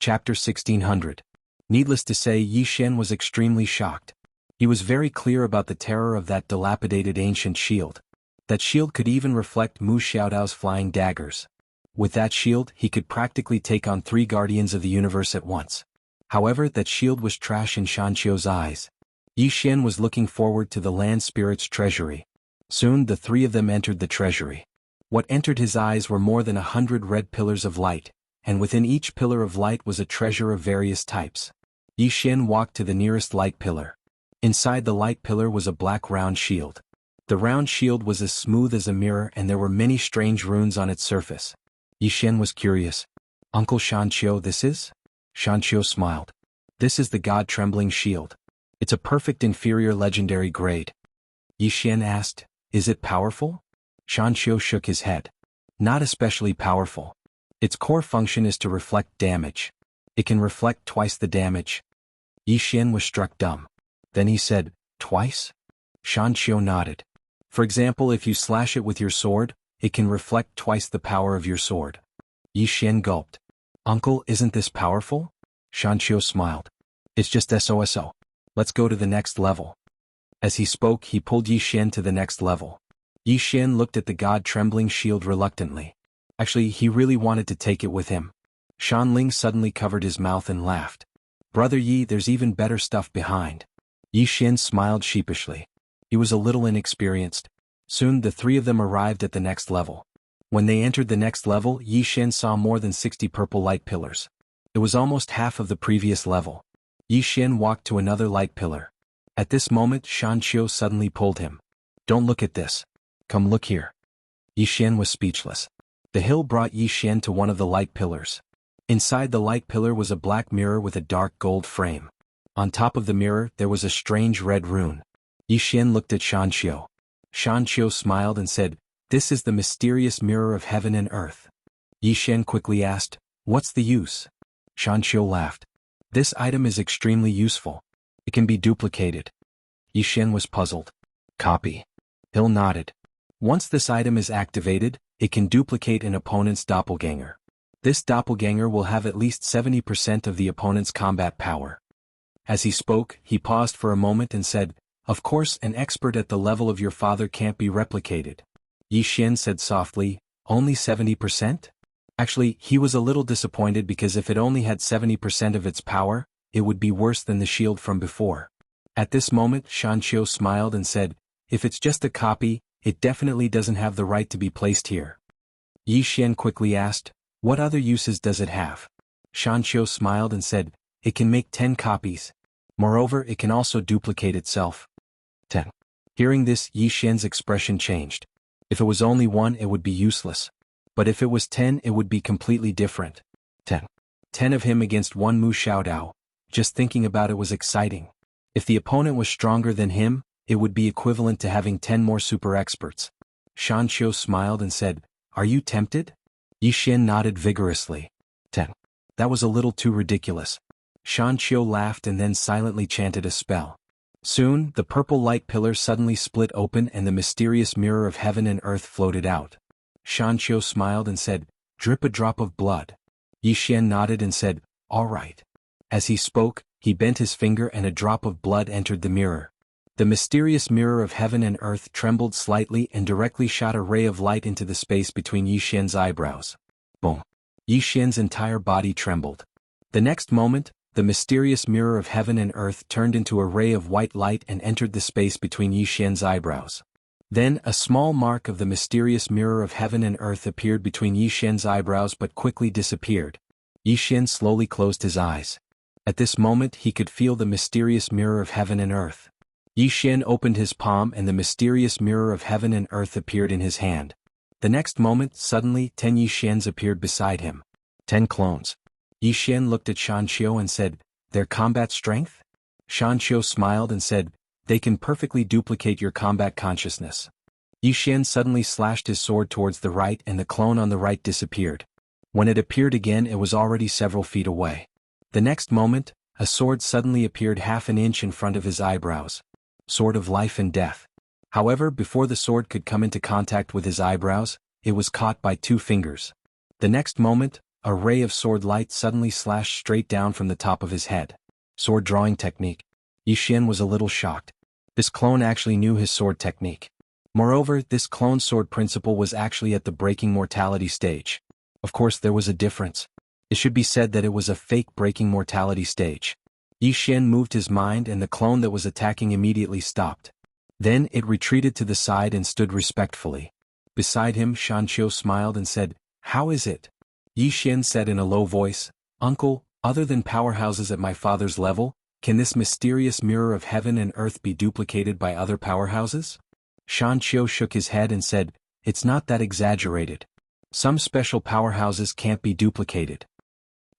Chapter 1600. Needless to say, Yi Xian was extremely shocked. He was very clear about the terror of that dilapidated ancient shield. That shield could even reflect Mu Xiaodao's flying daggers. With that shield, he could practically take on 3 guardians of the universe at once. However, that shield was trash in Shanqiu's eyes. Yi Xian was looking forward to the land spirit's treasury. Soon the 3 of them entered the treasury. What entered his eyes were more than 100 red pillars of light, and within each pillar of light was a treasure of various types. Yi Xian walked to the nearest light pillar. Inside the light pillar was a black round shield. The round shield was as smooth as a mirror and there were many strange runes on its surface. Yi Xian was curious. "Uncle Shanqiu, this is?" Shanqiu smiled. "This is the God-Trembling Shield. It's a perfect inferior legendary grade." Yi Xian asked, "Is it powerful?" Shanqiu shook his head. "Not especially powerful. Its core function is to reflect damage. It can reflect twice the damage." Yi Xian was struck dumb. Then he said, "Twice?" Shanqiu nodded. "For example, if you slash it with your sword, it can reflect twice the power of your sword." Yi Xian gulped. "Uncle, isn't this powerful?" Shanqiu smiled. "It's just SOSO. Let's go to the next level." As he spoke, he pulled Yi Xian to the next level. Yi Xian looked at the God-Trembling Shield reluctantly. Actually, he really wanted to take it with him. Shan Ling suddenly covered his mouth and laughed. "Brother Yi, there's even better stuff behind." Yi Xian smiled sheepishly. He was a little inexperienced. Soon the 3 of them arrived at the next level. When they entered the next level, Yi Xian saw more than 60 purple light pillars. It was almost half of the previous level. Yi Xian walked to another light pillar. At this moment, Shanqiu suddenly pulled him. "Don't look at this. Come look here." Yi Xian was speechless. The hill brought Yi Xian to one of the light pillars. Inside the light pillar was a black mirror with a dark gold frame. On top of the mirror, there was a strange red rune. Yi Xian looked at Shanqiu. Shanqiu smiled and said, "This is the mysterious mirror of heaven and earth." Yi Xian quickly asked, "What's the use?" Shanqiu laughed. "This item is extremely useful. It can be duplicated." Yi Xian was puzzled. "Copy." Hill nodded. "Once this item is activated, it can duplicate an opponent's doppelganger. This doppelganger will have at least 70% of the opponent's combat power." As he spoke, he paused for a moment and said, "Of course, an expert at the level of your father can't be replicated." Yi Xian said softly, "Only 70%? Actually, he was a little disappointed because if it only had 70% of its power, it would be worse than the shield from before. At this moment, Shanqiu smiled and said, "If it's just a copy, it definitely doesn't have the right to be placed here." Yi Xian quickly asked, "What other uses does it have?" Shanqiu smiled and said, "It can make 10 copies. Moreover, it can also duplicate itself." 10. Hearing this, Yi Xian's expression changed. If it was only 1, it would be useless. But if it was 10, it would be completely different. 10. 10 of him against 1 Mu Xiaodao. Just thinking about it was exciting. If the opponent was stronger than him, it would be equivalent to having 10 more super experts. Shanqiu smiled and said, "Are you tempted?" Yi Xian nodded vigorously. 10. That was a little too ridiculous. Shanqiu laughed and then silently chanted a spell. Soon, the purple light pillar suddenly split open and the mysterious mirror of heaven and earth floated out. Shanqiu smiled and said, "Drip a drop of blood." Yi Xian nodded and said, "All right." As he spoke, he bent his finger and a drop of blood entered the mirror. The mysterious mirror of heaven and earth trembled slightly and directly shot a ray of light into the space between Yi Xian's eyebrows. Boom! Yi Xian's entire body trembled. The next moment, the mysterious mirror of heaven and earth turned into a ray of white light and entered the space between Yi Xian's eyebrows. Then a small mark of the mysterious mirror of heaven and earth appeared between Yi Xian's eyebrows but quickly disappeared. Yi Xian slowly closed his eyes. At this moment he could feel the mysterious mirror of heaven and earth. Yi Xian opened his palm and the mysterious mirror of heaven and earth appeared in his hand. The next moment, suddenly, 10 Yi Xians appeared beside him. 10 clones. Yi Xian looked at Shanqiu and said, "Their combat strength?" Shanqiu smiled and said, "They can perfectly duplicate your combat consciousness." Yi Xian suddenly slashed his sword towards the right and the clone on the right disappeared. When it appeared again, it was already several feet away. The next moment, a sword suddenly appeared half an inch in front of his eyebrows. Sword of life and death. However, before the sword could come into contact with his eyebrows, it was caught by 2 fingers. The next moment, a ray of sword light suddenly slashed straight down from the top of his head. Sword drawing technique. Yi Xian was a little shocked. This clone actually knew his sword technique. Moreover, this clone sword principle was actually at the breaking mortality stage. Of course, there was a difference. It should be said that it was a fake breaking mortality stage. Yi Xian moved his mind and the clone that was attacking immediately stopped. Then it retreated to the side and stood respectfully. Beside him, Shanqiu smiled and said, "How is it?" Yi Xian said in a low voice, "Uncle, other than powerhouses at my father's level, can this mysterious mirror of heaven and earth be duplicated by other powerhouses?" Shanqiu shook his head and said, "It's not that exaggerated. Some special powerhouses can't be duplicated.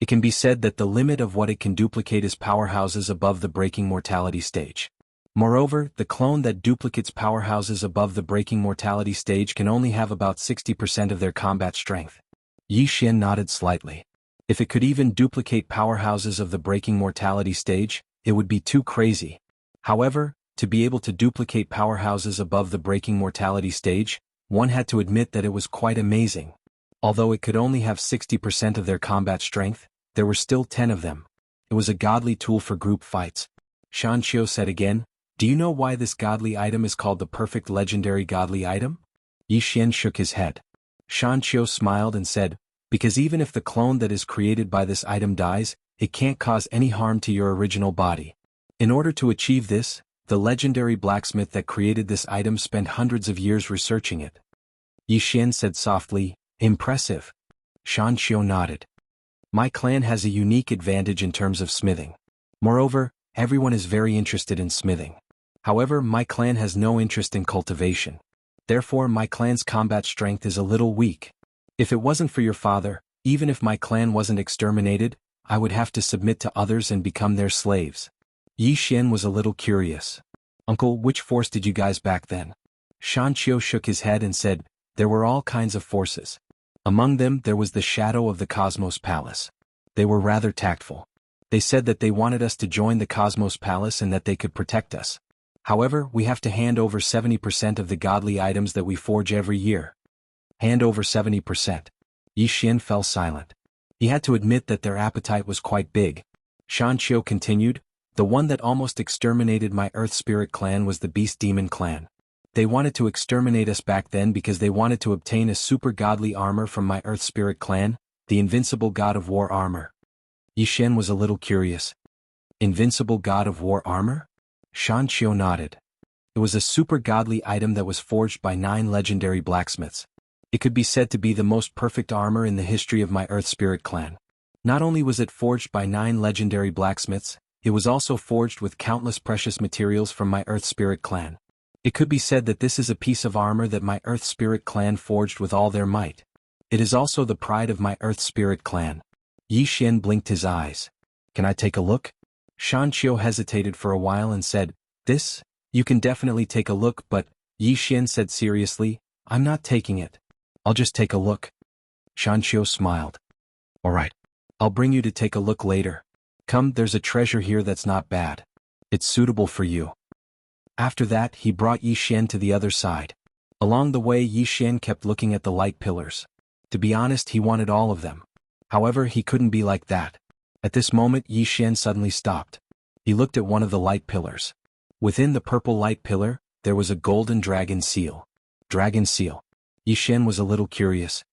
It can be said that the limit of what it can duplicate is powerhouses above the breaking mortality stage. Moreover, the clone that duplicates powerhouses above the breaking mortality stage can only have about 60% of their combat strength." Yi Xian nodded slightly. If it could even duplicate powerhouses of the breaking mortality stage, it would be too crazy. However, to be able to duplicate powerhouses above the breaking mortality stage, one had to admit that it was quite amazing. Although it could only have 60% of their combat strength, there were still 10 of them. It was a godly tool for group fights. Shanqiu said again, "Do you know why this godly item is called the perfect legendary godly item?" Yi Xian shook his head. Shanqiu smiled and said, "Because even if the clone that is created by this item dies, it can't cause any harm to your original body. In order to achieve this, the legendary blacksmith that created this item spent hundreds of years researching it." Yi Xian said softly, "Impressive." Shanqiu nodded. "My clan has a unique advantage in terms of smithing. Moreover, everyone is very interested in smithing. However, my clan has no interest in cultivation. Therefore, my clan's combat strength is a little weak. If it wasn't for your father, even if my clan wasn't exterminated, I would have to submit to others and become their slaves." Yi Xian was a little curious. "Uncle, which force did you guys back then?" Shanqiu shook his head and said, "There were all kinds of forces. Among them there was the shadow of the Cosmos Palace. They were rather tactful. They said that they wanted us to join the Cosmos Palace and that they could protect us. However, we have to hand over 70% of the godly items that we forge every year." Hand over 70%. Yi Xian fell silent. He had to admit that their appetite was quite big. Shanqiu continued, "The one that almost exterminated my Earth Spirit clan was the Beast Demon clan. They wanted to exterminate us back then because they wanted to obtain a super godly armor from my Earth Spirit clan, the Invincible God of War armor." Yi Xian was a little curious. Invincible God of War armor? Shanqiu nodded. It was a super godly item that was forged by 9 legendary blacksmiths. It could be said to be the most perfect armor in the history of my Earth Spirit clan. Not only was it forged by 9 legendary blacksmiths, it was also forged with countless precious materials from my Earth Spirit clan. It could be said that this is a piece of armor that my Earth Spirit clan forged with all their might. It is also the pride of my Earth Spirit clan. Yi Xian blinked his eyes. "Can I take a look?" Shanqiu hesitated for a while and said, "This? You can definitely take a look, but," Yi Xian said seriously, "I'm not taking it. I'll just take a look." Shanqiu smiled. "All right. I'll bring you to take a look later. Come, there's a treasure here that's not bad. It's suitable for you." After that, he brought Yi Xian to the other side. Along the way, Yi Xian kept looking at the light pillars. To be honest, he wanted all of them. However, he couldn't be like that. At this moment, Yi Xian suddenly stopped. He looked at one of the light pillars. Within the purple light pillar, there was a golden dragon seal. Dragon seal. Yi Xian was a little curious.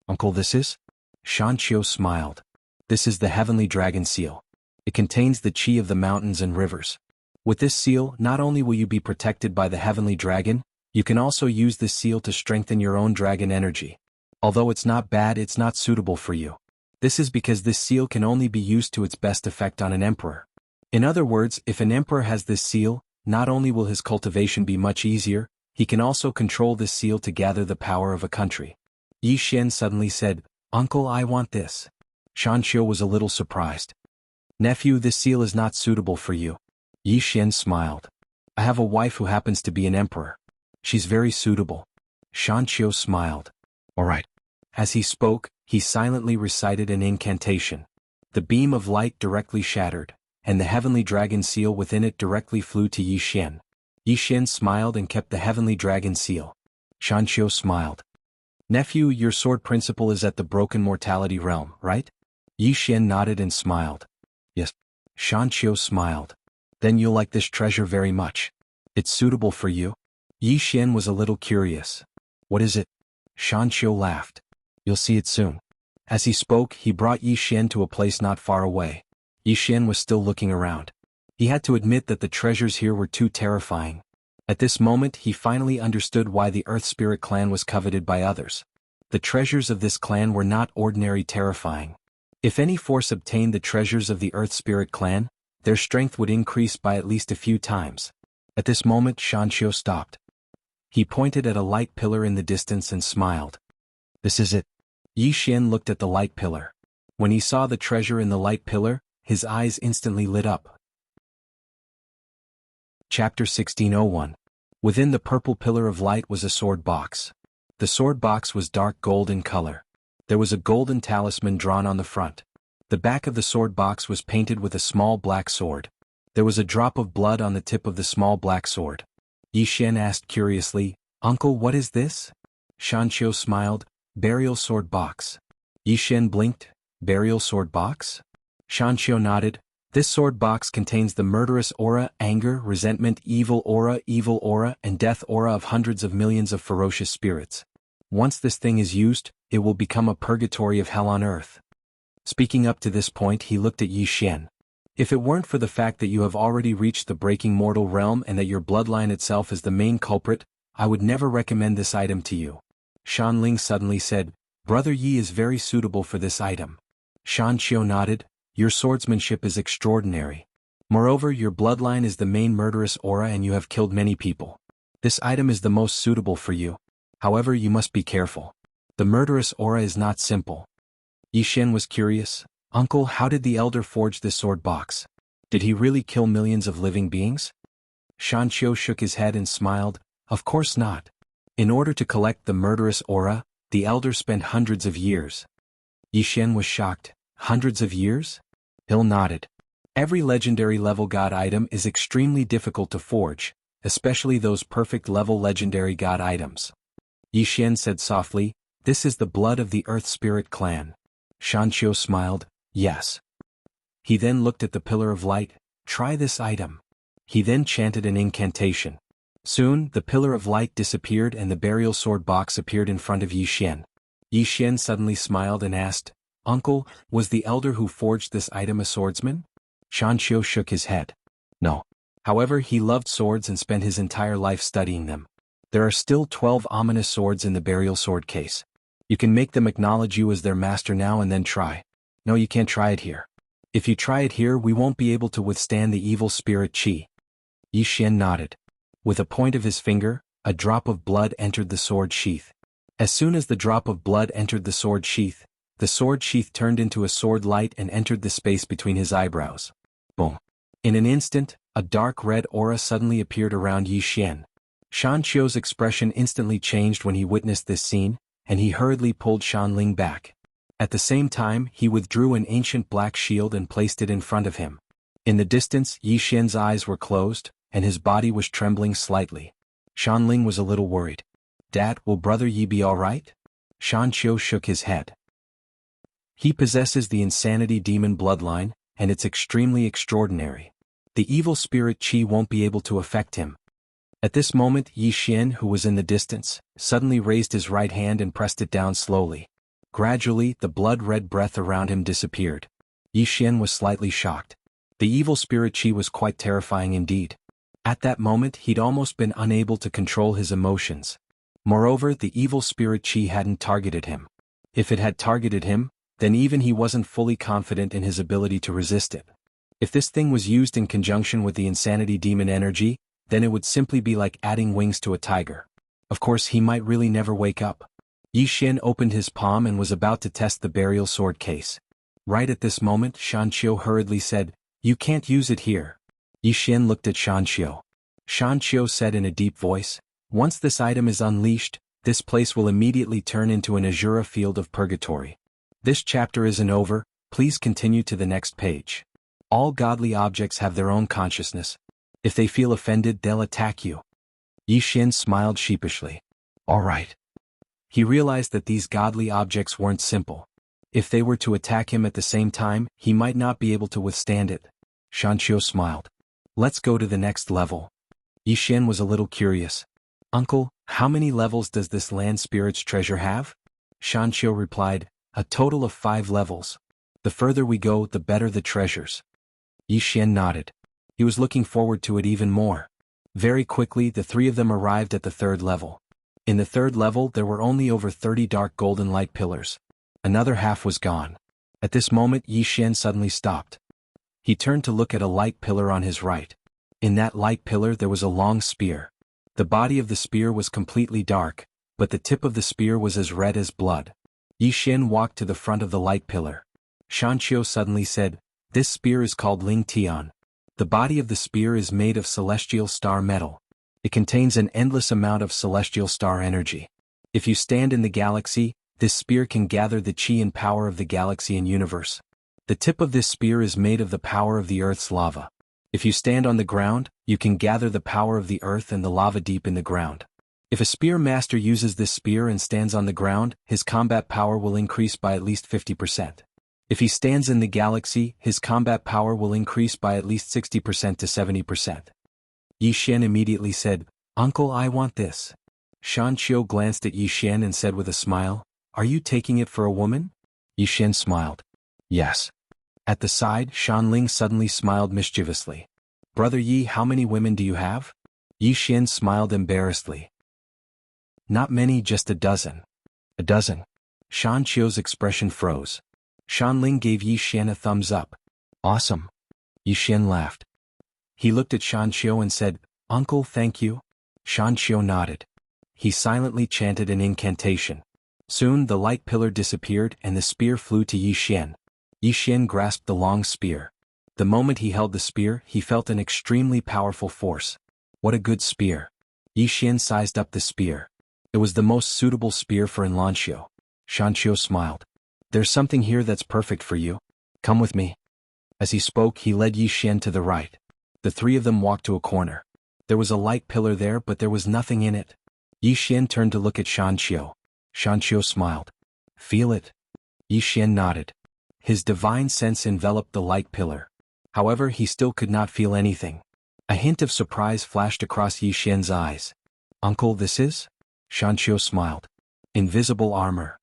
"Uncle, this is?" Shanqiu smiled. "This is the heavenly dragon seal. It contains the chi of the mountains and rivers. With this seal, not only will you be protected by the heavenly dragon, you can also use this seal to strengthen your own dragon energy. Although it's not bad, it's not suitable for you. This is because this seal can only be used to its best effect on an emperor. In other words, if an emperor has this seal, not only will his cultivation be much easier, he can also control this seal to gather the power of a country." Yi Xian suddenly said, "Uncle, I want this." Shanqiu was a little surprised. "Nephew, this seal is not suitable for you." Yi Xian smiled. "I have a wife who happens to be an emperor. She's very suitable." Shanqiu smiled. "All right." As he spoke, he silently recited an incantation. The beam of light directly shattered, and the heavenly dragon seal within it directly flew to Yi Xian. Yi Xian smiled and kept the heavenly dragon seal. Shanqiu smiled. Nephew, your sword principle is at the broken mortality realm, right? Yi Xian nodded and smiled. Yes. Shan Qiu smiled. Then you'll like this treasure very much. It's suitable for you? Yi Xian was a little curious. What is it? Shan Qiu laughed. You'll see it soon. As he spoke, he brought Yi Xian to a place not far away. Yi Xian was still looking around. He had to admit that the treasures here were too terrifying. At this moment he finally understood why the Earth Spirit clan was coveted by others. The treasures of this clan were not ordinary terrifying. If any force obtained the treasures of the Earth Spirit clan, their strength would increase by at least a few times. At this moment Shan Qiu stopped. He pointed at a light pillar in the distance and smiled. This is it. Yi Xian looked at the light pillar. When he saw the treasure in the light pillar, his eyes instantly lit up. Chapter 1601. Within the purple pillar of light was a sword box. The sword box was dark gold in color. There was a golden talisman drawn on the front. The back of the sword box was painted with a small black sword. There was a drop of blood on the tip of the small black sword. Yi Xian asked curiously, Uncle, what is this? Shan Qiu smiled, Burial sword box. Yi Xian blinked, Burial sword box? Shan Qiu nodded. This sword box contains the murderous aura, anger, resentment, evil aura, and death aura of hundreds of millions of ferocious spirits. Once this thing is used, it will become a purgatory of hell on earth. Speaking up to this point, he looked at Yi Xian. If it weren't for the fact that you have already reached the breaking mortal realm and that your bloodline itself is the main culprit, I would never recommend this item to you. Shan Ling suddenly said, Brother Yi is very suitable for this item. Shan Qiu nodded, Your swordsmanship is extraordinary. Moreover, your bloodline is the main murderous aura and you have killed many people. This item is the most suitable for you. However, you must be careful. The murderous aura is not simple. Yi Xian was curious. Uncle, how did the elder forge this sword box? Did he really kill millions of living beings? Shan Qiu shook his head and smiled. Of course not. In order to collect the murderous aura, the elder spent hundreds of years. Yi Xian was shocked. Hundreds of years? Hill nodded. Every legendary level god item is extremely difficult to forge, especially those perfect level legendary god items. Yi Xian said softly, This is the blood of the Earth Spirit clan. Shan Qiu smiled. Yes. He then looked at the pillar of light. Try this item. He then chanted an incantation. Soon, the pillar of light disappeared and the burial sword box appeared in front of Yi Xian. Yi Xian suddenly smiled and asked, Uncle, was the elder who forged this item a swordsman? Shan Qiu shook his head. No. However, he loved swords and spent his entire life studying them. There are still 12 ominous swords in the burial sword case. You can make them acknowledge you as their master now and then try. No, you can't try it here. If you try it here, we won't be able to withstand the evil spirit qi. Yi Xian nodded. With a point of his finger, a drop of blood entered the sword sheath. As soon as the drop of blood entered the sword sheath turned into a sword light and entered the space between his eyebrows. Boom. In an instant, a dark red aura suddenly appeared around Yi Xian. Shan Qiu's expression instantly changed when he witnessed this scene, and he hurriedly pulled Shan Ling back. At the same time, he withdrew an ancient black shield and placed it in front of him. In the distance, Yi Xian's eyes were closed, and his body was trembling slightly. Shan Ling was a little worried. Dad, will Brother Yi be alright? Shan Qiu shook his head. He possesses the insanity demon bloodline, and it's extremely extraordinary. The evil spirit qi won't be able to affect him. At this moment, Yi Xian, who was in the distance, suddenly raised his right hand and pressed it down slowly. Gradually, the blood-red breath around him disappeared. Yi Xian was slightly shocked. The evil spirit qi was quite terrifying indeed. At that moment, he'd almost been unable to control his emotions. Moreover, the evil spirit qi hadn't targeted him. If it had targeted him, then even he wasn't fully confident in his ability to resist it. If this thing was used in conjunction with the insanity demon energy, then it would simply be like adding wings to a tiger. Of course, he might really never wake up. Yi Xian opened his palm and was about to test the burial sword case. Right at this moment, Shan Qiu hurriedly said, You can't use it here. Yi Xian looked at Shan Qiu. Shan Qiu said in a deep voice, Once this item is unleashed, this place will immediately turn into an Azura field of purgatory. This chapter isn't over, please continue to the next page. All godly objects have their own consciousness. If they feel offended, they'll attack you. Yi Xian smiled sheepishly. All right. He realized that these godly objects weren't simple. If they were to attack him at the same time, he might not be able to withstand it. Shanqiu smiled. Let's go to the next level. Yixian was a little curious. Uncle, how many levels does this land spirit's treasure have? Shanqiu replied, a total of 5 levels. The further we go, the better the treasures. Yixian nodded. He was looking forward to it even more. Very quickly, the 3 of them arrived at the 3rd level. In the 3rd level, there were only over 30 dark golden light pillars. Another half was gone. At this moment, Yixian suddenly stopped. He turned to look at a light pillar on his right. In that light pillar there was a long spear. The body of the spear was completely dark, but the tip of the spear was as red as blood. Yixian walked to the front of the light pillar. Shanqiu suddenly said, this spear is called Ling Tian. The body of the spear is made of celestial star metal. It contains an endless amount of celestial star energy. If you stand in the galaxy, this spear can gather the chi and power of the galaxy and universe. The tip of this spear is made of the power of the Earth's lava. If you stand on the ground, you can gather the power of the Earth and the lava deep in the ground. If a spear master uses this spear and stands on the ground, his combat power will increase by at least 50%. If he stands in the galaxy, his combat power will increase by at least 60% to 70%. Yixian immediately said, Uncle, I want this. Shanqiu glanced at Yixian and said with a smile, are you taking it for a woman? Yixian smiled. Yes. At the side, Shanling suddenly smiled mischievously. Brother Yi, how many women do you have? Yixian smiled embarrassedly. Not many, just a dozen. A dozen. Shanqiu's expression froze. Shanling gave Yixian a thumbs up. Awesome. Yixian laughed. He looked at Shanqiu and said, Uncle, thank you. Shanqiu nodded. He silently chanted an incantation. Soon the light pillar disappeared and the spear flew to Yixian. Yixian grasped the long spear. The moment he held the spear, he felt an extremely powerful force. What a good spear. Yixian sized up the spear. It was the most suitable spear for Enlanxiu. Shanqiu smiled. There's something here that's perfect for you. Come with me. As he spoke, he led Yixian to the right. The 3 of them walked to a corner. There was a light pillar there, but there was nothing in it. Yixian turned to look at Shanqiu. Shanqiu smiled. Feel it? Yixian nodded. His divine sense enveloped the light pillar. However, he still could not feel anything. A hint of surprise flashed across Yixian's eyes. Uncle, this is? Shanqiu smiled. Invisible armor.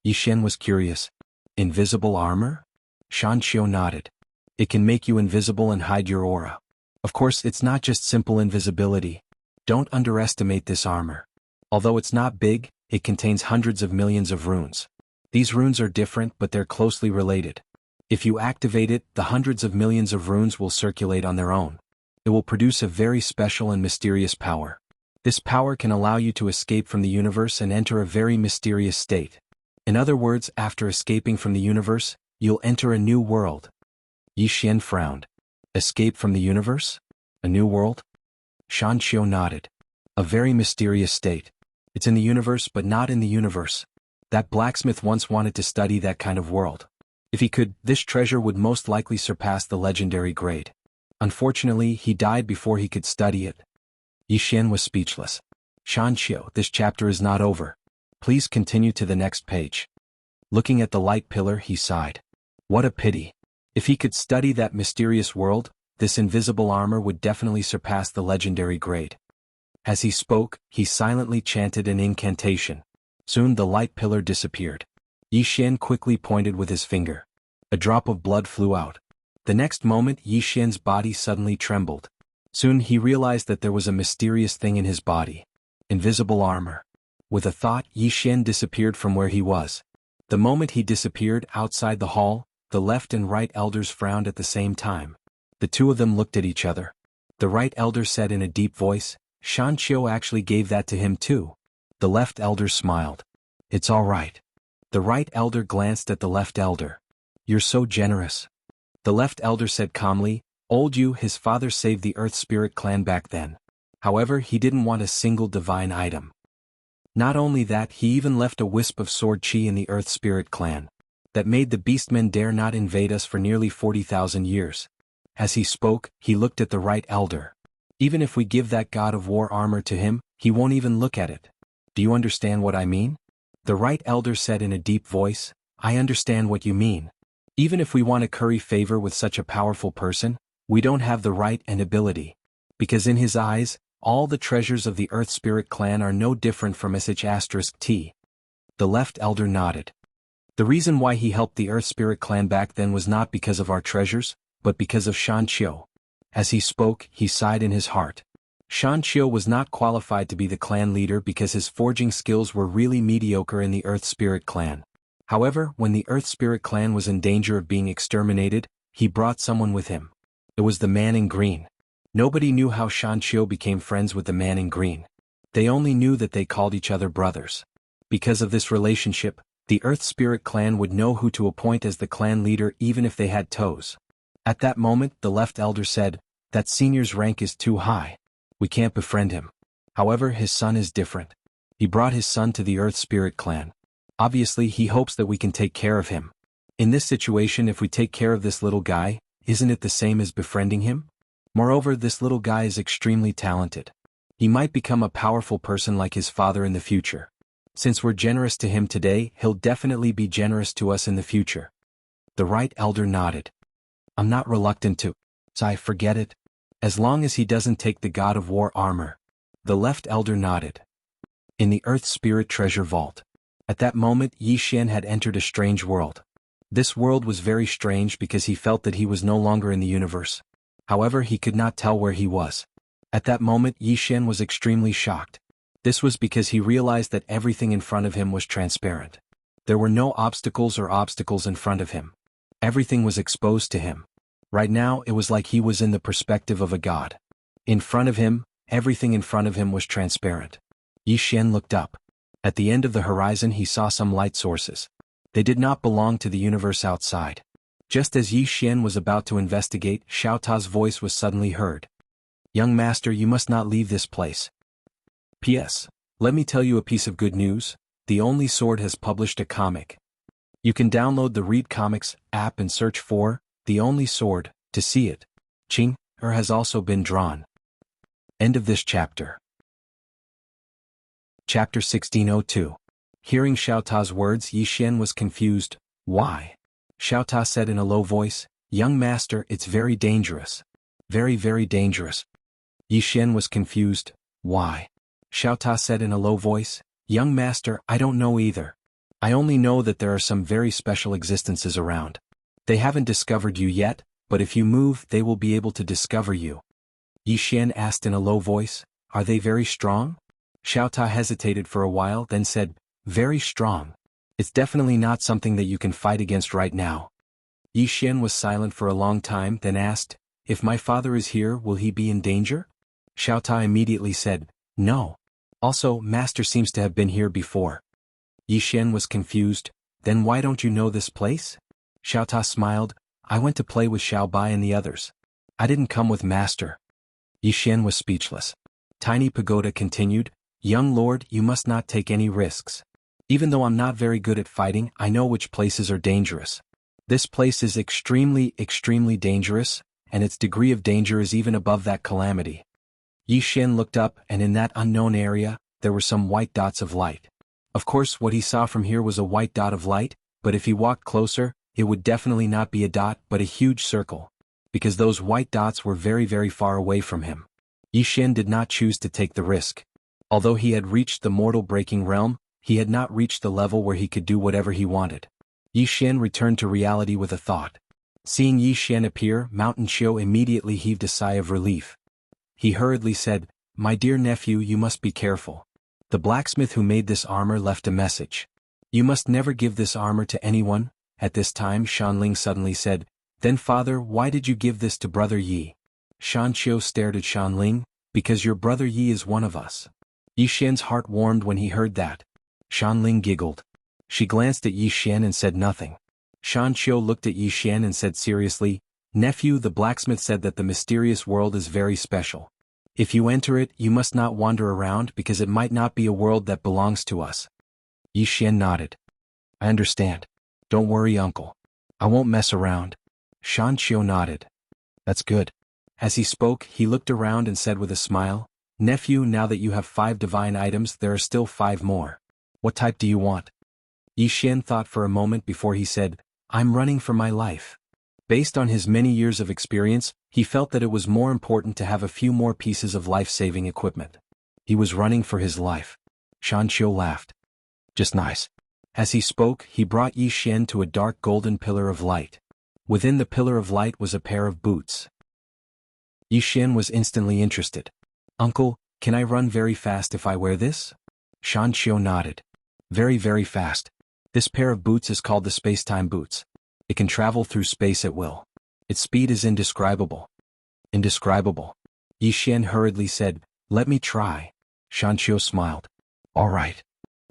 Yixian was curious. Invisible armor? Shanqiu nodded. It can make you invisible and hide your aura. Of course, it's not just simple invisibility. Don't underestimate this armor. Although it's not big, it contains hundreds of millions of runes. These runes are different, but they're closely related. If you activate it, the hundreds of millions of runes will circulate on their own. It will produce a very special and mysterious power. This power can allow you to escape from the universe and enter a very mysterious state. In other words, after escaping from the universe, you'll enter a new world. Yixian frowned. Escape from the universe? A new world? Shanqiu nodded. A very mysterious state. It's in the universe but not in the universe. That blacksmith once wanted to study that kind of world. If he could, this treasure would most likely surpass the legendary grade. Unfortunately, he died before he could study it. Yixian was speechless. Shanqiu, this chapter is not over. Please continue to the next page. Looking at the light pillar, he sighed. What a pity. If he could study that mysterious world, this invisible armor would definitely surpass the legendary grade. As he spoke, he silently chanted an incantation. Soon the light pillar disappeared. Yixian quickly pointed with his finger. A drop of blood flew out. The next moment, Yixian's body suddenly trembled. Soon he realized that there was a mysterious thing in his body. Invisible armor. With a thought, Yixian disappeared from where he was. The moment he disappeared outside the hall, the left and right elders frowned at the same time. The 2 of them looked at each other. The right elder said in a deep voice, Shanqiu actually gave that to him too. The left elder smiled. It's all right. The right elder glanced at the left elder. You're so generous. The left elder said calmly, Old Yu, his father saved the Earth Spirit clan back then. However, he didn't want a single divine item. Not only that, he even left a wisp of sword chi in the Earth Spirit clan. That made the beastmen dare not invade us for nearly 40,000 years. As he spoke, he looked at the right elder. Even if we give that god of war armor to him, he won't even look at it. Do you understand what I mean? The right elder said in a deep voice, I understand what you mean. Even if we want to curry favor with such a powerful person, we don't have the right and ability. Because in his eyes, all the treasures of the Earth Spirit clan are no different from sh*t. The left elder nodded. The reason why he helped the Earth Spirit clan back then was not because of our treasures, but because of Shan Qiu. As he spoke, he sighed in his heart. Shan Qiu was not qualified to be the clan leader because his forging skills were really mediocre in the Earth Spirit clan. However, when the Earth Spirit clan was in danger of being exterminated, he brought someone with him. It was the man in green. Nobody knew how Shan Qiu became friends with the man in green. They only knew that they called each other brothers. Because of this relationship, the Earth Spirit clan would know who to appoint as the clan leader even if they had toes. At that moment, the left elder said, that senior's rank is too high. We can't befriend him. However, his son is different. He brought his son to the Earth Spirit clan. Obviously, he hopes that we can take care of him. In this situation, if we take care of this little guy, isn't it the same as befriending him? Moreover, this little guy is extremely talented. He might become a powerful person like his father in the future. Since we're generous to him today, he'll definitely be generous to us in the future. The right elder nodded. I'm not reluctant to. So I forget it. As long as he doesn't take the God of War armor. The left elder nodded. In the Earth Spirit treasure vault. At that moment, Yi Xian had entered a strange world. This world was very strange because he felt that he was no longer in the universe. However, he could not tell where he was. At that moment, Yi Xian was extremely shocked. This was because he realized that everything in front of him was transparent. There were no obstacles in front of him. Everything was exposed to him. Right now, it was like he was in the perspective of a god. In front of him, everything in front of him was transparent. Yi Xian looked up. At the end of the horizon he saw some light sources. They did not belong to the universe outside. Just as Yi Xian was about to investigate, Xiao Ta's voice was suddenly heard. Young master, you must not leave this place. P.S. Let me tell you a piece of good news. The Only Sword has published a comic. You can download the Read Comics app and search for The Only Sword to see it. Qing-er has also been drawn. End of this chapter. Chapter 1602. Hearing Xiao Ta's words, Yi Xian was confused. Why? Xiao Ta said in a low voice, Young master, it's very dangerous. Very, very dangerous. Yi Xian was confused. Why? Xiao Ta said in a low voice, Young master, I don't know either. I only know that there are some very special existences around. They haven't discovered you yet, but if you move, they will be able to discover you. Yi Xian asked in a low voice, Are they very strong? Xiao Ta hesitated for a while, then said, Very strong. It's definitely not something that you can fight against right now. Yi Xian was silent for a long time, then asked, If my father is here, will he be in danger? Xiao Ta immediately said, No. Also, master seems to have been here before. Yi Xian was confused. Then why don't you know this place? Xiao Ta smiled, I went to play with Xiao Bai and the others. I didn't come with master. Yi Xian was speechless. Tiny Pagoda continued, Young lord, you must not take any risks. Even though I'm not very good at fighting, I know which places are dangerous. This place is extremely, extremely dangerous, and its degree of danger is even above that calamity. Yi Xian looked up, and in that unknown area, there were some white dots of light. Of course, what he saw from here was a white dot of light, but if he walked closer, it would definitely not be a dot but a huge circle. Because those white dots were very, very far away from him. Yi Xian did not choose to take the risk. Although he had reached the mortal-breaking realm, he had not reached the level where he could do whatever he wanted. Yi Xian returned to reality with a thought. Seeing Yi Xian appear, Mountain Qiu immediately heaved a sigh of relief. He hurriedly said, My dear nephew, you must be careful. The blacksmith who made this armor left a message. You must never give this armor to anyone. At this time Shanling suddenly said, Then father, why did you give this to brother Yi? Shan Qiu stared at Shanling, Because your brother Yi is one of us. Yi Xian's heart warmed when he heard that. Shanling giggled. She glanced at Yi Xian and said nothing. Shan Qiu looked at Yi Xian and said seriously, Nephew, the blacksmith said that the mysterious world is very special. If you enter it, you must not wander around because it might not be a world that belongs to us. Yi Xian nodded. I understand. Don't worry, uncle. I won't mess around. Shan Qiu nodded. That's good. As he spoke, he looked around and said with a smile, Nephew, now that you have 5 divine items, there are still 5 more. What type do you want? Yi Xian thought for a moment before he said, I'm running for my life. Based on his many years of experience, he felt that it was more important to have a few more pieces of life-saving equipment. He was running for his life. Shan Qiu laughed. Just nice. As he spoke, he brought Yi Xian to a dark golden pillar of light. Within the pillar of light was a pair of boots. Yi Xian was instantly interested. Uncle, can I run very fast if I wear this? Shan Qiu nodded. Very, very fast. This pair of boots is called the space-time boots. It can travel through space at will. Its speed is indescribable. Indescribable. Yi Xian hurriedly said, let me try. Shan Qiu smiled. All right.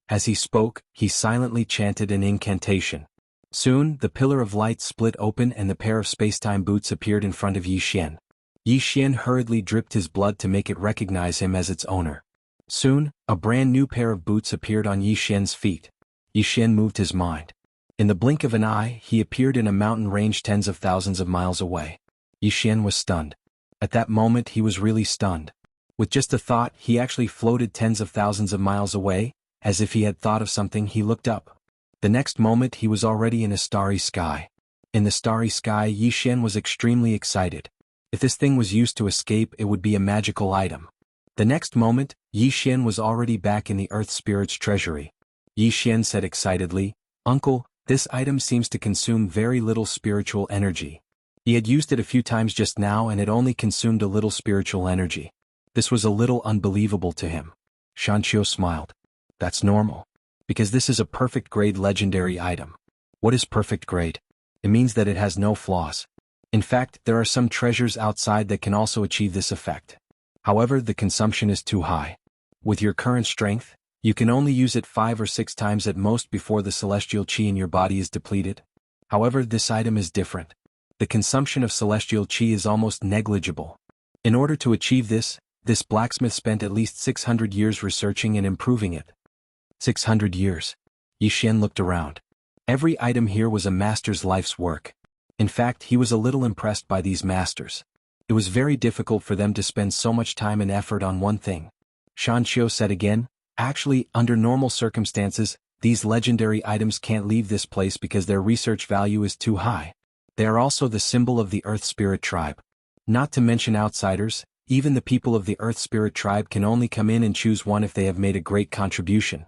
As he spoke, he silently chanted an incantation. Soon, the pillar of light split open and the pair of space-time boots appeared in front of Yi Xian. Yi Xian hurriedly dripped his blood to make it recognize him as its owner. Soon, a brand new pair of boots appeared on Yi Xian's feet. Yi Xian moved his mind. In the blink of an eye, he appeared in a mountain range tens of thousands of miles away. Yi Xian was stunned. At that moment he was really stunned. With just a thought, he actually floated tens of thousands of miles away. As if he had thought of something, he looked up. The next moment he was already in a starry sky. In the starry sky, Yi Xian was extremely excited. If this thing was used to escape, it would be a magical item. The next moment, Yi Xian was already back in the Earth Spirit's treasury. Yi Xian said excitedly, Uncle, this item seems to consume very little spiritual energy. He had used it a few times just now and it only consumed a little spiritual energy. This was a little unbelievable to him. Shan Qiu smiled. That's normal. Because this is a perfect grade legendary item. What is perfect grade? It means that it has no flaws. In fact, there are some treasures outside that can also achieve this effect. However, the consumption is too high. With your current strength, you can only use it 5 or 6 times at most before the celestial qi in your body is depleted. However, this item is different. The consumption of celestial qi is almost negligible. In order to achieve this blacksmith spent at least 600 years researching and improving it. 600 years. Yi Xian looked around. Every item here was a master's life's work. In fact, he was a little impressed by these masters. It was very difficult for them to spend so much time and effort on one thing. Shan Qiu said again, actually, under normal circumstances, these legendary items can't leave this place because their research value is too high. They are also the symbol of the Earth Spirit tribe. Not to mention outsiders, even the people of the Earth Spirit tribe can only come in and choose one if they have made a great contribution.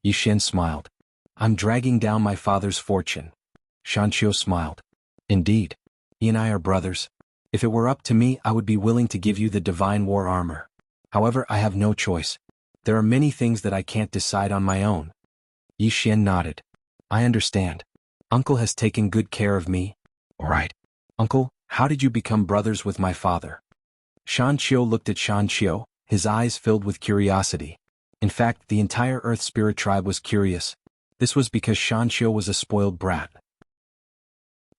Yi Xian smiled. I'm dragging down my father's fortune. Shan Qiu smiled. Indeed. He and I are brothers. If it were up to me, I would be willing to give you the divine war armor. However, I have no choice. There are many things that I can't decide on my own. Yi Xian nodded. I understand. Uncle has taken good care of me. All right. Uncle, how did you become brothers with my father? Shan Qiu looked at Shan Qiu, his eyes filled with curiosity. In fact, the entire Earth Spirit tribe was curious. This was because Shan Qiu was a spoiled brat.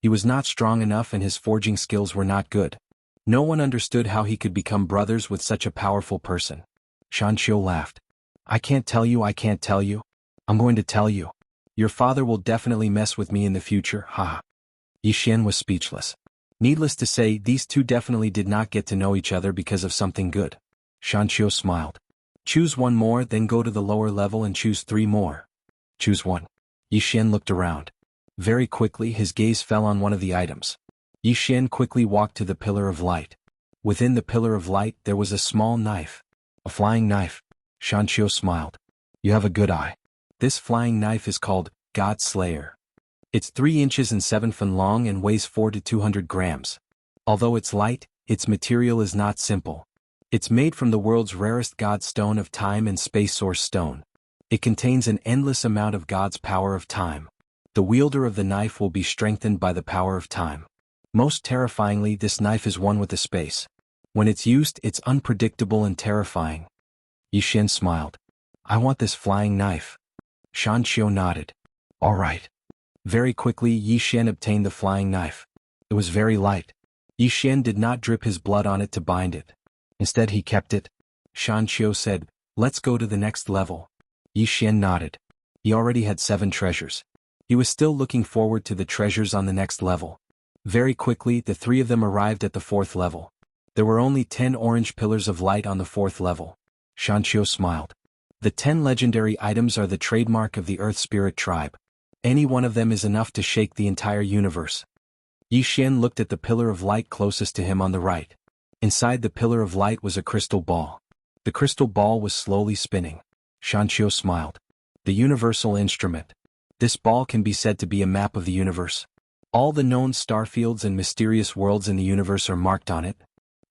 He was not strong enough and his forging skills were not good. No one understood how he could become brothers with such a powerful person. Shan Qiu laughed. I can't tell you. I'm going to tell you. Your father will definitely mess with me in the future, haha. Yi Xian was speechless. Needless to say, these two definitely did not get to know each other because of something good. Shan Qiu smiled. Choose one more, then go to the lower level and choose 3 more. Choose one. Yi Xian looked around. Very quickly his gaze fell on one of the items. Yi Xian quickly walked to the pillar of light. Within the pillar of light there was a small knife. A flying knife. Shan Qiu smiled. You have a good eye. This flying knife is called God Slayer. It's 3 inches and 7 feet long and weighs 400 to 200 grams. Although it's light, its material is not simple. It's made from the world's rarest God stone of time and space source stone. It contains an endless amount of God's power of time. The wielder of the knife will be strengthened by the power of time. Most terrifyingly, this knife is one with the space. When it's used, it's unpredictable and terrifying. Yi Xian smiled. I want this flying knife. Shan Qiu nodded. All right. Very quickly Yi Xian obtained the flying knife. It was very light. Yi Xian did not drip his blood on it to bind it. Instead he kept it. Shan Qiu said, let's go to the next level. Yi Xian nodded. He already had 7 treasures. He was still looking forward to the treasures on the next level. Very quickly the 3 of them arrived at the 4th level. There were only 10 orange pillars of light on the 4th level. Shan Qiu smiled. The 10 legendary items are the trademark of the Earth Spirit tribe. Any one of them is enough to shake the entire universe. Yi Xian looked at the pillar of light closest to him on the right. Inside the pillar of light was a crystal ball. The crystal ball was slowly spinning. Shanqiu smiled. The universal instrument. This ball can be said to be a map of the universe. All the known star fields and mysterious worlds in the universe are marked on it.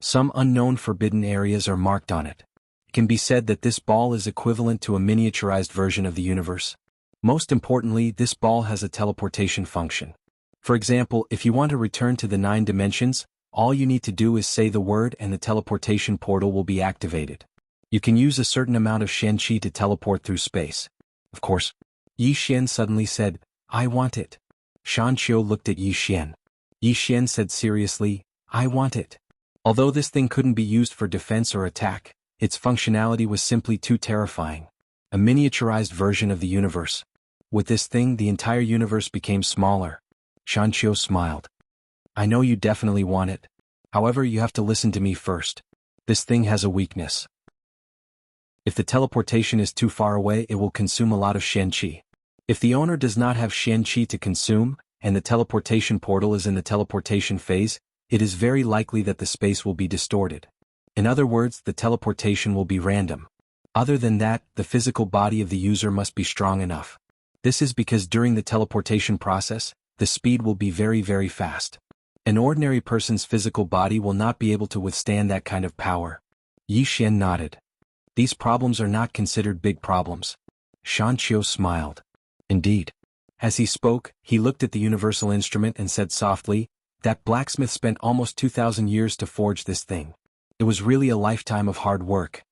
Some unknown forbidden areas are marked on it. It can be said that this ball is equivalent to a miniaturized version of the universe. Most importantly, this ball has a teleportation function. For example, if you want to return to the 9 dimensions, all you need to do is say the word and the teleportation portal will be activated. You can use a certain amount of Shen Qi to teleport through space. Of course. Yi Xian suddenly said, I want it. Shanqiu looked at Yi Xian. Yi Xian said seriously, I want it. Although this thing couldn't be used for defense or attack, its functionality was simply too terrifying. A miniaturized version of the universe. With this thing, the entire universe became smaller. Shanqiu smiled. I know you definitely want it. However, you have to listen to me first. This thing has a weakness. If the teleportation is too far away, it will consume a lot of Shen Qi. If the owner does not have Shen Qi to consume, and the teleportation portal is in the teleportation phase, it is very likely that the space will be distorted. In other words, the teleportation will be random. Other than that, the physical body of the user must be strong enough. This is because during the teleportation process, the speed will be very, very fast. An ordinary person's physical body will not be able to withstand that kind of power. Yi Xian nodded. These problems are not considered big problems. Shanqiu smiled. Indeed. As he spoke, he looked at the universal instrument and said softly, that blacksmith spent almost 2,000 years to forge this thing. It was really a lifetime of hard work.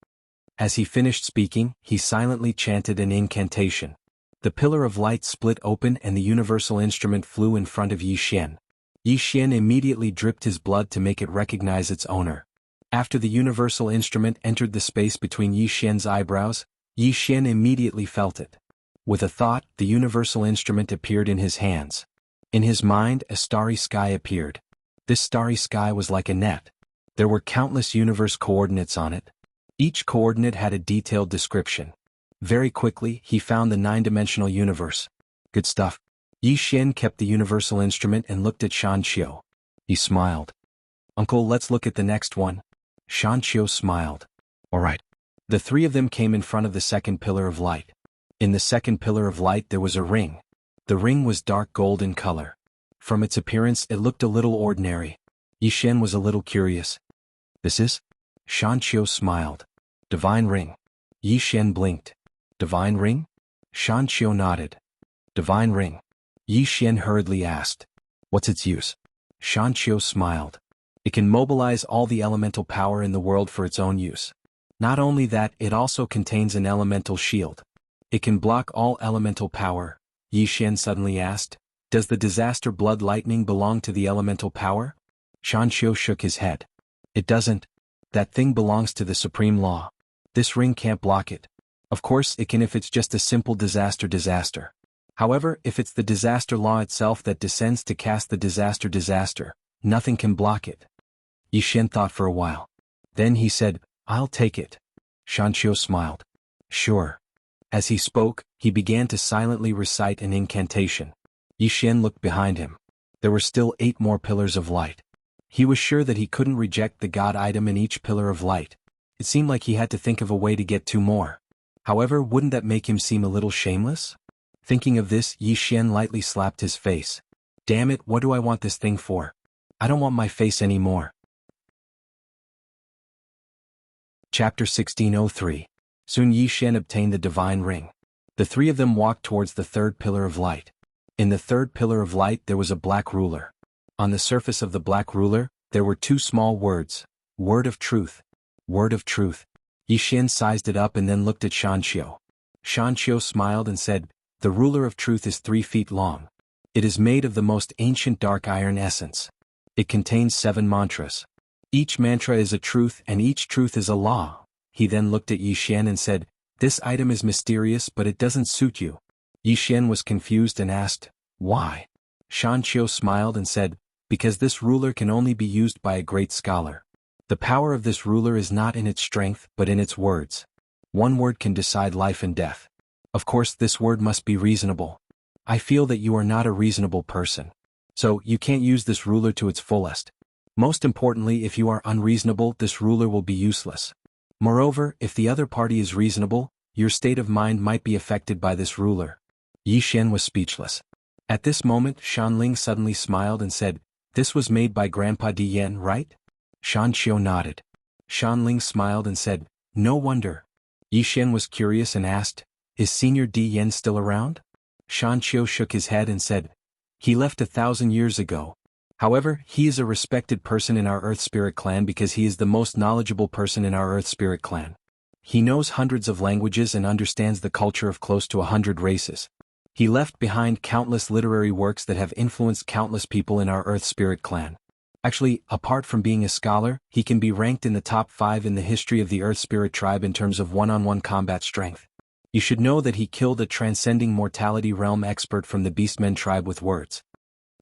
As he finished speaking, he silently chanted an incantation. The pillar of light split open and the universal instrument flew in front of Yi Xian. Yi Xian immediately dripped his blood to make it recognize its owner. After the universal instrument entered the space between Yi Xian's eyebrows, Yi Xian immediately felt it. With a thought, the universal instrument appeared in his hands. In his mind, a starry sky appeared. This starry sky was like a net. There were countless universe coordinates on it. Each coordinate had a detailed description. Very quickly, he found the 9-dimensional universe. Good stuff. Yi Xian kept the universal instrument and looked at Shanqiu. He smiled. Uncle, let's look at the next one. Shanqiu smiled. All right. The 3 of them came in front of the second pillar of light. In the second pillar of light there was a ring. The ring was dark gold in color. From its appearance it looked a little ordinary. Yi Xian was a little curious. This is? Shanqiu smiled. Divine ring. Yi Xian blinked. Divine ring? Shanqiu nodded. Divine ring. Yi Xian hurriedly asked. What's its use? Shanqiu smiled. It can mobilize all the elemental power in the world for its own use. Not only that, it also contains an elemental shield. It can block all elemental power. Yi Xian suddenly asked, does the disaster blood lightning belong to the elemental power? Shanqiu shook his head. It doesn't. That thing belongs to the supreme law. This ring can't block it. Of course it can if it's just a simple disaster. However, if it's the disaster law itself that descends to cast the disaster, nothing can block it. Yi Xian thought for a while. Then he said, I'll take it. Shanqiu smiled. Sure. As he spoke, he began to silently recite an incantation. Yi Xian looked behind him. There were still 8 more pillars of light. He was sure that he couldn't reject the god item in each pillar of light. It seemed like he had to think of a way to get 2 more. However, wouldn't that make him seem a little shameless? Thinking of this, Yi Xian lightly slapped his face. Damn it, what do I want this thing for? I don't want my face anymore. Chapter 1603. Soon Yi Xian obtained the divine ring. The 3 of them walked towards the 3rd pillar of light. In the 3rd pillar of light there was a black ruler. On the surface of the black ruler, there were 2 small words. Word of truth. Word of truth. Yi Xian sized it up and then looked at Shanqiu. Shanqiu smiled and said, the ruler of truth is 3 feet long. It is made of the most ancient dark iron essence. It contains 7 mantras. Each mantra is a truth and each truth is a law. He then looked at Yi Xian and said, this item is mysterious but it doesn't suit you. Yi Xian was confused and asked, why? Shanqiu smiled and said, because this ruler can only be used by a great scholar. The power of this ruler is not in its strength but in its words. One word can decide life and death. Of course this word must be reasonable. I feel that you are not a reasonable person. So, you can't use this ruler to its fullest. Most importantly, if you are unreasonable, this ruler will be useless. Moreover, if the other party is reasonable, your state of mind might be affected by this ruler. Yi Xian was speechless. At this moment, Shanling suddenly smiled and said, "This was made by Grandpa Di Yan, right?" Shan Qiu nodded. Shanling smiled and said, "No wonder." Yi Xian was curious and asked, "Is Senior Di Yan still around?" Shan Qiu shook his head and said, "He left 1,000 years ago. However, he is a respected person in our Earth Spirit clan because he is the most knowledgeable person in our Earth Spirit clan. He knows hundreds of languages and understands the culture of close to 100 races. He left behind countless literary works that have influenced countless people in our Earth Spirit clan. Actually, apart from being a scholar, he can be ranked in the top 5 in the history of the Earth Spirit tribe in terms of one-on-one combat strength. You should know that he killed a transcending mortality realm expert from the Beastmen tribe with words."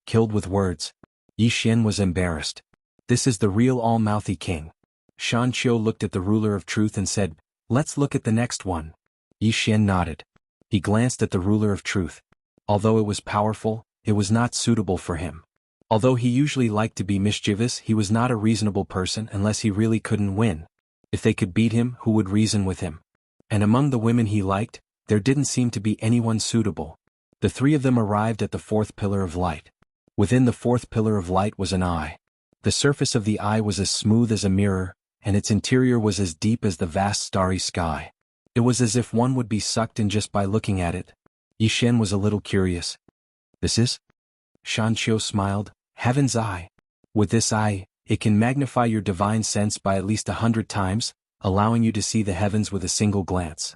Killed with words. Yi Xian was embarrassed. This is the real all-mouthy king. Shan Qiu looked at the ruler of truth and said, "Let's look at the next one." Yi Xian nodded. He glanced at the ruler of truth. Although it was powerful, it was not suitable for him. Although he usually liked to be mischievous, he was not a reasonable person unless he really couldn't win. If they could beat him, who would reason with him? And among the women he liked, there didn't seem to be anyone suitable. The three of them arrived at the fourth pillar of light. Within the fourth pillar of light was an eye. The surface of the eye was as smooth as a mirror, and its interior was as deep as the vast starry sky. It was as if one would be sucked in just by looking at it. Yi Xian was a little curious. "This is?" Shan Qiu smiled. "Heaven's eye. With this eye, it can magnify your divine sense by at least 100 times, allowing you to see the heavens with a single glance.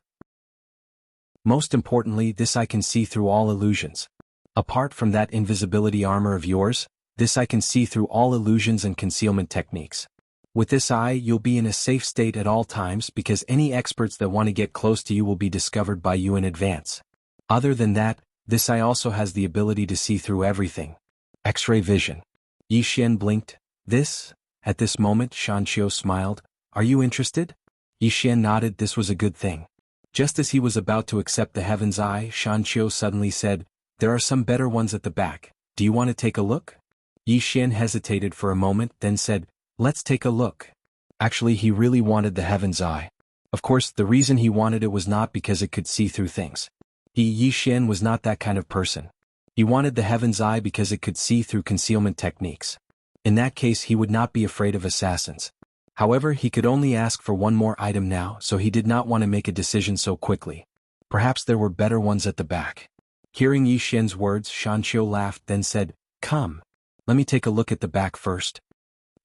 Most importantly, this eye can see through all illusions. Apart from that invisibility armor of yours, this eye can see through all illusions and concealment techniques. With this eye, you'll be in a safe state at all times because any experts that want to get close to you will be discovered by you in advance. Other than that, this eye also has the ability to see through everything. X-ray vision." Yi Xian blinked. "This?" At this moment, Shan Qiu smiled. "Are you interested?" Yi Xian nodded. This was a good thing. Just as he was about to accept the heaven's eye, Shan Qiu suddenly said, "There are some better ones at the back. Do you want to take a look?" Yi Xian hesitated for a moment, then said, "Let's take a look." Actually, he really wanted the heaven's eye. Of course, the reason he wanted it was not because it could see through things. Yi Xian was not that kind of person. He wanted the heaven's eye because it could see through concealment techniques. In that case, he would not be afraid of assassins. However, he could only ask for one more item now, so he did not want to make a decision so quickly. Perhaps there were better ones at the back. Hearing Yi Xian's words, Shan Qiu laughed, then said, "Come. Let me take a look at the back first."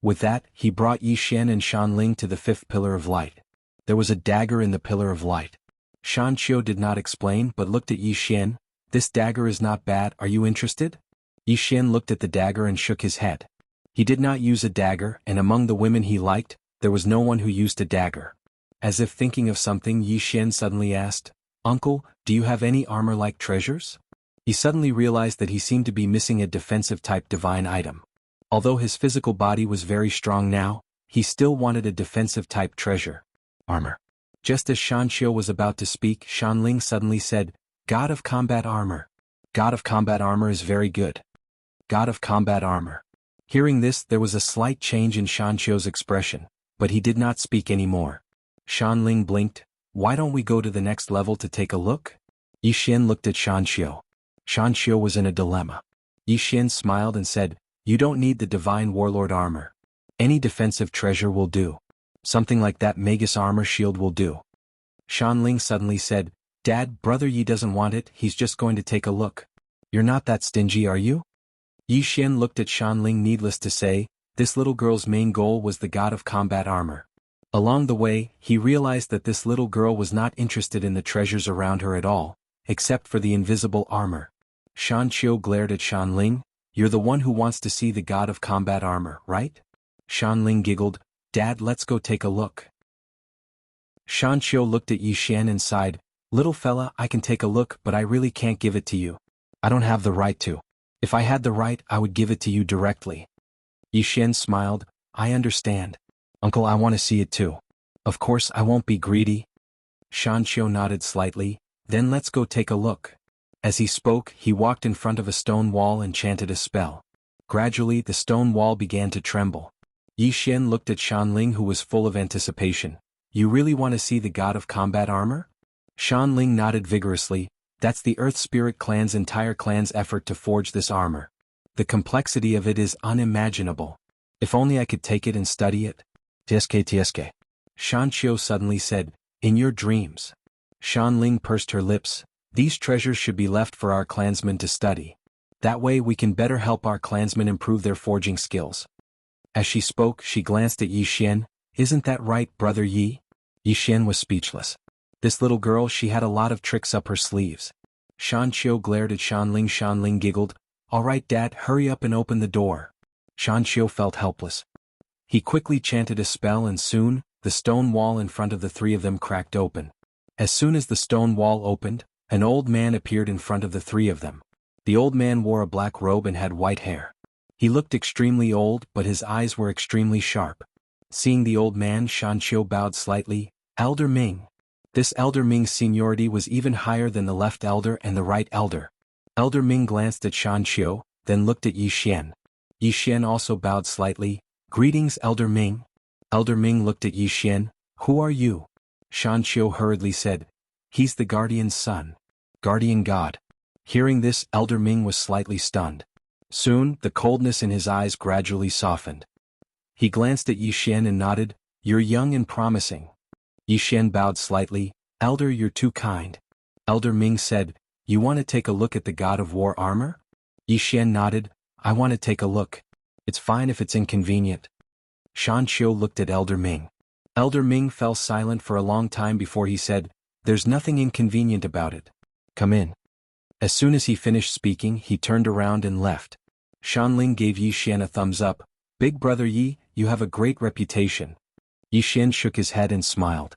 With that, he brought Yi Xian and Shan Ling to the fifth pillar of light. There was a dagger in the pillar of light. Shan Qiu did not explain but looked at Yi Xian. "This dagger is not bad, are you interested?" Yi Xian looked at the dagger and shook his head. He did not use a dagger, and among the women he liked, there was no one who used a dagger. As if thinking of something, Yi Xian suddenly asked, "Uncle, do you have any armor-like treasures?" He suddenly realized that he seemed to be missing a defensive-type divine item. Although his physical body was very strong now, he still wanted a defensive-type treasure. Armor. Just as Shan Qiu was about to speak, Shan Ling suddenly said, "God of combat armor. God of combat armor is very good. God of combat armor." Hearing this, there was a slight change in Shan Qiu's expression, but he did not speak anymore. Shan Ling blinked. "Why don't we go to the next level to take a look?" Yi Xian looked at Shan Qiu. Shan Qiu was in a dilemma. Yi Xian smiled and said, "You don't need the divine warlord armor. Any defensive treasure will do. Something like that Magus armor shield will do." Shan Ling suddenly said, "Dad, Brother Yi doesn't want it, he's just going to take a look. You're not that stingy, are you?" Yi Xian looked at Shan Ling. Needless to say, this little girl's main goal was the god of combat armor. Along the way, he realized that this little girl was not interested in the treasures around her at all, except for the invisible armor. Shan Qiu glared at Shan Ling. "You're the one who wants to see the god of combat armor, right?" Shan Ling giggled. "Dad, let's go take a look." Shan Qiu looked at Yi Xian and sighed. "Little fella, I can take a look, but I really can't give it to you. I don't have the right to. If I had the right, I would give it to you directly." Yi Xian smiled. "I understand. Uncle, I want to see it too. Of course, I won't be greedy." Shan Qiu nodded slightly. "Then let's go take a look." As he spoke, he walked in front of a stone wall and chanted a spell. Gradually, the stone wall began to tremble. Yi Xian looked at Shan Ling, who was full of anticipation. You really want to see the god of combat armor? Shan Ling nodded vigorously. That's the Earth Spirit clan's entire clan's effort to forge this armor. The complexity of it is unimaginable. If only I could take it and study it. TSK. Shan Qiu suddenly said, in your dreams. Shan Ling pursed her lips. These treasures should be left for our clansmen to study. That way we can better help our clansmen improve their forging skills. As she spoke, she glanced at Yi Xian. Isn't that right, brother Yi? Yi Xian was speechless. This little girl, she had a lot of tricks up her sleeves. Shan Qiu glared at Shan Ling. Shan Ling giggled. All right, Dad, hurry up and open the door. Shan Qiu felt helpless. He quickly chanted a spell and soon, the stone wall in front of the three of them cracked open. As soon as the stone wall opened, an old man appeared in front of the three of them. The old man wore a black robe and had white hair. He looked extremely old, but his eyes were extremely sharp. Seeing the old man, Shan Qiu bowed slightly. Elder Ming. This Elder Ming's seniority was even higher than the left elder and the right elder. Elder Ming glanced at Shan Qiu, then looked at Yi Xian. Yi Xian also bowed slightly. Greetings, Elder Ming. Elder Ming looked at Yi Xian. Who are you? Shan Qiu hurriedly said. He's the guardian's son. Guardian god. Hearing this, Elder Ming was slightly stunned. Soon, the coldness in his eyes gradually softened. He glanced at Yi Xian and nodded. You're young and promising. Yi Xian bowed slightly. Elder, you're too kind. Elder Ming said, you want to take a look at the god of war armor? Yi Xian nodded. I want to take a look. It's fine if it's inconvenient. Shan Qiu looked at Elder Ming. Elder Ming fell silent for a long time before he said, there's nothing inconvenient about it. Come in. As soon as he finished speaking, he turned around and left. Shan Ling gave Yi Xian a thumbs up. Big brother Yi, you have a great reputation. Yi Xian shook his head and smiled.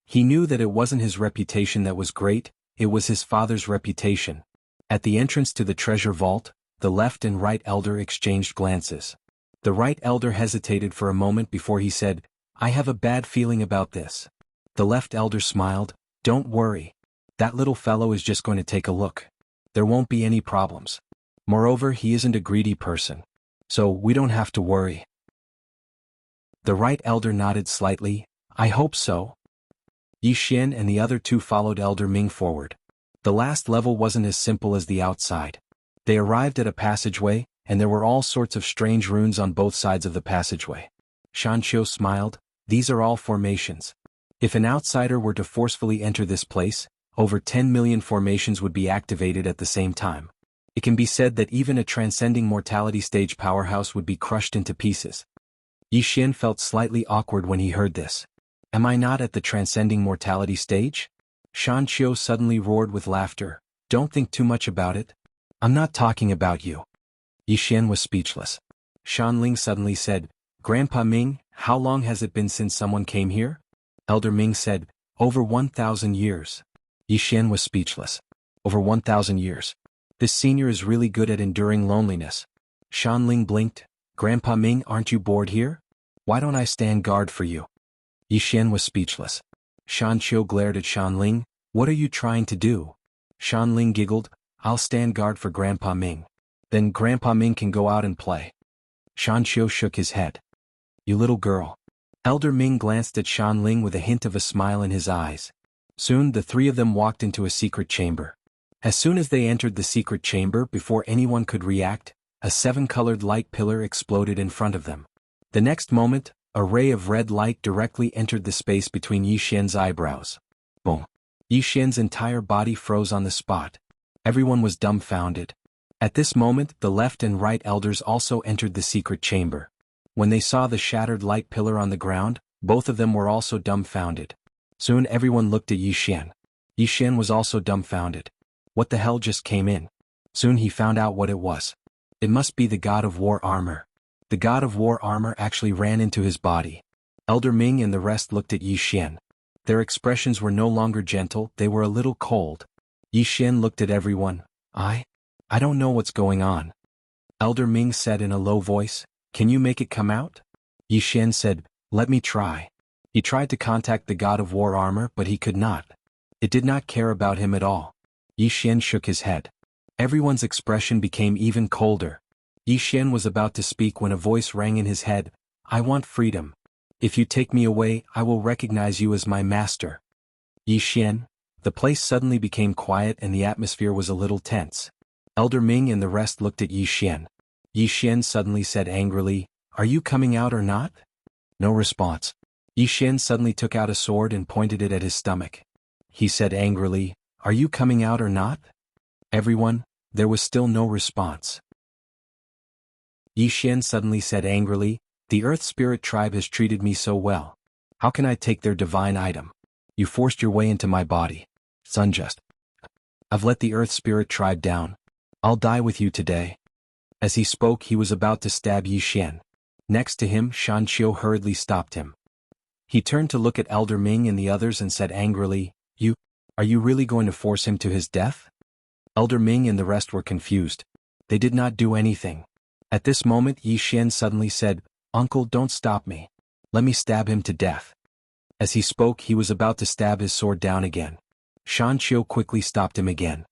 He knew that it wasn't his reputation that was great, it was his father's reputation. At the entrance to the treasure vault, the left and right elder exchanged glances. The right elder hesitated for a moment before he said, I have a bad feeling about this. The left elder smiled. Don't worry. That little fellow is just going to take a look. There won't be any problems. Moreover, he isn't a greedy person. So we don't have to worry. The right elder nodded slightly. I hope so. Yi Xian and the other two followed Elder Ming forward. The last level wasn't as simple as the outside. They arrived at a passageway, and there were all sorts of strange runes on both sides of the passageway. Shan Qiu smiled. These are all formations. If an outsider were to forcefully enter this place, over 10 million formations would be activated at the same time. It can be said that even a transcending mortality stage powerhouse would be crushed into pieces. Yi Xian felt slightly awkward when he heard this. Am I not at the transcending mortality stage? Shan Qiu suddenly roared with laughter. Don't think too much about it. I'm not talking about you. Yi Xian was speechless. Shan Ling suddenly said, Grandpa Ming, how long has it been since someone came here? Elder Ming said, over 1,000 years. Yi Xian was speechless. Over 1,000 years. This senior is really good at enduring loneliness. Shan Ling blinked. Grandpa Ming, aren't you bored here? Why don't I stand guard for you? Yi Xian was speechless. Shan Qiu glared at Shan Ling. What are you trying to do? Shan Ling giggled. I'll stand guard for Grandpa Ming. Then Grandpa Ming can go out and play. Shan Qiu shook his head. You little girl. Elder Ming glanced at Shan Ling with a hint of a smile in his eyes. Soon the three of them walked into a secret chamber. As soon as they entered the secret chamber, before anyone could react, a 7-colored light pillar exploded in front of them. The next moment, a ray of red light directly entered the space between Yi Xian's eyebrows. Boom. Yi Xian's entire body froze on the spot. Everyone was dumbfounded. At this moment, the left and right elders also entered the secret chamber. When they saw the shattered light pillar on the ground, both of them were also dumbfounded. Soon everyone looked at Yi Xian. Yi Xian was also dumbfounded. What the hell just came in? Soon he found out what it was. It must be the god of war armor. The god of war armor actually ran into his body. Elder Ming and the rest looked at Yi Xian. Their expressions were no longer gentle, they were a little cold. Yi Xian looked at everyone. I don't know what's going on. Elder Ming said in a low voice, Can you make it come out? Yi Xian said, Let me try. He tried to contact the god of war armor, but he could not. It did not care about him at all. Yi Xian shook his head. Everyone's expression became even colder. Yi Xian was about to speak when a voice rang in his head. I want freedom. If you take me away, I will recognize you as my master. Yi Xian. The place suddenly became quiet and the atmosphere was a little tense. Elder Ming and the rest looked at Yi Xian. Yi Xian suddenly said angrily, Are you coming out or not? No response. Yi Xian suddenly took out a sword and pointed it at his stomach. He said angrily, Are you coming out or not? Everyone, there was still no response. Yi Xian suddenly said angrily, The Earth Spirit tribe has treated me so well. How can I take their divine item? You forced your way into my body. It's unjust. I've let the Earth Spirit tribe down. I'll die with you today. As he spoke, he was about to stab Yi Xian. Next to him, Shan Qiu hurriedly stopped him. He turned to look at Elder Ming and the others and said angrily, Are you really going to force him to his death? Elder Ming and the rest were confused. They did not do anything. At this moment, Yi Xian suddenly said, Uncle, don't stop me. Let me stab him to death. As he spoke, he was about to stab his sword down again. Shan Qiu quickly stopped him again.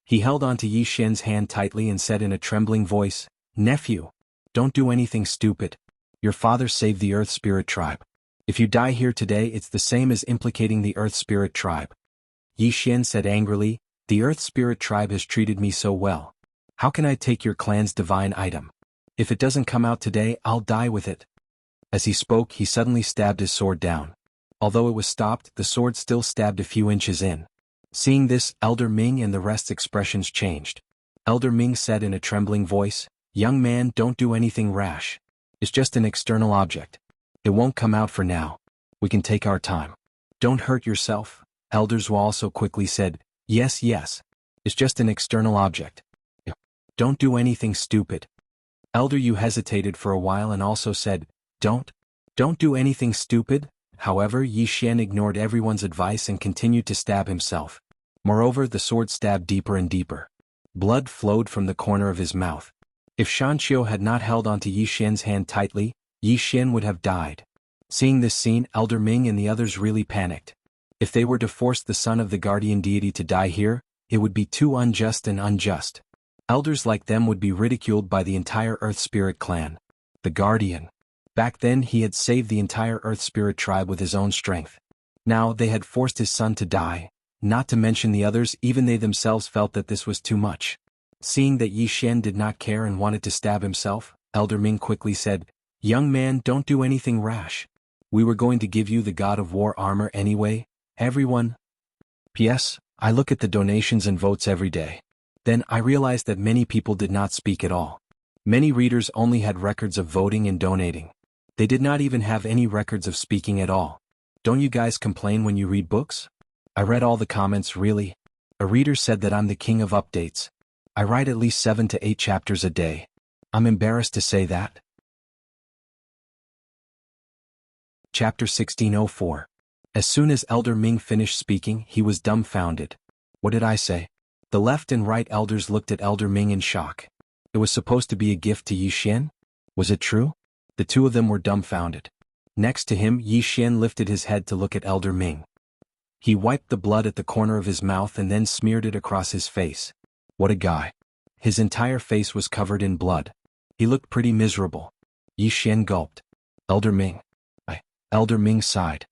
He held onto Yi Xian's hand tightly and said in a trembling voice, Nephew, don't do anything stupid. Your father saved the Earth Spirit tribe. If you die here today, it's the same as implicating the Earth Spirit tribe. Yi Xian said angrily, The Earth Spirit tribe has treated me so well. How can I take your clan's divine item? If it doesn't come out today, I'll die with it. As he spoke, he suddenly stabbed his sword down. Although it was stopped, the sword still stabbed a few inches in. Seeing this, Elder Ming and the rest's expressions changed. Elder Ming said in a trembling voice, Young man, don't do anything rash. It's just an external object. It won't come out for now. We can take our time. Don't hurt yourself. Elder Zhou also quickly said, Yes. It's just an external object. Don't do anything stupid. Elder Yu hesitated for a while and also said, Don't do anything stupid. However, Yi Xian ignored everyone's advice and continued to stab himself. Moreover, the sword stabbed deeper and deeper. Blood flowed from the corner of his mouth. If Shan Qiu had not held onto Yi Xian's hand tightly, Yi Xian would have died. Seeing this scene, Elder Ming and the others really panicked. If they were to force the son of the guardian deity to die here, it would be too unjust and unjust. Elders like them would be ridiculed by the entire Earth Spirit clan. The guardian. Back then he had saved the entire Earth Spirit tribe with his own strength. Now they had forced his son to die. Not to mention the others, even they themselves felt that this was too much. Seeing that Yi Xian did not care and wanted to stab himself, Elder Ming quickly said, Young man, don't do anything rash. We were going to give you the God of War armor anyway, everyone. P.S. I look at the donations and votes every day. Then I realized that many people did not speak at all. Many readers only had records of voting and donating. They did not even have any records of speaking at all. Don't you guys complain when you read books? I read all the comments really. A reader said that I'm the king of updates. I write at least 7 to 8 chapters a day. I'm embarrassed to say that. Chapter 1604. As soon as Elder Ming finished speaking, he was dumbfounded. What did I say? The left and right elders looked at Elder Ming in shock. It was supposed to be a gift to Yi Xian? Was it true? The two of them were dumbfounded. Next to him, Yi Xian lifted his head to look at Elder Ming. He wiped the blood at the corner of his mouth and then smeared it across his face. What a guy. His entire face was covered in blood. He looked pretty miserable. Yi Xian gulped. Elder Ming. Elder Ming sighed.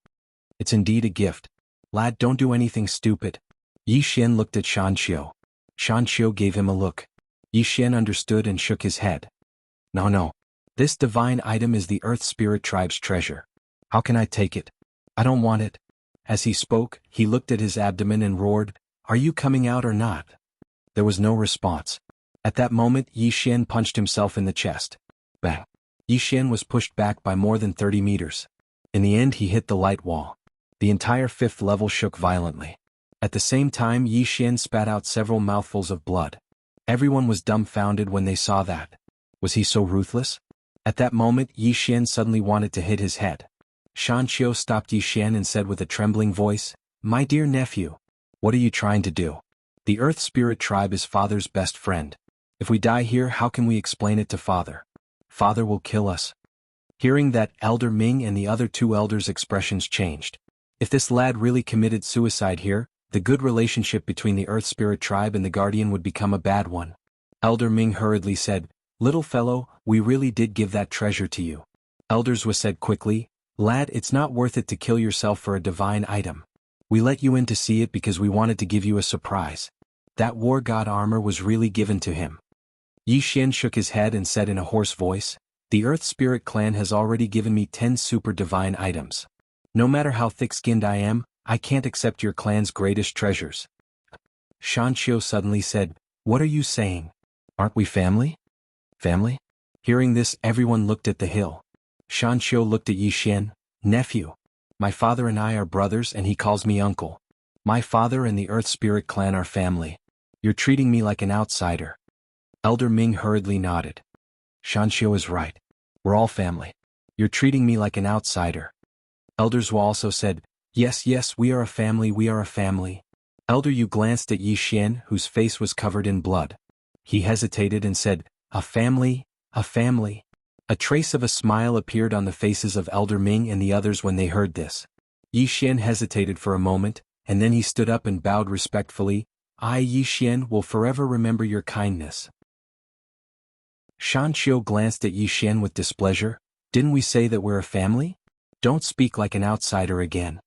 It's indeed a gift. Lad, don't do anything stupid. Yi Xian looked at Shan Qiu. Shan Qiu gave him a look. Yi Xian understood and shook his head. No. This divine item is the Earth Spirit tribe's treasure. How can I take it? I don't want it. As he spoke, he looked at his abdomen and roared, Are you coming out or not? There was no response. At that moment, Yi Xian punched himself in the chest. Bang. Yi Xian was pushed back by more than 30 meters. In the end, he hit the light wall. The entire 5th level shook violently. At the same time, Yi Xian spat out several mouthfuls of blood. Everyone was dumbfounded when they saw that. Was he so ruthless? At that moment, Yi Xian suddenly wanted to hit his head. Shan Qiu stopped Yi Xian and said with a trembling voice, My dear nephew, what are you trying to do? The Earth Spirit tribe is Father's best friend. If we die here, how can we explain it to Father? Father will kill us. Hearing that, Elder Ming and the other 2 elders' expressions changed. If this lad really committed suicide here, the good relationship between the Earth Spirit tribe and the Guardian would become a bad one. Elder Ming hurriedly said, "Little fellow, we really did give that treasure to you." Elders was said quickly, "Lad, it's not worth it to kill yourself for a divine item. We let you in to see it because we wanted to give you a surprise. That war god armor was really given to him." Yi Xian shook his head and said in a hoarse voice, "The Earth Spirit clan has already given me 10 super divine items. No matter how thick-skinned I am, I can't accept your clan's greatest treasures." Shan Qiu suddenly said, "What are you saying? Aren't we family?" "Family?" Hearing this, everyone looked at the hill. Shan Qiu looked at Yi Xian, "Nephew. My father and I are brothers and he calls me uncle. My father and the Earth Spirit clan are family. You're treating me like an outsider." Elder Ming hurriedly nodded. "Shan Qiu is right. We're all family. You're treating me like an outsider." Elder Zhuo also said, Yes, we are a family, we are a family." Elder Yu glanced at Yi Xian, whose face was covered in blood. He hesitated and said, "A family, a family." A trace of a smile appeared on the faces of Elder Ming and the others when they heard this. Yi Xian hesitated for a moment, and then he stood up and bowed respectfully, "I, Yi Xian, will forever remember your kindness." Shan Qiu glanced at Yi Xian with displeasure. "Didn't we say that we're a family? Don't speak like an outsider again."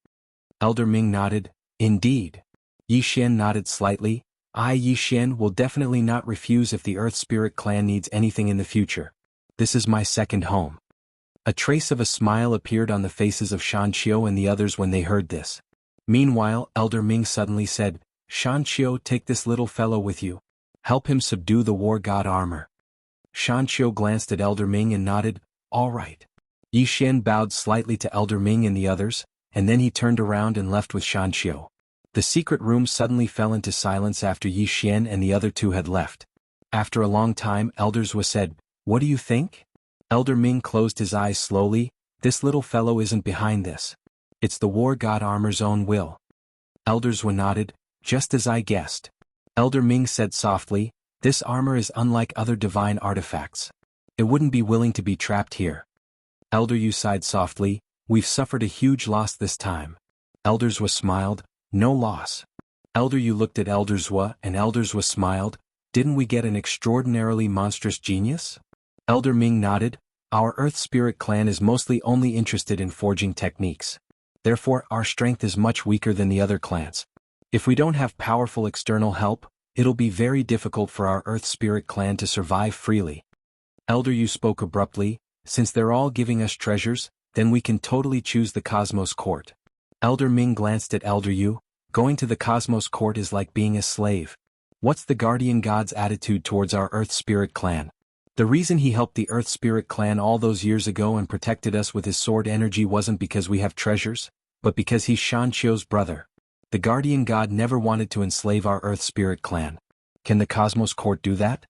Elder Ming nodded, "Indeed." Yi Xian nodded slightly, "I, Yi Xian, will definitely not refuse if the Earth Spirit clan needs anything in the future. This is my second home." A trace of a smile appeared on the faces of Shan Qiu and the others when they heard this. Meanwhile, Elder Ming suddenly said, "Shan Qiu, take this little fellow with you. Help him subdue the war god armor." Shan Qiu glanced at Elder Ming and nodded, "All right." Yi Xian bowed slightly to Elder Ming and the others, and then he turned around and left with Shan Qiu. The secret room suddenly fell into silence after Yi Xian and the other two had left. After a long time, Elder Zhuo said, "What do you think?" Elder Ming closed his eyes slowly. "This little fellow isn't behind this. It's the war god armor's own will." Elder Zhuo nodded, "Just as I guessed." Elder Ming said softly, "This armor is unlike other divine artifacts. It wouldn't be willing to be trapped here." Elder Yu sighed softly, "We've suffered a huge loss this time." Elder Zhuo smiled, "No loss." Elder Yu looked at Elder Zhuo and Elder Zhuo smiled, "Didn't we get an extraordinarily monstrous genius?" Elder Ming nodded, "Our Earth Spirit clan is mostly only interested in forging techniques. Therefore, our strength is much weaker than the other clans. If we don't have powerful external help, it'll be very difficult for our Earth Spirit clan to survive freely." Elder Yu spoke abruptly, "Since they're all giving us treasures, then we can totally choose the Cosmos Court." Elder Ming glanced at Elder Yu, "Going to the Cosmos Court is like being a slave. What's the Guardian God's attitude towards our Earth Spirit clan? The reason he helped the Earth Spirit clan all those years ago and protected us with his sword energy wasn't because we have treasures, but because he's Shan Qiu's brother. The Guardian God never wanted to enslave our Earth Spirit clan. Can the Cosmos Court do that?"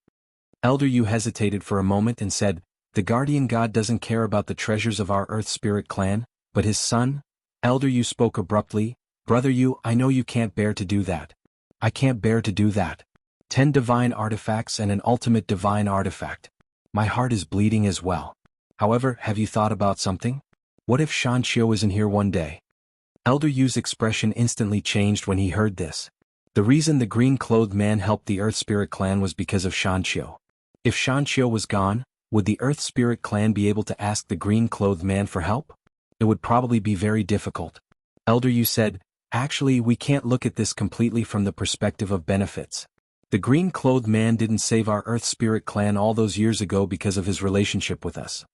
Elder Yu hesitated for a moment and said, "The Guardian God doesn't care about the treasures of our Earth Spirit clan, but his son?" Elder Yu spoke abruptly, "Brother Yu, I know you can't bear to do that. I can't bear to do that. 10 divine artifacts and an ultimate divine artifact. My heart is bleeding as well. However, have you thought about something? What if Shan Qiu isn't here one day?" Elder Yu's expression instantly changed when he heard this. The reason the green-clothed man helped the Earth Spirit clan was because of Shan Qiu. If Shan Qiu was gone, would the Earth Spirit clan be able to ask the green-clothed man for help? It would probably be very difficult. Elder Yu said, "Actually, we can't look at this completely from the perspective of benefits. The green-clothed man didn't save our Earth Spirit clan all those years ago because of his relationship with us.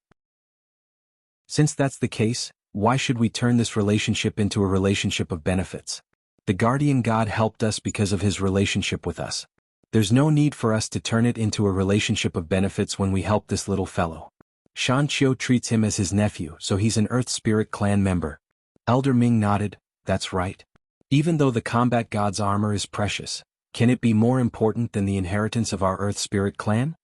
Since that's the case, why should we turn this relationship into a relationship of benefits? The Guardian God helped us because of his relationship with us. There's no need for us to turn it into a relationship of benefits when we help this little fellow. Shan Qiu treats him as his nephew, so he's an Earth Spirit clan member." Elder Ming nodded, "That's right. Even though the combat god's armor is precious, can it be more important than the inheritance of our Earth Spirit clan?"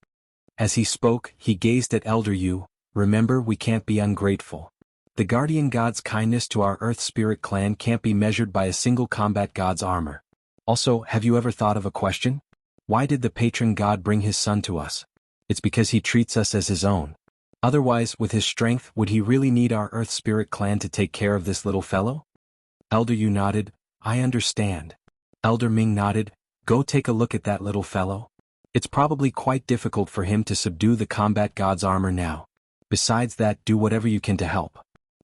As he spoke, he gazed at Elder Yu, "Remember, we can't be ungrateful. The Guardian God's kindness to our Earth Spirit clan can't be measured by a single combat god's armor. Also, have you ever thought of a question? Why did the patron god bring his son to us? It's because he treats us as his own. Otherwise, with his strength, would he really need our Earth Spirit clan to take care of this little fellow?" Elder Yu nodded, "I understand. Elder Ming nodded. Go take a look at that little fellow. It's probably quite difficult for him to subdue the combat god's armor now. Besides that, do whatever you can to help.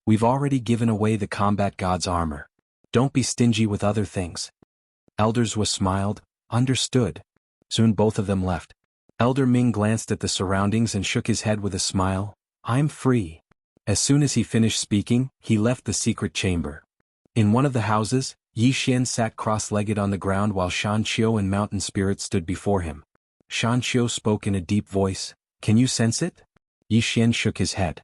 We've already given away the combat god's armor. Don't be stingy with other things. Elders was smiled. Understood. Soon both of them left. Elder Ming glanced at the surroundings and shook his head with a smile. I'm free. As soon as he finished speaking, he left the secret chamber. In one of the houses, Yi Xian sat cross-legged on the ground while Shan Qiu and Mountain Spirit stood before him. Shan Qiu spoke in a deep voice. Can you sense it? Yi Xian shook his head.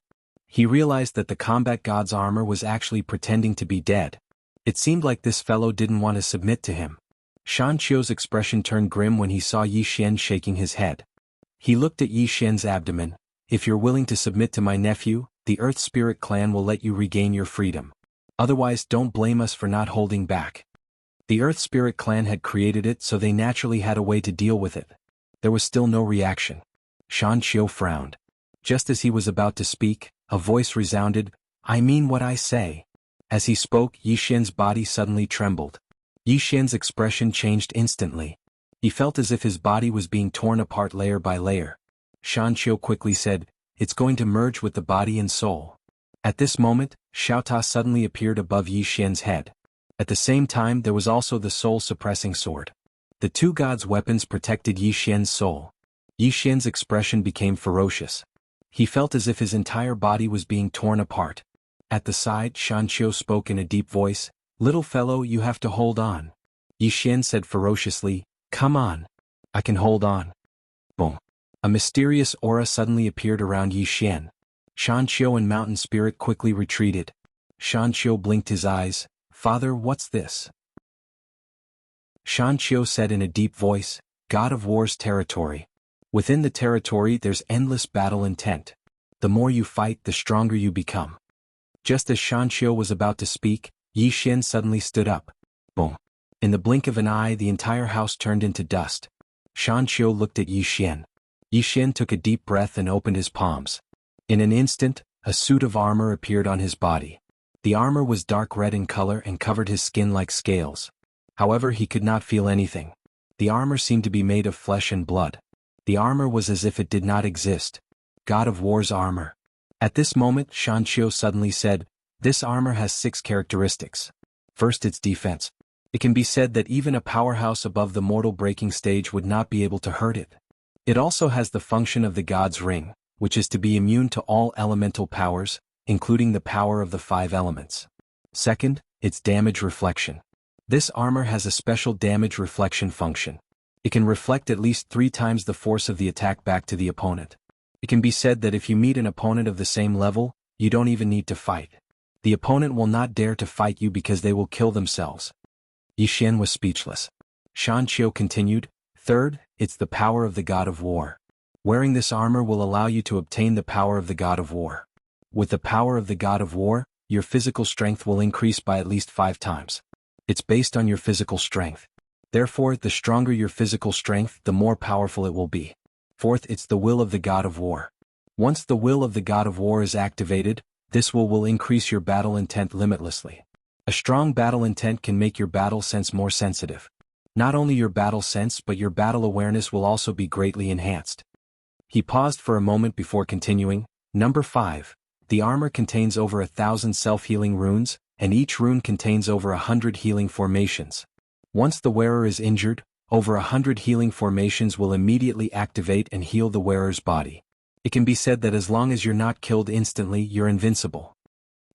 He realized that the combat god's armor was actually pretending to be dead. It seemed like this fellow didn't want to submit to him. Shan Qiu's expression turned grim when he saw Yi Xian shaking his head. He looked at Yi Xian's abdomen. If you're willing to submit to my nephew, the Earth Spirit clan will let you regain your freedom. Otherwise, don't blame us for not holding back. The Earth Spirit clan had created it, so they naturally had a way to deal with it. There was still no reaction. Shan Qiu frowned. Just as he was about to speak, a voice resounded, I mean what I say. As he spoke, Yi Xian's body suddenly trembled. Yi Xian's expression changed instantly. He felt as if his body was being torn apart layer by layer. Shan Qiu quickly said, it's going to merge with the body and soul. At this moment, Xiaota suddenly appeared above Yi Xian's head. At the same time, there was also the soul-suppressing sword. The two gods' weapons protected Yi Xian's soul. Yi Xian's expression became ferocious. He felt as if his entire body was being torn apart. At the side, Shan Qiu spoke in a deep voice, little fellow, you have to hold on. Yi Xian said ferociously, come on. I can hold on. Boom. A mysterious aura suddenly appeared around Yi Xian. Shan Qiu and Mountain Spirit quickly retreated. Shan Qiu blinked his eyes. Father, what's this? Shan Qiu said in a deep voice, God of War's territory. Within the territory there's endless battle intent. The more you fight, the stronger you become. Just as Shan Qiu was about to speak, Yi Xian suddenly stood up. Boom. In the blink of an eye, the entire house turned into dust. Shan Qiu looked at Yi Xian. Yi Xian took a deep breath and opened his palms. In an instant, a suit of armor appeared on his body. The armor was dark red in color and covered his skin like scales. However, he could not feel anything. The armor seemed to be made of flesh and blood. The armor was as if it did not exist. God of War's armor. At this moment, Shan Qiu suddenly said, this armor has 6 characteristics. First, its defense. It can be said that even a powerhouse above the mortal breaking stage would not be able to hurt it. It also has the function of the God's Ring, which is to be immune to all elemental powers, including the power of the 5 elements. Second, its damage reflection. This armor has a special damage reflection function. It can reflect at least 3 times the force of the attack back to the opponent. It can be said that if you meet an opponent of the same level, you don't even need to fight. The opponent will not dare to fight you because they will kill themselves. Yi Xian was speechless. Shan Qiu continued, third, it's the power of the God of War. Wearing this armor will allow you to obtain the power of the God of War. With the power of the God of War, your physical strength will increase by at least 5 times. It's based on your physical strength. Therefore, the stronger your physical strength, the more powerful it will be. Fourth, it's the will of the God of War. Once the will of the God of War is activated, this will increase your battle intent limitlessly. A strong battle intent can make your battle sense more sensitive. Not only your battle sense but your battle awareness will also be greatly enhanced. He paused for a moment before continuing, Number 5. The armor contains over 1,000 self-healing runes, and each rune contains over 100 healing formations. Once the wearer is injured, over 100 healing formations will immediately activate and heal the wearer's body. It can be said that as long as you're not killed instantly, you're invincible.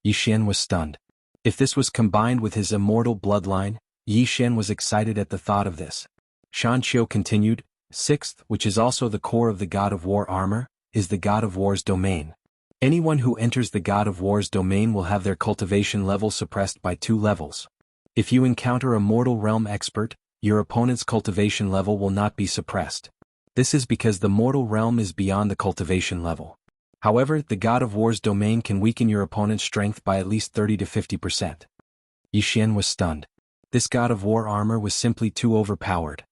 Yi Xian was stunned. If this was combined with his immortal bloodline, Yi Xian was excited at the thought of this. Shan Qiu continued, Sixth, which is also the core of the God of War armor, is the God of War's domain. Anyone who enters the God of War's domain will have their cultivation level suppressed by 2 levels. If you encounter a mortal realm expert, your opponent's cultivation level will not be suppressed. This is because the mortal realm is beyond the cultivation level. However, the God of War's domain can weaken your opponent's strength by at least 30 to 50%. Yi Xian was stunned. This God of War armor was simply too overpowered.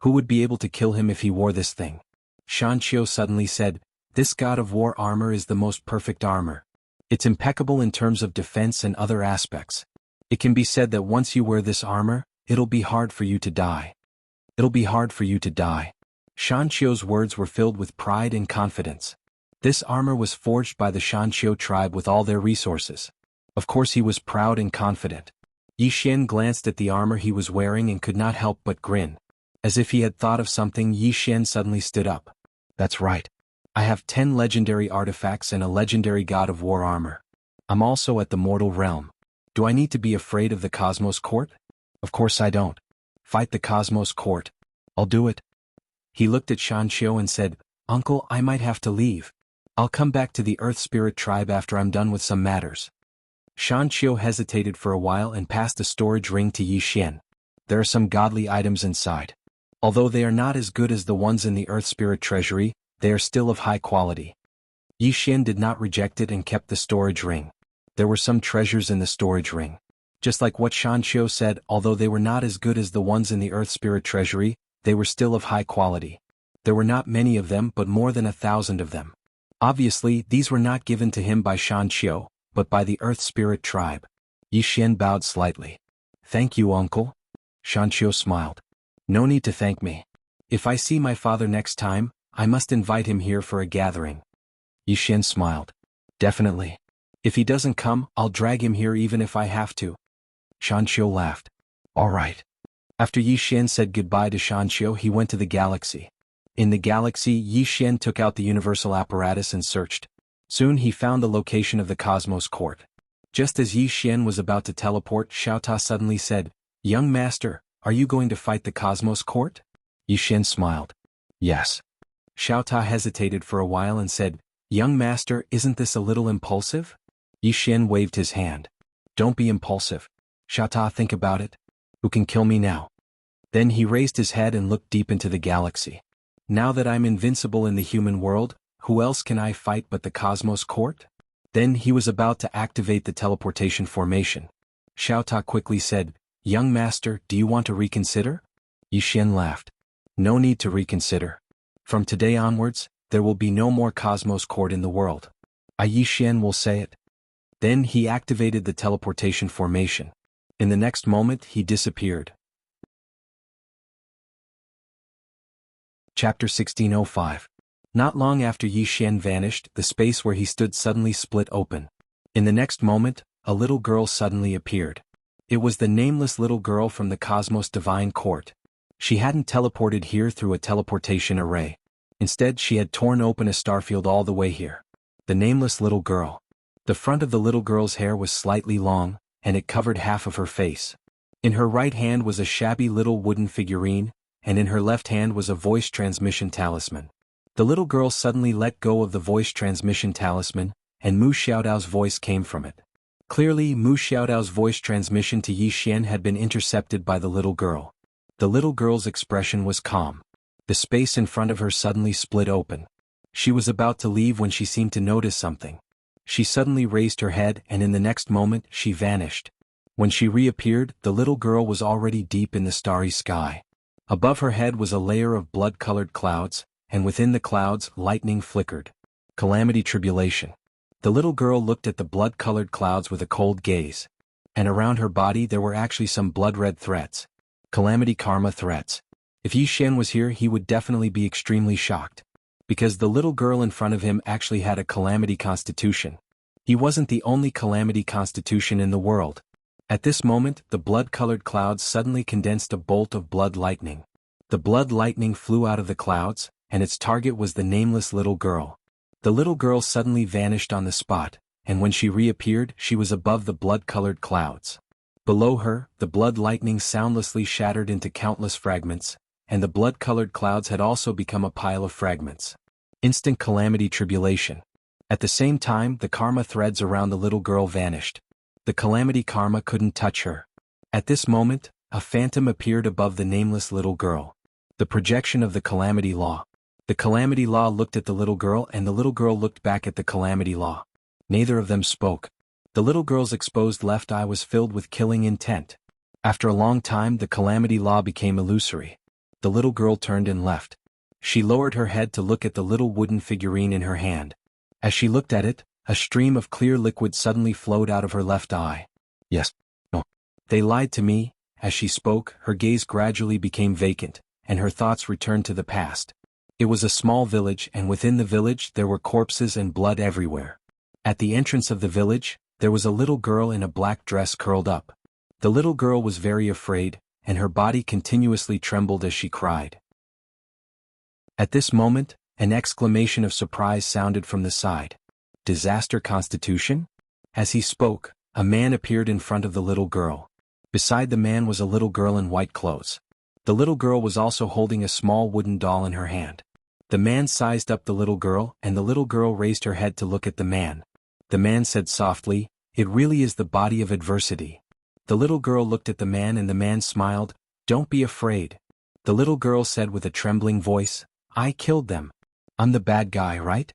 Who would be able to kill him if he wore this thing? Shan Qiu suddenly said, This God of War armor is the most perfect armor. It's impeccable in terms of defense and other aspects. It can be said that once you wear this armor, It'll be hard for you to die. It'll be hard for you to die. Shanqiu's words were filled with pride and confidence. This armor was forged by the Shanqiu tribe with all their resources. Of course he was proud and confident. Yi Xian glanced at the armor he was wearing and could not help but grin. As if he had thought of something, Yi Xian suddenly stood up. That's right. I have 10 legendary artifacts and a legendary God of War armor. I'm also at the mortal realm. Do I need to be afraid of the Cosmos Court? Of course I don't. Fight the Cosmos Court. I'll do it. He looked at Shanqiu and said, Uncle, I might have to leave. I'll come back to the Earth Spirit tribe after I'm done with some matters. Shanqiu hesitated for a while and passed a storage ring to Yi Xian. There are some godly items inside. Although they are not as good as the ones in the Earth Spirit treasury, they are still of high quality. Yi Xian did not reject it and kept the storage ring. There were some treasures in the storage ring. Just like what Shanqiu said, although they were not as good as the ones in the Earth Spirit treasury, they were still of high quality. There were not many of them but more than 1,000 of them. Obviously, these were not given to him by Shanqiu, but by the Earth Spirit tribe. Yi Xian bowed slightly. Thank you, uncle. Shanqiu smiled. No need to thank me. If I see my father next time, I must invite him here for a gathering. Yi Xian smiled. Definitely. If he doesn't come, I'll drag him here even if I have to. Shanqiu laughed. All right. After Yi Xian said goodbye to Shanqiu, he went to the galaxy. In the galaxy, Yi Xian took out the universal apparatus and searched. Soon he found the location of the Cosmos Court. Just as Yi Xian was about to teleport, Xiaota suddenly said, Young master, are you going to fight the Cosmos Court? Yi Xian smiled. Yes. Xiaota hesitated for a while and said, Young master, isn't this a little impulsive? Yi Xian waved his hand. Don't be impulsive. Xiaota, think about it. Who can kill me now? Then he raised his head and looked deep into the galaxy. Now that I'm invincible in the human world, who else can I fight but the Cosmos Court? Then he was about to activate the teleportation formation. Xiaota quickly said, Young master, do you want to reconsider? Yi Xian laughed. No need to reconsider. From today onwards, there will be no more Cosmos Court in the world. Yi Xian will say it. Then he activated the teleportation formation. In the next moment he disappeared. Chapter 1605. Not long after Yi Xian vanished, the space where he stood suddenly split open. In the next moment, a little girl suddenly appeared. It was the nameless little girl from the Cosmos Divine Court. She hadn't teleported here through a teleportation array. Instead, she had torn open a starfield all the way here. The nameless little girl. The front of the little girl's hair was slightly long, and it covered half of her face. In her right hand was a shabby little wooden figurine, and in her left hand was a voice transmission talisman. The little girl suddenly let go of the voice transmission talisman, and Mu Xiaodao's voice came from it. Clearly, Mu Xiaodao's voice transmission to Yi Xian had been intercepted by the little girl. The little girl's expression was calm. The space in front of her suddenly split open. She was about to leave when she seemed to notice something. She suddenly raised her head and in the next moment she vanished. When she reappeared, the little girl was already deep in the starry sky. Above her head was a layer of blood-colored clouds, and within the clouds lightning flickered. Calamity tribulation. The little girl looked at the blood-colored clouds with a cold gaze. And around her body there were actually some blood-red threats. Calamity karma threats. If Yi Xian was here he would definitely be extremely shocked. Because the little girl in front of him actually had a calamity constitution. He wasn't the only calamity constitution in the world. At this moment, the blood-colored clouds suddenly condensed a bolt of blood lightning. The blood lightning flew out of the clouds, and its target was the nameless little girl. The little girl suddenly vanished on the spot, and when she reappeared, she was above the blood-colored clouds. Below her, the blood lightning soundlessly shattered into countless fragments, and the blood-colored clouds had also become a pile of fragments. Instant calamity tribulation. At the same time, the karma threads around the little girl vanished. The calamity karma couldn't touch her. At this moment, a phantom appeared above the nameless little girl. The projection of the calamity law. The calamity law looked at the little girl and the little girl looked back at the calamity law. Neither of them spoke. The little girl's exposed left eye was filled with killing intent. After a long time the calamity law became illusory. The little girl turned and left. She lowered her head to look at the little wooden figurine in her hand. As she looked at it, a stream of clear liquid suddenly flowed out of her left eye. Yes. No. They lied to me, as she spoke, her gaze gradually became vacant, and her thoughts returned to the past. It was a small village, and within the village there were corpses and blood everywhere. At the entrance of the village, there was a little girl in a black dress curled up. The little girl was very afraid, and her body continuously trembled as she cried. At this moment, an exclamation of surprise sounded from the side. "Disaster Constitution?" As he spoke, a man appeared in front of the little girl. Beside the man was a little girl in white clothes. The little girl was also holding a small wooden doll in her hand. The man sized up the little girl, and the little girl raised her head to look at the man. The man said softly, "It really is the body of adversity." The little girl looked at the man and the man smiled. "Don't be afraid." The little girl said with a trembling voice, "I killed them. I'm the bad guy, right?"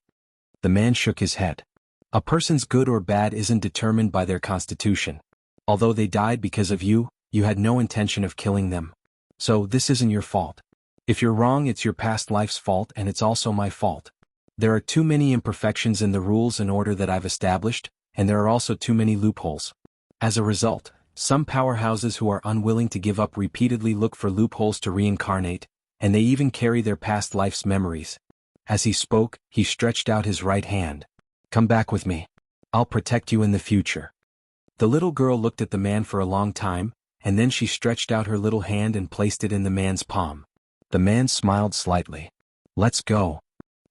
The man shook his head. "A person's good or bad isn't determined by their constitution. Although they died because of you, you had no intention of killing them. So this isn't your fault. If you're wrong, it's your past life's fault, and it's also my fault. There are too many imperfections in the rules and order that I've established, and there are also too many loopholes. As a result, some powerhouses who are unwilling to give up repeatedly look for loopholes to reincarnate, and they even carry their past life's memories." As he spoke, he stretched out his right hand. "Come back with me. I'll protect you in the future." The little girl looked at the man for a long time, and then she stretched out her little hand and placed it in the man's palm. The man smiled slightly. "Let's go."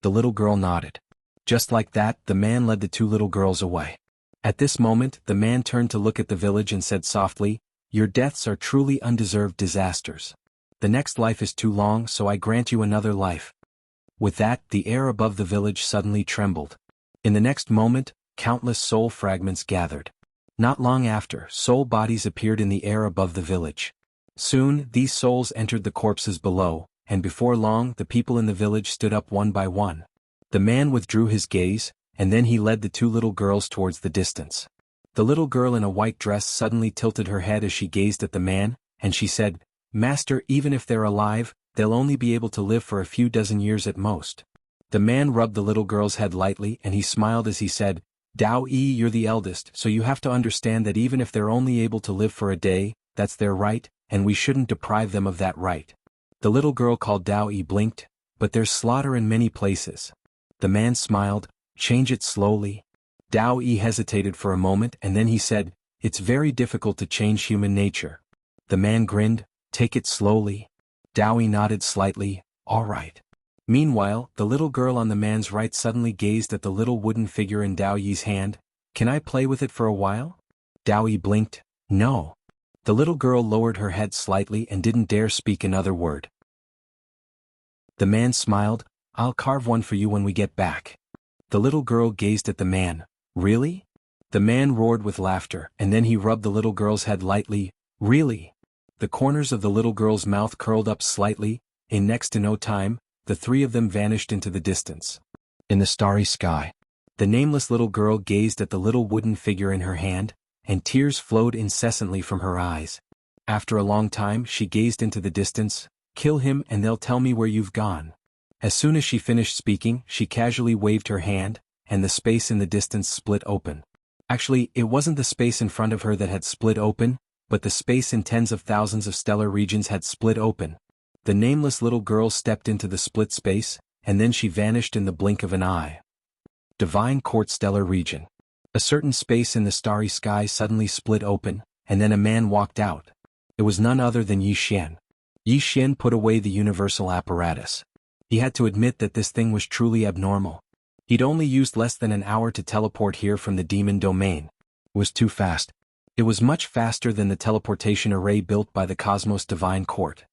The little girl nodded. Just like that, the man led the two little girls away. At this moment, the man turned to look at the village and said softly, "Your deaths are truly undeserved disasters. The next life is too long, so I grant you another life." With that, the air above the village suddenly trembled. In the next moment, countless soul fragments gathered. Not long after, soul bodies appeared in the air above the village. Soon, these souls entered the corpses below, and before long, the people in the village stood up one by one. The man withdrew his gaze, and then he led the two little girls towards the distance. The little girl in a white dress suddenly tilted her head as she gazed at the man, and she said, "Master, even if they're alive, they'll only be able to live for a few dozen years at most." The man rubbed the little girl's head lightly and he smiled as he said, "Dao-yi, you're the eldest, so you have to understand that even if they're only able to live for a day, that's their right, and we shouldn't deprive them of that right." The little girl called Dao-yi blinked, "But there's slaughter in many places." The man smiled, "Change it slowly." Dao-yi hesitated for a moment and then he said, "It's very difficult to change human nature." The man grinned, "Take it slowly." Dao-yi nodded slightly, "All right." Meanwhile, the little girl on the man's right suddenly gazed at the little wooden figure in Dao-yi's hand. "Can I play with it for a while?" Dao-yi blinked, "No." The little girl lowered her head slightly and didn't dare speak another word. The man smiled, "I'll carve one for you when we get back." The little girl gazed at the man. "Really?" The man roared with laughter, and then he rubbed the little girl's head lightly. "Really?" The corners of the little girl's mouth curled up slightly. In next to no time, the three of them vanished into the distance. In the starry sky, the nameless little girl gazed at the little wooden figure in her hand, and tears flowed incessantly from her eyes. After a long time, she gazed into the distance. "Kill him and they'll tell me where you've gone." As soon as she finished speaking, she casually waved her hand, and the space in the distance split open. Actually, it wasn't the space in front of her that had split open, but the space in tens of thousands of stellar regions had split open. The nameless little girl stepped into the split space, and then she vanished in the blink of an eye. Divine Court Stellar Region. A certain space in the starry sky suddenly split open, and then a man walked out. It was none other than Yi Xian. Yi Xian put away the universal apparatus. He had to admit that this thing was truly abnormal. He'd only used less than an hour to teleport here from the demon domain. It was too fast. It was much faster than the teleportation array built by the Cosmos Divine Court.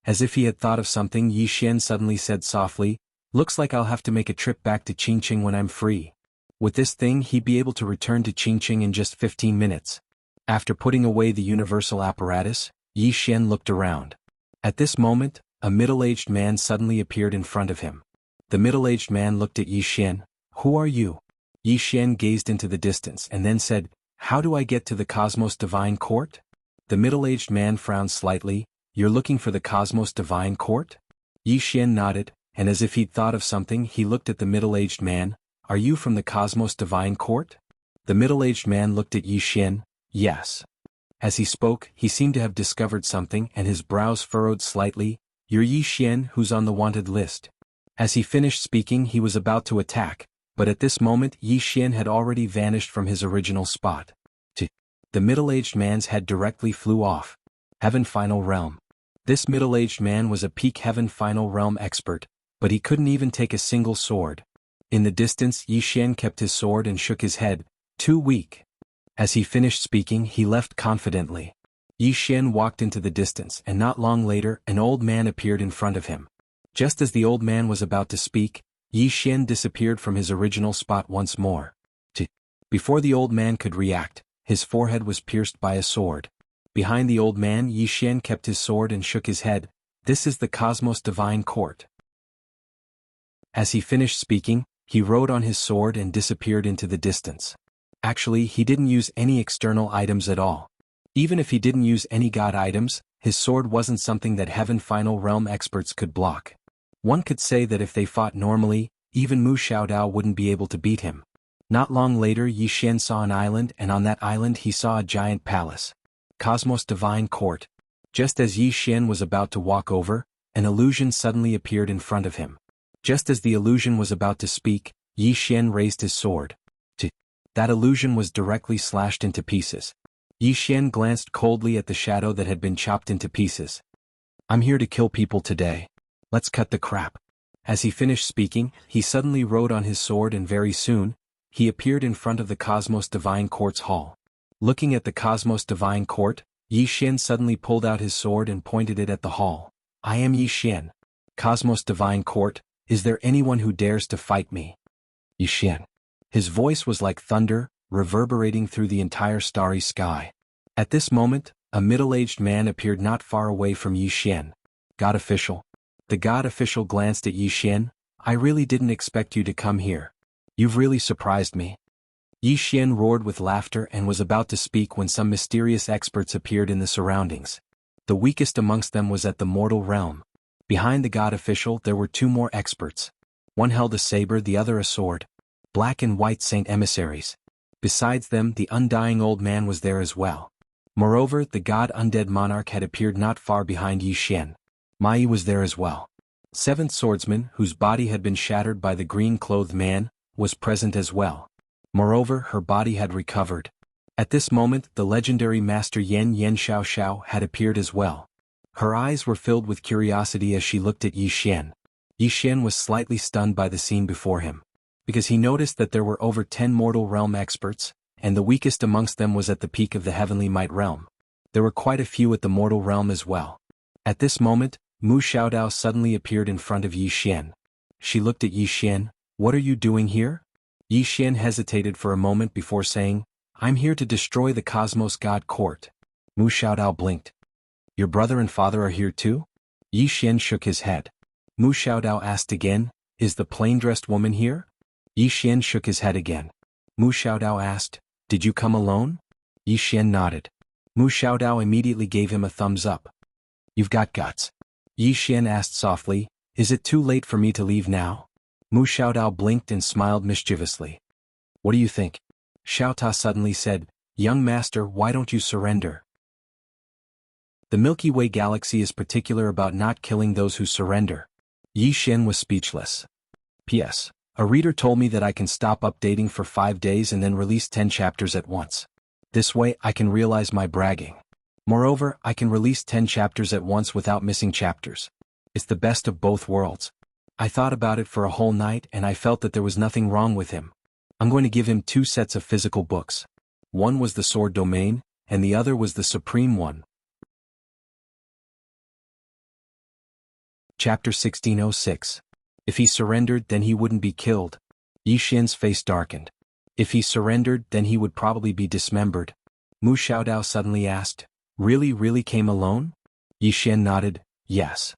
As if he had thought of something, Yi Xian suddenly said softly, "Looks like I'll have to make a trip back to Qingqing when I'm free." With this thing, he'd be able to return to Qingqing in just 15 minutes. After putting away the universal apparatus, Yi Xian looked around. At this moment, a middle-aged man suddenly appeared in front of him. The middle-aged man looked at Yi Xian. "Who are you?" Yi Xian gazed into the distance and then said, "How do I get to the Cosmos Divine Court?" The middle-aged man frowned slightly. "You're looking for the Cosmos Divine Court?" Yi Xian nodded, and as if he'd thought of something, he looked at the middle-aged man. "Are you from the Cosmos Divine Court?" The middle-aged man looked at Yi Xian. "Yes." As he spoke, he seemed to have discovered something and his brows furrowed slightly. "You're Yi Xian, who's on the wanted list." As he finished speaking, he was about to attack, but at this moment Yi Xian had already vanished from his original spot. The middle-aged man's head directly flew off. Heaven Final Realm. This middle-aged man was a peak Heaven Final Realm expert, but he couldn't even take a single sword. In the distance, Yi Xian kept his sword and shook his head. Too weak. As he finished speaking, he left confidently. Yi Xian walked into the distance, and not long later, an old man appeared in front of him. Just as the old man was about to speak, Yi Xian disappeared from his original spot once more. Before the old man could react, his forehead was pierced by a sword. Behind the old man, Yi Xian kept his sword and shook his head. This is the Cosmos Divine Court. As he finished speaking, he rode on his sword and disappeared into the distance. Actually, he didn't use any external items at all. Even if he didn't use any god items, his sword wasn't something that Heaven Final Realm experts could block. One could say that if they fought normally, even Mu Xiaodao wouldn't be able to beat him. Not long later, Yi Xian saw an island, and on that island he saw a giant palace. Cosmos Divine Court. Just as Yi Xian was about to walk over, an illusion suddenly appeared in front of him. Just as the illusion was about to speak, Yi Xian raised his sword. That illusion was directly slashed into pieces. Yi Xian glanced coldly at the shadow that had been chopped into pieces. "I'm here to kill people today. Let's cut the crap." As he finished speaking, he suddenly rode on his sword and very soon, he appeared in front of the Cosmos Divine Court's hall. Looking at the Cosmos Divine Court, Yi Xian suddenly pulled out his sword and pointed it at the hall. "I am Yi Xian. Cosmos Divine Court, is there anyone who dares to fight me?" Yi Xian. His voice was like thunder, reverberating through the entire starry sky. At this moment, a middle-aged man appeared not far away from Yi Xian. "God official." The god official glanced at Yi Xian. "I really didn't expect you to come here. You've really surprised me." Yi Xian roared with laughter and was about to speak when some mysterious experts appeared in the surroundings. The weakest amongst them was at the mortal realm. Behind the god official there were two more experts. One held a saber, the other a sword. Black and white saint emissaries. Besides them, the undying old man was there as well. Moreover, the god undead monarch had appeared not far behind Yi Xian. Mai was there as well. Seventh swordsman, whose body had been shattered by the green-clothed man, was present as well. Moreover, her body had recovered. At this moment, the legendary master Yen Xiao Xiao had appeared as well. Her eyes were filled with curiosity as she looked at Yi Xian. Yi Xian was slightly stunned by the scene before him, because he noticed that there were over 10 mortal realm experts, and the weakest amongst them was at the peak of the heavenly might realm. There were quite a few at the mortal realm as well. At this moment, Mu Xiaodao suddenly appeared in front of Yi Xian. She looked at Yi Xian. "What are you doing here?" Yi Xian hesitated for a moment before saying, "I'm here to destroy the Cosmos God Court." Mu Xiaodao blinked. "Your brother and father are here too?" Yi Xian shook his head. Mu Xiaodao asked again, "Is the plain-dressed woman here?" Yi Xian shook his head again. Mu Xiaodao asked, "Did you come alone?" Yi Xian nodded. Mu Xiaodao immediately gave him a thumbs up. "You've got guts." Yi Xian asked softly, "Is it too late for me to leave now?" Mu Xiaodao blinked and smiled mischievously. "What do you think?" Xiaota suddenly said, "Young master, why don't you surrender?" The Milky Way galaxy is particular about not killing those who surrender. Yi Xian was speechless. P.S. A reader told me that I can stop updating for 5 days and then release 10 chapters at once. This way I can realize my bragging. Moreover, I can release 10 chapters at once without missing chapters. It's the best of both worlds. I thought about it for a whole night and I felt that there was nothing wrong with him. I'm going to give him 2 sets of physical books. One was the Sword Domain, and the other was the Supreme one. Chapter 1606. If he surrendered, then he wouldn't be killed. Yi Xian's face darkened. If he surrendered, then he would probably be dismembered. Mu Xiaodao suddenly asked, Really came alone?" Yi Xian nodded, "Yes.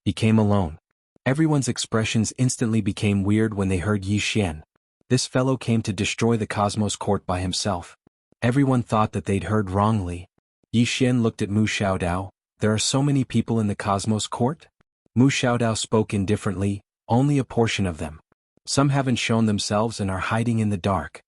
He came alone." Everyone's expressions instantly became weird when they heard Yi Xian. This fellow came to destroy the Cosmos Court by himself. Everyone thought that they'd heard wrongly. Yi Xian looked at Mu Xiaodao. "There are so many people in the Cosmos Court?" Mu Xiaodao spoke indifferently, "Only a portion of them. Some haven't shown themselves and are hiding in the dark."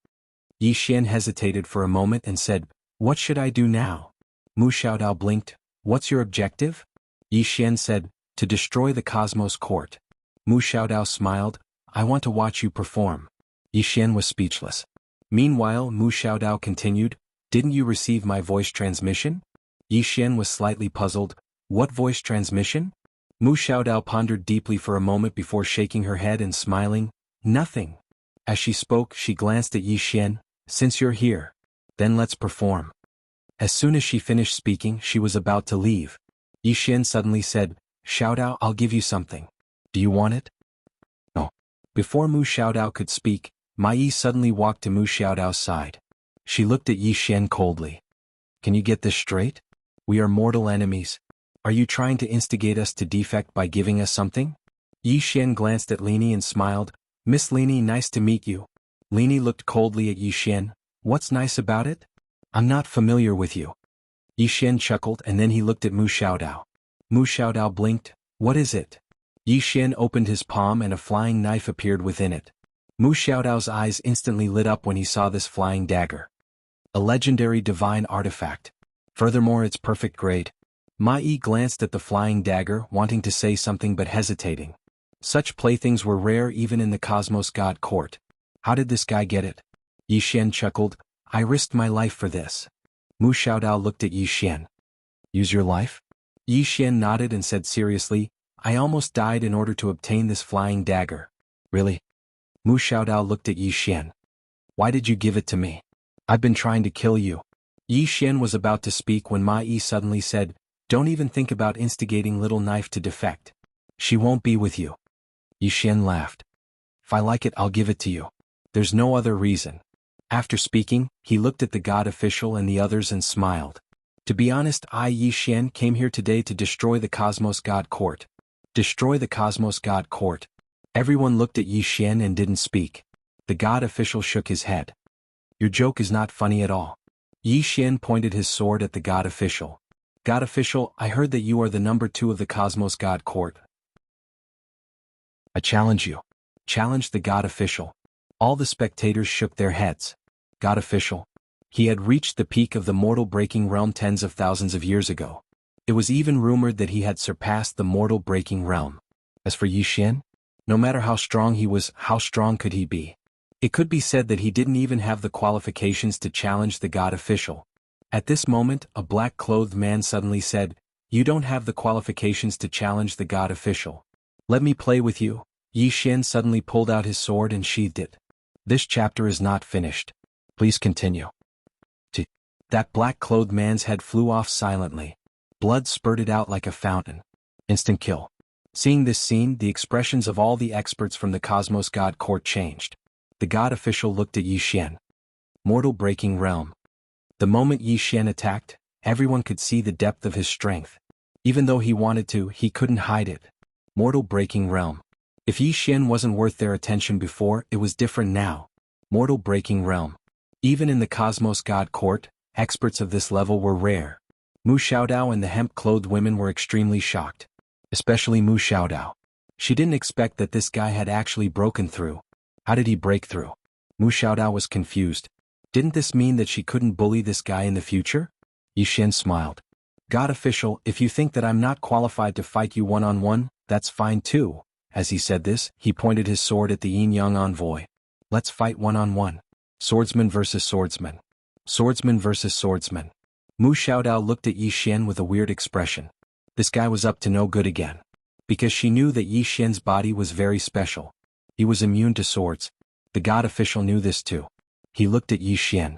Yi Xian hesitated for a moment and said, "What should I do now?" Mu Xiaodao blinked. What's your objective? Yi Xian said, to destroy the Cosmos Court. Mu Xiaodao smiled. I want to watch you perform. Yi Xian was speechless. Meanwhile, Mu Xiaodao continued, didn't you receive my voice transmission? Yi Xian was slightly puzzled. What voice transmission? Mu Xiaodao pondered deeply for a moment before shaking her head and smiling. Nothing. As she spoke, she glanced at Yi Xian. Since you're here, then let's perform. As soon as she finished speaking, she was about to leave. Yi Xian suddenly said, Xiaodao, I'll give you something. Do you want it? No. Before Mu Xiaodao could speak, Mai Yi suddenly walked to Mu Xiaodao's side. She looked at Yi Xian coldly. Can you get this straight? We are mortal enemies. Are you trying to instigate us to defect by giving us something? Yi Xian glanced at Lini and smiled. Miss Lini, nice to meet you. Lini looked coldly at Yi Xian. What's nice about it? I'm not familiar with you. Yi Xian chuckled and then he looked at Mu Xiaodao. Mu Xiaodao blinked. What is it? Yi Xian opened his palm and a flying knife appeared within it. Mu Xiaodao's eyes instantly lit up when he saw this flying dagger. A legendary divine artifact. Furthermore, it's perfect grade. Mai Yi glanced at the flying dagger, wanting to say something but hesitating. Such playthings were rare even in the Cosmos God Court. How did this guy get it? Yi Xian chuckled. I risked my life for this. Mu Xiaodao looked at Yi Xian. Use your life? Yi Xian nodded and said seriously, I almost died in order to obtain this flying dagger. Really? Mu Xiaodao looked at Yi Xian. Why did you give it to me? I've been trying to kill you. Yi Xian was about to speak when Mai Yi suddenly said, don't even think about instigating little knife to defect. She won't be with you. Yi Xian laughed. If I like it, I'll give it to you. There's no other reason. After speaking, he looked at the god official and the others and smiled. To be honest, I, Yi Xian, came here today to destroy the Cosmos God Court. Destroy the Cosmos God Court. Everyone looked at Yi Xian and didn't speak. The god official shook his head. Your joke is not funny at all. Yi Xian pointed his sword at the god official. God official, I heard that you are the number 2 of the Cosmos God Court. I challenge you. Challenged the god official. All the spectators shook their heads. God official. He had reached the peak of the mortal-breaking realm tens of thousands of years ago. It was even rumored that he had surpassed the mortal-breaking realm. As for Yi Xian, no matter how strong he was, how strong could he be? It could be said that he didn't even have the qualifications to challenge the god official. At this moment, a black-clothed man suddenly said, You don't have the qualifications to challenge the god official. Let me play with you. Yi Xian suddenly pulled out his sword and sheathed it. This chapter is not finished. Please continue. That black-clothed man's head flew off silently. Blood spurted out like a fountain. Instant kill. Seeing this scene, the expressions of all the experts from the Cosmos God Court changed. The god official looked at Yi Xian. Mortal-breaking realm. The moment Yi Xian attacked, everyone could see the depth of his strength. Even though he wanted to, he couldn't hide it. Mortal-breaking realm. If Yi Xian wasn't worth their attention before, it was different now. Mortal-breaking realm. Even in the Cosmos God Court, experts of this level were rare. Mu Xiaodao and the hemp-clothed women were extremely shocked. Especially Mu Xiaodao. She didn't expect that this guy had actually broken through. How did he break through? Mu Xiaodao was confused. Didn't this mean that she couldn't bully this guy in the future? Yi Xian smiled. God official, if you think that I'm not qualified to fight you one-on-one, that's fine too. As he said this, he pointed his sword at the yin-yang envoy. Let's fight one-on-one. Swordsman versus swordsman. Swordsman versus swordsman. Mu Xiaodao looked at Yi Xian with a weird expression. This guy was up to no good again. Because she knew that Yi Xian's body was very special. He was immune to swords. The god official knew this too. He looked at Yi Xian.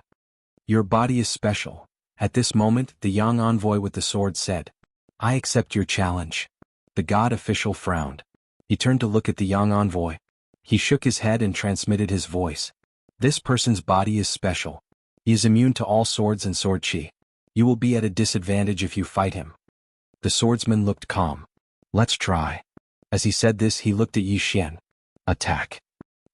Your body is special. At this moment, the young envoy with the sword said, I accept your challenge. The god official frowned. He turned to look at the young envoy. He shook his head and transmitted his voice. This person's body is special. He is immune to all swords and sword chi. You will be at a disadvantage if you fight him. The swordsman looked calm. Let's try. As he said this, he looked at Yi Xian. Attack.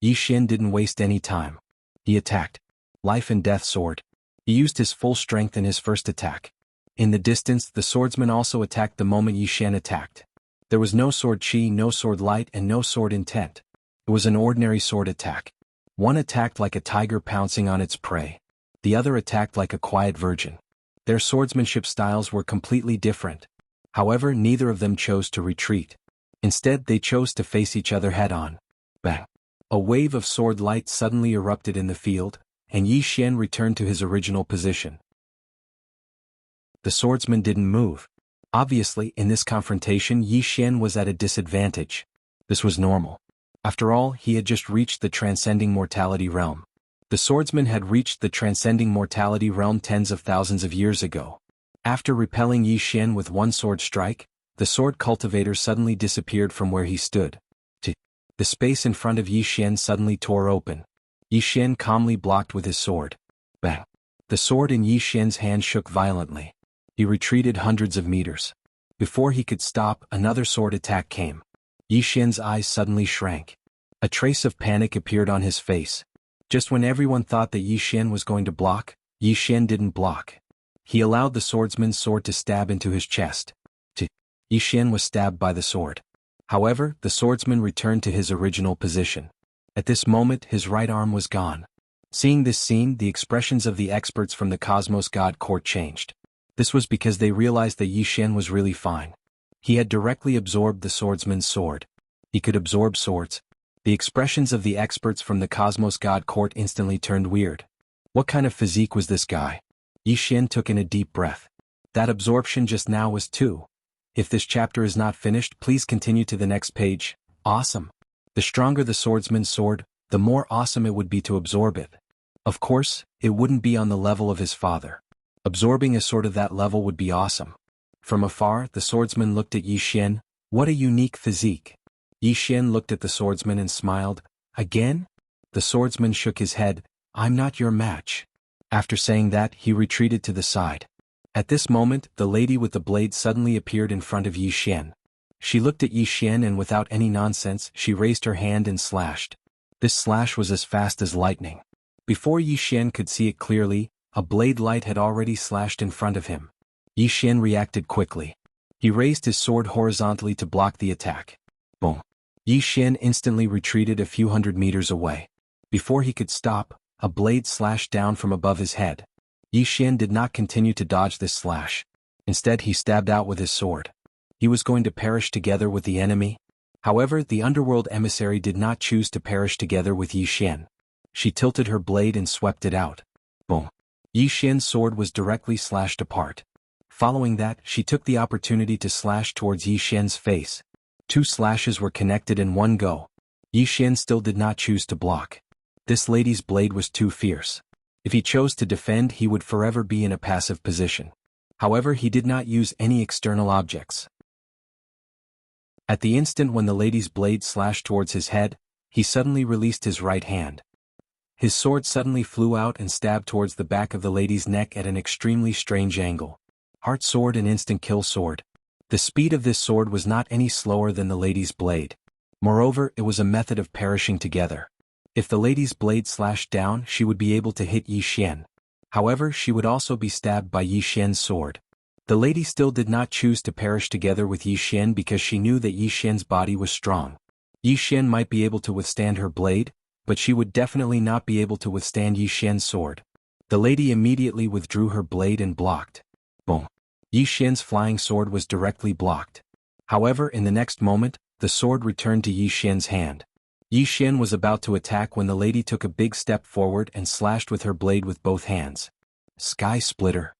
Yi Xian didn't waste any time. He attacked. Life and death sword. He used his full strength in his first attack. In the distance, the swordsman also attacked the moment Yi Xian attacked. There was no sword chi, no sword light, and no sword intent. It was an ordinary sword attack. One attacked like a tiger pouncing on its prey. The other attacked like a quiet virgin. Their swordsmanship styles were completely different. However, neither of them chose to retreat. Instead, they chose to face each other head-on. Bang! A wave of sword light suddenly erupted in the field, and Yi Xian returned to his original position. The swordsman didn't move. Obviously, in this confrontation Yi Xian was at a disadvantage. This was normal. After all, he had just reached the transcending mortality realm. The swordsman had reached the transcending mortality realm tens of thousands of years ago. After repelling Yi Xian with one sword strike, the sword cultivator suddenly disappeared from where he stood. The space in front of Yi Xian suddenly tore open. Yi Xian calmly blocked with his sword. Bang! The sword in Yi Xian's hand shook violently. He retreated hundreds of meters. Before he could stop, another sword attack came. Yi Xian's eyes suddenly shrank. A trace of panic appeared on his face. Just when everyone thought that Yi Xian was going to block, Yi Xian didn't block. He allowed the swordsman's sword to stab into his chest. Yi Xian was stabbed by the sword. However, the swordsman returned to his original position. At this moment, his right arm was gone. Seeing this scene, the expressions of the experts from the Cosmos God Court changed. This was because they realized that Yi Xian was really fine. He had directly absorbed the swordsman's sword. He could absorb swords. The expressions of the experts from the Cosmos God Court instantly turned weird. What kind of physique was this guy? Yi Xian took in a deep breath. That absorption just now was too. If this chapter is not finished, please continue to the next page. Awesome. The stronger the swordsman's sword, the more awesome it would be to absorb it. Of course, it wouldn't be on the level of his father. Absorbing a sword of that level would be awesome. From afar, the swordsman looked at Yi Xian. What a unique physique. Yi Xian looked at the swordsman and smiled. Again? The swordsman shook his head. I'm not your match. After saying that, he retreated to the side. At this moment, the lady with the blade suddenly appeared in front of Yi Xian. She looked at Yi Xian and without any nonsense, she raised her hand and slashed. This slash was as fast as lightning. Before Yi Xian could see it clearly, a blade light had already slashed in front of him. Yi Xian reacted quickly. He raised his sword horizontally to block the attack. Boom! Yi Xian instantly retreated a few hundred meters away. Before he could stop, a blade slashed down from above his head. Yi Xian did not continue to dodge this slash. Instead, he stabbed out with his sword. He was going to perish together with the enemy. However, the underworld emissary did not choose to perish together with Yi Xian. She tilted her blade and swept it out. Boom! Yi Xian's sword was directly slashed apart. Following that, she took the opportunity to slash towards Yi Xian's face. Two slashes were connected in one go. Yi Xian still did not choose to block. This lady's blade was too fierce. If he chose to defend, he would forever be in a passive position. However, he did not use any external objects. At the instant when the lady's blade slashed towards his head, he suddenly released his right hand. His sword suddenly flew out and stabbed towards the back of the lady's neck at an extremely strange angle. Heart sword and instant kill sword. The speed of this sword was not any slower than the lady's blade. Moreover, it was a method of perishing together. If the lady's blade slashed down, she would be able to hit Yi Xian. However, she would also be stabbed by Yi Xian's sword. The lady still did not choose to perish together with Yi Xian because she knew that Yi Xian's body was strong. Yi Xian might be able to withstand her blade, but she would definitely not be able to withstand Yi Xian's sword. The lady immediately withdrew her blade and blocked. Boom! Yi Xian's flying sword was directly blocked. However, in the next moment, the sword returned to Yi Xian's hand. Yi Xian was about to attack when the lady took a big step forward and slashed with her blade with both hands. Sky splitter.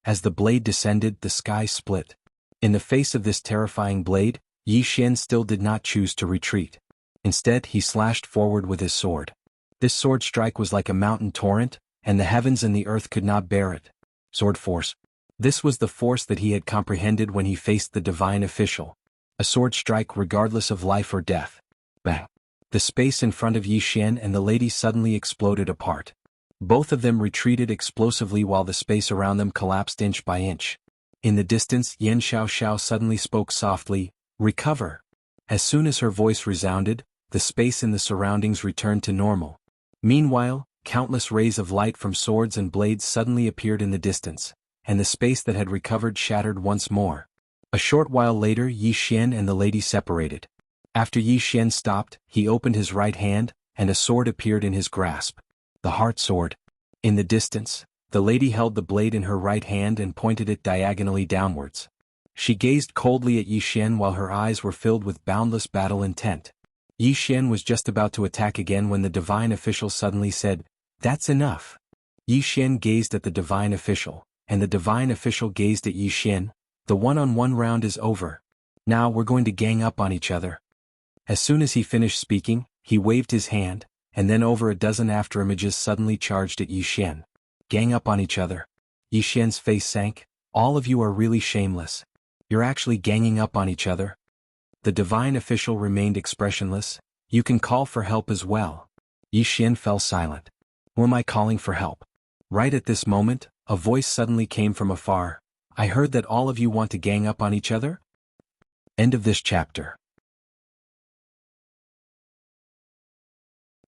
As the blade descended, the sky split. In the face of this terrifying blade, Yi Xian still did not choose to retreat. Instead, he slashed forward with his sword. This sword strike was like a mountain torrent, and the heavens and the earth could not bear it. Sword force. This was the force that he had comprehended when he faced the divine official. A sword strike regardless of life or death. Bang! The space in front of Yi Xian and the lady suddenly exploded apart. Both of them retreated explosively while the space around them collapsed inch by inch. In the distance, Yan Xiaoxiao suddenly spoke softly, "Recover." As soon as her voice resounded, the space in the surroundings returned to normal. Meanwhile, countless rays of light from swords and blades suddenly appeared in the distance, and the space that had recovered shattered once more. A short while later, Yi Xian and the lady separated. After Yi Xian stopped, he opened his right hand, and a sword appeared in his grasp. The heart sword. In the distance, The lady held the blade in her right hand and pointed it diagonally downwards. She gazed coldly at Yi Xian while her eyes were filled with boundless battle intent. Yi Xian was just about to attack again when the divine official suddenly said, "That's enough." Yi Xian gazed at the divine official, and the divine official gazed at Yi Xian. "The one-on-one round is over. Now we're going to gang up on each other." As soon as he finished speaking, he waved his hand, and then over a dozen afterimages suddenly charged at Yi Xian. "Gang up on each other." Yi Xian's face sank. "All of you are really shameless. You're actually ganging up on each other?" The divine official remained expressionless. "You can call for help as well." Yi Xian fell silent. "Who am I calling for help?" Right at this moment, a voice suddenly came from afar. "I heard that all of you want to gang up on each other?" End of this chapter.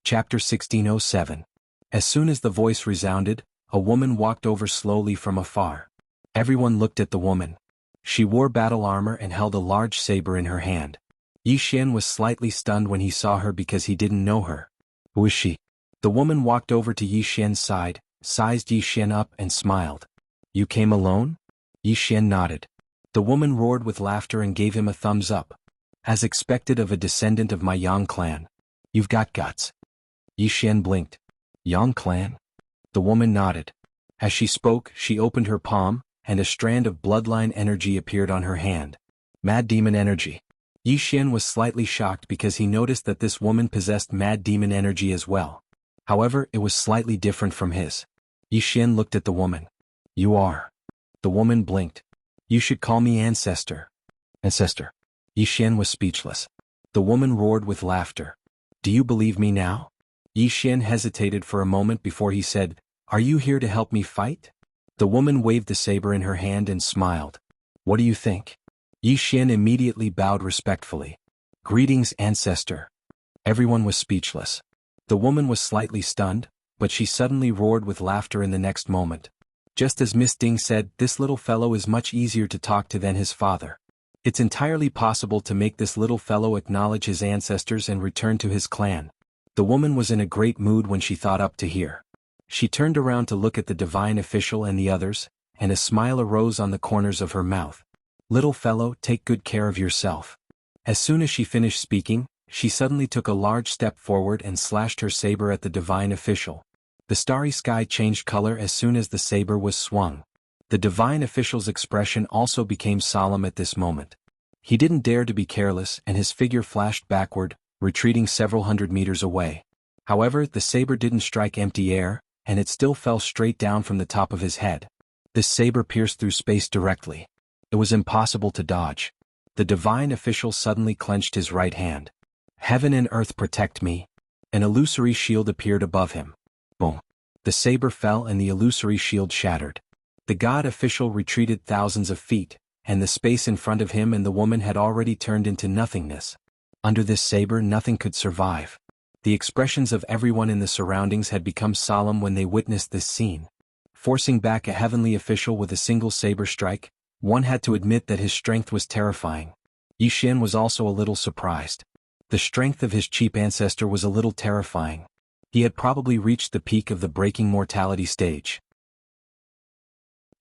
Chapter 1607. As soon as the voice resounded, a woman walked over slowly from afar. Everyone looked at the woman. She wore battle armor and held a large saber in her hand. Yi Xian was slightly stunned when he saw her because he didn't know her. "Who is she?" The woman walked over to Yi Xian's side, sized Yi Xian up and smiled. "You came alone?" Yi Xian nodded. The woman roared with laughter and gave him a thumbs up. "As expected of a descendant of my Yang clan. You've got guts." Yi Xian blinked. "Yang clan?" The woman nodded. As she spoke, she opened her palm, and a strand of bloodline energy appeared on her hand. Mad demon energy. Yi Xian was slightly shocked because he noticed that this woman possessed mad demon energy as well. However, it was slightly different from his. Yi Xian looked at the woman. "You are." The woman blinked. "You should call me ancestor." "Ancestor." Yi Xian was speechless. The woman roared with laughter. "Do you believe me now?" Yi Xian hesitated for a moment before he said, "Are you here to help me fight?" The woman waved the saber in her hand and smiled. "What do you think?" Yi Xian immediately bowed respectfully. "Greetings, ancestor." Everyone was speechless. The woman was slightly stunned, but she suddenly roared with laughter in the next moment. Just as Miss Ding said, this little fellow is much easier to talk to than his father. It's entirely possible to make this little fellow acknowledge his ancestors and return to his clan. The woman was in a great mood when she thought up to here. She turned around to look at the divine official and the others, and a smile arose on the corners of her mouth. "Little fellow, take good care of yourself." As soon as she finished speaking, she suddenly took a large step forward and slashed her saber at the divine official. The starry sky changed color as soon as the saber was swung. The divine official's expression also became solemn at this moment. He didn't dare to be careless, and his figure flashed backward, retreating several hundred meters away. However, the saber didn't strike empty air, and it still fell straight down from the top of his head. This saber pierced through space directly. It was impossible to dodge. The divine official suddenly clenched his right hand. "Heaven and earth protect me." An illusory shield appeared above him. Boom. The saber fell and the illusory shield shattered. The god official retreated thousands of feet, and the space in front of him and the woman had already turned into nothingness. Under this saber nothing could survive. The expressions of everyone in the surroundings had become solemn when they witnessed this scene. Forcing back a heavenly official with a single saber strike, one had to admit that his strength was terrifying. Yi Xian was also a little surprised. The strength of his cheap ancestor was a little terrifying. He had probably reached the peak of the breaking mortality stage.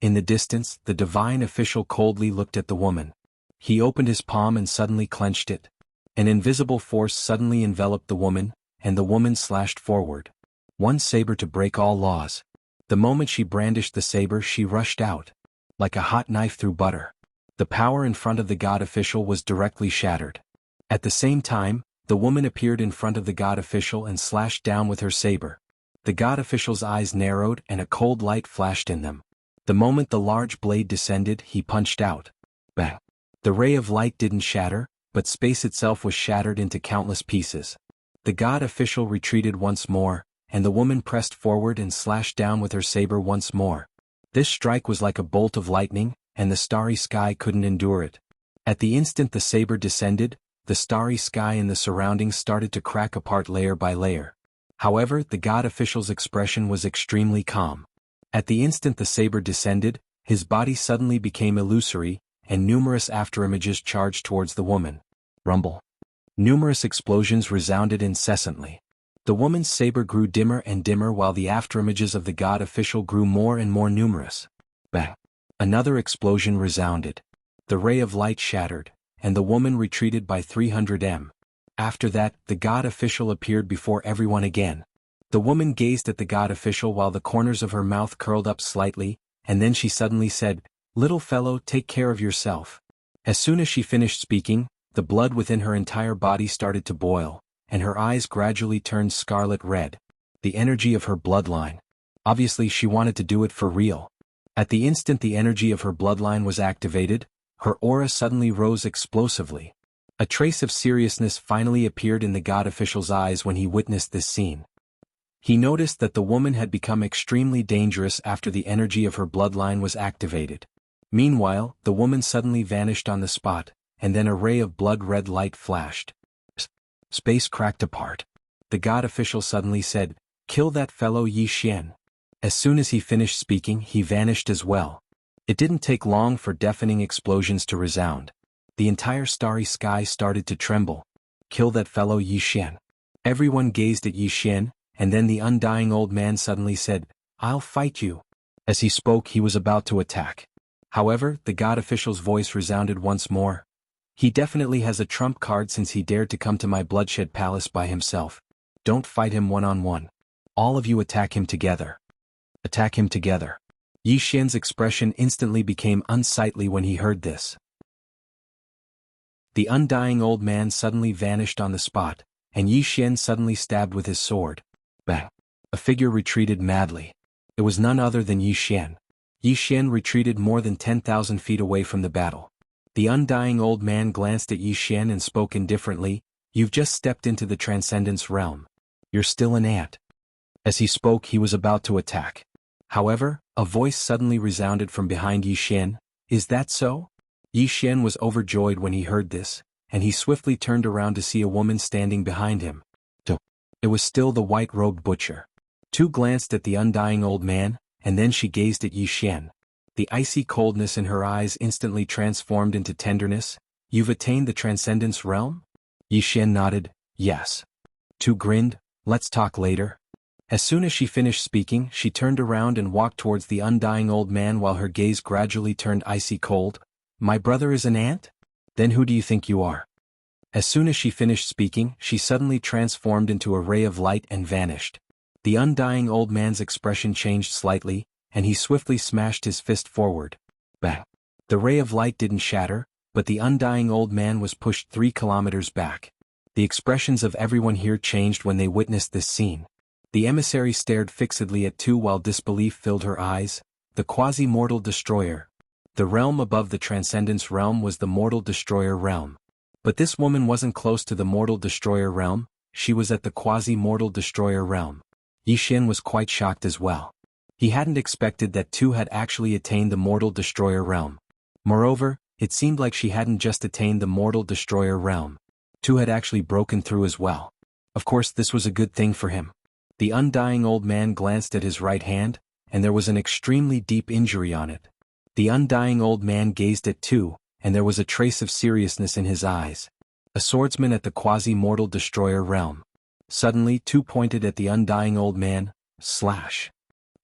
In the distance, the divine official coldly looked at the woman. He opened his palm and suddenly clenched it. An invisible force suddenly enveloped the woman, and the woman slashed forward. One saber to break all laws. The moment she brandished the saber, she rushed out. Like a hot knife through butter. The power in front of the god official was directly shattered. At the same time, the woman appeared in front of the god official and slashed down with her saber. The god official's eyes narrowed and a cold light flashed in them. The moment the large blade descended, he punched out. Bang! The ray of light didn't shatter, but space itself was shattered into countless pieces. The god official retreated once more, and the woman pressed forward and slashed down with her saber once more. This strike was like a bolt of lightning, and the starry sky couldn't endure it. At the instant the saber descended, the starry sky and the surroundings started to crack apart layer by layer. However, the god official's expression was extremely calm. At the instant the saber descended, his body suddenly became illusory, and numerous afterimages charged towards the woman. Rumble. Numerous explosions resounded incessantly. The woman's saber grew dimmer and dimmer while the afterimages of the god official grew more and more numerous. Bang! Another explosion resounded. The ray of light shattered, and the woman retreated by 300 m. After that, the god official appeared before everyone again. The woman gazed at the god official while the corners of her mouth curled up slightly, and then she suddenly said, "Little fellow, take care of yourself." As soon as she finished speaking, the blood within her entire body started to boil, and her eyes gradually turned scarlet red. The energy of her bloodline. Obviously she wanted to do it for real. At the instant the energy of her bloodline was activated, her aura suddenly rose explosively. A trace of seriousness finally appeared in the god official's eyes when he witnessed this scene. He noticed that the woman had become extremely dangerous after the energy of her bloodline was activated. Meanwhile, the woman suddenly vanished on the spot, and then a ray of blood-red light flashed. Space cracked apart. The god official suddenly said, "Kill that fellow Yi Xian." As soon as he finished speaking, he vanished as well. It didn't take long for deafening explosions to resound. The entire starry sky started to tremble. "Kill that fellow Yi Xian." Everyone gazed at Yi Xian, and then the undying old man suddenly said, "I'll fight you." As he spoke, he was about to attack. However, the god official's voice resounded once more. "He definitely has a trump card since he dared to come to my bloodshed palace by himself. Don't fight him one-on-one. All of you attack him together. Attack him together." Yi Xian's expression instantly became unsightly when he heard this. The undying old man suddenly vanished on the spot, and Yi Xian suddenly stabbed with his sword. Bang! A figure retreated madly. It was none other than Yi Xian. Yi Xian retreated more than 10,000 feet away from the battle. The undying old man glanced at Yi Xian and spoke indifferently, "You've just stepped into the transcendence realm. You're still an ant." As he spoke, he was about to attack. However, a voice suddenly resounded from behind Yi Xian, "Is that so?" Yi Xian was overjoyed when he heard this, and he swiftly turned around to see a woman standing behind him. It was still the white-robed butcher. Tu glanced at the undying old man, and then she gazed at Yi Xian. The icy coldness in her eyes instantly transformed into tenderness. "You've attained the transcendence realm?" Yi Xian nodded, "Yes." Tu grinned, "Let's talk later." As soon as she finished speaking, she turned around and walked towards the undying old man while her gaze gradually turned icy cold. "My brother is an ant? Then who do you think you are?" As soon as she finished speaking, she suddenly transformed into a ray of light and vanished. The undying old man's expression changed slightly, and he swiftly smashed his fist forward. Bang! The ray of light didn't shatter, but the undying old man was pushed 3 kilometers back. The expressions of everyone here changed when they witnessed this scene. The emissary stared fixedly at Tu while disbelief filled her eyes. The quasi-mortal destroyer. The realm above the transcendence realm was the mortal destroyer realm. But this woman wasn't close to the mortal destroyer realm, she was at the quasi-mortal destroyer realm. Yi Xian was quite shocked as well. He hadn't expected that Tu had actually attained the mortal destroyer realm. Moreover, it seemed like she hadn't just attained the mortal destroyer realm. Tu had actually broken through as well. Of course, this was a good thing for him. The undying old man glanced at his right hand, and there was an extremely deep injury on it. The undying old man gazed at Tu, and there was a trace of seriousness in his eyes. A swordsman at the quasi-mortal destroyer realm. Suddenly, Tu pointed at the undying old man, slash.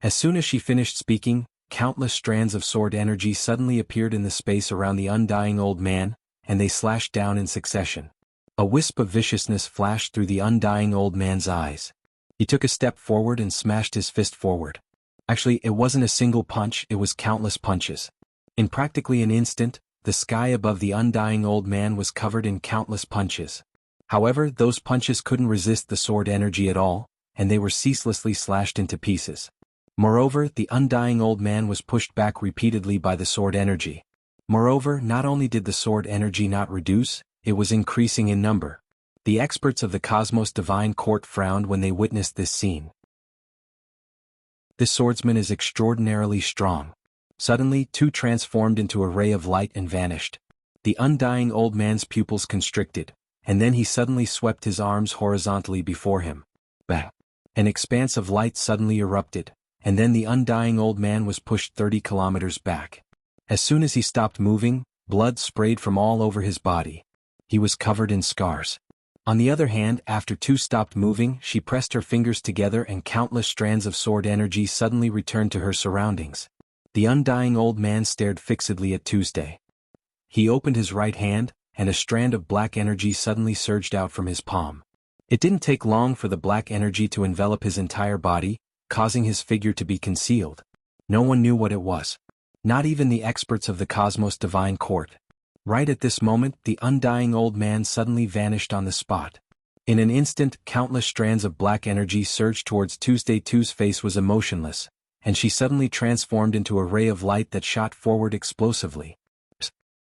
As soon as she finished speaking, countless strands of sword energy suddenly appeared in the space around the undying old man, and they slashed down in succession. A wisp of viciousness flashed through the undying old man's eyes. He took a step forward and smashed his fist forward. Actually, it wasn't a single punch, it was countless punches. In practically an instant, the sky above the undying old man was covered in countless punches. However, those punches couldn't resist the sword energy at all, and they were ceaselessly slashed into pieces. Moreover, the undying old man was pushed back repeatedly by the sword energy. Moreover, not only did the sword energy not reduce, it was increasing in number. The experts of the Cosmos Divine Court frowned when they witnessed this scene. This swordsman is extraordinarily strong. Suddenly, Tu transformed into a ray of light and vanished. The undying old man's pupils constricted, and then he suddenly swept his arms horizontally before him. Bang! An expanse of light suddenly erupted, and then the undying old man was pushed 30 kilometers back. As soon as he stopped moving, blood sprayed from all over his body. He was covered in scars. On the other hand, after Tu stopped moving, she pressed her fingers together and countless strands of sword energy suddenly returned to her surroundings. The undying old man stared fixedly at Tuesday. He opened his right hand, and a strand of black energy suddenly surged out from his palm. It didn't take long for the black energy to envelop his entire body, causing his figure to be concealed. No one knew what it was. Not even the experts of the Cosmos Divine Court. Right at this moment, the undying old man suddenly vanished on the spot. In an instant, countless strands of black energy surged towards Tuesday. Tu's face was emotionless, and she suddenly transformed into a ray of light that shot forward explosively.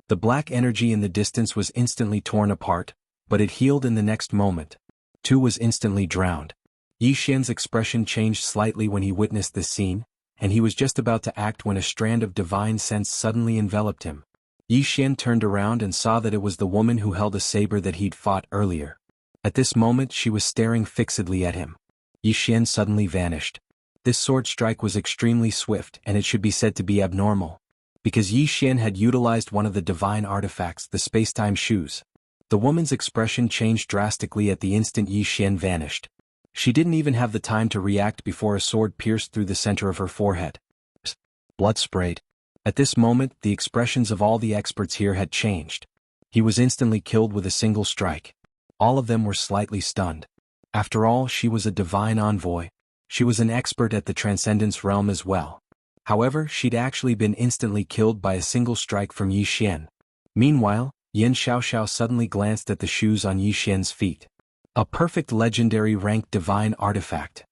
The black energy in the distance was instantly torn apart, but it healed in the next moment. Tu was instantly drowned. Yi Xian's expression changed slightly when he witnessed this scene, and he was just about to act when a strand of divine sense suddenly enveloped him. Yi Xian turned around and saw that it was the woman who held a saber that he'd fought earlier. At this moment she was staring fixedly at him. Yi Xian suddenly vanished. This sword strike was extremely swift, and it should be said to be abnormal, because Yi Xian had utilized one of the divine artifacts, the space-time shoes. The woman's expression changed drastically at the instant Yi Xian vanished. She didn't even have the time to react before a sword pierced through the center of her forehead. Blood sprayed. At this moment, the expressions of all the experts here had changed. He was instantly killed with a single strike. All of them were slightly stunned. After all, she was a divine envoy. She was an expert at the transcendence realm as well. However, she'd actually been instantly killed by a single strike from Yi Xian. Meanwhile, Yan Xiaoxiao suddenly glanced at the shoes on Yi Xian's feet. A perfect legendary rank divine artifact.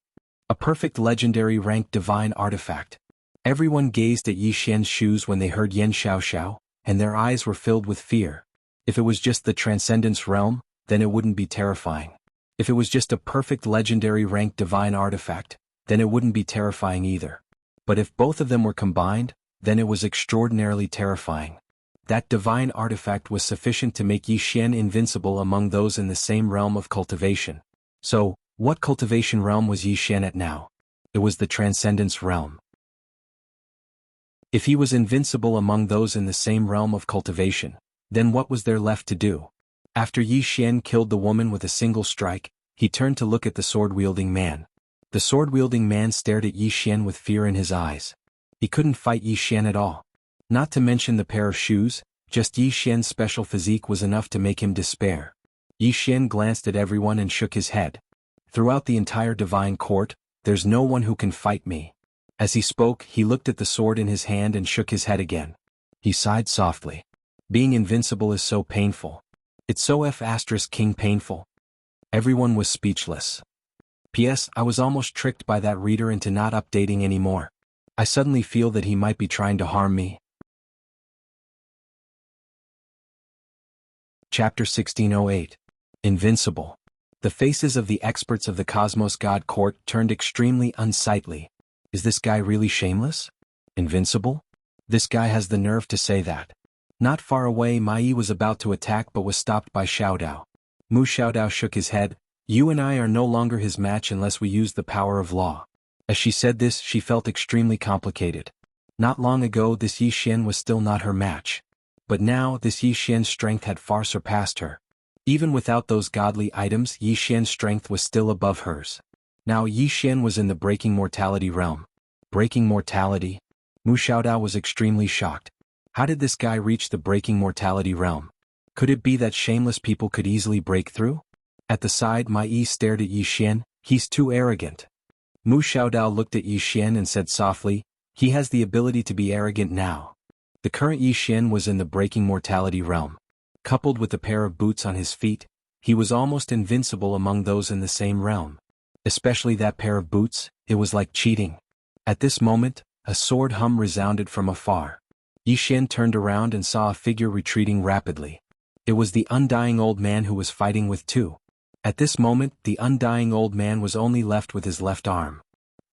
A perfect legendary rank divine artifact. Everyone gazed at Yi Xian's shoes when they heard Yan Xiaoxiao, and their eyes were filled with fear. If it was just the transcendence realm, then it wouldn't be terrifying. If it was just a perfect legendary rank divine artifact, then it wouldn't be terrifying either. But if both of them were combined, then it was extraordinarily terrifying. That divine artifact was sufficient to make Yi Xian invincible among those in the same realm of cultivation. So, what cultivation realm was Yi Xian at now? It was the transcendence realm. If he was invincible among those in the same realm of cultivation, then what was there left to do? After Yi Xian killed the woman with a single strike, he turned to look at the sword-wielding man. The sword-wielding man stared at Yi Xian with fear in his eyes. He couldn't fight Yi Xian at all. Not to mention the pair of shoes, just Yi Xian's special physique was enough to make him despair. Yi Xian glanced at everyone and shook his head. Throughout the entire divine court, there's no one who can fight me. As he spoke, he looked at the sword in his hand and shook his head again. He sighed softly. Being invincible is so painful. It's so King painful. Everyone was speechless. P.S. I was almost tricked by that reader into not updating anymore. I suddenly feel that he might be trying to harm me. Chapter 1608. Invincible. The faces of the experts of the Cosmos God Court turned extremely unsightly. Is this guy really shameless? Invincible? This guy has the nerve to say that. Not far away, Mai was about to attack but was stopped by Xiaodao. Mu Xiaodao shook his head. You and I are no longer his match unless we use the power of law. As she said this, she felt extremely complicated. Not long ago, this Yi Xian was still not her match. But now, this Yi Xian's strength had far surpassed her. Even without those godly items, Yi Xian's strength was still above hers. Now Yi Xian was in the breaking mortality realm. Breaking mortality? Mu Xiaodao was extremely shocked. How did this guy reach the breaking mortality realm? Could it be that shameless people could easily break through? At the side, Mai stared at Yi Xian. He's too arrogant. Mu Xiaodao looked at Yi Xian and said softly, he has the ability to be arrogant now. The current Yi Xian was in the breaking mortality realm. Coupled with the pair of boots on his feet, he was almost invincible among those in the same realm. Especially that pair of boots, it was like cheating. At this moment, a sword hum resounded from afar. Yi Xian turned around and saw a figure retreating rapidly. It was the undying old man who was fighting with Tu. At this moment, the undying old man was only left with his left arm.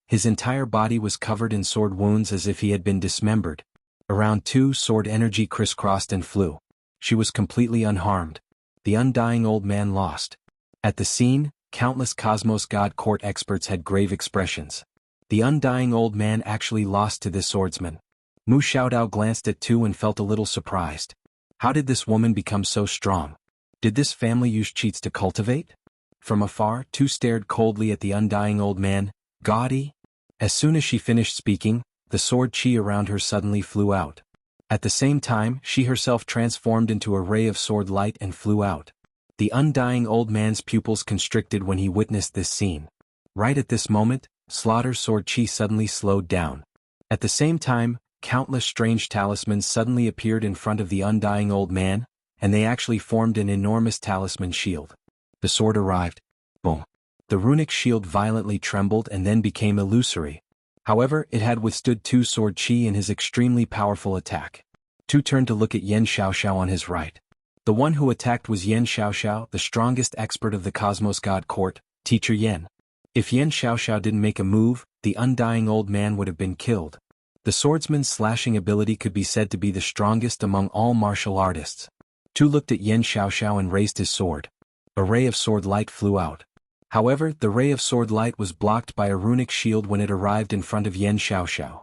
His entire body was covered in sword wounds as if he had been dismembered. Around Tu, sword energy crisscrossed and flew. She was completely unharmed. The undying old man lost. At the scene, countless Cosmos God Court experts had grave expressions. The undying old man actually lost to this swordsman. Mu Xiaodao glanced at Tu and felt a little surprised. How did this woman become so strong? Did this family use cheats to cultivate? From afar, two stared coldly at the undying old man. Gaudy? As soon as she finished speaking, the sword chi around her suddenly flew out. At the same time, she herself transformed into a ray of sword light and flew out. The undying old man's pupils constricted when he witnessed this scene. Right at this moment, Slaughter's sword chi suddenly slowed down. At the same time, countless strange talismans suddenly appeared in front of the undying old man, and they actually formed an enormous talisman shield. The sword arrived. Boom. The runic shield violently trembled and then became illusory. However, it had withstood Tu's sword chi in his extremely powerful attack. Tu turned to look at Yan Xiaoxiao on his right. The one who attacked was Yan Xiaoxiao, the strongest expert of the Cosmos God Court, Teacher Yan. If Yan Xiaoxiao didn't make a move, the undying old man would have been killed. The swordsman's slashing ability could be said to be the strongest among all martial artists. Tu looked at Yan Xiaoxiao and raised his sword. A ray of sword light flew out. However, the ray of sword light was blocked by a runic shield when it arrived in front of Yan Xiaoxiao.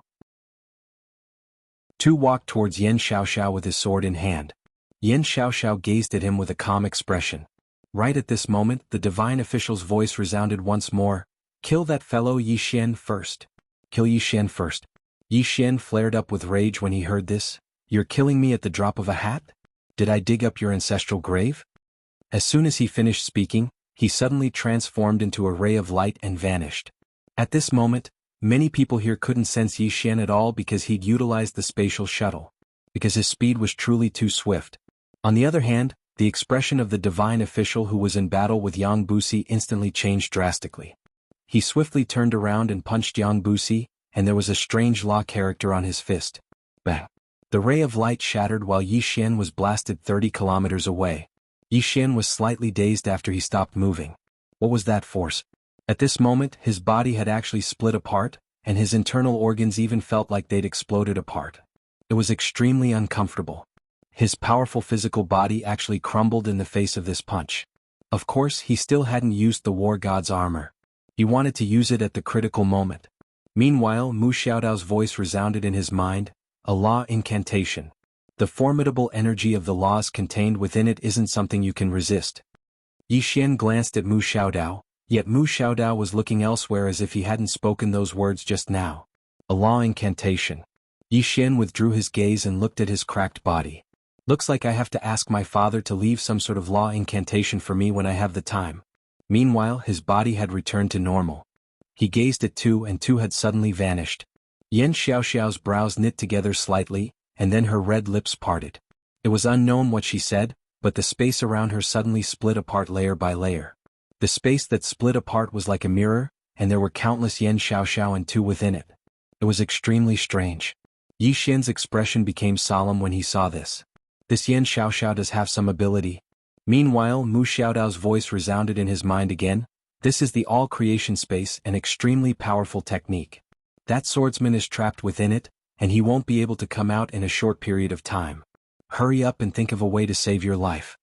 Tu walked towards Yan Xiaoxiao with his sword in hand. Yan Xiaoxiao gazed at him with a calm expression. Right at this moment, the divine official's voice resounded once more. Kill that fellow Yi Xian first. Kill Yi Xian first. Yi Xian flared up with rage when he heard this. You're killing me at the drop of a hat? Did I dig up your ancestral grave? As soon as he finished speaking, he suddenly transformed into a ray of light and vanished. At this moment, many people here couldn't sense Yi Xian at all because he'd utilized the spatial shuttle. Because his speed was truly too swift. On the other hand, the expression of the divine official who was in battle with Yang Busi instantly changed drastically. He swiftly turned around and punched Yang Busi, and there was a strange law character on his fist. Bang! The ray of light shattered while Yi Xian was blasted 30 kilometers away. Yi Xian was slightly dazed after he stopped moving. What was that force? At this moment, his body had actually split apart, and his internal organs even felt like they'd exploded apart. It was extremely uncomfortable. His powerful physical body actually crumbled in the face of this punch. Of course, he still hadn't used the war god's armor. He wanted to use it at the critical moment. Meanwhile, Mu Xiaodao's voice resounded in his mind, a law incantation. The formidable energy of the laws contained within it isn't something you can resist. Yi Xian glanced at Mu Xiaodao, yet Mu Xiaodao was looking elsewhere as if he hadn't spoken those words just now. A law incantation. Yi Xian withdrew his gaze and looked at his cracked body. Looks like I have to ask my father to leave some sort of law incantation for me when I have the time. Meanwhile, his body had returned to normal. He gazed at Tu and Tu had suddenly vanished. Yan Xiaoxiao's brows knit together slightly, and then her red lips parted. It was unknown what she said, but the space around her suddenly split apart layer by layer. The space that split apart was like a mirror, and there were countless Yan Xiaoxiao and Tu within it. It was extremely strange. Yi Xian's expression became solemn when he saw this. This Yan Xiaoxiao does have some ability. Meanwhile, Mu Xiaodao's voice resounded in his mind again. This is the all-creation space, an extremely powerful technique. That swordsman is trapped within it, and he won't be able to come out in a short period of time. Hurry up and think of a way to save your life.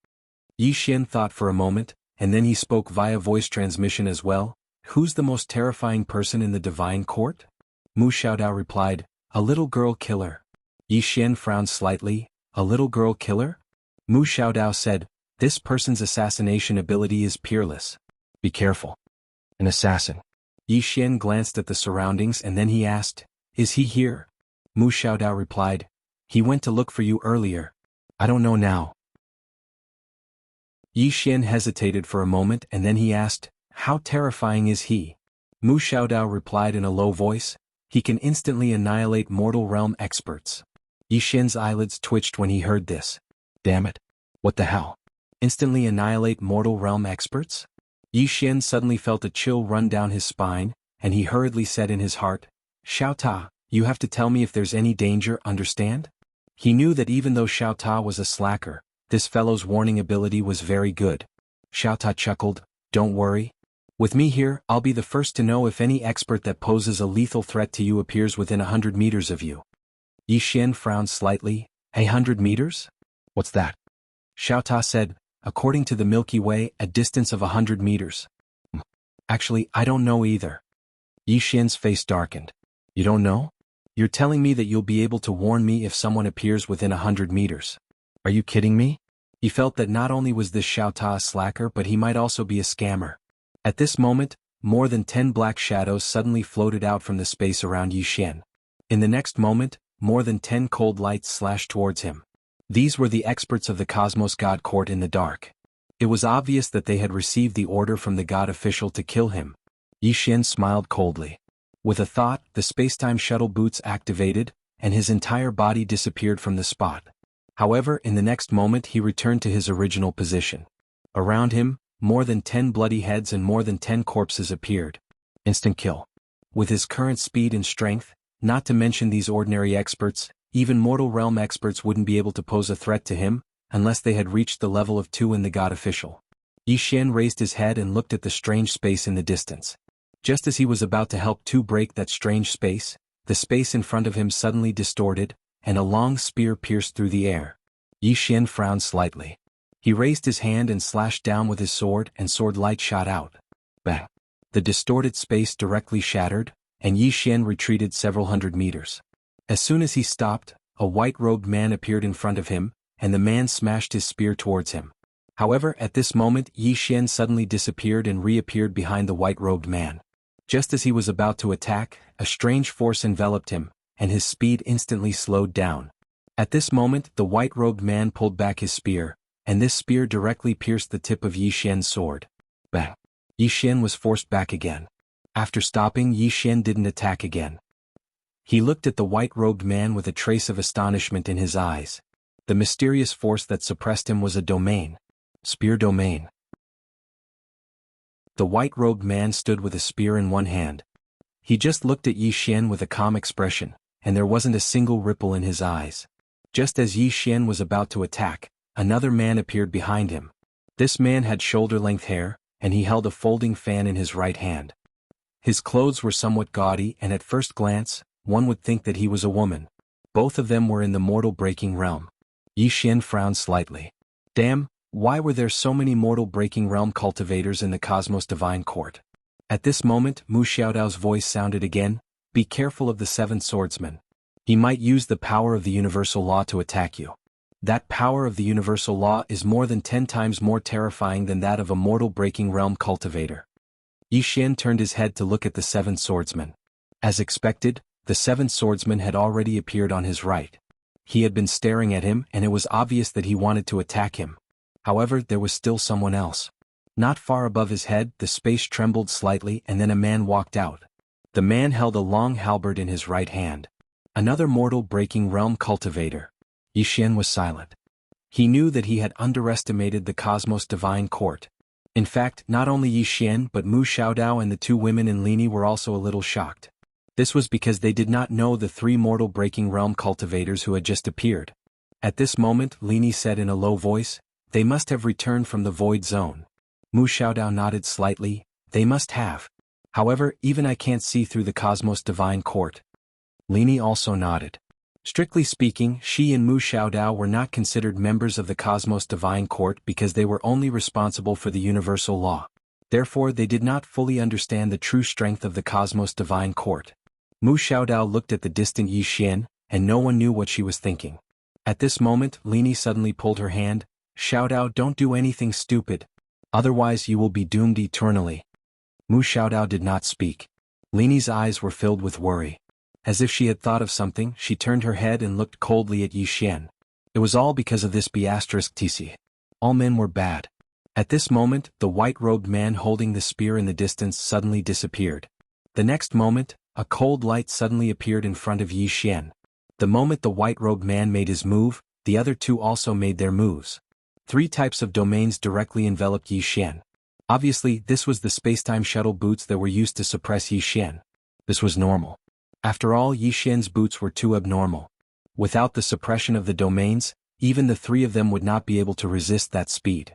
Yi Xian thought for a moment, and then he spoke via voice transmission as well. Who's the most terrifying person in the divine court? Mu Xiaodao replied, a little girl killer. Yi Xian frowned slightly. A little girl killer? Mu Xiaodao said, this person's assassination ability is peerless. Be careful. An assassin. Yi Xian glanced at the surroundings and then he asked, is he here? Mu Xiaodao replied, he went to look for you earlier. I don't know now. Yi Xian hesitated for a moment and then he asked, how terrifying is he? Mu Xiaodao replied in a low voice, he can instantly annihilate mortal realm experts. Yi Xian's eyelids twitched when he heard this. Damn it. What the hell? Instantly annihilate mortal realm experts? Yi Xian suddenly felt a chill run down his spine, and he hurriedly said in his heart, Xiao Ta, you have to tell me if there's any danger, understand? He knew that even though Xiao Ta was a slacker, this fellow's warning ability was very good. Xiao Ta chuckled, don't worry. With me here, I'll be the first to know if any expert that poses a lethal threat to you appears within 100 meters of you. Yi Xian frowned slightly. 100 meters? What's that? Xiao Ta said, according to the Milky Way, a distance of 100 meters. Actually, I don't know either. Yi Xian's face darkened. You don't know? You're telling me that you'll be able to warn me if someone appears within 100 meters. Are you kidding me? He felt that not only was this Xiao Ta a slacker but he might also be a scammer. At this moment, more than 10 black shadows suddenly floated out from the space around Yi Xian. In the next moment, more than 10 cold lights slashed towards him. These were the experts of the Cosmos God Court in the dark. It was obvious that they had received the order from the God official to kill him. Yi Xian smiled coldly. With a thought, the spacetime shuttle boots activated, and his entire body disappeared from the spot. However, in the next moment he returned to his original position. Around him, more than 10 bloody heads and more than 10 corpses appeared. Instant kill. With his current speed and strength, not to mention these ordinary experts, even mortal realm experts wouldn't be able to pose a threat to him, unless they had reached the level of 2 in the God official. Yi Xian raised his head and looked at the strange space in the distance. Just as he was about to help Tu break that strange space, the space in front of him suddenly distorted, and a long spear pierced through the air. Yi Xian frowned slightly. He raised his hand and slashed down with his sword, and sword light shot out. Bang! The distorted space directly shattered, and Yi Xian retreated several hundred meters. As soon as he stopped, a white-robed man appeared in front of him, and the man smashed his spear towards him. However, at this moment Yi Xian suddenly disappeared and reappeared behind the white-robed man. Just as he was about to attack, a strange force enveloped him, and his speed instantly slowed down. At this moment the white-robed man pulled back his spear, and this spear directly pierced the tip of Yi Xian's sword. Bang! Yi Xian was forced back again. After stopping, Yi Xian didn't attack again. He looked at the white-robed man with a trace of astonishment in his eyes. The mysterious force that suppressed him was a domain. Spear domain. The white-robed man stood with a spear in one hand. He just looked at Yi Xian with a calm expression, and there wasn't a single ripple in his eyes. Just as Yi Xian was about to attack, another man appeared behind him. This man had shoulder-length hair, and he held a folding fan in his right hand. His clothes were somewhat gaudy, and at first glance, one would think that he was a woman. Both of them were in the mortal-breaking realm. Yi Xian frowned slightly. Damn, why were there so many mortal-breaking realm cultivators in the Cosmos Divine Court? At this moment, Mu Xiaodao's voice sounded again. Be careful of the seventh swordsman. He might use the power of the universal law to attack you. That power of the universal law is more than 10 times more terrifying than that of a mortal-breaking realm cultivator. Yi Xian turned his head to look at the seventh swordsman. As expected, the seventh swordsman had already appeared on his right. He had been staring at him, and it was obvious that he wanted to attack him. However, there was still someone else. Not far above his head, the space trembled slightly, and then a man walked out. The man held a long halberd in his right hand. Another mortal-breaking realm cultivator. Yi Xian was silent. He knew that he had underestimated the Cosmos Divine Court. In fact, not only Yi Xian but Mu Xiaodao and the 2 women in Lini were also a little shocked. This was because they did not know the 3 mortal-breaking realm cultivators who had just appeared. At this moment, Lini said in a low voice, "They must have returned from the void zone." Mu Xiaodao nodded slightly. "They must have. However, even I can't see through the Cosmos Divine Court." Lini also nodded. Strictly speaking, she and Mu Xiaodao were not considered members of the Cosmos Divine Court because they were only responsible for the universal law. Therefore, they did not fully understand the true strength of the Cosmos Divine Court. Mu Xiaodao looked at the distant Yi Xian, and no one knew what she was thinking. At this moment, Lini suddenly pulled her hand. "Xiaodao, don't do anything stupid. Otherwise you will be doomed eternally." Mu Xiaodao did not speak. Lini's eyes were filled with worry. As if she had thought of something, she turned her head and looked coldly at Yi Xian. It was all because of this B*TC. All men were bad. At this moment, the white-robed man holding the spear in the distance suddenly disappeared. The next moment, a cold light suddenly appeared in front of Yi Xian. The moment the white-robed man made his move, the other 2 also made their moves. 3 types of domains directly enveloped Yi Xian. Obviously, this was the spacetime shuttle boots that were used to suppress Yi Xian. This was normal. After all, Yi Xian's boots were too abnormal. Without the suppression of the domains, even the 3 of them would not be able to resist that speed.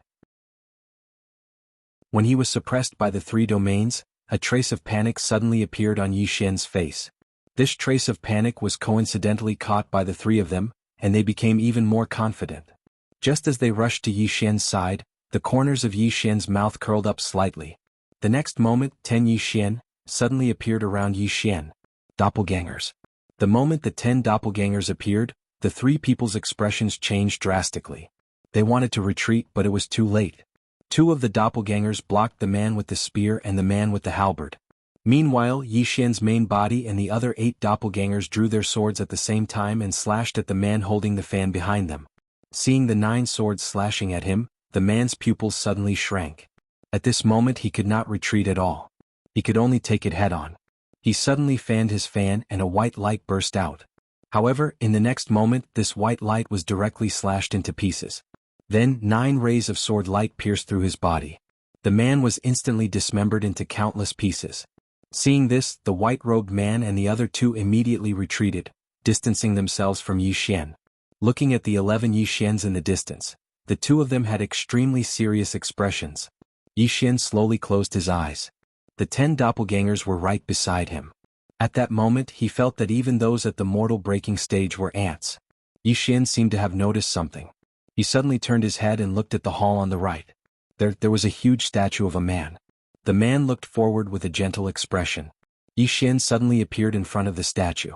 When he was suppressed by the 3 domains, a trace of panic suddenly appeared on Yi Xian's face. This trace of panic was coincidentally caught by the 3 of them, and they became even more confident. Just as they rushed to Yi Xian's side, the corners of Yi Xian's mouth curled up slightly. The next moment, 10 Yi Xian suddenly appeared around Yi Xian. Doppelgangers. The moment the 10 doppelgangers appeared, the 3 people's expressions changed drastically. They wanted to retreat, but it was too late. Two of the doppelgangers blocked the man with the spear and the man with the halberd. Meanwhile, Yi Xian's main body and the other 8 doppelgangers drew their swords at the same time and slashed at the man holding the fan behind them. Seeing the 9 swords slashing at him, the man's pupils suddenly shrank. At this moment he could not retreat at all. He could only take it head-on. He suddenly fanned his fan and a white light burst out. However, in the next moment this white light was directly slashed into pieces. Then 9 rays of sword light pierced through his body. The man was instantly dismembered into countless pieces. Seeing this, the white-robed man and the other 2 immediately retreated, distancing themselves from Yi Xian. Looking at the 11 Yi Xians in the distance, the 2 of them had extremely serious expressions. Yi Xian slowly closed his eyes. The 10 doppelgangers were right beside him. At that moment he felt that even those at the mortal breaking stage were ants. Yi Xian seemed to have noticed something. He suddenly turned his head and looked at the hall on the right. There was a huge statue of a man. The man looked forward with a gentle expression. Yi Xian suddenly appeared in front of the statue.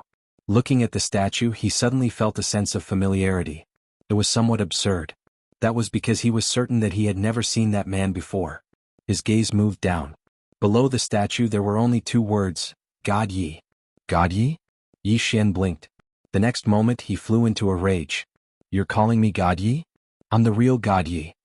Looking at the statue, he suddenly felt a sense of familiarity. It was somewhat absurd. That was because he was certain that he had never seen that man before. His gaze moved down. Below the statue there were only 2 words, God Yi. God Yi? Yi Xian blinked. The next moment he flew into a rage. You're calling me God Yi? I'm the real God Yi.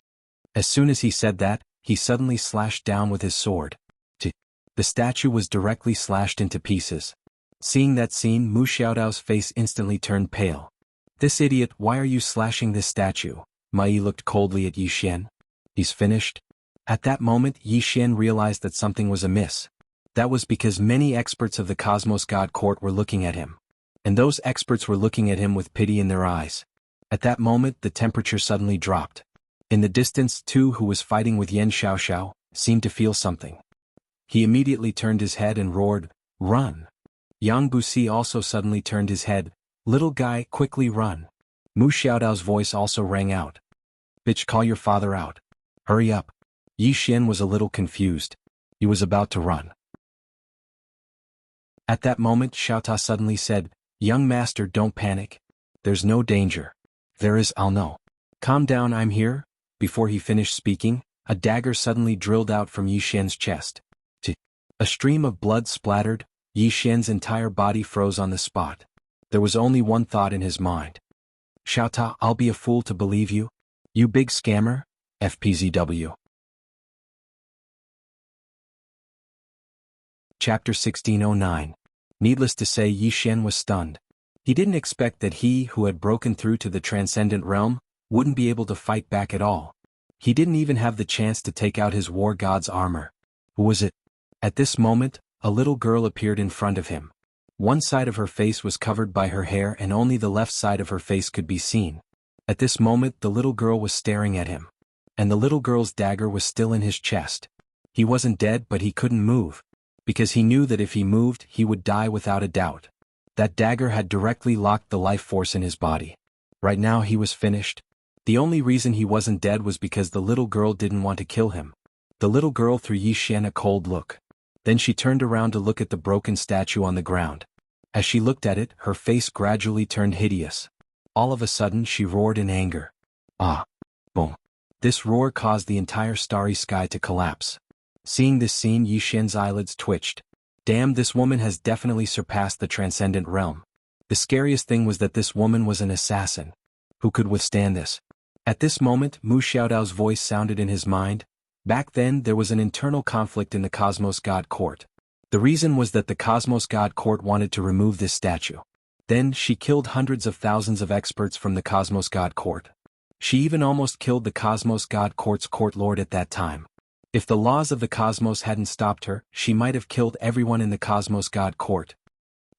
As soon as he said that, he suddenly slashed down with his sword. The statue was directly slashed into pieces. Seeing that scene, Mu Xiaodao's face instantly turned pale. This idiot, why are you slashing this statue? Mai looked coldly at Yi Xian. He's finished? At that moment Yi Xian realized that something was amiss. That was because many experts of the Cosmos God Court were looking at him. And those experts were looking at him with pity in their eyes. At that moment the temperature suddenly dropped. In the distance, Tu, who was fighting with Yan Xiaoxiao, seemed to feel something. He immediately turned his head and roared, "Run!" Yang Busi also suddenly turned his head, "Little guy, quickly run." Mu Xiaodao's voice also rang out. "Bitch, call your father out. Hurry up." Yi Xian was a little confused. He was about to run. At that moment Xiaota suddenly said, "Young master, don't panic. There's no danger. There is, I'll know. Calm down, I'm here." Before he finished speaking, a dagger suddenly drilled out from Yi Xian's chest. A stream of blood splattered. Yi Xian's entire body froze on the spot. There was only one thought in his mind. "Xiaota, I'll be a fool to believe you. You big scammer." FPZW. Chapter 1609. Needless to say, Yi Xian was stunned. He didn't expect that he, who had broken through to the transcendent realm, wouldn't be able to fight back at all. He didn't even have the chance to take out his war god's armor. Who was it? At this moment, a little girl appeared in front of him. One side of her face was covered by her hair and only the left side of her face could be seen. At this moment the little girl was staring at him. And the little girl's dagger was still in his chest. He wasn't dead, but he couldn't move. Because he knew that if he moved, he would die without a doubt. That dagger had directly locked the life force in his body. Right now he was finished. The only reason he wasn't dead was because the little girl didn't want to kill him. The little girl threw Yi Xian a cold look. Then she turned around to look at the broken statue on the ground. As she looked at it, her face gradually turned hideous. All of a sudden she roared in anger. Ah! Boom! This roar caused the entire starry sky to collapse. Seeing this scene, Yi Xian's eyelids twitched. Damn, this woman has definitely surpassed the transcendent realm. The scariest thing was that this woman was an assassin. Who could withstand this? At this moment, Mu Xiaodao's voice sounded in his mind. Back then there was an internal conflict in the Cosmos God Court. The reason was that the Cosmos God Court wanted to remove this statue. Then she killed hundreds of thousands of experts from the Cosmos God Court. She even almost killed the Cosmos God Court's court lord at that time. If the laws of the cosmos hadn't stopped her, she might have killed everyone in the Cosmos God Court.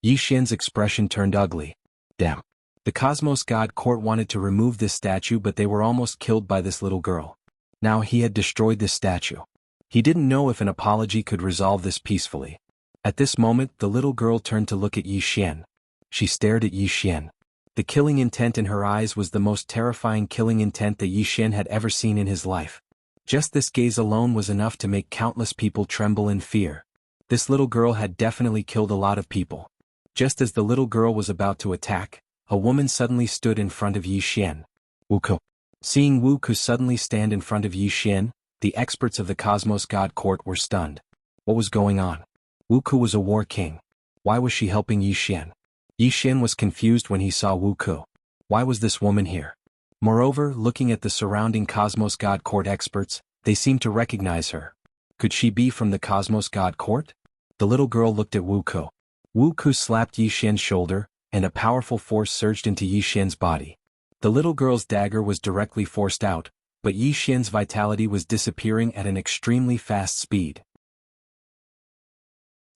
Yi Xian's expression turned ugly. Damn. The Cosmos God Court wanted to remove this statue, but they were almost killed by this little girl. Now he had destroyed this statue. He didn't know if an apology could resolve this peacefully. At this moment the little girl turned to look at Yi Xian. She stared at Yi Xian. The killing intent in her eyes was the most terrifying killing intent that Yi Xian had ever seen in his life. Just this gaze alone was enough to make countless people tremble in fear. This little girl had definitely killed a lot of people. Just as the little girl was about to attack, a woman suddenly stood in front of Yi Xian. Wuxia. Seeing Wu Ku suddenly stand in front of Yi Xian, the experts of the Cosmos God Court were stunned. What was going on? Wu Ku was a war king. Why was she helping Yi Xian? Yi Xian was confused when he saw Wu Ku. Why was this woman here? Moreover, looking at the surrounding Cosmos God Court experts, they seemed to recognize her. Could she be from the Cosmos God Court? The little girl looked at Wu Ku. Wu Ku slapped Yi Xian's shoulder, and a powerful force surged into Yi Xian's body. The little girl's dagger was directly forced out, but Yi Xian's vitality was disappearing at an extremely fast speed.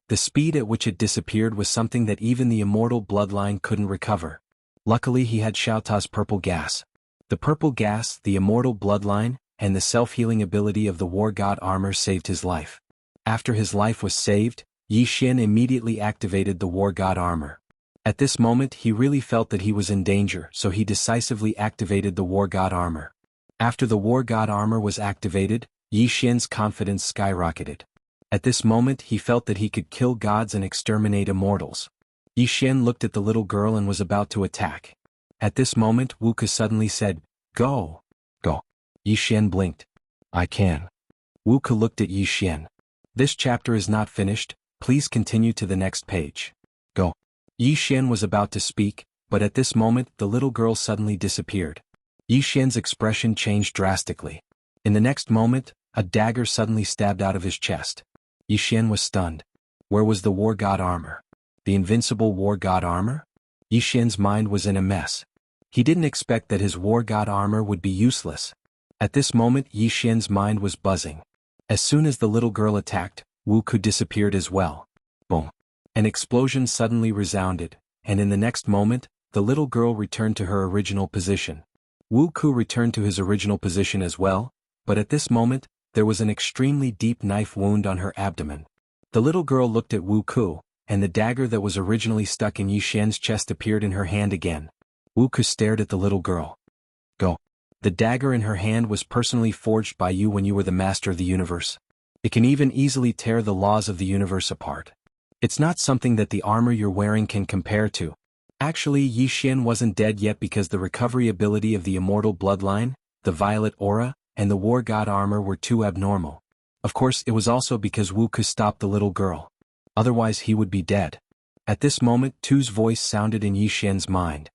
The speed at which it disappeared was something that even the immortal bloodline couldn't recover. Luckily he had Xiao Ta's purple gas. The purple gas, the immortal bloodline, and the self-healing ability of the war god armor saved his life. After his life was saved, Yi Xian immediately activated the war god armor. At this moment he really felt that he was in danger, so he decisively activated the war god armor. After the war god armor was activated, Yi Xian's confidence skyrocketed. At this moment he felt that he could kill gods and exterminate immortals. Yi Xian looked at the little girl and was about to attack. At this moment Wu Ku suddenly said, "Go! Go!" Yi Xian blinked. "I can." Wu Ku looked at Yi Xian. "This chapter is not finished, please continue to the next page. Go." Yi Xian was about to speak, but at this moment the little girl suddenly disappeared. Yi Xian's expression changed drastically. In the next moment, a dagger suddenly stabbed out of his chest. Yi Xian was stunned. Where was the war god armor? The invincible war god armor? Yi Xian's mind was in a mess. He didn't expect that his war god armor would be useless. At this moment Yi Xian's mind was buzzing. As soon as the little girl attacked, Wu Ku disappeared as well. Boom. An explosion suddenly resounded, and in the next moment, the little girl returned to her original position. Wu Ku returned to his original position as well, but at this moment, there was an extremely deep knife wound on her abdomen. The little girl looked at Wu Ku, and the dagger that was originally stuck in Yi Xian's chest appeared in her hand again. Wu Ku stared at the little girl. "Go." The dagger in her hand was personally forged by you when you were the master of the universe. It can even easily tear the laws of the universe apart. It's not something that the armor you're wearing can compare to. Actually, Yi Xian wasn't dead yet because the recovery ability of the immortal bloodline, the violet aura, and the war god armor were too abnormal. Of course, it was also because Wu Ku stopped the little girl. Otherwise he would be dead. At this moment Tu's voice sounded in Yi Xian's mind.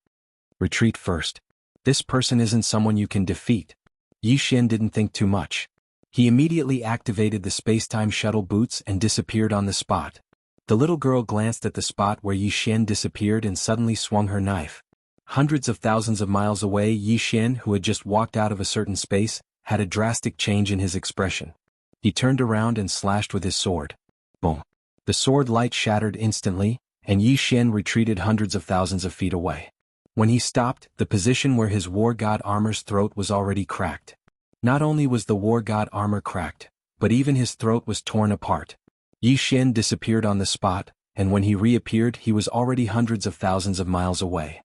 "Retreat first. This person isn't someone you can defeat." Yi Xian didn't think too much. He immediately activated the space-time shuttle boots and disappeared on the spot. The little girl glanced at the spot where Yi Xian disappeared and suddenly swung her knife. Hundreds of thousands of miles away, Yi Xian, who had just walked out of a certain space, had a drastic change in his expression. He turned around and slashed with his sword. Boom. The sword light shattered instantly, and Yi Xian retreated hundreds of thousands of feet away. When he stopped, the position where his war god armor's throat was already cracked. Not only was the war god armor cracked, but even his throat was torn apart. Yi Xian disappeared on the spot, and when he reappeared he was already hundreds of thousands of miles away.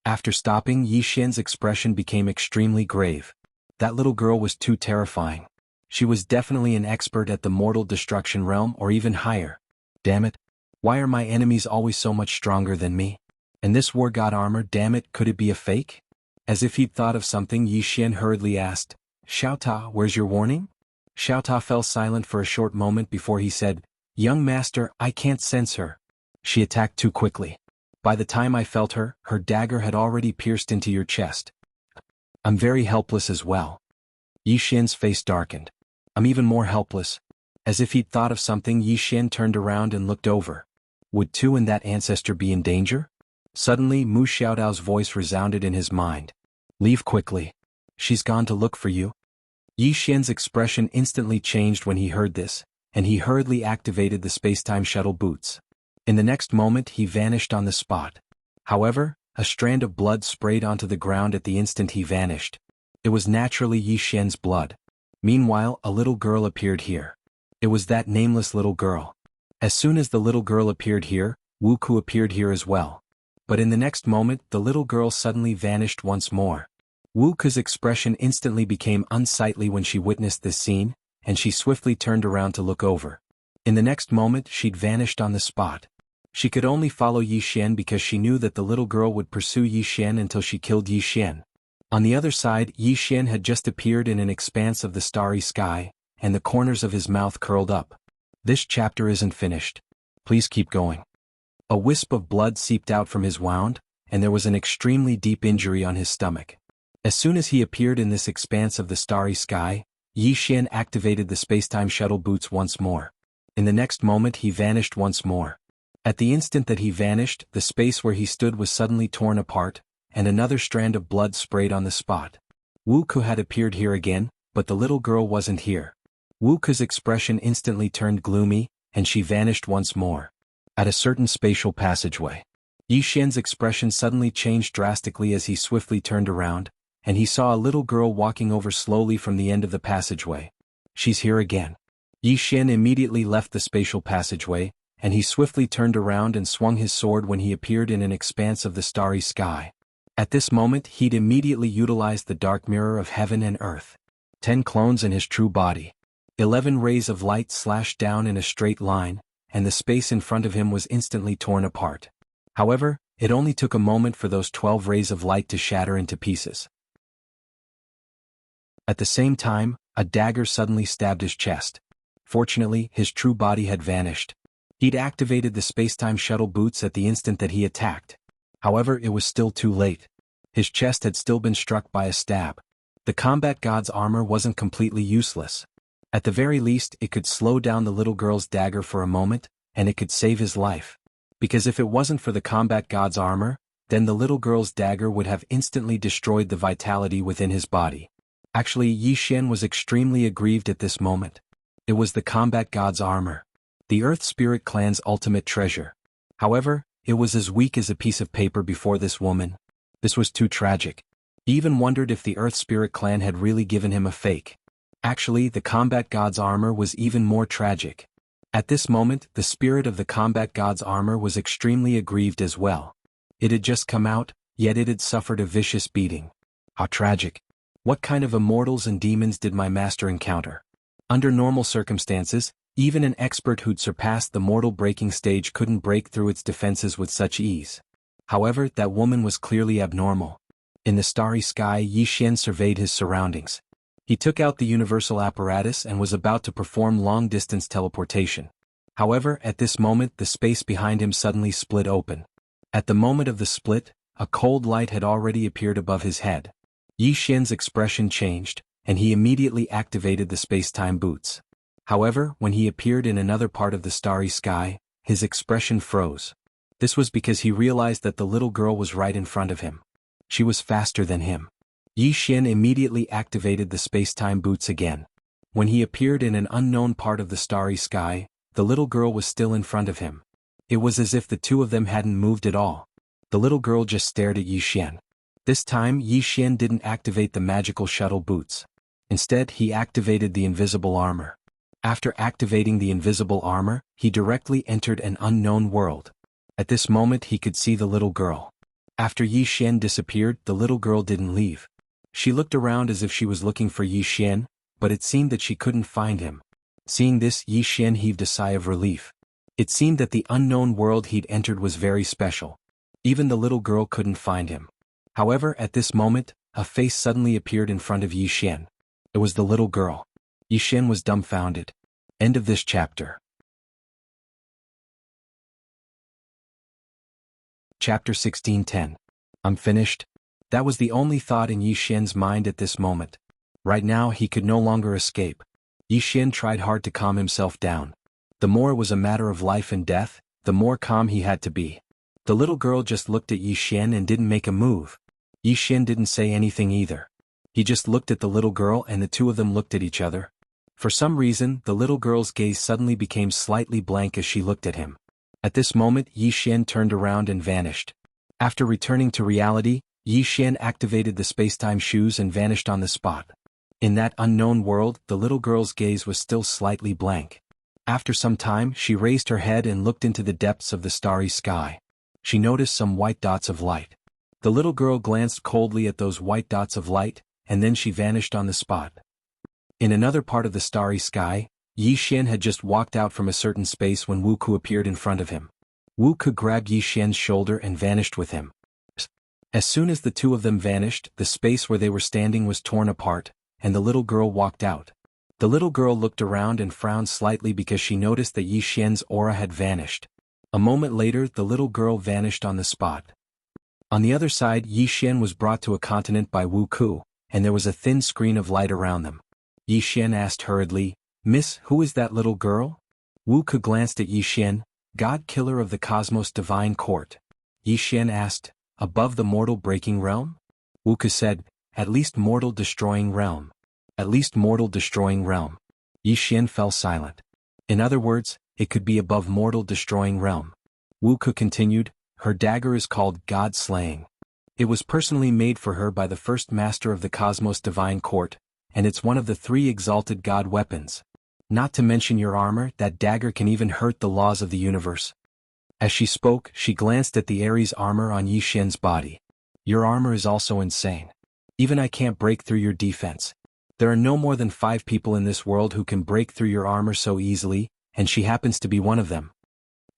After stopping, Yi Xian's expression became extremely grave. That little girl was too terrifying. She was definitely an expert at the mortal destruction realm or even higher. Damn it. Why are my enemies always so much stronger than me? And this war god armor, damn it, could it be a fake? As if he'd thought of something, Yi Xian hurriedly asked, "Xiao Ta, where's your warning?" Xiao Ta fell silent for a short moment before he said, "Young master, I can't sense her. She attacked too quickly. By the time I felt her, her dagger had already pierced into your chest. I'm very helpless as well." Yi Xian's face darkened. "I'm even more helpless." As if he'd thought of something, Yi Xian turned around and looked over. Would Tu and that ancestor be in danger? Suddenly, Mu Xiaodao's voice resounded in his mind. "Leave quickly. She's gone to look for you." Yi Xian's expression instantly changed when he heard this, and he hurriedly activated the space-time shuttle boots. In the next moment he vanished on the spot. However, a strand of blood sprayed onto the ground at the instant he vanished. It was naturally Yi Xian's blood. Meanwhile, a little girl appeared here. It was that nameless little girl. As soon as the little girl appeared here, Wu Ku appeared here as well. But in the next moment, the little girl suddenly vanished once more. Wu Ku's expression instantly became unsightly when she witnessed this scene, and she swiftly turned around to look over. In the next moment she'd vanished on the spot. She could only follow Yi Xian because she knew that the little girl would pursue Yi Xian until she killed Yi Xian. On the other side, Yi Xian had just appeared in an expanse of the starry sky, and the corners of his mouth curled up. This chapter isn't finished. Please keep going. A wisp of blood seeped out from his wound, and there was an extremely deep injury on his stomach. As soon as he appeared in this expanse of the starry sky, Yi Xian activated the spacetime shuttle boots once more. In the next moment he vanished once more. At the instant that he vanished, the space where he stood was suddenly torn apart, and another strand of blood sprayed on the spot. Wuku had appeared here again, but the little girl wasn't here. Wuku's expression instantly turned gloomy, and she vanished once more. At a certain spatial passageway, Yi Xian's expression suddenly changed drastically as he swiftly turned around, and he saw a little girl walking over slowly from the end of the passageway. She's here again. Yi Xian immediately left the spatial passageway, and he swiftly turned around and swung his sword when he appeared in an expanse of the starry sky. At this moment he'd immediately utilized the dark mirror of heaven and earth. 10 clones in his true body. 11 rays of light slashed down in a straight line, and the space in front of him was instantly torn apart. However, it only took a moment for those 12 rays of light to shatter into pieces. At the same time, a dagger suddenly stabbed his chest. Fortunately, his true body had vanished. He'd activated the spacetime shuttle boots at the instant that he attacked. However, it was still too late. His chest had still been struck by a stab. The combat god's armor wasn't completely useless. At the very least, it could slow down the little girl's dagger for a moment, and it could save his life. Because if it wasn't for the combat god's armor, then the little girl's dagger would have instantly destroyed the vitality within his body. Actually, Yi Xian was extremely aggrieved at this moment. It was the combat god's armor, the Earth Spirit clan's ultimate treasure. However, it was as weak as a piece of paper before this woman. This was too tragic. He even wondered if the Earth Spirit clan had really given him a fake. Actually, the combat god's armor was even more tragic. At this moment, the spirit of the combat god's armor was extremely aggrieved as well. It had just come out, yet it had suffered a vicious beating. How tragic. What kind of immortals and demons did my master encounter? Under normal circumstances, even an expert who'd surpassed the mortal breaking stage couldn't break through its defenses with such ease. However, that woman was clearly abnormal. In the starry sky, Yi Xian surveyed his surroundings. He took out the universal apparatus and was about to perform long-distance teleportation. However, at this moment the space behind him suddenly split open. At the moment of the split, a cold light had already appeared above his head. Yi Xian's expression changed, and he immediately activated the space-time boots. However, when he appeared in another part of the starry sky, his expression froze. This was because he realized that the little girl was right in front of him. She was faster than him. Yi Xian immediately activated the space-time boots again. When he appeared in an unknown part of the starry sky, the little girl was still in front of him. It was as if the two of them hadn't moved at all. The little girl just stared at Yi Xian. This time Yi Xian didn't activate the magical shuttle boots. Instead, he activated the invisible armor. After activating the invisible armor, he directly entered an unknown world. At this moment he could see the little girl. After Yi Xian disappeared, the little girl didn't leave. She looked around as if she was looking for Yi Xian, but it seemed that she couldn't find him. Seeing this, Yi Xian heaved a sigh of relief. It seemed that the unknown world he'd entered was very special. Even the little girl couldn't find him. However, at this moment, a face suddenly appeared in front of Yi Xian. It was the little girl. Yi Xian was dumbfounded. End of this chapter. Chapter 16:10. I'm finished. That was the only thought in Yi Xian's mind at this moment. Right now he could no longer escape. Yi Xian tried hard to calm himself down. The more it was a matter of life and death, the more calm he had to be. The little girl just looked at Yi Xian and didn't make a move. Yi Xian didn't say anything either. He just looked at the little girl and the two of them looked at each other. For some reason, the little girl's gaze suddenly became slightly blank as she looked at him. At this moment, Yi Xian turned around and vanished. After returning to reality, Yi Xian activated the spacetime shoes and vanished on the spot. In that unknown world, the little girl's gaze was still slightly blank. After some time, she raised her head and looked into the depths of the starry sky. She noticed some white dots of light. The little girl glanced coldly at those white dots of light, and then she vanished on the spot. In another part of the starry sky, Yi Xian had just walked out from a certain space when Wuku appeared in front of him. Wuku grabbed Yi Xian's shoulder and vanished with him. As soon as the two of them vanished, the space where they were standing was torn apart, and the little girl walked out. The little girl looked around and frowned slightly because she noticed that Yi Xian's aura had vanished. A moment later, the little girl vanished on the spot. On the other side, Yi Xian was brought to a continent by Wu Ku, and there was a thin screen of light around them. Yi Xian asked hurriedly, "Miss, who is that little girl?" Wu Ku glanced at Yi Xian, "God killer of the cosmos divine court." Yi Xian asked, "Above the mortal breaking realm?" Wu Ku said, "At least mortal destroying realm. At least mortal destroying realm." Yi Xian fell silent. In other words, it could be above mortal destroying realm. Wu Ku continued, "Her dagger is called God Slaying. It was personally made for her by the first master of the cosmos divine court, and it's one of the 3 exalted god weapons. Not to mention your armor, that dagger can even hurt the laws of the universe." As she spoke, she glanced at the Ares armor on Yi Xian's body. "Your armor is also insane. Even I can't break through your defense. There are no more than 5 people in this world who can break through your armor so easily, and she happens to be one of them."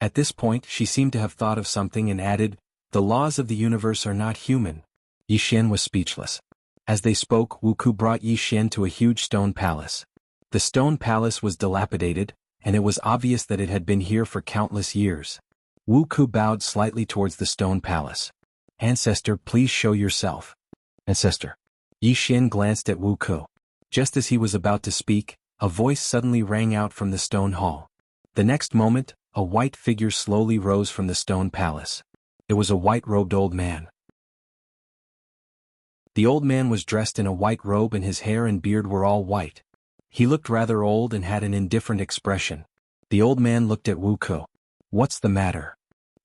At this point, she seemed to have thought of something and added, "The laws of the universe are not human." Yi Xian was speechless. As they spoke, Wu Ku brought Yi Xian to a huge stone palace. The stone palace was dilapidated, and it was obvious that it had been here for countless years. Wu Ku bowed slightly towards the stone palace. "Ancestor, please show yourself." "Ancestor." Yi Xian glanced at Wu Ku. Just as he was about to speak, a voice suddenly rang out from the stone hall. The next moment, a white figure slowly rose from the stone palace. It was a white-robed old man. The old man was dressed in a white robe and his hair and beard were all white. He looked rather old and had an indifferent expression. The old man looked at Wu Ku. "What's the matter?"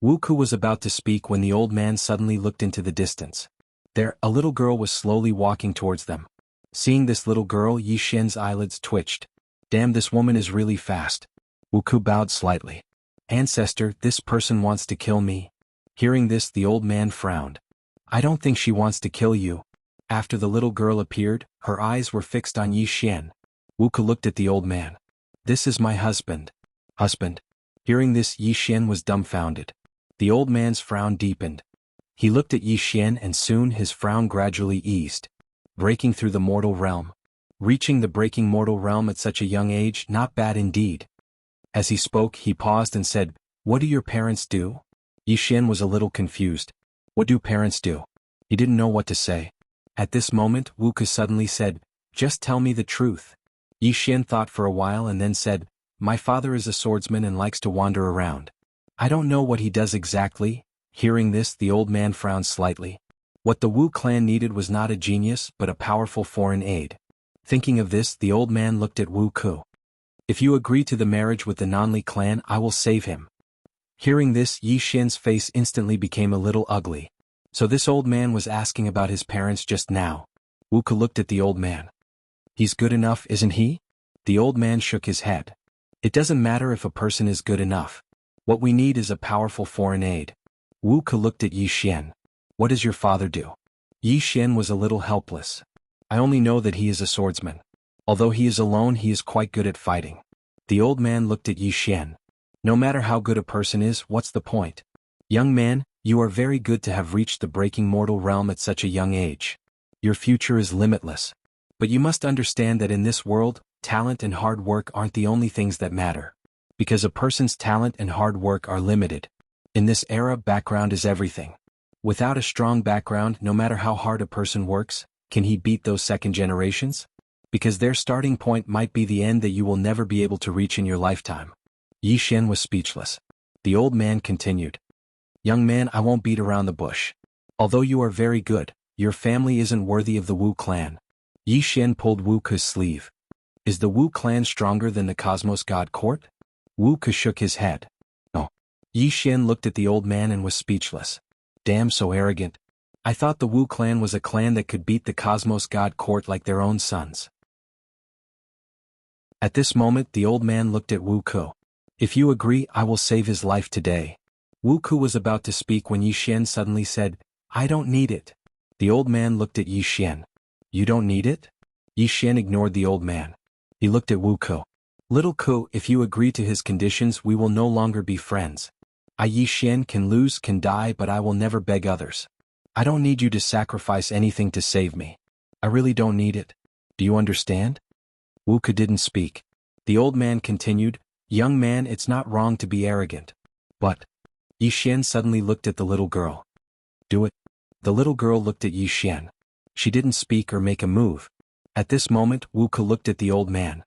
Wu Ku was about to speak when the old man suddenly looked into the distance. There, a little girl was slowly walking towards them. Seeing this little girl, Yi Xian's eyelids twitched. "Damn, this woman is really fast." Wu Ku bowed slightly. "Ancestor, this person wants to kill me." Hearing this, the old man frowned. "I don't think she wants to kill you." After the little girl appeared, her eyes were fixed on Yi Xian. Wu Ku looked at the old man. "This is my husband." "Husband?" Hearing this, Yi Xian was dumbfounded. The old man's frown deepened. He looked at Yi Xian and soon his frown gradually eased. Breaking through the mortal realm. Reaching the breaking mortal realm at such a young age, not bad indeed. As he spoke, he paused and said, "What do your parents do?" Yi Xian was a little confused. What do parents do? He didn't know what to say. At this moment, Wu Ku suddenly said, "Just tell me the truth." Yi Xian thought for a while and then said, "My father is a swordsman and likes to wander around. I don't know what he does exactly." Hearing this, the old man frowned slightly. What the Wu clan needed was not a genius but a powerful foreign aid. Thinking of this, the old man looked at Wu Ku. "If you agree to the marriage with the Nanli clan, I will save him." Hearing this, Yi Xian's face instantly became a little ugly. So this old man was asking about his parents just now. Wu Ku looked at the old man. "He's good enough, isn't he?" The old man shook his head. "It doesn't matter if a person is good enough. What we need is a powerful foreign aid." Wu Ku looked at Yi Xian. "What does your father do?" Yi Xian was a little helpless. "I only know that he is a swordsman. Although he is alone, he is quite good at fighting." The old man looked at Yi Xian. "No matter how good a person is, what's the point? Young man, you are very good to have reached the breaking mortal realm at such a young age. Your future is limitless. But you must understand that in this world, talent and hard work aren't the only things that matter. Because a person's talent and hard work are limited. In this era, background is everything. Without a strong background, no matter how hard a person works, can he beat those second generations? Because their starting point might be the end that you will never be able to reach in your lifetime." Yi Xian was speechless. The old man continued. "Young man, I won't beat around the bush. Although you are very good, your family isn't worthy of the Wu clan." Yi Xian pulled Wu Ku's sleeve. "Is the Wu clan stronger than the Cosmos God Court?" Wu Ku shook his head. "No." Yi Xian looked at the old man and was speechless. "Damn, so arrogant. I thought the Wu clan was a clan that could beat the Cosmos God Court like their own sons." At this moment, the old man looked at Wu Ku. "If you agree, I will save his life today." Wu Ku was about to speak when Yi Xian suddenly said, "I don't need it." The old man looked at Yi Xian. "You don't need it?" Yi Xian ignored the old man. He looked at Wu Ku. "Little Ku, if you agree to his conditions, we will no longer be friends. I, Yi Xian, can lose, can die, but I will never beg others." I don't need you to sacrifice anything to save me. I really don't need it. Do you understand? Wuka didn't speak. The old man continued, Young man, it's not wrong to be arrogant. But Yi Xian suddenly looked at the little girl. Do it. The little girl looked at Yi Xian. She didn't speak or make a move. At this moment, Wuka looked at the old man.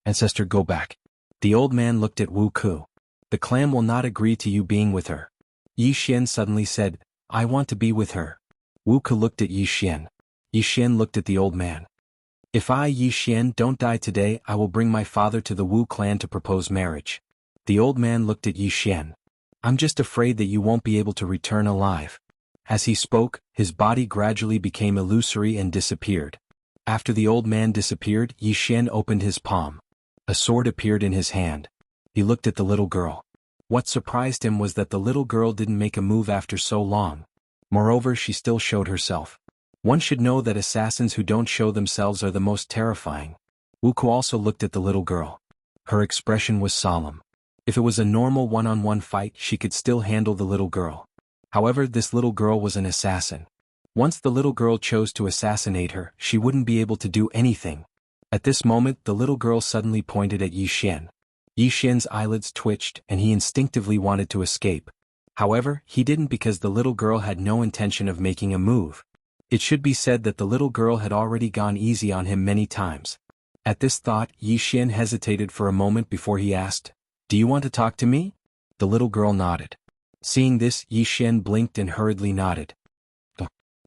Ancestor, go back. The old man looked at Wuku. The clan will not agree to you being with her. Yi Xian suddenly said, I want to be with her. Wuka looked at Yi Xian. Yi Xian looked at the old man. If I, Yi Xian, don't die today, I will bring my father to the Wu clan to propose marriage. The old man looked at Yi Xian. I'm just afraid that you won't be able to return alive. As he spoke, his body gradually became illusory and disappeared. After the old man disappeared, Yi Xian opened his palm. A sword appeared in his hand. He looked at the little girl. What surprised him was that the little girl didn't make a move after so long. Moreover, she still showed herself. One should know that assassins who don't show themselves are the most terrifying. Wuku also looked at the little girl. Her expression was solemn. If it was a normal one-on-one fight, she could still handle the little girl. However, this little girl was an assassin. Once the little girl chose to assassinate her, she wouldn't be able to do anything. At this moment, the little girl suddenly pointed at Yi Xian. Yi Xian's eyelids twitched and he instinctively wanted to escape. However, he didn't because the little girl had no intention of making a move. It should be said that the little girl had already gone easy on him many times. At this thought, Yi Xian hesitated for a moment before he asked, Do you want to talk to me? The little girl nodded. Seeing this, Yi Xian blinked and hurriedly nodded.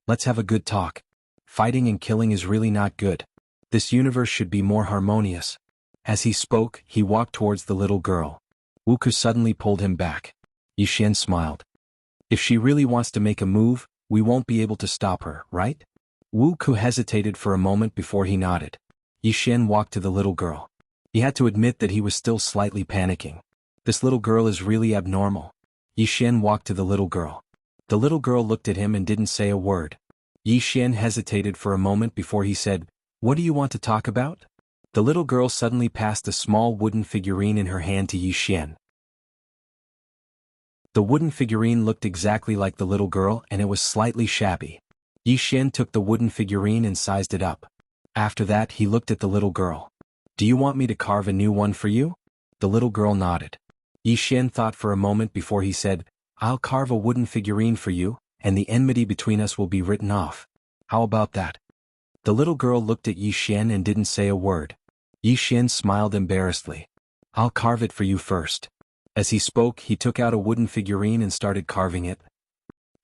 Let's have a good talk. Fighting and killing is really not good. This universe should be more harmonious. As he spoke, he walked towards the little girl. Wuku suddenly pulled him back. Yi Xian smiled. If she really wants to make a move, we won't be able to stop her, right? Wuku hesitated for a moment before he nodded. Yi Xian walked to the little girl. He had to admit that he was still slightly panicking. This little girl is really abnormal. Yi Xian walked to the little girl. The little girl looked at him and didn't say a word. Yi Xian hesitated for a moment before he said, What do you want to talk about? The little girl suddenly passed a small wooden figurine in her hand to Yi Xian. The wooden figurine looked exactly like the little girl and it was slightly shabby. Yi Xian took the wooden figurine and sized it up. After that, he looked at the little girl. Do you want me to carve a new one for you? The little girl nodded. Yi Xian thought for a moment before he said, I'll carve a wooden figurine for you, and the enmity between us will be written off. How about that? The little girl looked at Yi Xian and didn't say a word. Yi Xian smiled embarrassedly. I'll carve it for you first. As he spoke, he took out a wooden figurine and started carving it.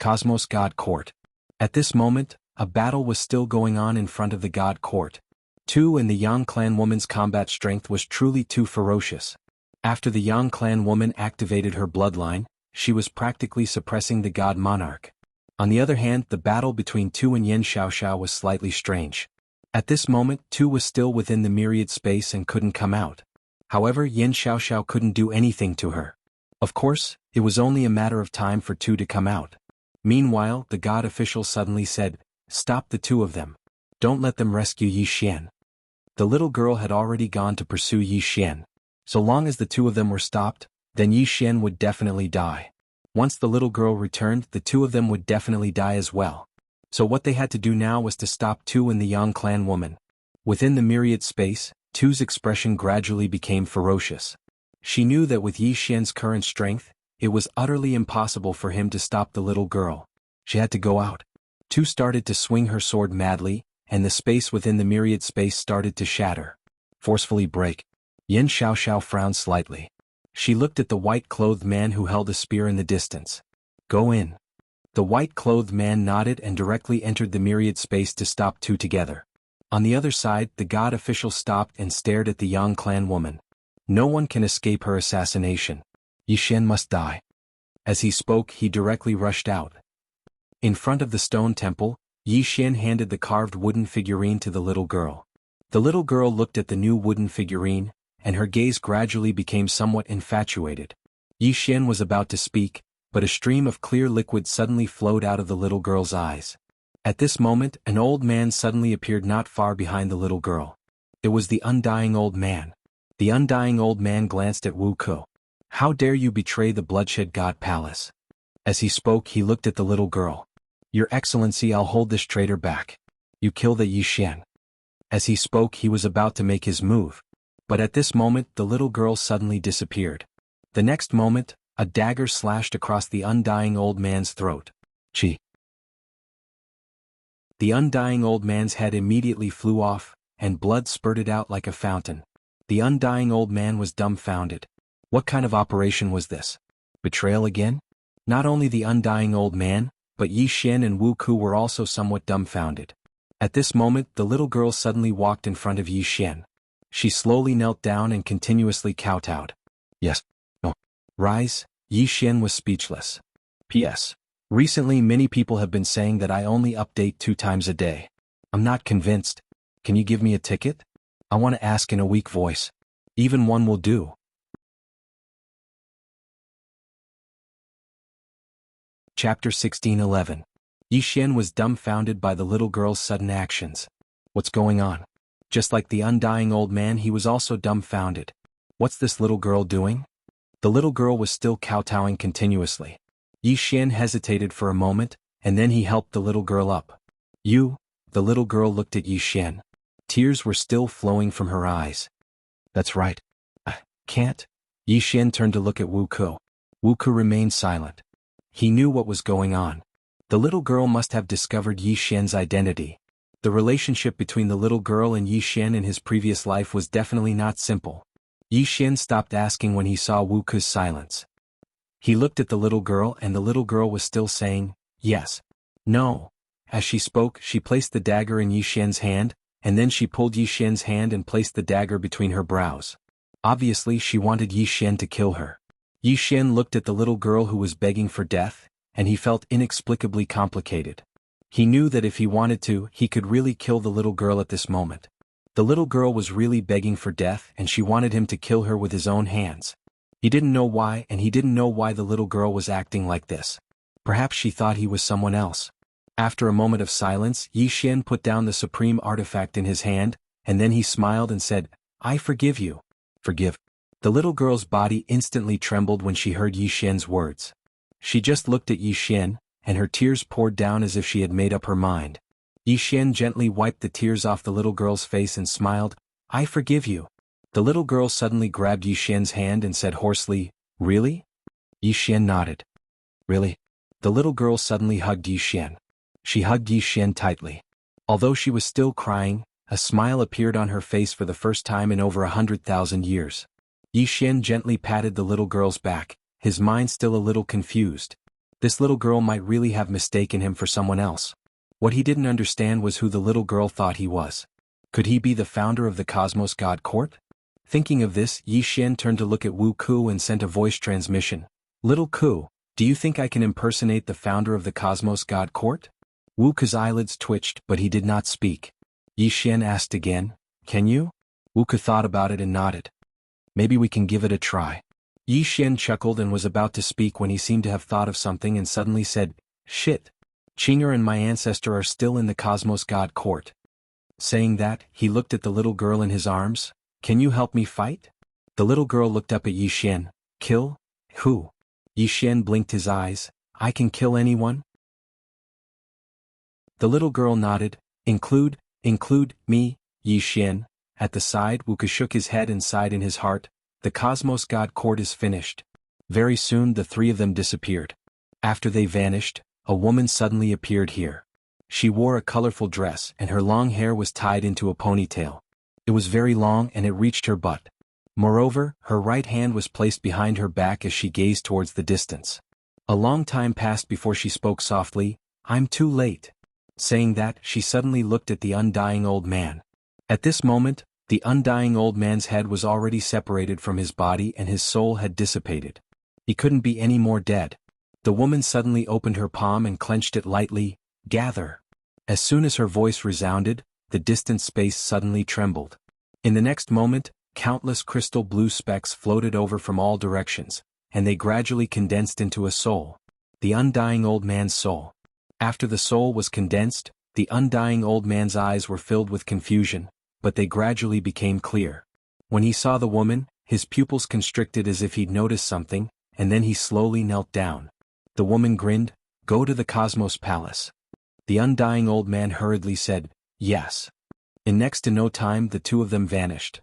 Cosmos God Court. At this moment, a battle was still going on in front of the God Court. Tu and the Yang clan woman's combat strength was truly too ferocious. After the Yang clan woman activated her bloodline, she was practically suppressing the God Monarch. On the other hand, the battle between Tu and Yen Xiaoxiao was slightly strange. At this moment, Tu was still within the myriad space and couldn't come out. However, Yen Xiaoxiao couldn't do anything to her. Of course, it was only a matter of time for Tu to come out. Meanwhile, the God official suddenly said, Stop the two of them. Don't let them rescue Yi Xian. The little girl had already gone to pursue Yi Xian. So long as the two of them were stopped, then Yi Xian would definitely die. Once the little girl returned, the two of them would definitely die as well. So what they had to do now was to stop Tu and the Yang clan woman. Within the myriad space, Tu's expression gradually became ferocious. She knew that with Yi Xian's current strength, it was utterly impossible for him to stop the little girl. She had to go out. Tu started to swing her sword madly, and the space within the myriad space started to shatter. Forcefully break. Yen Xiaoxiao frowned slightly. She looked at the white-clothed man who held a spear in the distance. Go in. The white-clothed man nodded and directly entered the myriad space to stop Tu together. On the other side, the God official stopped and stared at the Yang clan woman. No one can escape her assassination. Yi Xian must die. As he spoke, he directly rushed out. In front of the stone temple, Yi Xian handed the carved wooden figurine to the little girl. The little girl looked at the new wooden figurine, and her gaze gradually became somewhat infatuated. Yi Xian was about to speak, but a stream of clear liquid suddenly flowed out of the little girl's eyes. At this moment, an old man suddenly appeared not far behind the little girl. It was the undying old man. The undying old man glanced at Wu Ku. How dare you betray the bloodshed god palace? As he spoke, he looked at the little girl. Your Excellency, I'll hold this traitor back. You kill the Yi Xian. As he spoke, he was about to make his move. But at this moment, the little girl suddenly disappeared. The next moment, a dagger slashed across the undying old man's throat. Chi. The undying old man's head immediately flew off, and blood spurted out like a fountain. The undying old man was dumbfounded. What kind of operation was this? Betrayal again? Not only the undying old man, but Yi Xian and Wu Ku were also somewhat dumbfounded. At this moment, the little girl suddenly walked in front of Yi Xian. She slowly knelt down and continuously kowtowed. Yes. No. Rise. Yi Xian was speechless. P.S. Recently many people have been saying that I only update 2 times a day. I'm not convinced. Can you give me a ticket? I want to ask in a weak voice. Even one will do. Chapter 16:11. Yi Xian was dumbfounded by the little girl's sudden actions. What's going on? Just like the undying old man, he was also dumbfounded. What's this little girl doing? The little girl was still kowtowing continuously. Yi Xian hesitated for a moment, and then he helped the little girl up. You? The little girl looked at Yi Xian. Tears were still flowing from her eyes. That's right. I can't. Yi Xian turned to look at Wu Ku. Wu Ku remained silent. He knew what was going on. The little girl must have discovered Yi Xian's identity. The relationship between the little girl and Yi Xian in his previous life was definitely not simple. Yi Xian stopped asking when he saw Wu Ku's silence. He looked at the little girl, and the little girl was still saying, yes. No. As she spoke, she placed the dagger in Yi Xian's hand, and then she pulled Yi Xian's hand and placed the dagger between her brows. Obviously she wanted Yi Xian to kill her. Yi Xian looked at the little girl who was begging for death, and he felt inexplicably complicated. He knew that if he wanted to, he could really kill the little girl at this moment. The little girl was really begging for death, and she wanted him to kill her with his own hands. He didn't know why, and he didn't know why the little girl was acting like this. Perhaps she thought he was someone else. After a moment of silence, Yi Xian put down the supreme artifact in his hand, and then he smiled and said, I forgive you. Forgive. The little girl's body instantly trembled when she heard Yi Xian's words. She just looked at Yi Xian, and her tears poured down as if she had made up her mind. Yi Xian gently wiped the tears off the little girl's face and smiled, I forgive you. The little girl suddenly grabbed Yi Xian's hand and said hoarsely, Really? Yi Xian nodded. Really? The little girl suddenly hugged Yi Xian. She hugged Yi Xian tightly. Although she was still crying, a smile appeared on her face for the first time in over 100,000 years. Yi Xian gently patted the little girl's back, his mind still a little confused. This little girl might really have mistaken him for someone else. What he didn't understand was who the little girl thought he was. Could he be the founder of the Cosmos God Court? Thinking of this, Yi Xian turned to look at Wu Ku and sent a voice transmission. Little Ku, do you think I can impersonate the founder of the Cosmos God Court? Wu Ku's eyelids twitched, but he did not speak. Yi Xian asked again, Can you? Wu Ku thought about it and nodded. Maybe we can give it a try. Yi Xian chuckled and was about to speak when he seemed to have thought of something and suddenly said, Shit. Qing'er and my ancestor are still in the Cosmos God Court. Saying that, he looked at the little girl in his arms. Can you help me fight? The little girl looked up at Yi Xian. Kill? Who? Yi Xian blinked his eyes. I can kill anyone? The little girl nodded. Include me, Yi Xian. At the side, Wu Ku shook his head and sighed in his heart. The Cosmos God Court is finished. Very soon the 3 of them disappeared. After they vanished, a woman suddenly appeared here. She wore a colorful dress and her long hair was tied into a ponytail. It was very long and it reached her butt. Moreover, her right hand was placed behind her back as she gazed towards the distance. A long time passed before she spoke softly, I'm too late. Saying that, she suddenly looked at the undying old man. At this moment, the undying old man's head was already separated from his body and his soul had dissipated. He couldn't be any more dead. The woman suddenly opened her palm and clenched it lightly, Gather. As soon as her voice resounded, the distant space suddenly trembled. In the next moment, countless crystal blue specks floated over from all directions, and they gradually condensed into a soul. The undying old man's soul. After the soul was condensed, the undying old man's eyes were filled with confusion, but they gradually became clear. When he saw the woman, his pupils constricted as if he'd noticed something, and then he slowly knelt down. The woman grinned, Go to the Cosmos Palace. The undying old man hurriedly said, "Yes." In next to no time the two of them vanished.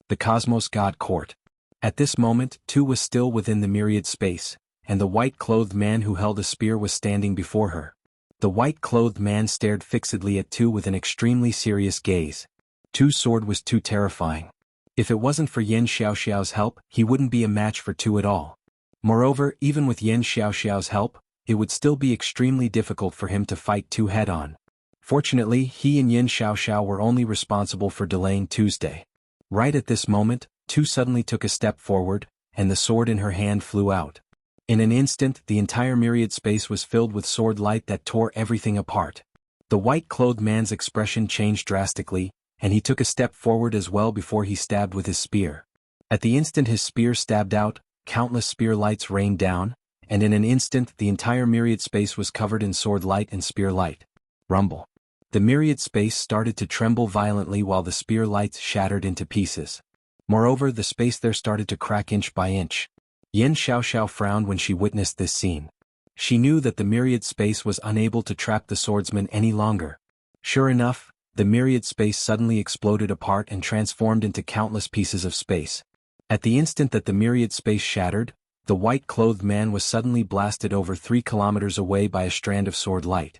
The Cosmos God Court. At this moment, Tu was still within the myriad space, and the white-clothed man who held a spear was standing before her. The white-clothed man stared fixedly at Tu with an extremely serious gaze. Tu's sword was too terrifying. If it wasn't for Yin Xiaoxiao's help, he wouldn't be a match for Tu at all. Moreover, even with Yin Xiaoxiao's help, it would still be extremely difficult for him to fight Tu head-on. Fortunately, he and Yin Xiaoxiao were only responsible for delaying Tuesday. Right at this moment, Tu suddenly took a step forward, and the sword in her hand flew out. In an instant, the entire myriad space was filled with sword light that tore everything apart. The white-clothed man's expression changed drastically, and he took a step forward as well before he stabbed with his spear. At the instant his spear stabbed out, countless spear lights rained down, and in an instant the entire myriad space was covered in sword light and spear light. Rumble. The myriad space started to tremble violently while the spear lights shattered into pieces. Moreover, the space there started to crack inch by inch. Yin Xiaoxiao frowned when she witnessed this scene. She knew that the myriad space was unable to trap the swordsman any longer. Sure enough, the myriad space suddenly exploded apart and transformed into countless pieces of space. At the instant that the myriad space shattered, the white-clothed man was suddenly blasted over 3 kilometers away by a strand of sword light.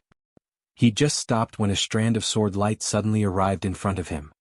He just stopped when a strand of sword light suddenly arrived in front of him.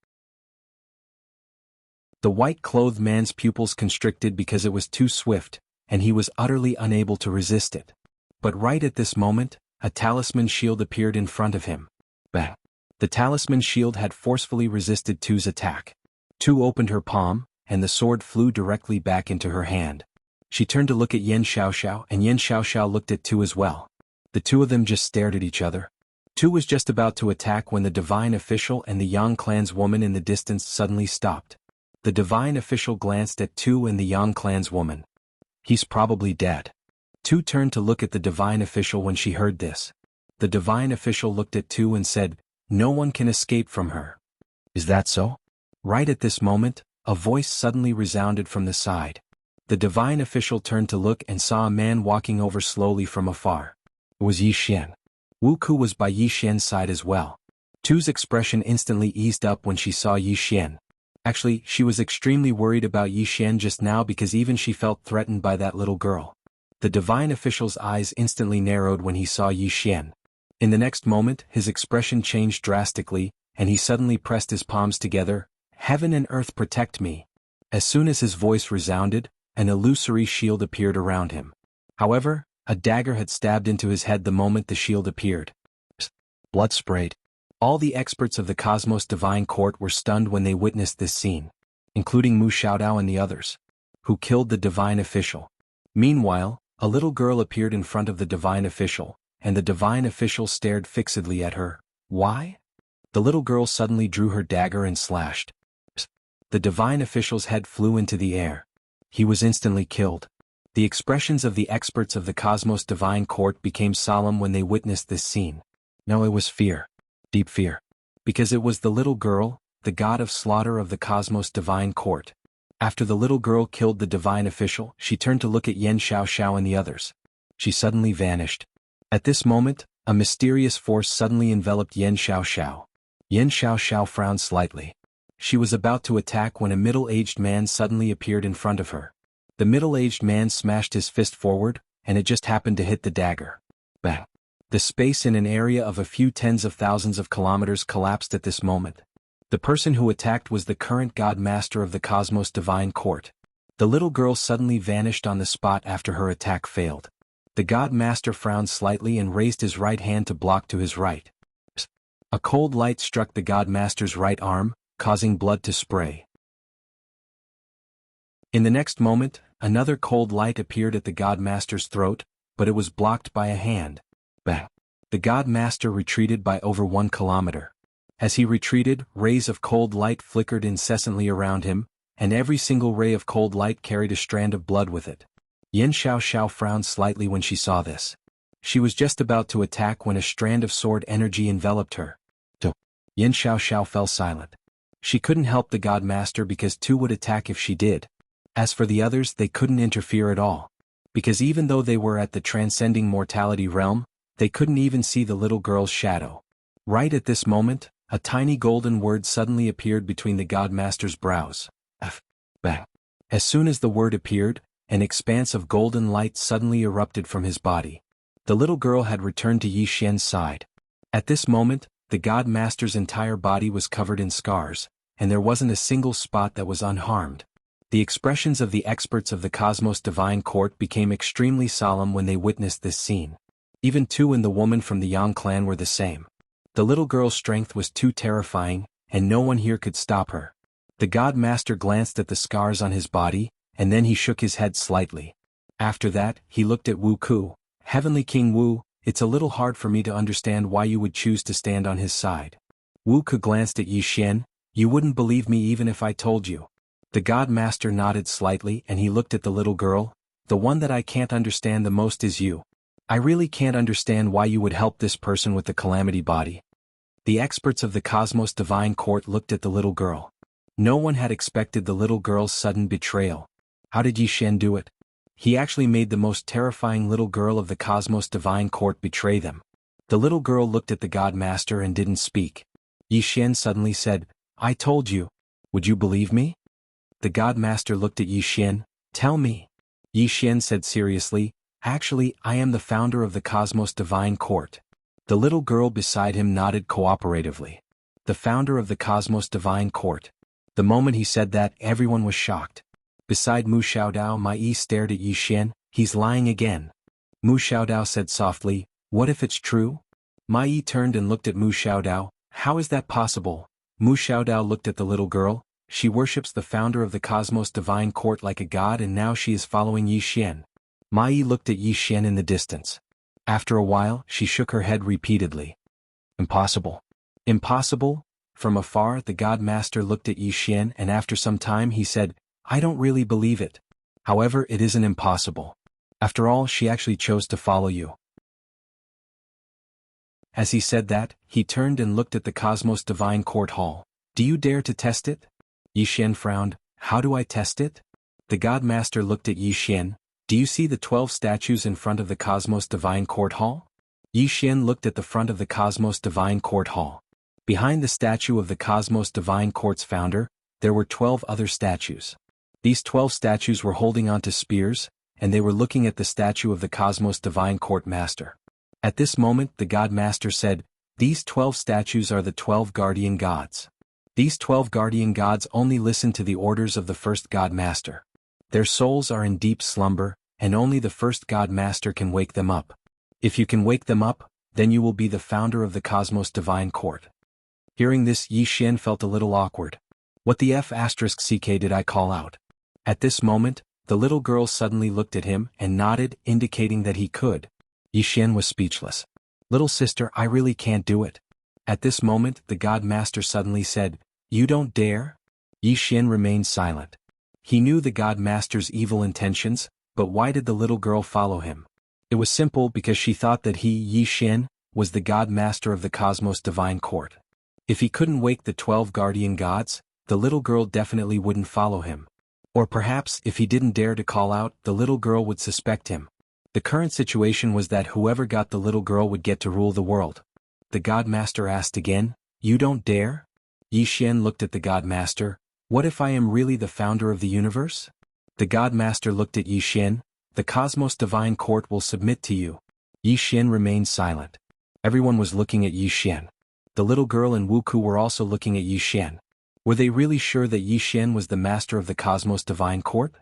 The white-clothed man's pupils constricted because it was too swift, and he was utterly unable to resist it. But right at this moment, a talisman shield appeared in front of him. Bang! The talisman shield had forcefully resisted Tu's attack. Tu opened her palm, and the sword flew directly back into her hand. She turned to look at Yin Xiaoxiao, and Yin Xiaoxiao looked at Tu as well. The two of them just stared at each other. Tu was just about to attack when the divine official and the Yang clan's woman in the distance suddenly stopped. The divine official glanced at Tu and the Yang clan's woman. "He's probably dead." Tu turned to look at the divine official when she heard this. The divine official looked at Tu and said, "No one can escape from her." "Is that so?" Right at this moment, a voice suddenly resounded from the side. The divine official turned to look and saw a man walking over slowly from afar. It was Yi Xian. Wu Ku was by Yi Xian's side as well. Tu's expression instantly eased up when she saw Yi Xian. Actually, she was extremely worried about Yi Xian just now because even she felt threatened by that little girl. The divine official's eyes instantly narrowed when he saw Yi Xian. In the next moment, his expression changed drastically, and he suddenly pressed his palms together. "Heaven and earth protect me." As soon as his voice resounded, an illusory shield appeared around him. However, a dagger had stabbed into his head the moment the shield appeared. Blood sprayed. All the experts of the Cosmos Divine Court were stunned when they witnessed this scene, including Mu Xiaodao and the others, who killed the divine official. Meanwhile, a little girl appeared in front of the divine official, and the divine official stared fixedly at her. Why? The little girl suddenly drew her dagger and slashed. The divine official's head flew into the air. He was instantly killed. The expressions of the experts of the Cosmos Divine Court became solemn when they witnessed this scene. No, it was fear. Deep fear. Because it was the little girl, the god of slaughter of the Cosmos Divine Court. After the little girl killed the divine official, she turned to look at Yin Xiaoxiao and the others. She suddenly vanished. At this moment, a mysterious force suddenly enveloped Yin Xiaoxiao. Yin Xiaoxiao frowned slightly. She was about to attack when a middle-aged man suddenly appeared in front of her. The middle-aged man smashed his fist forward, and it just happened to hit the dagger. Bang! The space in an area of a few tens of thousands of kilometers collapsed at this moment. The person who attacked was the current God Master of the Cosmos Divine Court. The little girl suddenly vanished on the spot after her attack failed. The God Master frowned slightly and raised his right hand to block to his right. A cold light struck the God Master's right arm, causing blood to spray. In the next moment, another cold light appeared at the God Master's throat, but it was blocked by a hand. Bang! The God Master retreated by over 1 kilometer. As he retreated, rays of cold light flickered incessantly around him, and every single ray of cold light carried a strand of blood with it. Yin Xiaoxiao frowned slightly when she saw this. She was just about to attack when a strand of sword energy enveloped her. Yin Xiaoxiao fell silent. She couldn't help the God Master because Tu would attack if she did. As for the others, they couldn't interfere at all. Because even though they were at the transcending mortality realm, They couldn't even see the little girl's shadow. Right at this moment, a tiny golden word suddenly appeared between the Godmaster's brows. F. Bang. As soon as the word appeared, an expanse of golden light suddenly erupted from his body. The little girl had returned to Yi Xian's side. At this moment, the Godmaster's entire body was covered in scars, and there wasn't a single spot that was unharmed. The expressions of the experts of the Cosmos Divine Court became extremely solemn when they witnessed this scene. Even Tu and the woman from the Yang clan were the same. The little girl's strength was too terrifying, and no one here could stop her. The God Master glanced at the scars on his body, and then he shook his head slightly. After that, he looked at Wu Ku. Heavenly King Wu, it's a little hard for me to understand why you would choose to stand on his side. Wu Ku glanced at Yi Xian. You wouldn't believe me even if I told you. The God Master nodded slightly and he looked at the little girl. The one that I can't understand the most is you. I really can't understand why you would help this person with the calamity body. The experts of the Cosmos Divine Court looked at the little girl. No one had expected the little girl's sudden betrayal. How did Yi Xian do it? He actually made the most terrifying little girl of the Cosmos Divine Court betray them. The little girl looked at the God Master and didn't speak. Yi Xian suddenly said, I told you. Would you believe me? The God Master looked at Yi Xian. Tell me. Yi Xian said seriously, Actually, I am the founder of the Cosmos Divine Court. The little girl beside him nodded cooperatively. The founder of the Cosmos Divine Court. The moment he said that, everyone was shocked. Beside Mu Xiaodao, Mai Yi stared at Yi Xian. He's lying again. Mu Xiaodao said softly, What if it's true? Mai Yi turned and looked at Mu Xiaodao. How is that possible? Mu Xiaodao looked at the little girl. She worships the founder of the Cosmos Divine Court like a god and now she is following Yi Xian. Mai Yi looked at Yi Xian in the distance. After a while, she shook her head repeatedly. Impossible. Impossible? From afar, the God Master looked at Yi Xian and after some time he said, I don't really believe it. However, it isn't impossible. After all, she actually chose to follow you. As he said that, he turned and looked at the Cosmos Divine Court Hall. Do you dare to test it? Yi Xian frowned. How do I test it? The God Master looked at Yi Xian. Do you see the 12 statues in front of the Cosmos Divine Court Hall? Yi Xian looked at the front of the Cosmos Divine Court Hall. Behind the statue of the Cosmos Divine Court's founder, there were 12 other statues. These 12 statues were holding onto spears, and they were looking at the statue of the Cosmos Divine Court Master. At this moment the God Master said, These 12 statues are the 12 guardian gods. These 12 guardian gods only listen to the orders of the first God Master. Their souls are in deep slumber, and only the first God Master can wake them up. If you can wake them up, then you will be the founder of the Cosmos Divine Court. Hearing this, Yi Xian felt a little awkward. What the F***ck did I call out? At this moment, the little girl suddenly looked at him and nodded, indicating that he could. Yi Xian was speechless. Little sister, I really can't do it. At this moment, the God Master suddenly said, You don't dare? Yi Xian remained silent. He knew the God Master's evil intentions, but why did the little girl follow him? It was simple because she thought that he, Yi Xian, was the God Master of the Cosmos Divine Court. If he couldn't wake the 12 guardian gods, the little girl definitely wouldn't follow him. Or perhaps, if he didn't dare to call out, the little girl would suspect him. The current situation was that whoever got the little girl would get to rule the world. The God Master asked again, You don't dare? Yi Xian looked at the God Master. What if I am really the founder of the universe? The God Master looked at Yi Xian. The Cosmos Divine Court will submit to you. Yi Xian remained silent. Everyone was looking at Yi Xian. The little girl and Wu Ku were also looking at Yi Xian. Were they really sure that Yi Xian was the master of the Cosmos Divine Court?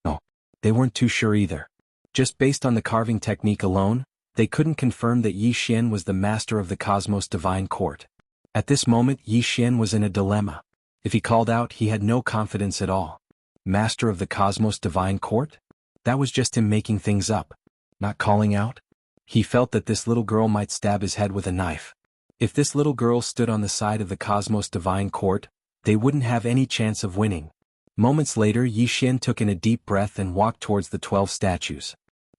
No. They weren't too sure either. Just based on the carving technique alone, they couldn't confirm that Yi Xian was the master of the Cosmos Divine Court. At this moment Yi Xian was in a dilemma. If he called out, he had no confidence at all. Master of the Cosmos Divine Court? That was just him making things up. Not calling out? He felt that this little girl might stab his head with a knife. If this little girl stood on the side of the Cosmos Divine Court, they wouldn't have any chance of winning. Moments later Yi Xian took in a deep breath and walked towards the 12 statues.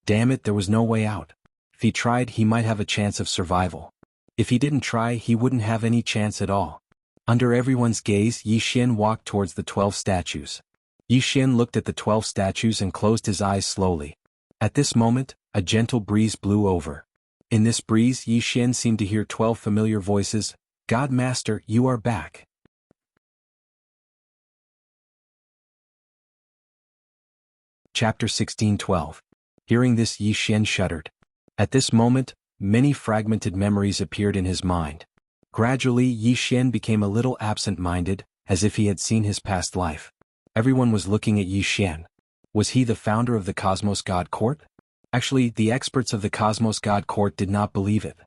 Damn it, there was no way out. If he tried, he might have a chance of survival. If he didn't try, he wouldn't have any chance at all. Under everyone's gaze, Yi Xian walked towards the 12 statues. Yi Xian looked at the 12 statues and closed his eyes slowly. At this moment, a gentle breeze blew over. In this breeze Yi Xian seemed to hear 12 familiar voices. God Master, you are back. Chapter 16:12. Hearing this Yi Xian shuddered. At this moment, many fragmented memories appeared in his mind. Gradually Yi Xian became a little absent-minded, as if he had seen his past life. Everyone was looking at Yi Xian. Was he the founder of the Cosmos God Court? Actually, the experts of the Cosmos God Court did not believe it.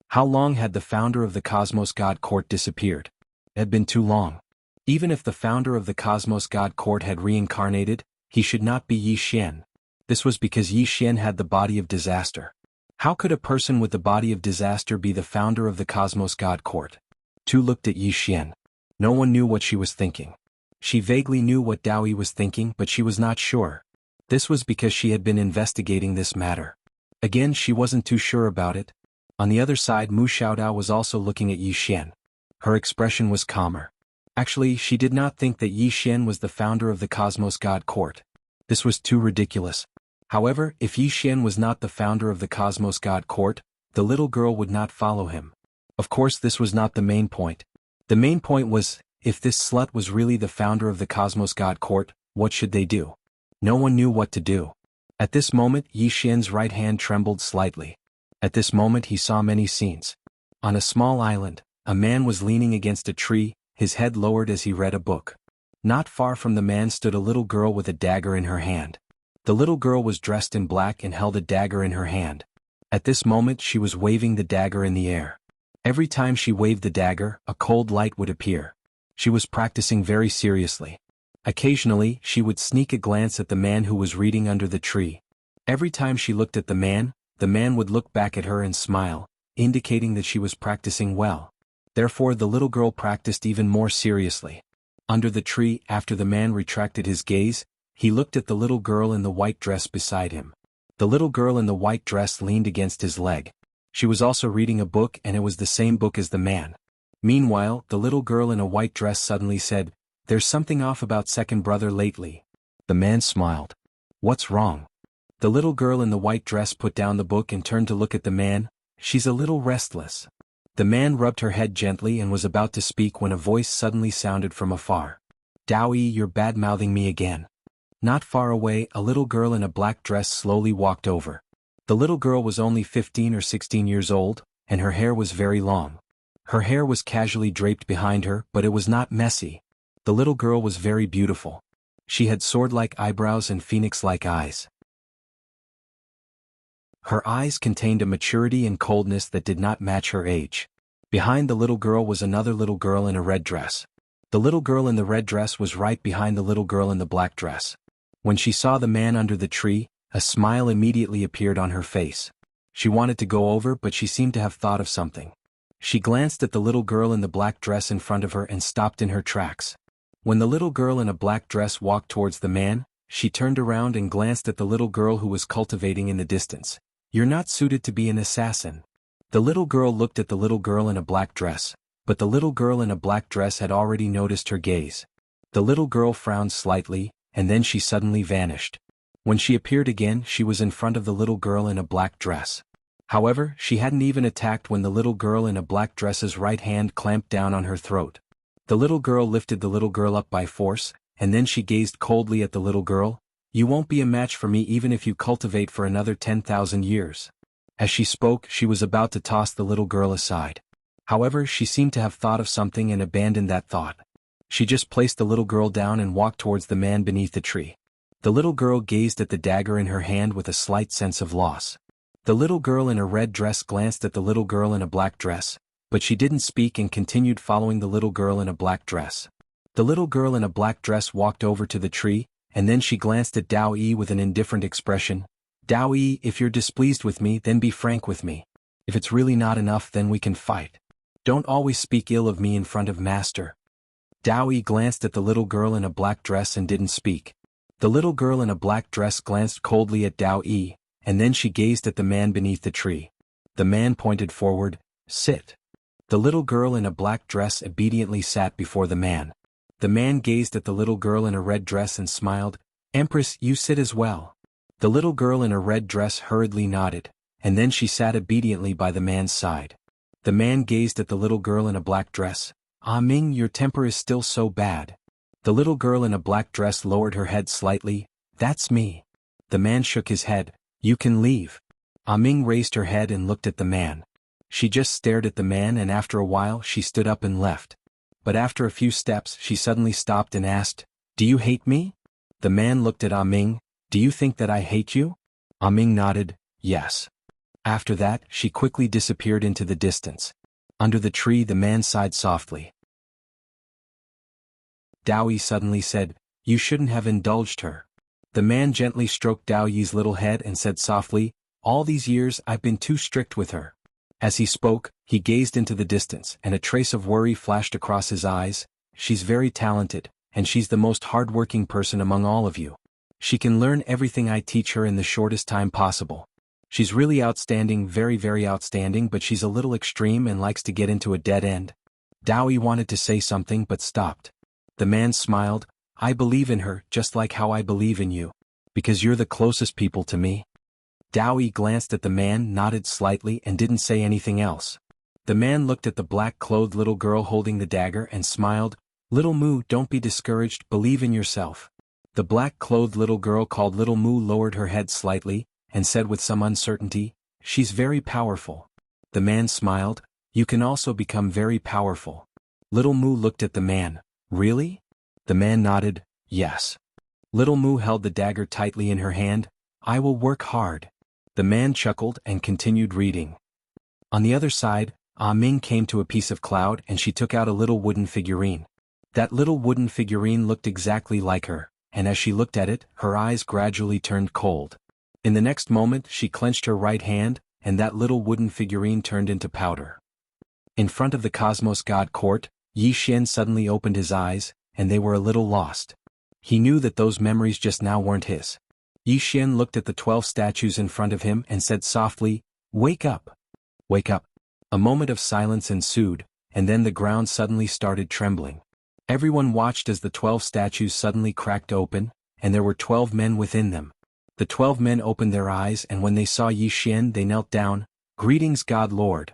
How long had the founder of the Cosmos God Court disappeared? It had been too long. Even if the founder of the Cosmos God Court had reincarnated, he should not be Yi Xian. This was because Yi Xian had the body of disaster. How could a person with the body of disaster be the founder of the Cosmos God Court? Tu looked at Yi Xian. No one knew what she was thinking. She vaguely knew what Dao Yi was thinking, but she was not sure. This was because she had been investigating this matter. Again, she wasn't too sure about it. On the other side, Mu Xiaodao was also looking at Yi Xian. Her expression was calmer. Actually, she did not think that Yi Xian was the founder of the Cosmos God Court. This was too ridiculous. However, if Yi Xian was not the founder of the Cosmos God Court, the little girl would not follow him. Of course, this was not the main point. The main point was, if this slut was really the founder of the Cosmos God Court, what should they do? No one knew what to do. At this moment, Yi Xian's right hand trembled slightly. At this moment he saw many scenes. On a small island, a man was leaning against a tree, his head lowered as he read a book. Not far from the man stood a little girl with a dagger in her hand. The little girl was dressed in black and held a dagger in her hand. At this moment she was waving the dagger in the air. Every time she waved the dagger, a cold light would appear. She was practicing very seriously. Occasionally, she would sneak a glance at the man who was reading under the tree. Every time she looked at the man would look back at her and smile, indicating that she was practicing well. Therefore the little girl practiced even more seriously. Under the tree, after the man retracted his gaze, he looked at the little girl in the white dress beside him. The little girl in the white dress leaned against his leg. She was also reading a book, and it was the same book as the man. Meanwhile, the little girl in a white dress suddenly said, "There's something off about second brother lately." The man smiled. "What's wrong?" The little girl in the white dress put down the book and turned to look at the man. "She's a little restless." The man rubbed her head gently and was about to speak when a voice suddenly sounded from afar. "Dao Yi, you're bad-mouthing me again." Not far away, a little girl in a black dress slowly walked over. The little girl was only 15 or 16 years old, and her hair was very long. Her hair was casually draped behind her, but it was not messy. The little girl was very beautiful. She had sword-like eyebrows and phoenix-like eyes. Her eyes contained a maturity and coldness that did not match her age. Behind the little girl was another little girl in a red dress. The little girl in the red dress was right behind the little girl in the black dress. When she saw the man under the tree, a smile immediately appeared on her face. She wanted to go over, but she seemed to have thought of something. She glanced at the little girl in the black dress in front of her and stopped in her tracks. When the little girl in a black dress walked towards the man, she turned around and glanced at the little girl who was cultivating in the distance. "You're not suited to be an assassin." The little girl looked at the little girl in a black dress, but the little girl in a black dress had already noticed her gaze. The little girl frowned slightly, and then she suddenly vanished. When she appeared again, she was in front of the little girl in a black dress. However, she hadn't even attacked when the little girl in a black dress's right hand clamped down on her throat. The little girl lifted the little girl up by force, and then she gazed coldly at the little girl. "You won't be a match for me even if you cultivate for another 10,000 years. As she spoke, she was about to toss the little girl aside. However, she seemed to have thought of something and abandoned that thought. She just placed the little girl down and walked towards the man beneath the tree. The little girl gazed at the dagger in her hand with a slight sense of loss. The little girl in a red dress glanced at the little girl in a black dress, but she didn't speak and continued following the little girl in a black dress. The little girl in a black dress walked over to the tree, and then she glanced at Dao Yi with an indifferent expression. "Dao Yi, if you're displeased with me, then be frank with me. If it's really not enough, then we can fight. Don't always speak ill of me in front of Master." Dao Yi glanced at the little girl in a black dress and didn't speak. The little girl in a black dress glanced coldly at Dao Yi, and then she gazed at the man beneath the tree. The man pointed forward. "Sit." The little girl in a black dress obediently sat before the man. The man gazed at the little girl in a red dress and smiled. "Empress, you sit as well." The little girl in a red dress hurriedly nodded, and then she sat obediently by the man's side. The man gazed at the little girl in a black dress. "Ah Ming, your temper is still so bad." The little girl in a black dress lowered her head slightly. "That's me." The man shook his head. "You can leave." Ah Ming raised her head and looked at the man. She just stared at the man, and after a while she stood up and left. But after a few steps she suddenly stopped and asked, "Do you hate me?" The man looked at Ah Ming. "Do you think that I hate you?" Ah Ming nodded, "Yes." After that she quickly disappeared into the distance. Under the tree the man sighed softly. Dao Yi suddenly said, "You shouldn't have indulged her." The man gently stroked Dao Yi's little head and said softly, "All these years I've been too strict with her." As he spoke, he gazed into the distance and a trace of worry flashed across his eyes. "She's very talented, and she's the most hard-working person among all of you. She can learn everything I teach her in the shortest time possible. She's really outstanding, very very outstanding, but she's a little extreme and likes to get into a dead end." Dao Yi wanted to say something but stopped. The man smiled, "I believe in her just like how I believe in you. Because you're the closest people to me." Dao Yi glanced at the man, nodded slightly and didn't say anything else. The man looked at the black-clothed little girl holding the dagger and smiled, "Little Mu, don't be discouraged, believe in yourself." The black-clothed little girl called Little Mu lowered her head slightly, and said with some uncertainty, "She's very powerful." The man smiled, "You can also become very powerful." Little Mu looked at the man, "Really?" The man nodded, "Yes." Little Mu held the dagger tightly in her hand. "I will work hard." The man chuckled and continued reading. On the other side, Ah Ming came to a piece of cloud and she took out a little wooden figurine. That little wooden figurine looked exactly like her, and as she looked at it, her eyes gradually turned cold. In the next moment she clenched her right hand, and that little wooden figurine turned into powder. In front of the Cosmos God Court, Yi Xian suddenly opened his eyes, and they were a little lost. He knew that those memories just now weren't his. Yi Xian looked at the 12 statues in front of him and said softly, "Wake up! Wake up!" A moment of silence ensued, and then the ground suddenly started trembling. Everyone watched as the 12 statues suddenly cracked open, and there were 12 men within them. The 12 men opened their eyes, and when they saw Yi Xian they knelt down. "Greetings, God Lord!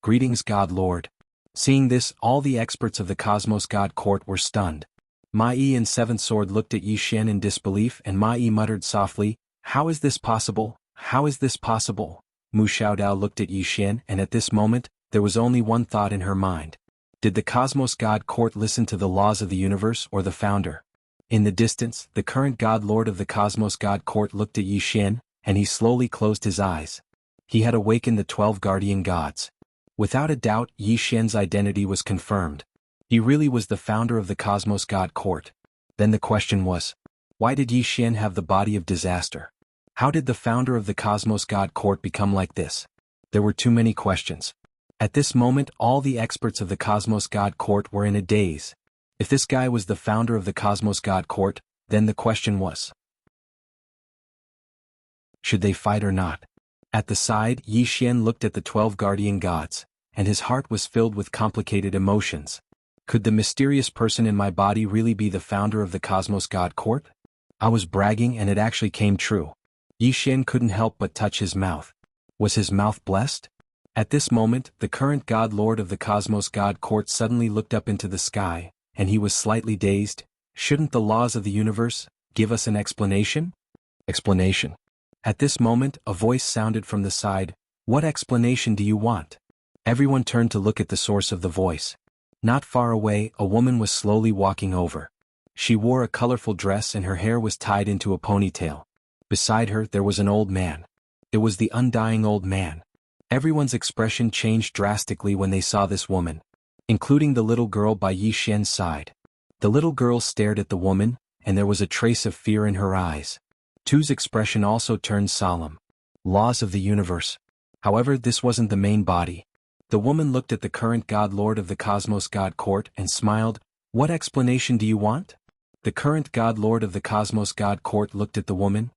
Greetings, God Lord!" Seeing this, all the experts of the Cosmos God Court were stunned. Ma Yi and Seventh Sword looked at Yi Xian in disbelief, and Ma Yi muttered softly, "How is this possible? How is this possible?" Mu Xiaodao looked at Yi Xian, and at this moment, there was only one thought in her mind. Did the Cosmos God Court listen to the laws of the universe or the founder? In the distance, the current God Lord of the Cosmos God Court looked at Yi Xian, and he slowly closed his eyes. He had awakened the 12 guardian gods. Without a doubt, Yi Xian's identity was confirmed. He really was the founder of the Cosmos God Court. Then the question was, why did Yi Xian have the body of disaster? How did the founder of the Cosmos God Court become like this? There were too many questions. At this moment, all the experts of the Cosmos God Court were in a daze. If this guy was the founder of the Cosmos God Court, then the question was, should they fight or not? At the side, Yi Xian looked at the 12 guardian gods, and his heart was filled with complicated emotions. Could the mysterious person in my body really be the founder of the Cosmos God Court? I was bragging and it actually came true. Yi Xian couldn't help but touch his mouth. Was his mouth blessed? At this moment, the current God Lord of the Cosmos God Court suddenly looked up into the sky, and he was slightly dazed. Shouldn't the laws of the universe give us an explanation? Explanation. At this moment, a voice sounded from the side. What explanation do you want? Everyone turned to look at the source of the voice. Not far away, a woman was slowly walking over. She wore a colorful dress and her hair was tied into a ponytail. Beside her, there was an old man. It was the undying old man. Everyone's expression changed drastically when they saw this woman, including the little girl by Yi Xian's side. The little girl stared at the woman, and there was a trace of fear in her eyes. Tu's expression also turned solemn. Laws of the universe. However, this wasn't the main body. The woman looked at the current God Lord of the Cosmos God Court and smiled. What explanation do you want? The current God Lord of the Cosmos God Court looked at the woman.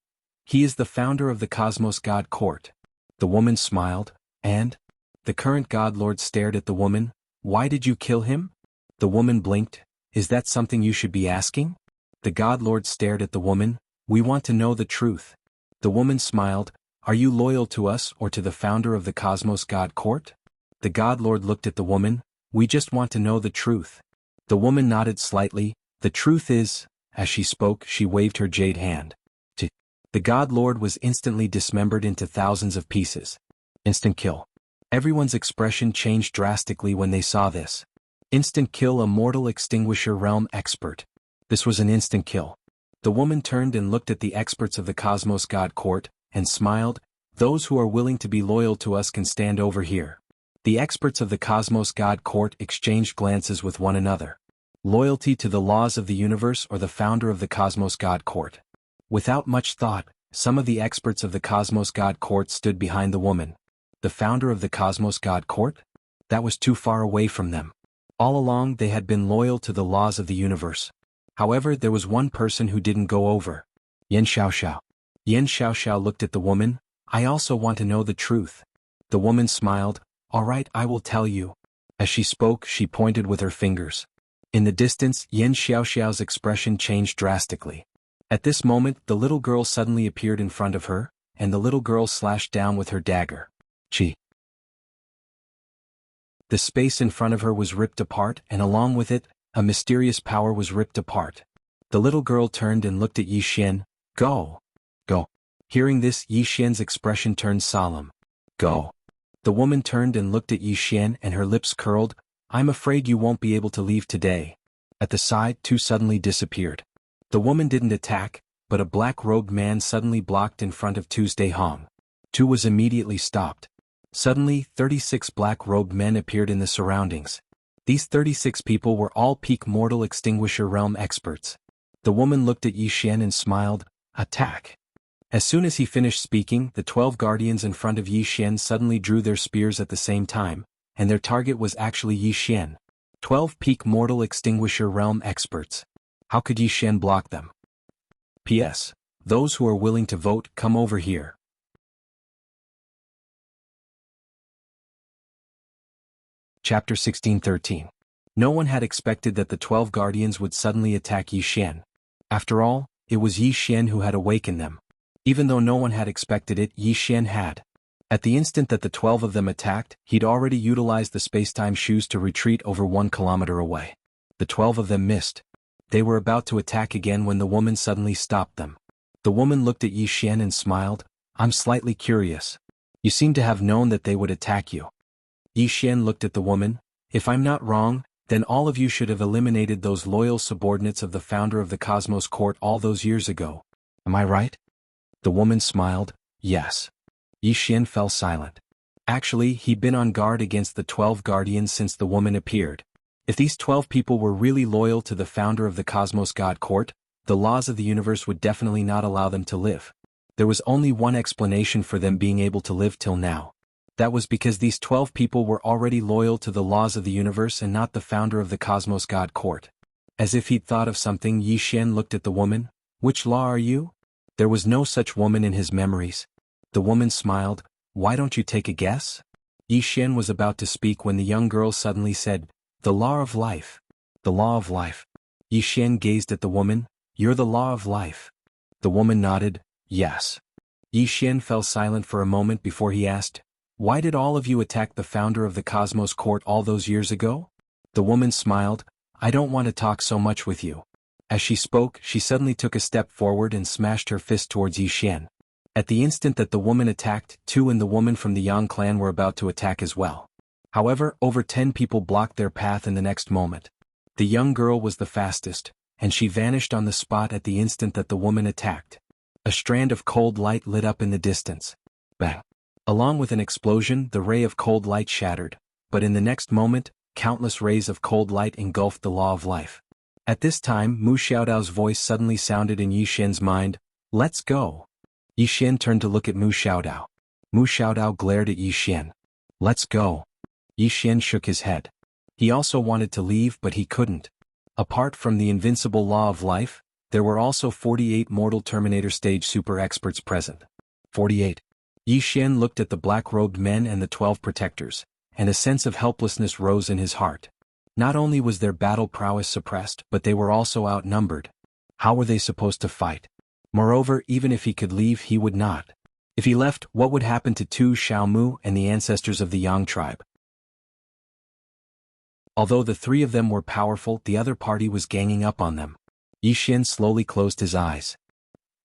He is the founder of the Cosmos God Court. The woman smiled, and? The current God Lord stared at the woman. Why did you kill him? The woman blinked. Is that something you should be asking? The God Lord stared at the woman. We want to know the truth. The woman smiled. Are you loyal to us or to the founder of the Cosmos God Court? The God Lord looked at the woman. We just want to know the truth. The woman nodded slightly. The truth is, as she spoke, she waved her jade hand. The God Lord was instantly dismembered into thousands of pieces. Instant kill. Everyone's expression changed drastically when they saw this. Instant kill, a mortal extinguisher realm expert. This was an instant kill. The woman turned and looked at the experts of the Cosmos God Court, and smiled. Those who are willing to be loyal to us can stand over here. The experts of the Cosmos God Court exchanged glances with one another. Loyalty to the laws of the universe or the founder of the Cosmos God Court? Without much thought, some of the experts of the Cosmos God Court stood behind the woman. The founder of the Cosmos God Court? That was too far away from them. All along they had been loyal to the laws of the universe. However, there was one person who didn't go over. Yan Xiaoxiao. Yan Xiaoxiao looked at the woman. I also want to know the truth. The woman smiled. All right, I will tell you. As she spoke, she pointed with her fingers. In the distance, Yan Xiaoxiao's expression changed drastically. At this moment, the little girl suddenly appeared in front of her, and the little girl slashed down with her dagger. Chi. The space in front of her was ripped apart, and along with it, a mysterious power was ripped apart. The little girl turned and looked at Yi Xian. Go. Go. Hearing this, Yi Xian's expression turned solemn. Go. The woman turned and looked at Yi Xian, and her lips curled. I'm afraid you won't be able to leave today. At the side, two suddenly disappeared. The woman didn't attack, but a black-robed man suddenly blocked in front of Tuesday Hong. Tu was immediately stopped. Suddenly, 36 black-robed men appeared in the surroundings. These 36 people were all peak mortal extinguisher realm experts. The woman looked at Yi Xian and smiled. Attack. As soon as he finished speaking, the 12 guardians in front of Yi Xian suddenly drew their spears at the same time, and their target was actually Yi Xian. 12 peak mortal extinguisher realm experts. How could Yi Xian block them? P.S. Those who are willing to vote, come over here. Chapter 16:13. No one had expected that the 12 guardians would suddenly attack Yi Xian. After all, it was Yi Xian who had awakened them. Even though no one had expected it, Yi Xian had. At the instant that the 12 of them attacked, he'd already utilized the space-time shoes to retreat over 1 kilometer away. The 12 of them missed. They were about to attack again when the woman suddenly stopped them. The woman looked at Yi Xian and smiled. I'm slightly curious. You seem to have known that they would attack you. Yi Xian looked at the woman. If I'm not wrong, then all of you should have eliminated those loyal subordinates of the founder of the Cosmos Court all those years ago. Am I right? The woman smiled. Yes. Yi Xian fell silent. Actually, he'd been on guard against the 12 guardians since the woman appeared. If these 12 people were really loyal to the founder of the Cosmos God Court, the laws of the universe would definitely not allow them to live. There was only one explanation for them being able to live till now. That was because these 12 people were already loyal to the laws of the universe and not the founder of the Cosmos God Court. As if he'd thought of something, Yi Xian looked at the woman. Which law are you? There was no such woman in his memories. The woman smiled. Why don't you take a guess? Yi Xian was about to speak when the young girl suddenly said, The law of life. The law of life. Yi Xian gazed at the woman. You're the law of life. The woman nodded. Yes. Yi Xian fell silent for a moment before he asked, Why did all of you attack the founder of the Cosmos Court all those years ago? The woman smiled. I don't want to talk so much with you. As she spoke, she suddenly took a step forward and smashed her fist towards Yi Xian. At the instant that the woman attacked, Tu and the woman from the Yang clan were about to attack as well. However, over 10 people blocked their path in the next moment. The young girl was the fastest, and she vanished on the spot at the instant that the woman attacked. A strand of cold light lit up in the distance. Bang! Along with an explosion, the ray of cold light shattered, but in the next moment, countless rays of cold light engulfed the law of life. At this time, Mu Xiaodao's voice suddenly sounded in Yi Xian's mind. Let's go. Yi Xian turned to look at Mu Xiaodao. Mu Xiaodao glared at Yi Xian. Let's go. Yi Xian shook his head. He also wanted to leave but he couldn't. Apart from the invincible law of life, there were also 48 mortal Terminator stage super experts present. 48. Yi Xian looked at the black-robed men and the 12 protectors, and a sense of helplessness rose in his heart. Not only was their battle prowess suppressed, but they were also outnumbered. How were they supposed to fight? Moreover, even if he could leave, he would not. If he left, what would happen to Tu Xiaomu and the ancestors of the Yang tribe? Although the three of them were powerful, the other party was ganging up on them. Yi Xian slowly closed his eyes.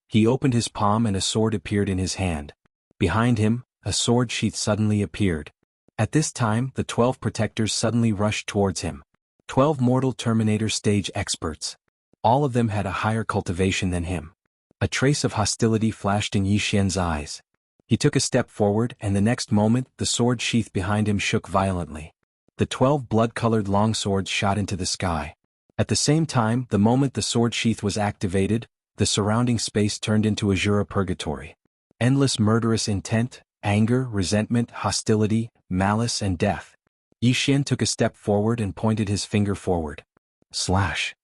He opened his palm and a sword appeared in his hand. Behind him, a sword sheath suddenly appeared. At this time, the 12 protectors suddenly rushed towards him. 12 mortal Terminator stage experts. All of them had a higher cultivation than him. A trace of hostility flashed in Yi Xian's eyes. He took a step forward and the next moment, the sword sheath behind him shook violently. The 12 blood-colored long swords shot into the sky. At the same time, the moment the sword sheath was activated, the surrounding space turned into azure purgatory. Endless murderous intent, anger, resentment, hostility, malice and death. Yi Xian took a step forward and pointed his finger forward. Slash.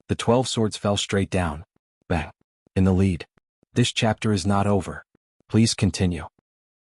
The 12 swords fell straight down. Bang. In the lead. This chapter is not over. Please continue.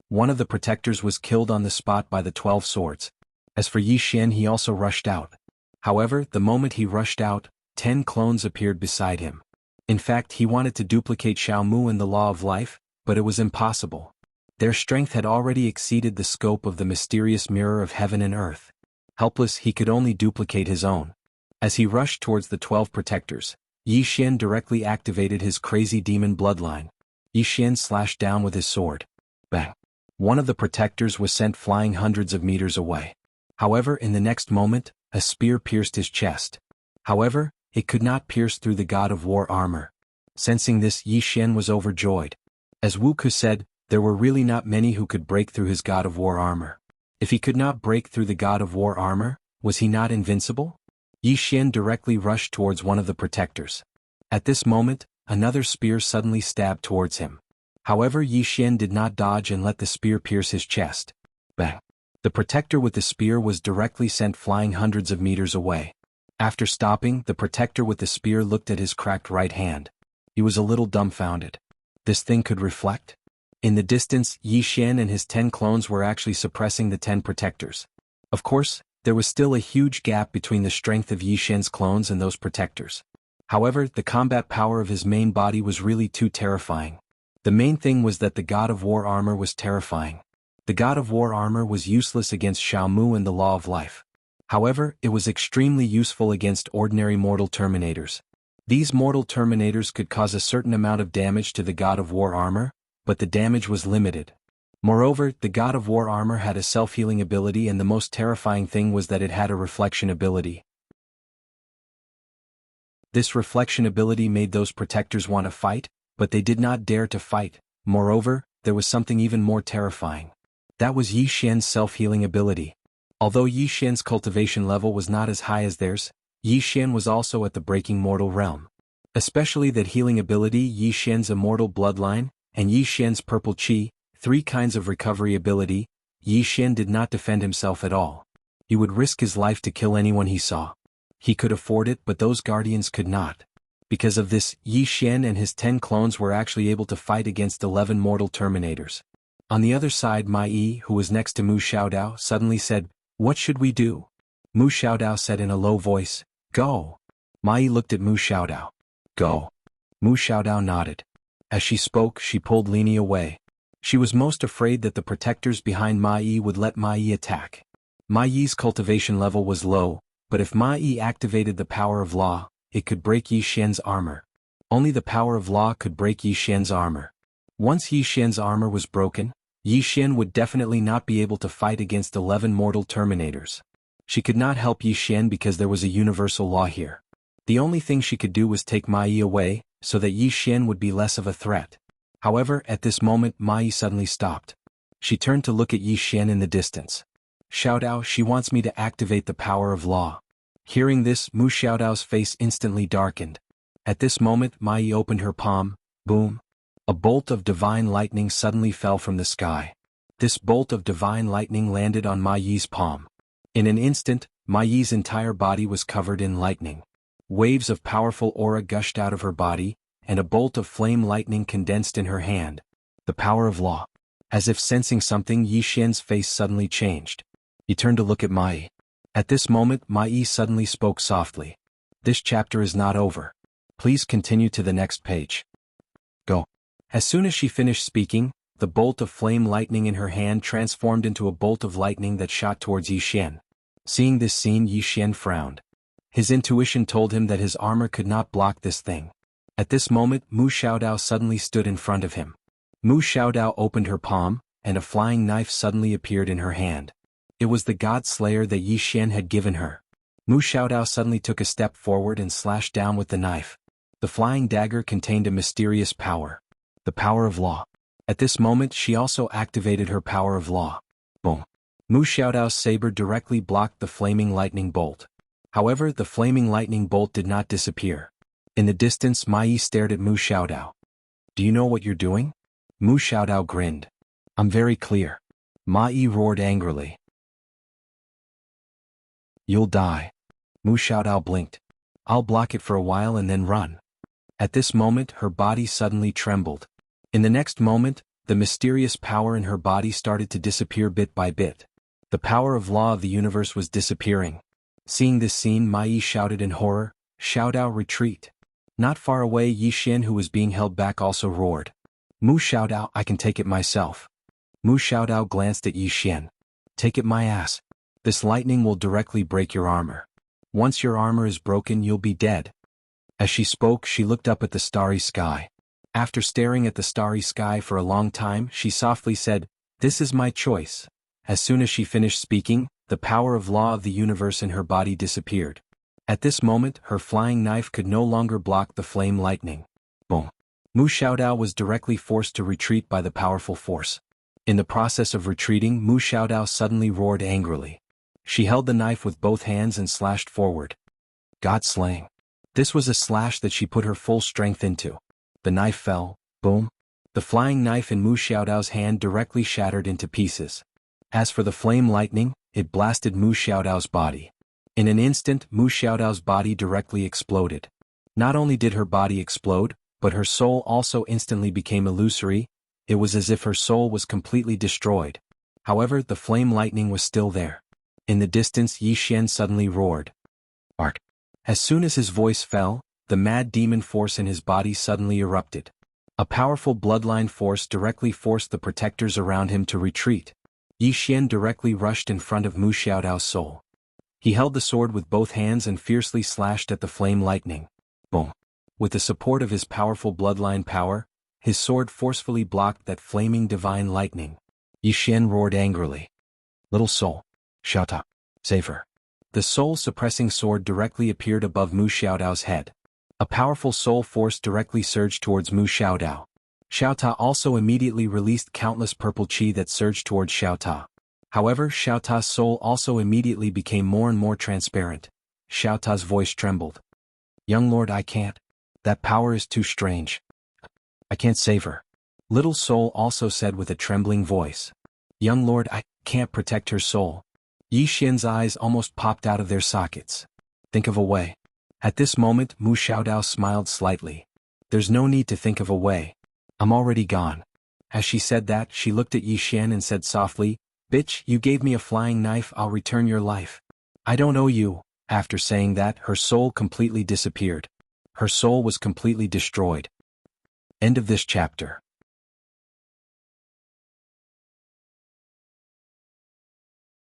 One of the protectors was killed on the spot by the 12 swords. As for Yi Xian, he also rushed out. However, the moment he rushed out, 10 clones appeared beside him. In fact, he wanted to duplicate Xiaomu and the law of life, but it was impossible. Their strength had already exceeded the scope of the mysterious mirror of heaven and earth. Helpless, he could only duplicate his own. As he rushed towards the 12 protectors, Yi Xian directly activated his crazy demon bloodline. Yi Xian slashed down with his sword. Bang. One of the protectors was sent flying hundreds of meters away. However, in the next moment, a spear pierced his chest. However, it could not pierce through the God of War armor. Sensing this, Yi Xian was overjoyed. As Wuxia said, there were really not many who could break through his God of War armor. If he could not break through the God of War armor, was he not invincible? Yi Xian directly rushed towards one of the protectors. At this moment, another spear suddenly stabbed towards him. However, Yi Xian did not dodge and let the spear pierce his chest. Bang. The protector with the spear was directly sent flying hundreds of meters away. After stopping, the protector with the spear looked at his cracked right hand. He was a little dumbfounded. This thing could reflect? In the distance, Yi Xian and his 10 clones were actually suppressing the 10 protectors. Of course, there was still a huge gap between the strength of Yi Xian's clones and those protectors. However, the combat power of his main body was really too terrifying. The main thing was that the God of War armor was terrifying. The God of War armor was useless against Xiaomu and the law of life. However, it was extremely useful against ordinary mortal Terminators. These mortal Terminators could cause a certain amount of damage to the God of War armor, but the damage was limited. Moreover, the God of War armor had a self-healing ability, and the most terrifying thing was that it had a reflection ability. This reflection ability made those protectors want to fight, but they did not dare to fight. Moreover, there was something even more terrifying. That was Yi Xian's self-healing ability. Although Yi Xian's cultivation level was not as high as theirs, Yi Xian was also at the breaking mortal realm. Especially that healing ability, Yi Xian's immortal bloodline, and Yi Xian's purple qi, 3 kinds of recovery ability. Yi Xian did not defend himself at all. He would risk his life to kill anyone he saw. He could afford it, but those guardians could not. Because of this, Yi Xian and his 10 clones were actually able to fight against 11 mortal Terminators. On the other side, Ma Yi, who was next to Mu Xiaodao, suddenly said, "What should we do?" Mu Xiaodao said in a low voice, "Go." Ma Yi looked at Mu Xiaodao. "Go." Mu Xiaodao nodded. As she spoke, she pulled Lini away. She was most afraid that the protectors behind Ma Yi would let Ma Yi attack. Ma Yi's cultivation level was low, but if Ma Yi activated the power of law, it could break Yi Xian's armor. Only the power of law could break Yi Xian's armor. Once Yi Xian's armor was broken, Yi Xian would definitely not be able to fight against 11 mortal Terminators. She could not help Yi Xian because there was a universal law here. The only thing she could do was take Ma Yi away, so that Yi Xian would be less of a threat. However, at this moment Ma Yi suddenly stopped. She turned to look at Yi Xian in the distance. "Xiaodao, she wants me to activate the power of law." Hearing this, Mu Xiaodao's face instantly darkened. At this moment Ma Yi opened her palm. Boom. A bolt of divine lightning suddenly fell from the sky. This bolt of divine lightning landed on Ma Yi's palm. In an instant, Ma Yi's entire body was covered in lightning. Waves of powerful aura gushed out of her body, and a bolt of flame lightning condensed in her hand. The power of law. As if sensing something, Yi Xian's face suddenly changed. He turned to look at Ma Yi. At this moment, Ma Yi suddenly spoke softly. "This chapter is not over. Please continue to the next page. Go." As soon as she finished speaking, the bolt of flame lightning in her hand transformed into a bolt of lightning that shot towards Yi Xian. Seeing this scene, Yi Xian frowned. His intuition told him that his armor could not block this thing. At this moment, Mu Xiaodao suddenly stood in front of him. Mu Xiaodao opened her palm, and a flying knife suddenly appeared in her hand. It was the God Slayer that Yi Xian had given her. Mu Xiaodao suddenly took a step forward and slashed down with the knife. The flying dagger contained a mysterious power. The power of law. At this moment she also activated her power of law. Boom. Mu Xiaodao's saber directly blocked the flaming lightning bolt. However, the flaming lightning bolt did not disappear. In the distance, Ma Yi stared at Mu Xiaodao. "Do you know what you're doing?" Mu Xiaodao grinned. "I'm very clear." Ma Yi roared angrily. "You'll die." Mu Xiaodao blinked. "I'll block it for a while and then run." At this moment, her body suddenly trembled. In the next moment, the mysterious power in her body started to disappear bit by bit. The power of law of the universe was disappearing. Seeing this scene, Ma Yi shouted in horror, "Xiaodao, retreat!" Not far away, Yi Xian, who was being held back, also roared. "Mu Xiaodao, I can take it myself." Mu Xiaodao glanced at Yi Xian. "Take it my ass. This lightning will directly break your armor. Once your armor is broken, you'll be dead." As she spoke, she looked up at the starry sky. After staring at the starry sky for a long time, she softly said, "This is my choice." As soon as she finished speaking, the power of law of the universe in her body disappeared. At this moment, her flying knife could no longer block the flame lightning. Boom. Mu Xiaodao was directly forced to retreat by the powerful force. In the process of retreating, Mu Xiaodao suddenly roared angrily. She held the knife with both hands and slashed forward. God slaying. This was a slash that she put her full strength into. The knife fell. Boom. The flying knife in Mu Xiaodao's hand directly shattered into pieces. As for the flame lightning, it blasted Mu Xiaodao's body. In an instant, Mu Xiaodao's body directly exploded. Not only did her body explode, but her soul also instantly became illusory. It was as if her soul was completely destroyed. However, the flame lightning was still there. In the distance, Yi Xian suddenly roared. Ark. As soon as his voice fell, the mad demon force in his body suddenly erupted. A powerful bloodline force directly forced the protectors around him to retreat. Yi Xian directly rushed in front of Mu Xiaodao's soul. He held the sword with both hands and fiercely slashed at the flame lightning. Boom. With the support of his powerful bloodline power, his sword forcefully blocked that flaming divine lightning. Yi Xian roared angrily. "Little soul. Xiaota. Save her." The soul-suppressing sword directly appeared above Mu Xiaodao's head. A powerful soul force directly surged towards Mu Xiaodao. Xiaota also immediately released countless purple qi that surged towards Xiaota. However, Xiaota's soul also immediately became more and more transparent. Xiaota's voice trembled. "Young lord, I can't. That power is too strange. I can't save her." Little soul also said with a trembling voice. "Young lord, I can't protect her soul." Yi Xian's eyes almost popped out of their sockets. "Think of a way." At this moment, Mu Xiaodao smiled slightly. "There's no need to think of a way. I'm already gone." As she said that, she looked at Yi Xian and said softly, "Bitch, you gave me a flying knife, I'll return your life. I don't owe you." After saying that, her soul completely disappeared. Her soul was completely destroyed. End of this chapter.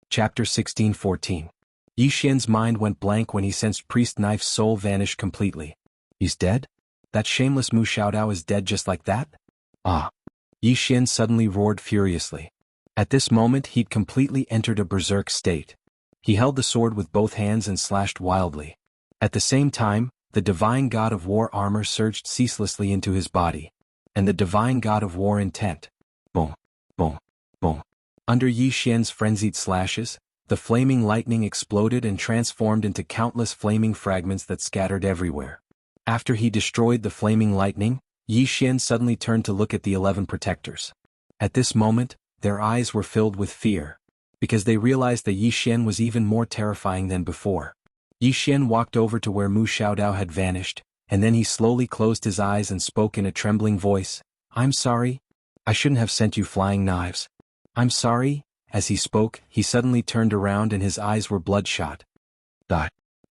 Chapter 16-14. Yi Xian's mind went blank when he sensed Priest Knife's soul vanish completely. He's dead? That shameless Mu Xiaodao is dead just like that? Ah! Yi Xian suddenly roared furiously. At this moment he'd completely entered a berserk state. He held the sword with both hands and slashed wildly. At the same time, the divine god of war armor surged ceaselessly into his body. And the divine god of war intent. Boom, boom, boom. Under Yi Xian's frenzied slashes, the flaming lightning exploded and transformed into countless flaming fragments that scattered everywhere. After he destroyed the flaming lightning, Yi Xian suddenly turned to look at the 11 protectors. At this moment, their eyes were filled with fear, because they realized that Yi Xian was even more terrifying than before. Yi Xian walked over to where Mu Xiaodao had vanished, and then he slowly closed his eyes and spoke in a trembling voice. "I'm sorry. I shouldn't have sent you flying knives. I'm sorry." As he spoke, he suddenly turned around and his eyes were bloodshot.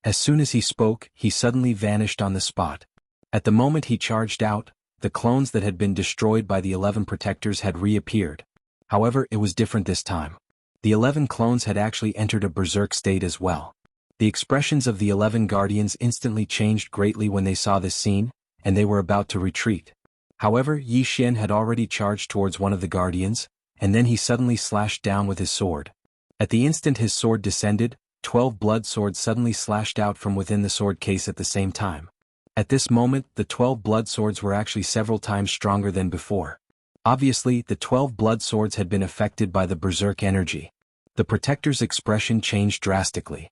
As soon as he spoke, he suddenly vanished on the spot. At the moment he charged out, the clones that had been destroyed by the 11 protectors had reappeared. However, it was different this time. The 11 clones had actually entered a berserk state as well. The expressions of the 11 guardians instantly changed greatly when they saw this scene, and they were about to retreat. However, Yi Xian had already charged towards one of the guardians, and then he suddenly slashed down with his sword. At the instant his sword descended, 12 blood swords suddenly slashed out from within the sword case at the same time. At this moment, the 12 blood swords were actually several times stronger than before. Obviously, the 12 blood swords had been affected by the berserk energy. The protector's expression changed drastically.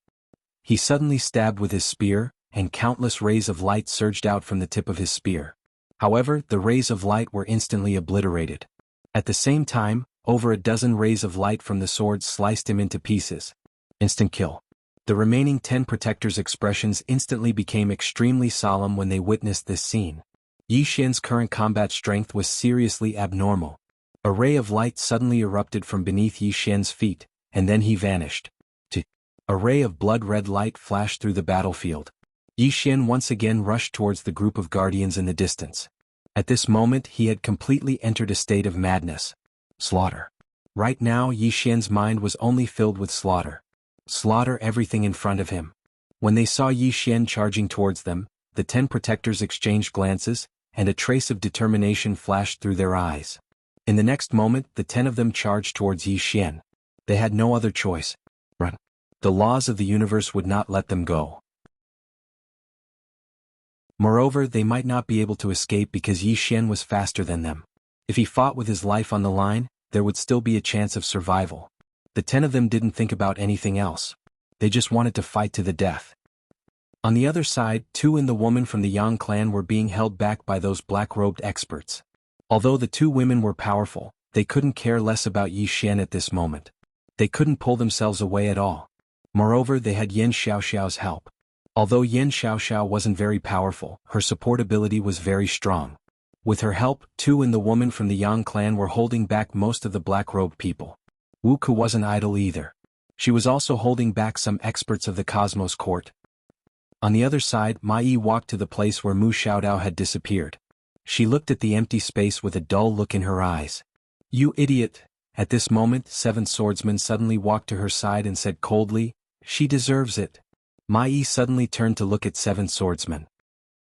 He suddenly stabbed with his spear, and countless rays of light surged out from the tip of his spear. However, the rays of light were instantly obliterated. At the same time, over a dozen rays of light from the sword sliced him into pieces. Instant kill. The remaining 10 protectors' expressions instantly became extremely solemn when they witnessed this scene. Yi Xian's current combat strength was seriously abnormal. A ray of light suddenly erupted from beneath Yi Xian's feet, and then he vanished. A ray of blood-red light flashed through the battlefield. Yi Xian once again rushed towards the group of guardians in the distance. At this moment he had completely entered a state of madness. Slaughter. Right now Yi Xian's mind was only filled with slaughter. Slaughter everything in front of him. When they saw Yi Xian charging towards them, the 10 protectors exchanged glances, and a trace of determination flashed through their eyes. In the next moment, the 10 of them charged towards Yi Xian. They had no other choice. Run. The laws of the universe would not let them go. Moreover, they might not be able to escape because Yi Xian was faster than them. If he fought with his life on the line, there would still be a chance of survival. The 10 of them didn't think about anything else. They just wanted to fight to the death. On the other side, Tu and the woman from the Yang clan were being held back by those black-robed experts. Although the 2 women were powerful, they couldn't care less about Yi Xian at this moment. They couldn't pull themselves away at all. Moreover, they had Yan Xiaoxiao's help. Although Yan Xiaoxiao wasn't very powerful, her support ability was very strong. With her help, Tu and the woman from the Yang clan were holding back most of the black-robed people. Wuxia wasn't idle either. She was also holding back some experts of the Cosmos Court. On the other side, Ma Yi walked to the place where Mu Xiaodao had disappeared. She looked at the empty space with a dull look in her eyes. "You idiot!" At this moment, 7 swordsmen suddenly walked to her side and said coldly, "She deserves it." Ma Yi suddenly turned to look at 7 swordsmen.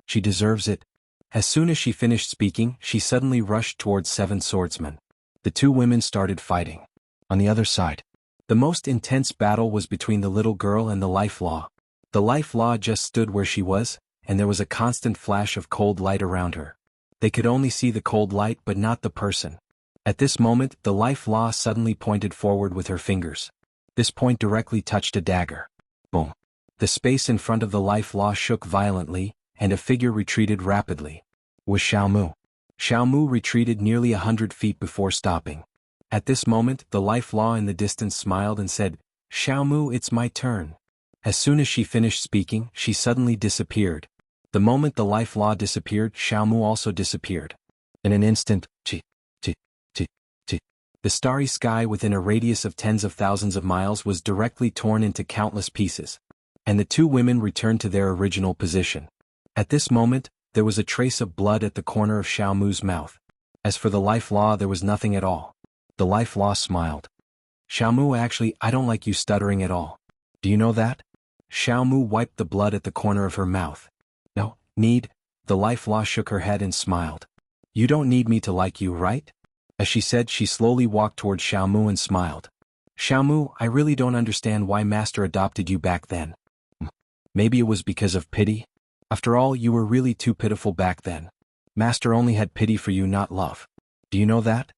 "She deserves it." As soon as she finished speaking, she suddenly rushed towards 7 swordsmen. The 2 women started fighting. On the other side, the most intense battle was between the little girl and the Life Law. The Life Law just stood where she was, and there was a constant flash of cold light around her. They could only see the cold light but not the person. At this moment, the Life Law suddenly pointed forward with her fingers. This point directly touched a dagger. Boom. The space in front of the Life Law shook violently, and a figure retreated rapidly. Was Xiaomu. Xiaomu retreated nearly 100 feet before stopping. At this moment, the Life Law in the distance smiled and said, "Xiaomu, it's my turn." As soon as she finished speaking, she suddenly disappeared. The moment the Life Law disappeared, Xiaomu also disappeared. In an instant, the starry sky within a radius of tens of thousands of miles was directly torn into countless pieces. And the 2 women returned to their original position. At this moment, there was a trace of blood at the corner of Xiaomu's mouth. As for the Life Law, there was nothing at all. The Life Law smiled. "Xiaomu, actually, I don't like you stuttering at all. Do you know that?" Xiaomu wiped the blood at the corner of her mouth. "No, need." The Life Law shook her head and smiled. "You don't need me to like you, right?" As she said, she slowly walked towards Xiaomu and smiled. "Xiaomu, I really don't understand why Master adopted you back then. Maybe it was because of pity? After all, you were really too pitiful back then. Master only had pity for you, not love. Do you know that?"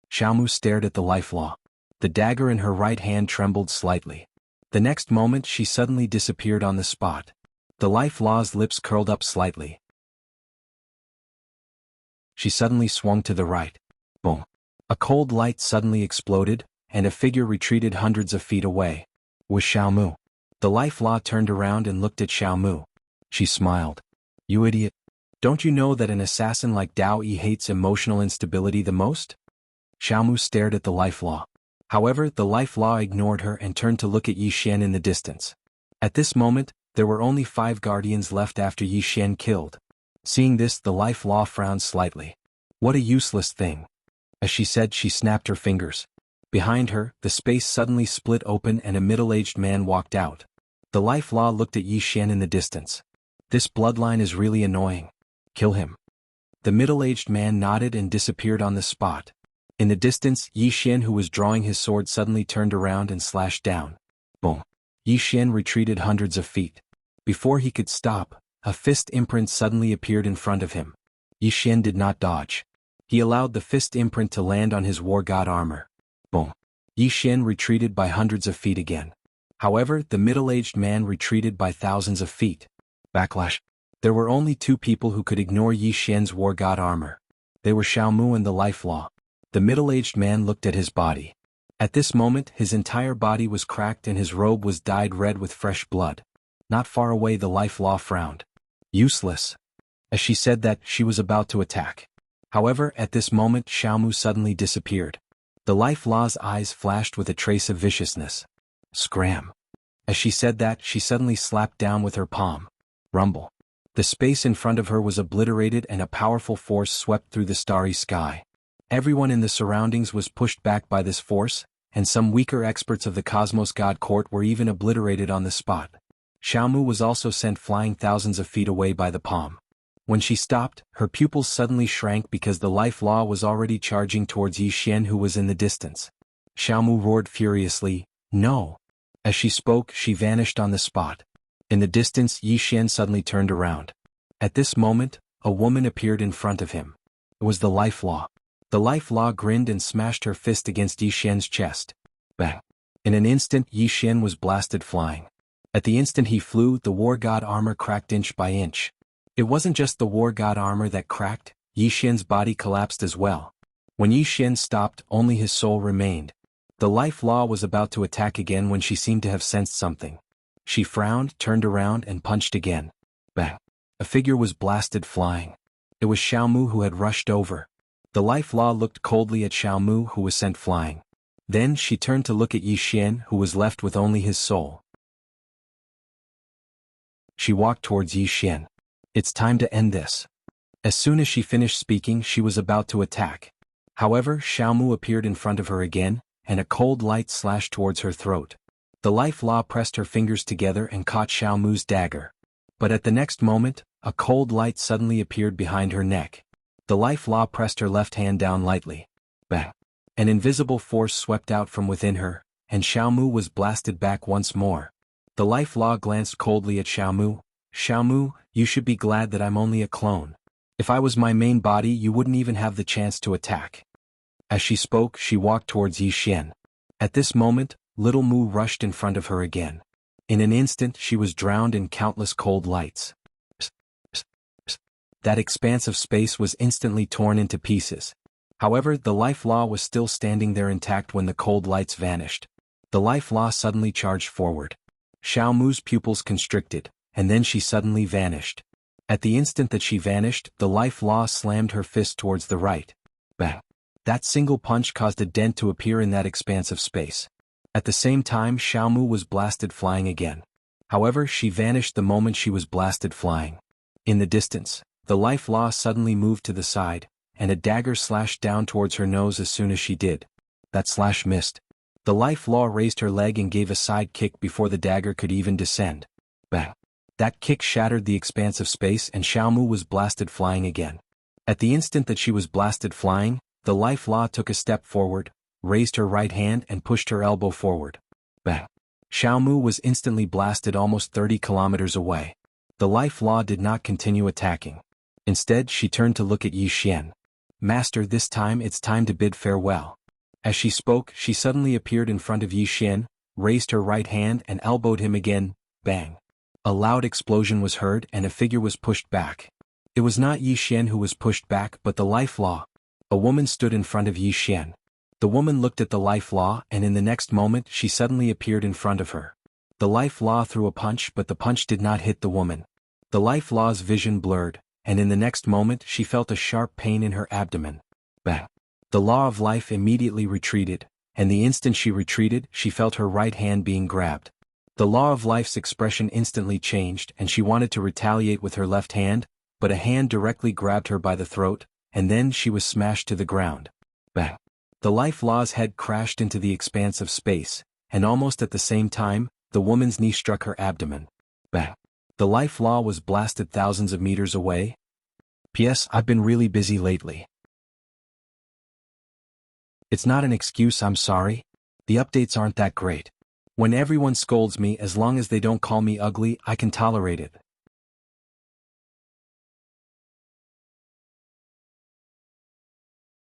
Xiaomu stared at the Life Law. The dagger in her right hand trembled slightly. The next moment she suddenly disappeared on the spot. The Life Law's lips curled up slightly. She suddenly swung to the right. Boom. A cold light suddenly exploded, and a figure retreated hundreds of feet away. Was Xiaomu. The Life Law turned around and looked at Xiaomu. She smiled. "You idiot. Don't you know that an assassin like Dao Yi hates emotional instability the most?" Xiaomu stared at the Life Law. However, the Life Law ignored her and turned to look at Yi Xian in the distance. At this moment, there were only 5 guardians left after Yi Xian killed. Seeing this, the life law frowned slightly. What a useless thing. As she said, she snapped her fingers. Behind her, the space suddenly split open and a middle-aged man walked out. The life law looked at Yi Xian in the distance. This bloodline is really annoying. Kill him. The middle-aged man nodded and disappeared on the spot. In the distance, Yi Xian, who was drawing his sword, suddenly turned around and slashed down. Boom. Yi Xian retreated hundreds of feet. Before he could stop, a fist imprint suddenly appeared in front of him. Yi Xian did not dodge. He allowed the fist imprint to land on his war god armor. Boom. Yi Xian retreated by hundreds of feet again. However, the middle-aged man retreated by thousands of feet. Backlash. There were only two people who could ignore Yi Xian's war god armor. They were Xiaomu and the life law. The middle-aged man looked at his body. At this moment, his entire body was cracked and his robe was dyed red with fresh blood. Not far away, the life law frowned. Useless. As she said that, she was about to attack. However, at this moment, Xiaomu suddenly disappeared. The life law's eyes flashed with a trace of viciousness. Scram. As she said that, she suddenly slapped down with her palm. Rumble. The space in front of her was obliterated and a powerful force swept through the starry sky. Everyone in the surroundings was pushed back by this force, and some weaker experts of the Cosmos God Court were even obliterated on the spot. Xiaomu was also sent flying thousands of feet away by the palm. When she stopped, her pupils suddenly shrank because the life law was already charging towards Yi Xian, who was in the distance. Xiaomu roared furiously, "No!" As she spoke, she vanished on the spot. In the distance, Yi Xian suddenly turned around. At this moment, a woman appeared in front of him. It was the life law. The life law grinned and smashed her fist against Yi Xian's chest. Bang! In an instant, Yi Xian was blasted flying. At the instant he flew, the war god armor cracked inch by inch. It wasn't just the war god armor that cracked, Yi Xian's body collapsed as well. When Yi Xian stopped, only his soul remained. The life law was about to attack again when she seemed to have sensed something. She frowned, turned around and punched again. Bang! A figure was blasted flying. It was Xiaomu, who had rushed over. The life law looked coldly at Xiaomu, who was sent flying. Then she turned to look at Yi Xian, who was left with only his soul. She walked towards Yi Xian. It's time to end this. As soon as she finished speaking, she was about to attack. However, Xiaomu appeared in front of her again, and a cold light slashed towards her throat. The life law pressed her fingers together and caught Xiaomu's dagger. But at the next moment, a cold light suddenly appeared behind her neck. The life law pressed her left hand down lightly. Bang! An invisible force swept out from within her, and Xiaomu was blasted back once more. The life law glanced coldly at Xiaomu. "Xiaomu, you should be glad that I'm only a clone. If I was my main body, you wouldn't even have the chance to attack." As she spoke, she walked towards Yi Xian. At this moment, little Mu rushed in front of her again. In an instant, she was drowned in countless cold lights. Psst, psst, psst. That expanse of space was instantly torn into pieces. However, the life law was still standing there intact when the cold lights vanished. The life law suddenly charged forward. Xiaomu's pupils constricted, and then she suddenly vanished. At the instant that she vanished, the life law slammed her fist towards the right. Bang! That single punch caused a dent to appear in that expanse of space. At the same time, Xiaomu was blasted flying again. However, she vanished the moment she was blasted flying. In the distance, the life law suddenly moved to the side, and a dagger slashed down towards her nose as soon as she did. That slash missed. The life law raised her leg and gave a side kick before the dagger could even descend. Bang! That kick shattered the expanse of space and Xiaomu was blasted flying again. At the instant that she was blasted flying, the life law took a step forward, raised her right hand and pushed her elbow forward. Bang! Xiaomu was instantly blasted almost 30 kilometers away. The life law did not continue attacking. Instead, she turned to look at Yi Xian. "Master, this time it's time to bid farewell." As she spoke, she suddenly appeared in front of Yi Xian, raised her right hand and elbowed him again. Bang! A loud explosion was heard and a figure was pushed back. It was not Yi Xian who was pushed back but the life law. A woman stood in front of Yi Xian. The woman looked at the life law and in the next moment she suddenly appeared in front of her. The life law threw a punch but the punch did not hit the woman. The life law's vision blurred, and in the next moment she felt a sharp pain in her abdomen. Bang! The law of life immediately retreated, and the instant she retreated she felt her right hand being grabbed. The law of life's expression instantly changed and she wanted to retaliate with her left hand, but a hand directly grabbed her by the throat, and then she was smashed to the ground. Bang! The life law's head crashed into the expanse of space, and almost at the same time, the woman's knee struck her abdomen. Bang! The life law was blasted thousands of meters away. P.S. I've been really busy lately. It's not an excuse, I'm sorry. The updates aren't that great. When everyone scolds me, as long as they don't call me ugly, I can tolerate it.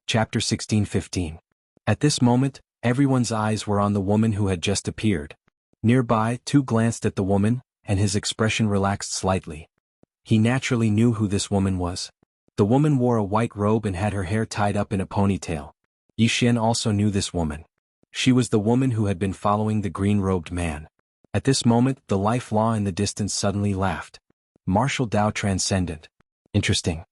Chapter 16:15. At this moment, everyone's eyes were on the woman who had just appeared. Nearby, Tu glanced at the woman, and his expression relaxed slightly. He naturally knew who this woman was. The woman wore a white robe and had her hair tied up in a ponytail. Yixian also knew this woman. She was the woman who had been following the green-robed man. At this moment, the life law in the distance suddenly laughed. Martial Dao Transcendent. Interesting.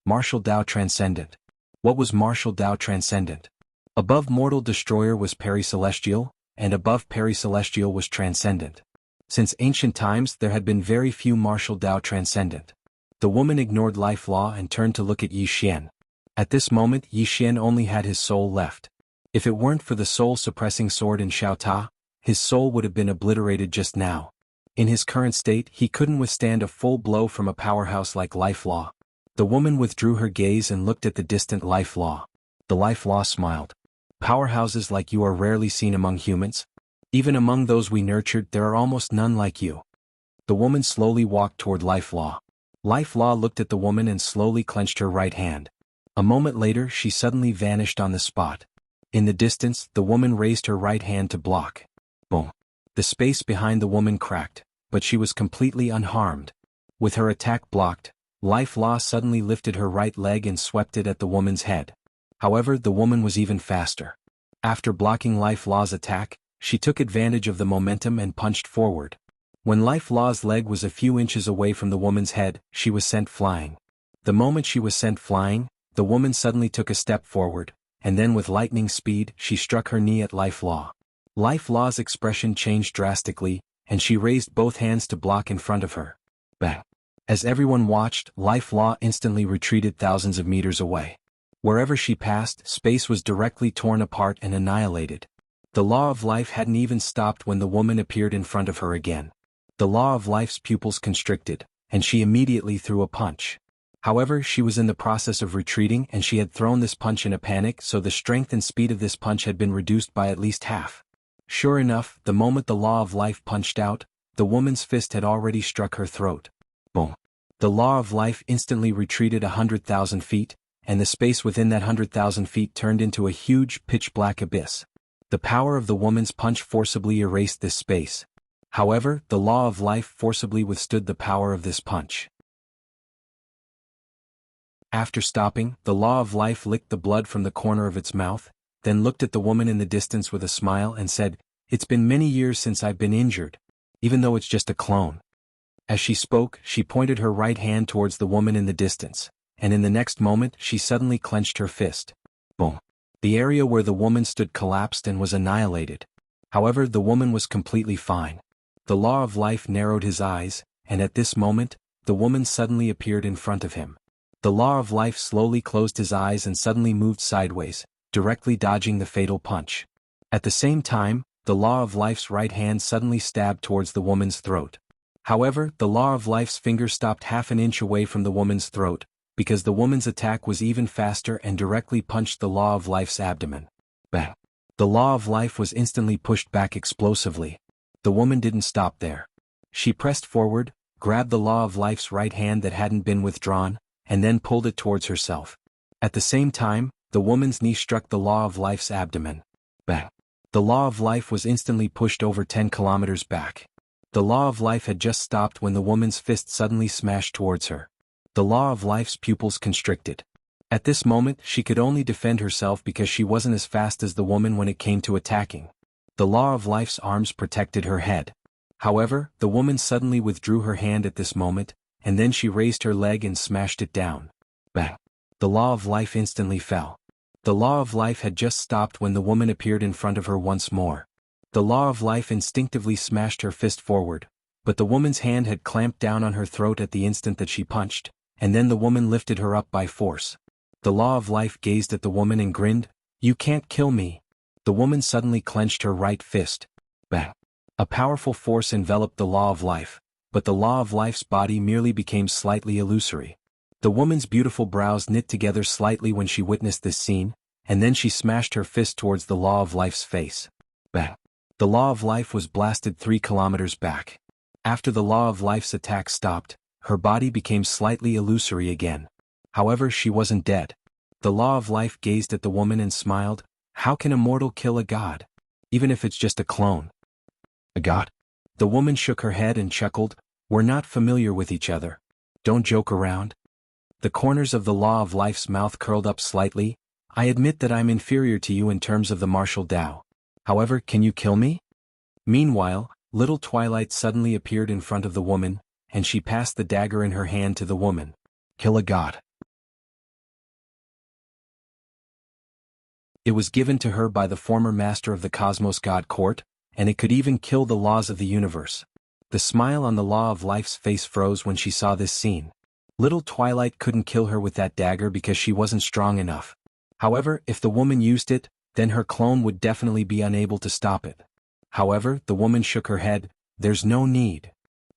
Martial Dao Transcendent. What was Martial Dao Transcendent? Above Mortal Destroyer was Peri-Celestial, and above Peri-Celestial was Transcendent. Since ancient times there had been very few Martial Dao Transcendent. The woman ignored life law and turned to look at Yixian. At this moment Yixian only had his soul left. If it weren't for the soul-suppressing sword in Xiaota, his soul would have been obliterated just now. In his current state he couldn't withstand a full blow from a powerhouse like life law. The woman withdrew her gaze and looked at the distant life law. The life law smiled. Powerhouses like you are rarely seen among humans. Even among those we nurtured there are almost none like you. The woman slowly walked toward life law. Life law looked at the woman and slowly clenched her right hand. A moment later she suddenly vanished on the spot. In the distance, the woman raised her right hand to block. Boom. The space behind the woman cracked, but she was completely unharmed. With her attack blocked, life law suddenly lifted her right leg and swept it at the woman's head. However, the woman was even faster. After blocking life law's attack, she took advantage of the momentum and punched forward. When life law's leg was a few inches away from the woman's head, she was sent flying. The moment she was sent flying, the woman suddenly took a step forward, and then with lightning speed she struck her knee at life law. Life law's expression changed drastically, and she raised both hands to block in front of her. Bang! As everyone watched, life law instantly retreated thousands of meters away. Wherever she passed, space was directly torn apart and annihilated. The law of life hadn't even stopped when the woman appeared in front of her again. The law of life's pupils constricted, and she immediately threw a punch. However, she was in the process of retreating and she had thrown this punch in a panic, so the strength and speed of this punch had been reduced by at least half. Sure enough, the moment the law of life punched out, the woman's fist had already struck her throat. Boom. The law of life instantly retreated 100,000 feet, and the space within that 100,000 feet turned into a huge, pitch-black abyss. The power of the woman's punch forcibly erased this space. However, the law of life forcibly withstood the power of this punch. After stopping, the law of life licked the blood from the corner of its mouth, then looked at the woman in the distance with a smile and said, "It's been many years since I've been injured, even though it's just a clone." As she spoke, she pointed her right hand towards the woman in the distance, and in the next moment she suddenly clenched her fist. Boom. The area where the woman stood collapsed and was annihilated. However, the woman was completely fine. The law of life narrowed his eyes, and at this moment, the woman suddenly appeared in front of him. The law of life slowly closed his eyes and suddenly moved sideways, directly dodging the fatal punch. At the same time, the law of life's right hand suddenly stabbed towards the woman's throat. However, the law of life's finger stopped half an inch away from the woman's throat, because the woman's attack was even faster and directly punched the law of life's abdomen. Bang! The law of life was instantly pushed back explosively. The woman didn't stop there. She pressed forward, grabbed the law of life's right hand that hadn't been withdrawn, and then pulled it towards herself. At the same time, the woman's knee struck the law of life's abdomen. Bang! The law of life was instantly pushed over 10 kilometers back. The law of life had just stopped when the woman's fist suddenly smashed towards her. The law of life's pupils constricted. At this moment she could only defend herself because she wasn't as fast as the woman when it came to attacking. The law of life's arms protected her head. However, the woman suddenly withdrew her hand at this moment, and then she raised her leg and smashed it down. Bang! The law of life instantly fell. The law of life had just stopped when the woman appeared in front of her once more. The law of life instinctively smashed her fist forward, but the woman's hand had clamped down on her throat at the instant that she punched, and then the woman lifted her up by force. The Law of Life gazed at the woman and grinned. "You can't kill me." The woman suddenly clenched her right fist. Bang! A powerful force enveloped the Law of Life, but the Law of Life's body merely became slightly illusory. The woman's beautiful brows knit together slightly when she witnessed this scene, and then she smashed her fist towards the Law of Life's face. Bang! The Law of Life was blasted 3 kilometers back. After the Law of Life's attack stopped, her body became slightly illusory again. However, she wasn't dead. The Law of Life gazed at the woman and smiled. "How can a mortal kill a god? Even if it's just a clone." "A god?" The woman shook her head and chuckled. "We're not familiar with each other. Don't joke around." The corners of the Law of Life's mouth curled up slightly. "I admit that I'm inferior to you in terms of the martial Tao. However, can you kill me?" Meanwhile, little Twilight suddenly appeared in front of the woman, and she passed the dagger in her hand to the woman. "Kill a god." It was given to her by the former master of the Cosmos God Court, and it could even kill the laws of the universe. The smile on the Law of Life's face froze when she saw this scene. Little Twilight couldn't kill her with that dagger because she wasn't strong enough. However, if the woman used it, then her clone would definitely be unable to stop it. However, the woman shook her head. "There's no need."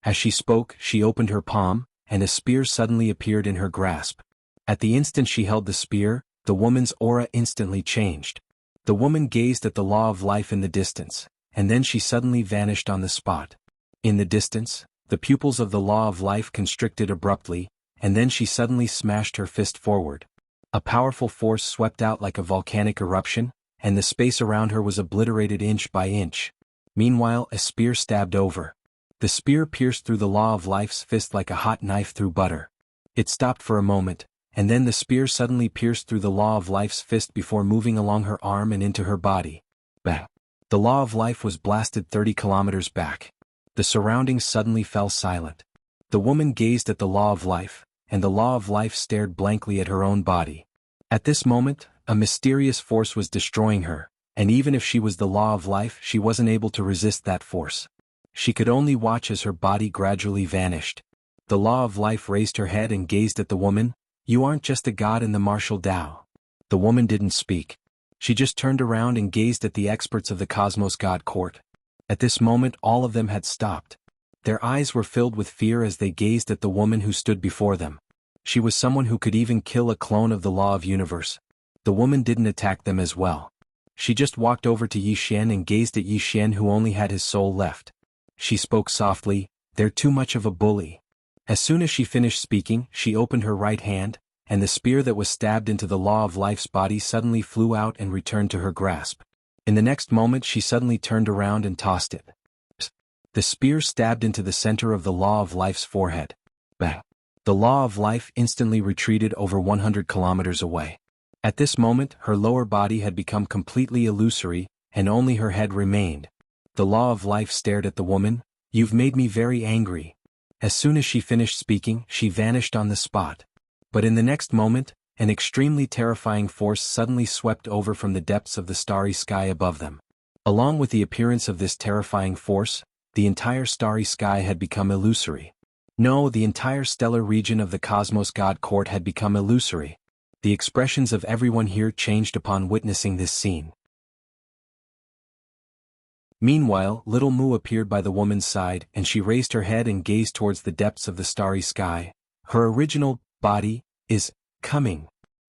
As she spoke, she opened her palm, and a spear suddenly appeared in her grasp. At the instant she held the spear, the woman's aura instantly changed. The woman gazed at the Law of Life in the distance, and then she suddenly vanished on the spot. In the distance, the pupils of the Law of Life constricted abruptly, and then she suddenly smashed her fist forward. A powerful force swept out like a volcanic eruption, and the space around her was obliterated inch by inch. Meanwhile, a spear stabbed over. The spear pierced through the Law of Life's fist like a hot knife through butter. It stopped for a moment, and then the spear suddenly pierced through the Law of Life's fist before moving along her arm and into her body. Bang! The Law of Life was blasted 30 kilometers back. The surroundings suddenly fell silent. The woman gazed at the Law of Life, and the Law of Life stared blankly at her own body. At this moment, a mysterious force was destroying her, and even if she was the Law of Life, she wasn't able to resist that force. She could only watch as her body gradually vanished. The Law of Life raised her head and gazed at the woman. "You aren't just a god in the martial Tao." The woman didn't speak. She just turned around and gazed at the experts of the Cosmos God Court. At this moment, all of them had stopped. Their eyes were filled with fear as they gazed at the woman who stood before them. She was someone who could even kill a clone of the Law of Universe. The woman didn't attack them as well. She just walked over to Yi Xian and gazed at Yi Xian, who only had his soul left. She spoke softly. "They're too much of a bully." As soon as she finished speaking, she opened her right hand, and the spear that was stabbed into the Law of Life's body suddenly flew out and returned to her grasp. In the next moment she suddenly turned around and tossed it. The spear stabbed into the center of the Law of Life's forehead. Bang! The Law of Life instantly retreated over 100 kilometers away. At this moment, her lower body had become completely illusory, and only her head remained. The Law of Life stared at the woman. "You've made me very angry." As soon as she finished speaking, she vanished on the spot. But in the next moment, an extremely terrifying force suddenly swept over from the depths of the starry sky above them. Along with the appearance of this terrifying force, the entire starry sky had become illusory. No, the entire stellar region of the Cosmos God Court had become illusory. The expressions of everyone here changed upon witnessing this scene. Meanwhile, little Mu appeared by the woman's side, and she raised her head and gazed towards the depths of the starry sky. Her original body is coming.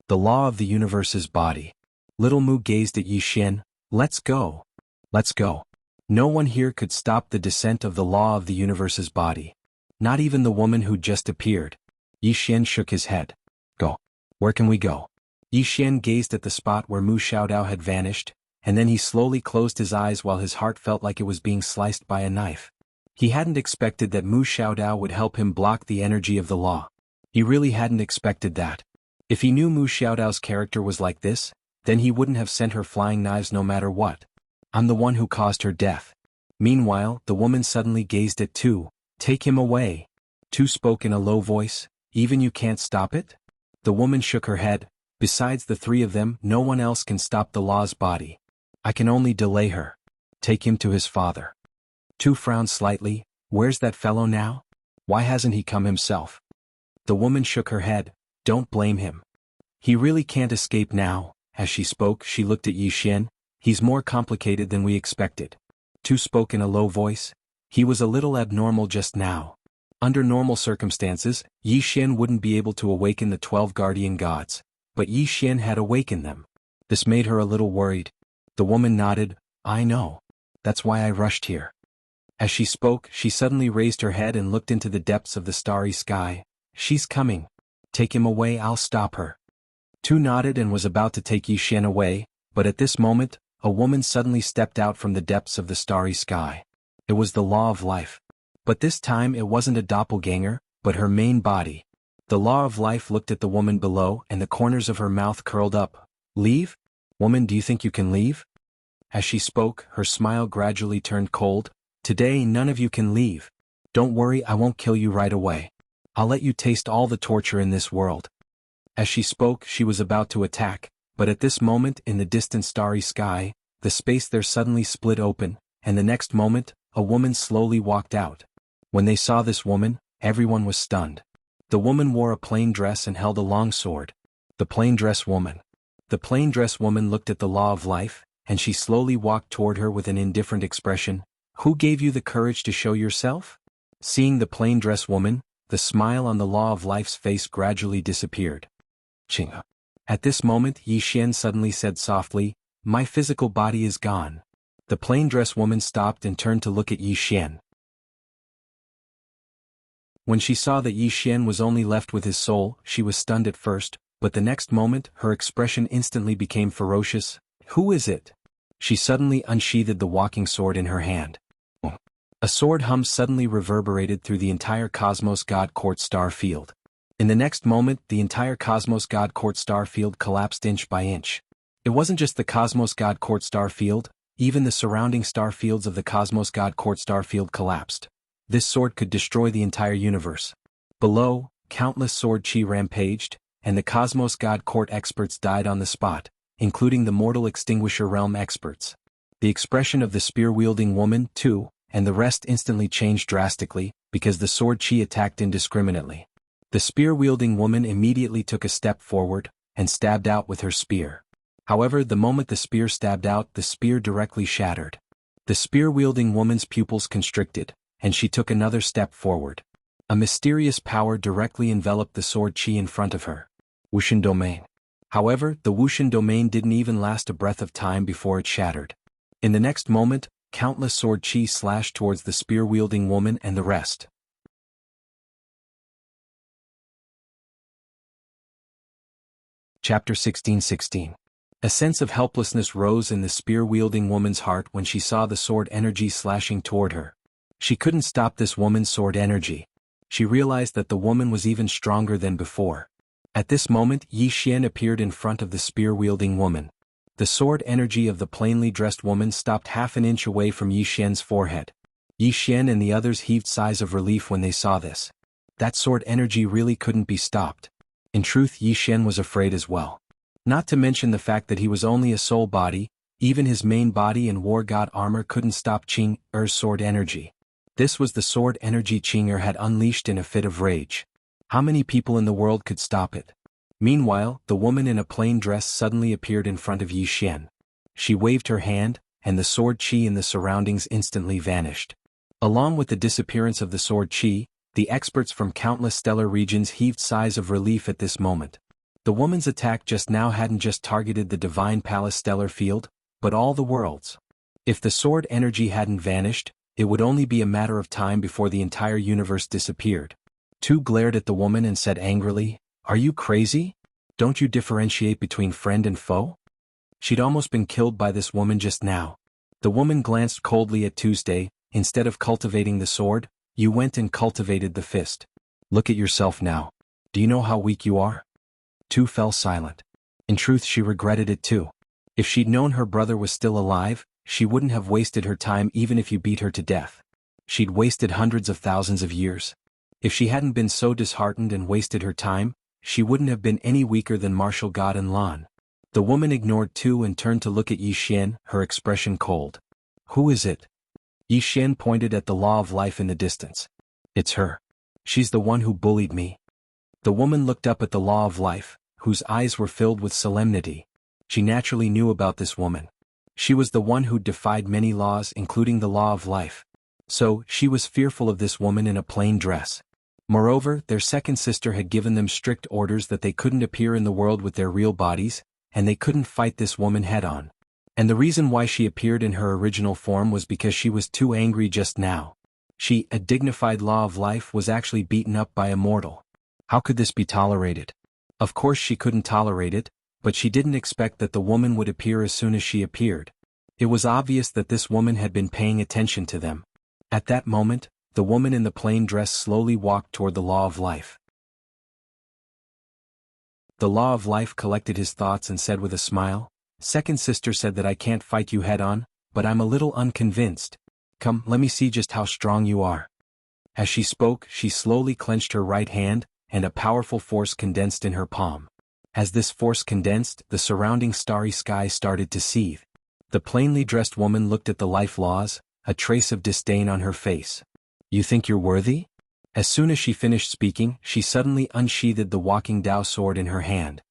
The Law of the Universe's body. Little Mu gazed at Yi Xian. "Let's go. Let's go." No one here could stop the descent of the Law of the Universe's body. Not even the woman who just appeared. Yi Xian shook his head. "Go. Where can we go?" Yi Xian gazed at the spot where Mu Xiaodao had vanished, and then he slowly closed his eyes while his heart felt like it was being sliced by a knife. He hadn't expected that Mu Xiaodao would help him block the energy of the law. He really hadn't expected that. If he knew Mu Xiaodao's character was like this, then he wouldn't have sent her flying knives no matter what. "I'm the one who caused her death." Meanwhile, the woman suddenly gazed at Tu. "Take him away." Tu spoke in a low voice. "Even you can't stop it?" The woman shook her head. "Besides the three of them, no one else can stop the law's body. I can only delay her. Take him to his father." Tu frowned slightly. "Where's that fellow now? Why hasn't he come himself?" The woman shook her head. Don't blame him. He really can't escape now. As she spoke, she looked at Yi Xian. He's more complicated than we expected. Tu spoke in a low voice. He was a little abnormal just now. Under normal circumstances, Yi Xian wouldn't be able to awaken the 12 guardian gods, but Yi Xian had awakened them. This made her a little worried. The woman nodded. I know. That's why I rushed here. As she spoke, she suddenly raised her head and looked into the depths of the starry sky. She's coming. Take him away, I'll stop her. Tu nodded and was about to take Yi Xian away, but at this moment, a woman suddenly stepped out from the depths of the starry sky. It was the Law of Life. But this time it wasn't a doppelganger, but her main body. The Law of Life looked at the woman below and the corners of her mouth curled up. Leave? Woman, do you think you can leave? As she spoke, her smile gradually turned cold. Today none of you can leave. Don't worry, I won't kill you right away. I'll let you taste all the torture in this world. As she spoke, she was about to attack, but at this moment in the distant starry sky, the space there suddenly split open, and the next moment, a woman slowly walked out. When they saw this woman, everyone was stunned. The woman wore a plain dress and held a long sword. The plain dress woman. The plain dress woman looked at the Law of Life, and she slowly walked toward her with an indifferent expression. Who gave you the courage to show yourself? Seeing the plain dress woman, the smile on the Law of Life's face gradually disappeared. Chinga. At this moment, Yi Xian suddenly said softly, my physical body is gone. The plain dress woman stopped and turned to look at Yi Xian. When she saw that Yi Xian was only left with his soul, she was stunned at first, but the next moment, her expression instantly became ferocious. Who is it? She suddenly unsheathed the walking sword in her hand. A sword hum suddenly reverberated through the entire Cosmos God Court star field. In the next moment, the entire Cosmos God Court star field collapsed inch by inch. It wasn't just the Cosmos God Court star field, even the surrounding star fields of the Cosmos God Court star field collapsed. This sword could destroy the entire universe. Below, countless sword chi rampaged, and the Cosmos God Court experts died on the spot, including the Mortal Extinguisher Realm experts. The expression of the spear-wielding woman, too, and the rest instantly changed drastically, because the sword chi attacked indiscriminately. The spear-wielding woman immediately took a step forward, and stabbed out with her spear. However, the moment the spear stabbed out, the spear directly shattered. The spear-wielding woman's pupils constricted, and she took another step forward. A mysterious power directly enveloped the sword chi in front of her. Wuxian domain. However, the Wuxian domain didn't even last a breath of time before it shattered. In the next moment, countless sword chi slashed towards the spear-wielding woman and the rest. Chapter 16:16. A sense of helplessness rose in the spear-wielding woman's heart when she saw the sword energy slashing toward her. She couldn't stop this woman's sword energy. She realized that the woman was even stronger than before. At this moment, Yi Xian appeared in front of the spear-wielding woman. The sword energy of the plainly dressed woman stopped half an inch away from Yi Xian's forehead. Yi Xian and the others heaved sighs of relief when they saw this. That sword energy really couldn't be stopped. In truth, Yi Xian was afraid as well. Not to mention the fact that he was only a soul body, even his main body and war god armor couldn't stop Qing-Er's sword energy. This was the sword energy Qing-Er had unleashed in a fit of rage. How many people in the world could stop it? Meanwhile, the woman in a plain dress suddenly appeared in front of Yi Xian. She waved her hand, and the sword qi in the surroundings instantly vanished. Along with the disappearance of the sword qi, the experts from countless stellar regions heaved sighs of relief at this moment. The woman's attack just now hadn't just targeted the Divine Palace stellar field, but all the worlds. If the sword energy hadn't vanished, it would only be a matter of time before the entire universe disappeared. Tu glared at the woman and said angrily, "Are you crazy? Don't you differentiate between friend and foe?" She'd almost been killed by this woman just now. The woman glanced coldly at Tuesday. Instead of cultivating the sword, you went and cultivated the fist. Look at yourself now. Do you know how weak you are? Tu fell silent. In truth, she regretted it too. If she'd known her brother was still alive, she wouldn't have wasted her time even if you beat her to death. She'd wasted hundreds of thousands of years. If she hadn't been so disheartened and wasted her time, she wouldn't have been any weaker than Martial God and Lan. The woman ignored Tu and turned to look at Yi Xian, her expression cold. "Who is it?" Yi Xian pointed at the Law of Life in the distance. "It's her. She's the one who bullied me." The woman looked up at the law of life, whose eyes were filled with solemnity. She naturally knew about this woman. She was the one who defied many laws, including the law of life. So, she was fearful of this woman in a plain dress. Moreover, their second sister had given them strict orders that they couldn't appear in the world with their real bodies, and they couldn't fight this woman head-on. And the reason why she appeared in her original form was because she was too angry just now. She, a dignified law of life, was actually beaten up by a mortal. How could this be tolerated? Of course she couldn't tolerate it, but she didn't expect that the woman would appear as soon as she appeared. It was obvious that this woman had been paying attention to them. At that moment, the woman in the plain dress slowly walked toward the law of life. The law of life collected his thoughts and said with a smile, "Second sister said that I can't fight you head-on, but I'm a little unconvinced. Come, let me see just how strong you are." As she spoke, she slowly clenched her right hand, and a powerful force condensed in her palm. As this force condensed, the surrounding starry sky started to seethe. The plainly dressed woman looked at the life laws, a trace of disdain on her face. "You think you're worthy?" As soon as she finished speaking, she suddenly unsheathed the walking Dao sword in her hand.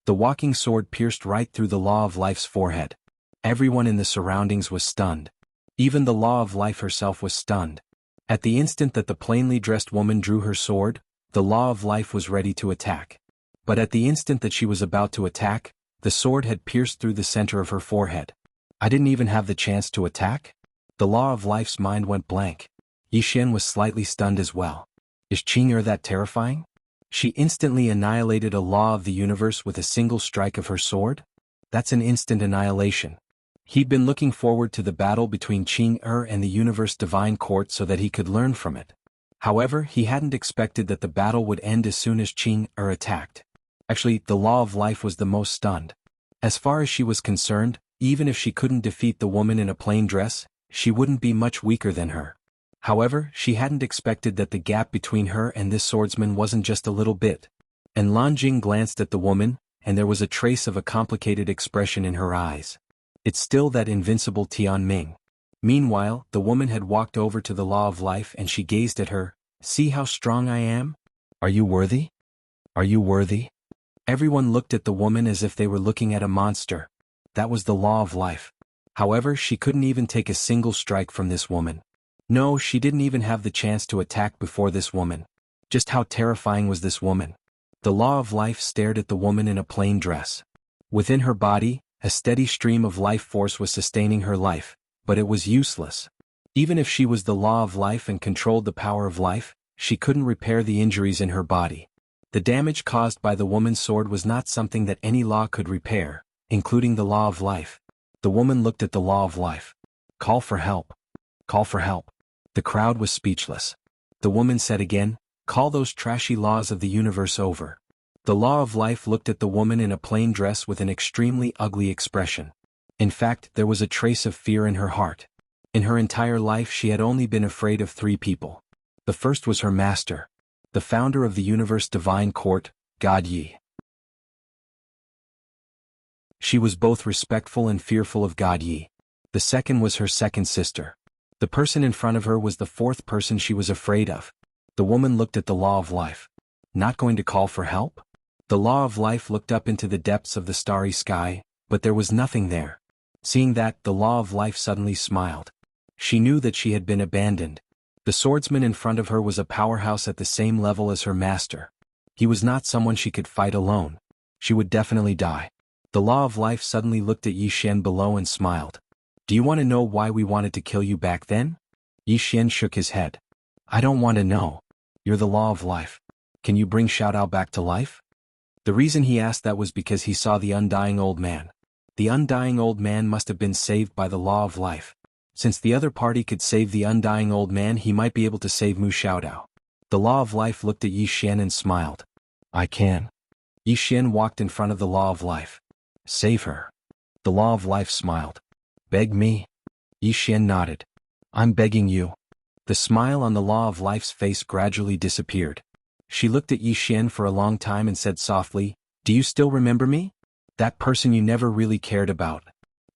The walking sword pierced right through the law of life's forehead. Everyone in the surroundings was stunned. Even the law of life herself was stunned. At the instant that the plainly dressed woman drew her sword, the law of life was ready to attack. But at the instant that she was about to attack, the sword had pierced through the center of her forehead. "I didn't even have the chance to attack?" The law of life's mind went blank. Yixin was slightly stunned as well. Is Qing'er that terrifying? She instantly annihilated a law of the universe with a single strike of her sword? That's an instant annihilation. He'd been looking forward to the battle between Qing'er and the universe divine court so that he could learn from it. However, he hadn't expected that the battle would end as soon as Qing'er attacked. Actually, the law of life was the most stunned. As far as she was concerned, even if she couldn't defeat the woman in a plain dress, she wouldn't be much weaker than her. However, she hadn't expected that the gap between her and this swordsman wasn't just a little bit. And Lan Jing glanced at the woman, and there was a trace of a complicated expression in her eyes. It's still that invincible Tianming. Meanwhile, the woman had walked over to the law of life and she gazed at her. "See how strong I am? Are you worthy? Are you worthy?" Everyone looked at the woman as if they were looking at a monster. That was the law of life. However, she couldn't even take a single strike from this woman. No, she didn't even have the chance to attack before this woman. Just how terrifying was this woman? The law of life stared at the woman in a plain dress. Within her body, a steady stream of life force was sustaining her life, but it was useless. Even if she was the law of life and controlled the power of life, she couldn't repair the injuries in her body. The damage caused by the woman's sword was not something that any law could repair, including the law of life. The woman looked at the law of life. "Call for help. Call for help." The crowd was speechless. The woman said again, "Call those trashy laws of the universe over." The law of life looked at the woman in a plain dress with an extremely ugly expression. In fact, there was a trace of fear in her heart. In her entire life she had only been afraid of 3 people. The first was her master, the founder of the universe divine court, God Yi. She was both respectful and fearful of God Yi. The second was her second sister. The person in front of her was the 4th person she was afraid of. The woman looked at the law of life. Not going to call for help? The law of life looked up into the depths of the starry sky, but there was nothing there. Seeing that, the law of life suddenly smiled. She knew that she had been abandoned. The swordsman in front of her was a powerhouse at the same level as her master. He was not someone she could fight alone. She would definitely die. The law of life suddenly looked at Yixin below and smiled. "Do you want to know why we wanted to kill you back then?" Yixin shook his head. "I don't want to know. You're the law of life. Can you bring Xiaodao back to life?" The reason he asked that was because he saw the undying old man. The undying old man must have been saved by the law of life. Since the other party could save the undying old man, he might be able to save Mu Xiaodao. The law of life looked at Yixin and smiled. "I can." Yixin walked in front of the law of life. "Save her." The law of life smiled. "Beg me?" Yixin nodded. "I'm begging you." The smile on the law of life's face gradually disappeared. She looked at Yixin for a long time and said softly, "Do you still remember me? That person you never really cared about."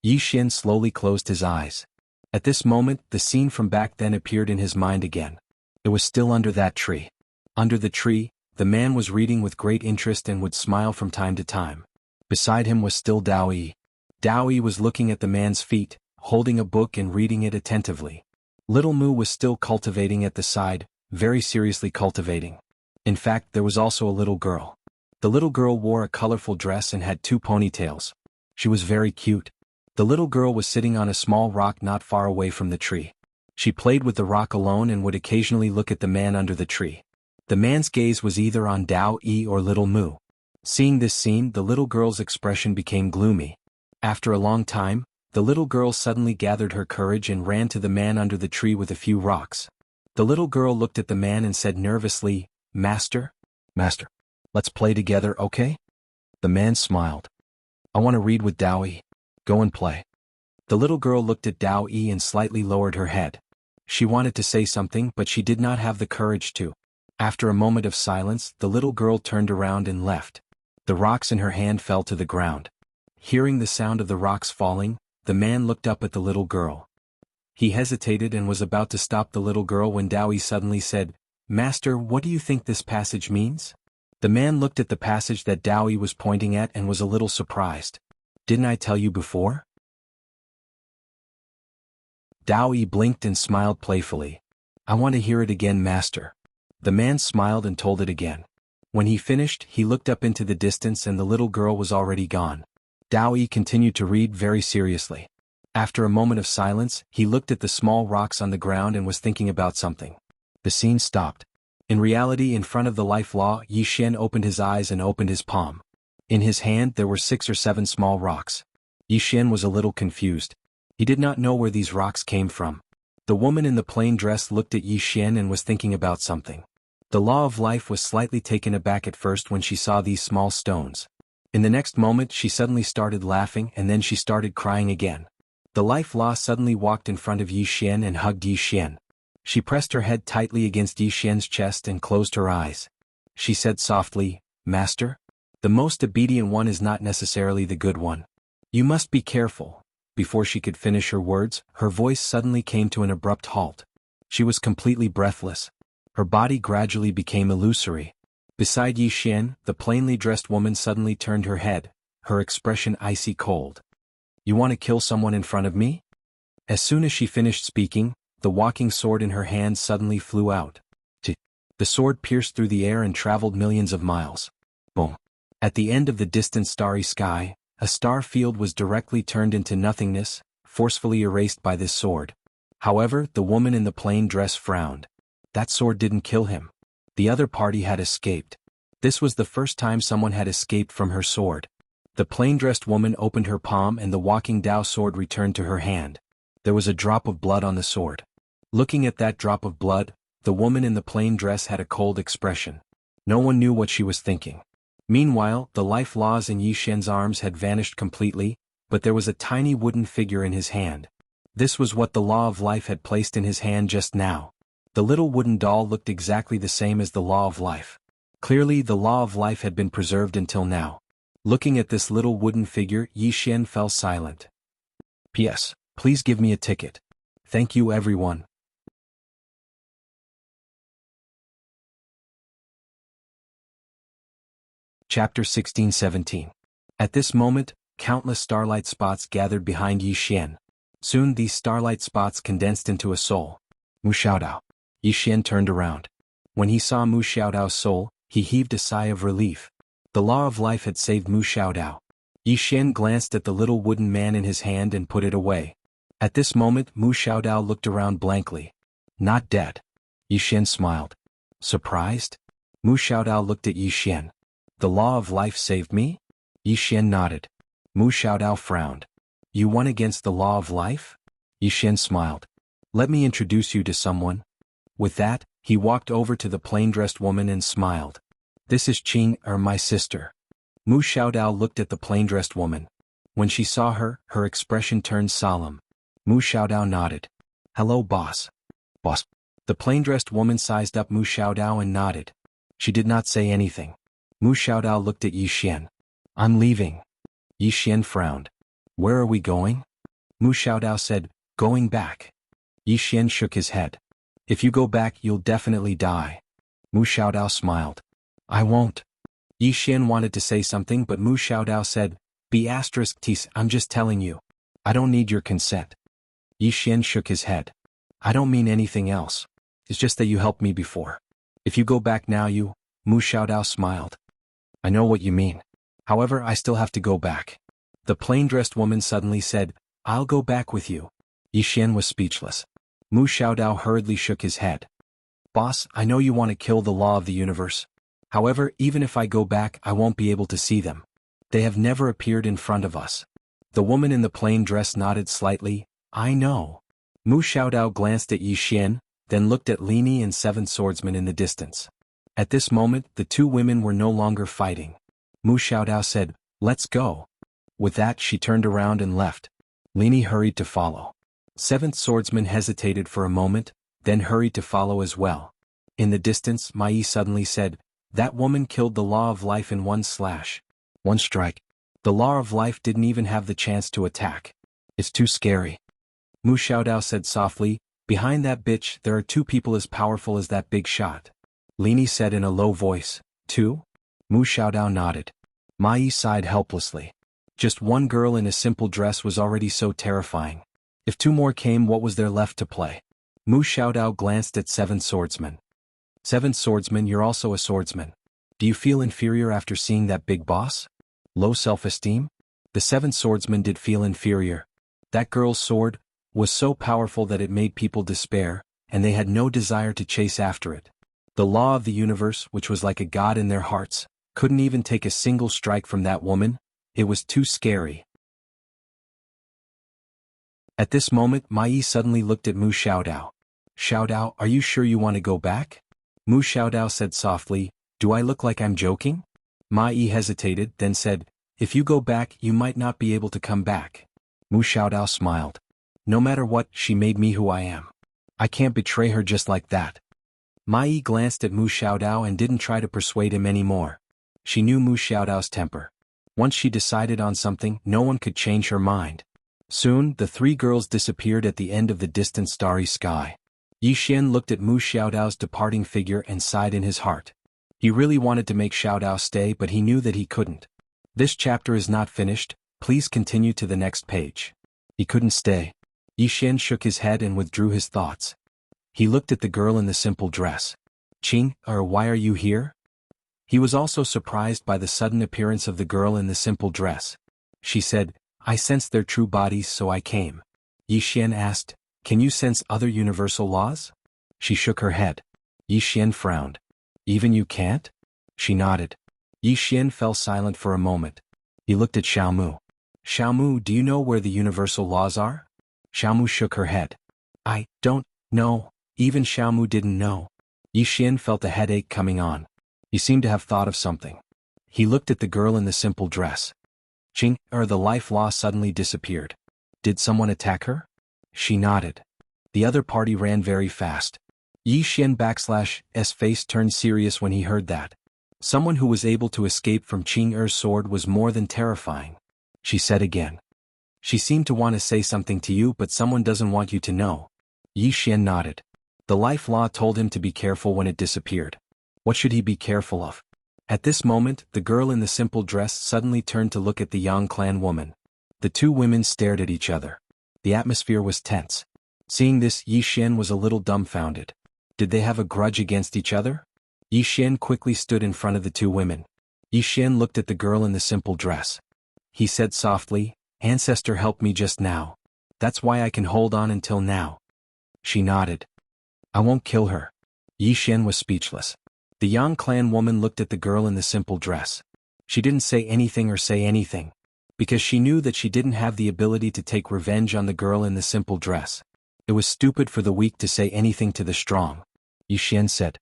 Yixin slowly closed his eyes. At this moment, the scene from back then appeared in his mind again. It was still under that tree. Under the tree, The man was reading with great interest and would smile from time to time. Beside him was still Dao Yi. Dao Yi was looking at the man's feet, holding a book and reading it attentively. Little Mu was still cultivating at the side, very seriously cultivating. In fact, there was also a little girl. The little girl wore a colorful dress and had 2 ponytails. She was very cute. The little girl was sitting on a small rock not far away from the tree. She played with the rock alone and would occasionally look at the man under the tree. The man's gaze was either on Dao Yi or Little Mu. Seeing this scene, the little girl's expression became gloomy. After a long time, the little girl suddenly gathered her courage and ran to the man under the tree with a few rocks. The little girl looked at the man and said nervously, "Master? Master, let's play together, okay?" The man smiled. "I want to read with Dao Yi. Go and play." The little girl looked at Dao Yi and slightly lowered her head. She wanted to say something, but she did not have the courage to. After a moment of silence, the little girl turned around and left. The rocks in her hand fell to the ground. Hearing the sound of the rocks falling, the man looked up at the little girl. He hesitated and was about to stop the little girl when Dao Yi suddenly said, "Master, what do you think this passage means?" The man looked at the passage that Dao Yi was pointing at and was a little surprised. "Didn't I tell you before?" Dao Yi blinked and smiled playfully. "I want to hear it again, Master." The man smiled and told it again. When he finished, he looked up into the distance and the little girl was already gone. Dao Yi continued to read very seriously. After a moment of silence, he looked at the small rocks on the ground and was thinking about something. The scene stopped. In reality, in front of the life law, Yi Xian opened his eyes and opened his palm. In his hand there were 6 or 7 small rocks. Yi Xian was a little confused. He did not know where these rocks came from. The woman in the plain dress looked at Yi Xian and was thinking about something. The law of life was slightly taken aback at first when she saw these small stones. In the next moment she suddenly started laughing and then she started crying again. The life law suddenly walked in front of Yi Xian and hugged Yi Xian. She pressed her head tightly against Yi Xian's chest and closed her eyes. She said softly, "Master, the most obedient one is not necessarily the good one. You must be careful." Before she could finish her words, her voice suddenly came to an abrupt halt. She was completely breathless. Her body gradually became illusory. Beside Yi Xian, the plainly dressed woman suddenly turned her head, her expression icy cold. "You want to kill someone in front of me?" As soon as she finished speaking, the walking sword in her hand suddenly flew out. The sword pierced through the air and traveled millions of miles. Boom. At the end of the distant starry sky, a star field was directly turned into nothingness, forcefully erased by this sword. However, the woman in the plain dress frowned. That sword didn't kill him. The other party had escaped. This was the first time someone had escaped from her sword. The plain-dressed woman opened her palm and the walking Dao sword returned to her hand. There was a drop of blood on the sword. Looking at that drop of blood, the woman in the plain dress had a cold expression. No one knew what she was thinking. Meanwhile, the life laws in Yi Xian's arms had vanished completely, but there was a tiny wooden figure in his hand. This was what the law of life had placed in his hand just now. The little wooden doll looked exactly the same as the law of life. Clearly, the law of life had been preserved until now. Looking at this little wooden figure, Yi Xian fell silent. "P.S. Please give me a ticket. Thank you, everyone." Chapter 16-17. At this moment, countless starlight spots gathered behind Yi Xian. Soon these starlight spots condensed into a soul. Mu Xiaodao. Yi Xian turned around. When he saw Mu Xiaodao's soul, he heaved a sigh of relief. The law of life had saved Mu Xiaodao. Yi Xian glanced at the little wooden man in his hand and put it away. At this moment, Mu Xiaodao looked around blankly. "Not dead." Yi Xian smiled. "Surprised?" Mu Xiaodao looked at Yi Xian. "The law of life saved me?" Yi Xian nodded. Mu Xiaodao frowned. "You won against the law of life?" Yi Xian smiled. "Let me introduce you to someone." With that, he walked over to the plain-dressed woman and smiled. "This is Qing, my sister." Mu Xiaodao looked at the plain-dressed woman. When she saw her, her expression turned solemn. Mu Xiaodao nodded. "Hello, boss." "Boss." The plain-dressed woman sized up Mu Xiaodao and nodded. She did not say anything. Mu Xiaodao looked at Yi Xian. "I'm leaving." Yi Xian frowned. "Where are we going?" Mu Xiaodao said, "Going back." Yi Xian shook his head. "If you go back, you'll definitely die." Mu Xiaodao smiled. I won't. Yi Xian wanted to say something but Mu Xiaodao said, *Ts, I'm just telling you. I don't need your consent. Yi Xian shook his head. I don't mean anything else. It's just that you helped me before. If you go back now Mu Xiaodao smiled. I know what you mean. However, I still have to go back. The plain-dressed woman suddenly said, I'll go back with you. Yi Xian was speechless. Mu Xiaodao hurriedly shook his head. Boss, I know you want to kill the law of the universe. However, even if I go back, I won't be able to see them. They have never appeared in front of us. The woman in the plain dress nodded slightly. I know. Mu Xiaodao glanced at Yi Xian, then looked at Lini and Seventh Swordsman in the distance. At this moment, the two women were no longer fighting. Mu Xiaodao said, Let's go. With that, she turned around and left. Lini hurried to follow. Seventh Swordsman hesitated for a moment, then hurried to follow as well. In the distance, Mai suddenly said, That woman killed the law of life in one strike. The law of life didn't even have the chance to attack. It's too scary. Mu Xiaodao said softly, Behind that bitch there are two people as powerful as that big shot. Lini said in a low voice, Two? Mu Xiaodao nodded. Mai sighed helplessly. Just one girl in a simple dress was already so terrifying. If two more came, what was there left to play? Mu Xiaodao glanced at Seventh Swordsman. Seventh Swordsman, you're also a swordsman. Do you feel inferior after seeing that big boss? Low self-esteem? The Seventh Swordsman did feel inferior. That girl's sword was so powerful that it made people despair, and they had no desire to chase after it. The law of the universe, which was like a god in their hearts, couldn't even take a single strike from that woman. It was too scary. At this moment, Mai suddenly looked at Mu Xiaodao. Xiaodao, are you sure you want to go back? Mu Xiaodao said softly, Do I look like I'm joking? Mai hesitated, then said, If you go back, you might not be able to come back. Mu Xiaodao smiled. No matter what, she made me who I am. I can't betray her just like that. Mai glanced at Mu Xiaodao and didn't try to persuade him anymore. She knew Mu Xiaodao's temper. Once she decided on something, no one could change her mind. Soon, the three girls disappeared at the end of the distant starry sky. Yi Xian looked at Mu Xiaodao's departing figure and sighed in his heart. He really wanted to make Xiaodao stay, but he knew that he couldn't. This chapter is not finished, please continue to the next page. He couldn't stay. Yi Xian shook his head and withdrew his thoughts. He looked at the girl in the simple dress. Why are you here? He was also surprised by the sudden appearance of the girl in the simple dress. She said, I sensed their true bodies, so I came. Yi Xian asked, Can you sense other universal laws? She shook her head. Yi Xian frowned. Even you can't? She nodded. Yi Xian fell silent for a moment. He looked at Xiaomu. Xiaomu, do you know where the universal laws are? Xiaomu shook her head. I don't know. Even Xiaomu didn't know. Yi Xian felt a headache coming on. He seemed to have thought of something. He looked at the girl in the simple dress. The life law suddenly disappeared. Did someone attack her? She nodded. The other party ran very fast. Yi Xian *''s face turned serious when he heard that. Someone who was able to escape from Qing sword was more than terrifying. She said again. She seemed to want to say something to you, but someone doesn't want you to know. Yi Xian nodded. The life law told him to be careful when it disappeared. What should he be careful of? At this moment, the girl in the simple dress suddenly turned to look at the Yang clan woman. The two women stared at each other. The atmosphere was tense. Seeing this, Yi Xian was a little dumbfounded. Did they have a grudge against each other? Yi Xian quickly stood in front of the two women. Yi Xian looked at the girl in the simple dress. He said softly, Ancestor helped me just now. That's why I can hold on until now. She nodded. I won't kill her. Yi Xian was speechless. The Yang clan woman looked at the girl in the simple dress. She didn't say anything, because she knew that she didn't have the ability to take revenge on the girl in the simple dress. It was stupid for the weak to say anything to the strong. Yi Xian said.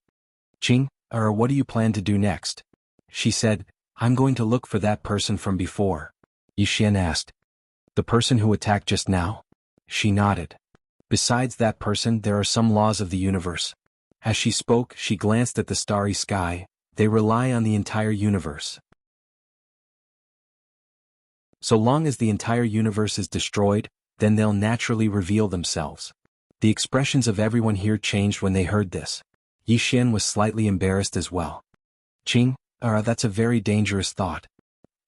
What do you plan to do next? She said, I'm going to look for that person from before. Yi Xian asked. The person who attacked just now? She nodded. Besides that person, there are some laws of the universe. As she spoke, she glanced at the starry sky. They rely on the entire universe. So long as the entire universe is destroyed, then they'll naturally reveal themselves. The expressions of everyone here changed when they heard this. Yi Xian was slightly embarrassed as well. Qing, that's a very dangerous thought.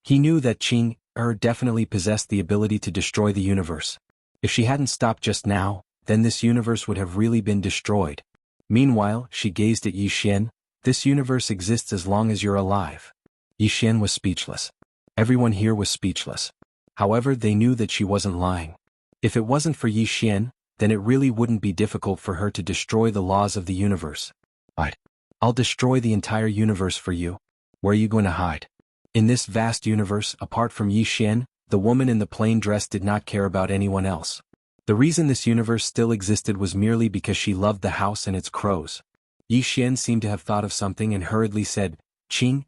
He knew that Qing, definitely possessed the ability to destroy the universe. If she hadn't stopped just now, then this universe would have really been destroyed. Meanwhile, she gazed at Yi Xian. This universe exists as long as you're alive. Yi Xian was speechless. Everyone here was speechless. However, they knew that she wasn't lying. If it wasn't for Yi Xian, then it really wouldn't be difficult for her to destroy the laws of the universe. But I'll destroy the entire universe for you. Where are you going to hide? In this vast universe, apart from Yi Xian, the woman in the plain dress did not care about anyone else. The reason this universe still existed was merely because she loved the house and its crows. Yi Xian seemed to have thought of something and hurriedly said, Qing,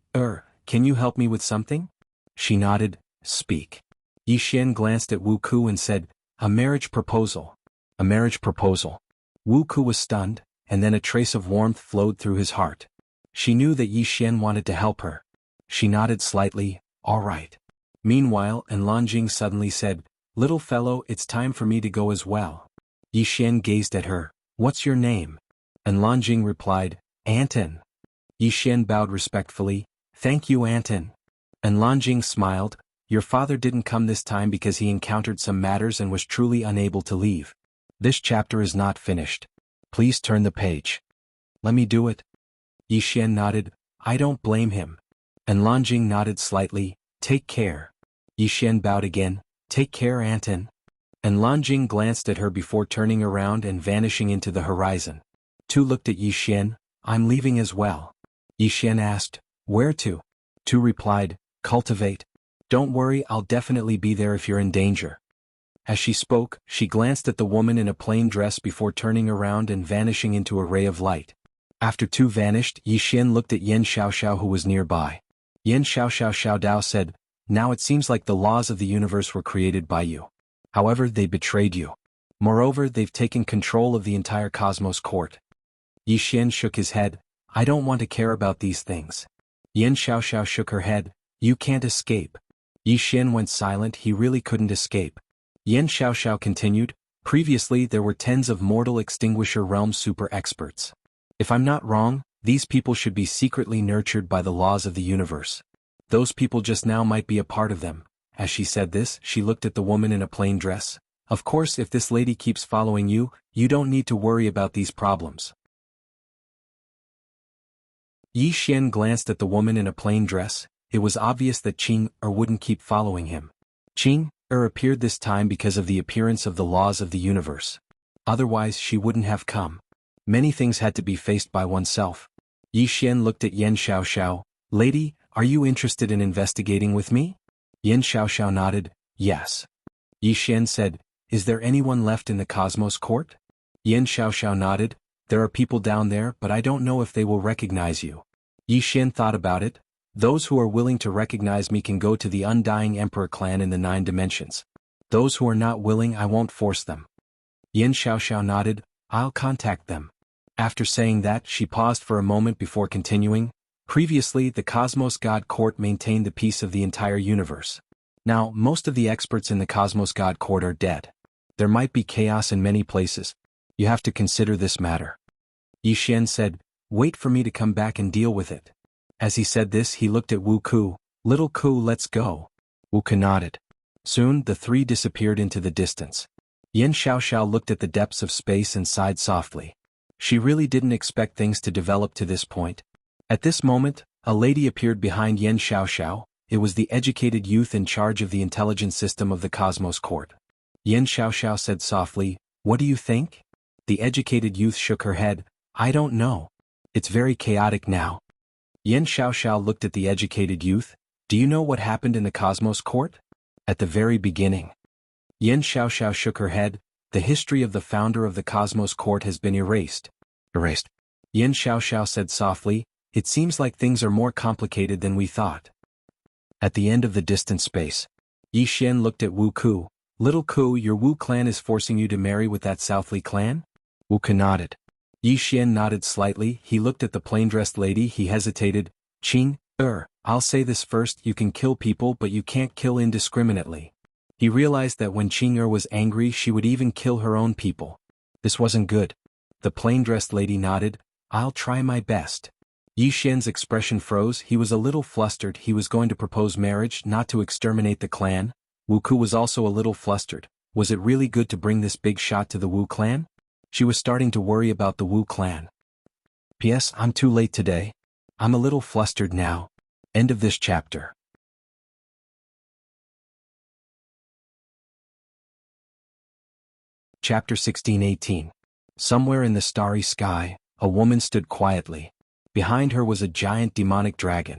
can you help me with something? She nodded, speak. Yi Xian glanced at Wu Ku and said, a marriage proposal. A marriage proposal. Wu Ku was stunned, and then a trace of warmth flowed through his heart. She knew that Yi Xian wanted to help her. She nodded slightly, all right. Meanwhile, Lanjing suddenly said, little fellow, it's time for me to go as well. Yi Xian gazed at her, what's your name? Lanjing replied, Anton. Yi Xian bowed respectfully, thank you Anton. Lanjing smiled, your father didn't come this time because he encountered some matters and was truly unable to leave. This chapter is not finished. Please turn the page. Let me do it. Yi Xian nodded, I don't blame him. Lanjing nodded slightly, take care. Yi Xian bowed again, take care Anton. Lanjing glanced at her before turning around and vanishing into the horizon. Tu looked at Yi Xian, I'm leaving as well. Yi Xian asked, where to? Tu replied, cultivate. Don't worry, I'll definitely be there if you're in danger. As she spoke, she glanced at the woman in a plain dress before turning around and vanishing into a ray of light. After Tu vanished, Yi Xian looked at Yan Xiaoxiao who was nearby. Yan Xiaoxiao said, now it seems like the laws of the universe were created by you. However, they betrayed you. Moreover, they've taken control of the entire Cosmos Court. Yi Xian shook his head, I don't want to care about these things. Yan Xiaoxiao shook her head, you can't escape. Yi Xian went silent, he really couldn't escape. Yan Xiaoxiao continued, previously there were tens of mortal extinguisher realm super experts. If I'm not wrong, these people should be secretly nurtured by the laws of the universe. Those people just now might be a part of them. As she said this, she looked at the woman in a plain dress. Of course, if this lady keeps following you, you don't need to worry about these problems. Yi Xian glanced at the woman in a plain dress. It was obvious that Qing wouldn't keep following him. Qing appeared this time because of the appearance of the laws of the universe. Otherwise she wouldn't have come. Many things had to be faced by oneself. Yi Xian looked at Yan Xiaoxiao, lady, are you interested in investigating with me? Yan Xiaoxiao nodded, yes. Yi Xian said, is there anyone left in the Cosmos Court? Yan Xiaoxiao nodded, there are people down there but I don't know if they will recognize you. Yi Xian thought about it. Those who are willing to recognize me can go to the Undying Emperor clan in the 9 dimensions. Those who are not willing, I won't force them. Yan Xiaoxiao nodded, I'll contact them. After saying that, she paused for a moment before continuing. Previously, the Cosmos God Court maintained the peace of the entire universe. Now, most of the experts in the Cosmos God Court are dead. There might be chaos in many places. You have to consider this matter. Yi Xian said, wait for me to come back and deal with it. As he said this, he looked at Wu Ku, little Ku, let's go. Wu Ku nodded. Soon, the three disappeared into the distance. Yan Xiaoxiao looked at the depths of space and sighed softly. She really didn't expect things to develop to this point. At this moment, a lady appeared behind Yan Xiaoxiao. It was the educated youth in charge of the intelligence system of the Cosmos Court. Yan Xiaoxiao said softly, what do you think? The educated youth shook her head, I don't know. It's very chaotic now. Yan Xiaoxiao looked at the educated youth, do you know what happened in the Cosmos Court? At the very beginning. Yan Xiaoxiao shook her head, the history of the founder of the Cosmos Court has been erased. Erased. Yan Xiaoxiao said softly, it seems like things are more complicated than we thought. At the end of the distant space. Yi Xian looked at Wu Ku, little Ku, your Wu clan is forcing you to marry with that Southly clan? Wu Ku nodded. Yi Xian nodded slightly, he looked at the plain-dressed lady, he hesitated, Qing, I'll say this first, you can kill people but you can't kill indiscriminately. He realized that when Qing was angry she would even kill her own people. This wasn't good. The plain-dressed lady nodded, I'll try my best. Yi Xian's expression froze. He was a little flustered. He was going to propose marriage, not to exterminate the clan. Wu Ku was also a little flustered. Was it really good to bring this big shot to the Wu clan? She was starting to worry about the Wu clan. P.S. I'm too late today. I'm a little flustered now. End of this chapter. Chapter 16-18. Somewhere in the starry sky, a woman stood quietly. Behind her was a giant demonic dragon.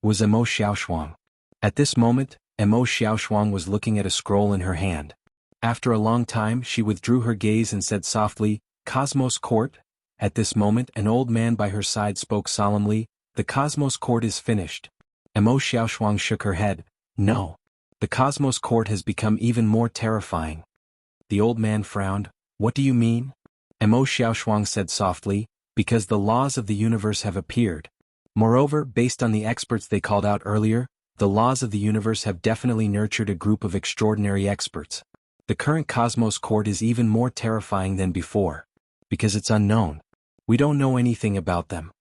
It was Emo Xiaoshuang. At this moment, Emo Xiaoshuang was looking at a scroll in her hand. After a long time she withdrew her gaze and said softly, "Cosmos Court?" At this moment an old man by her side spoke solemnly, "The Cosmos Court is finished." Emo Xiaoshuang shook her head. "No. The Cosmos Court has become even more terrifying." The old man frowned. "What do you mean?" Emo Xiaoshuang said softly, "Because the laws of the universe have appeared. Moreover, based on the experts they called out earlier, the laws of the universe have definitely nurtured a group of extraordinary experts. The current Cosmos Court is even more terrifying than before. Because it's unknown. We don't know anything about them."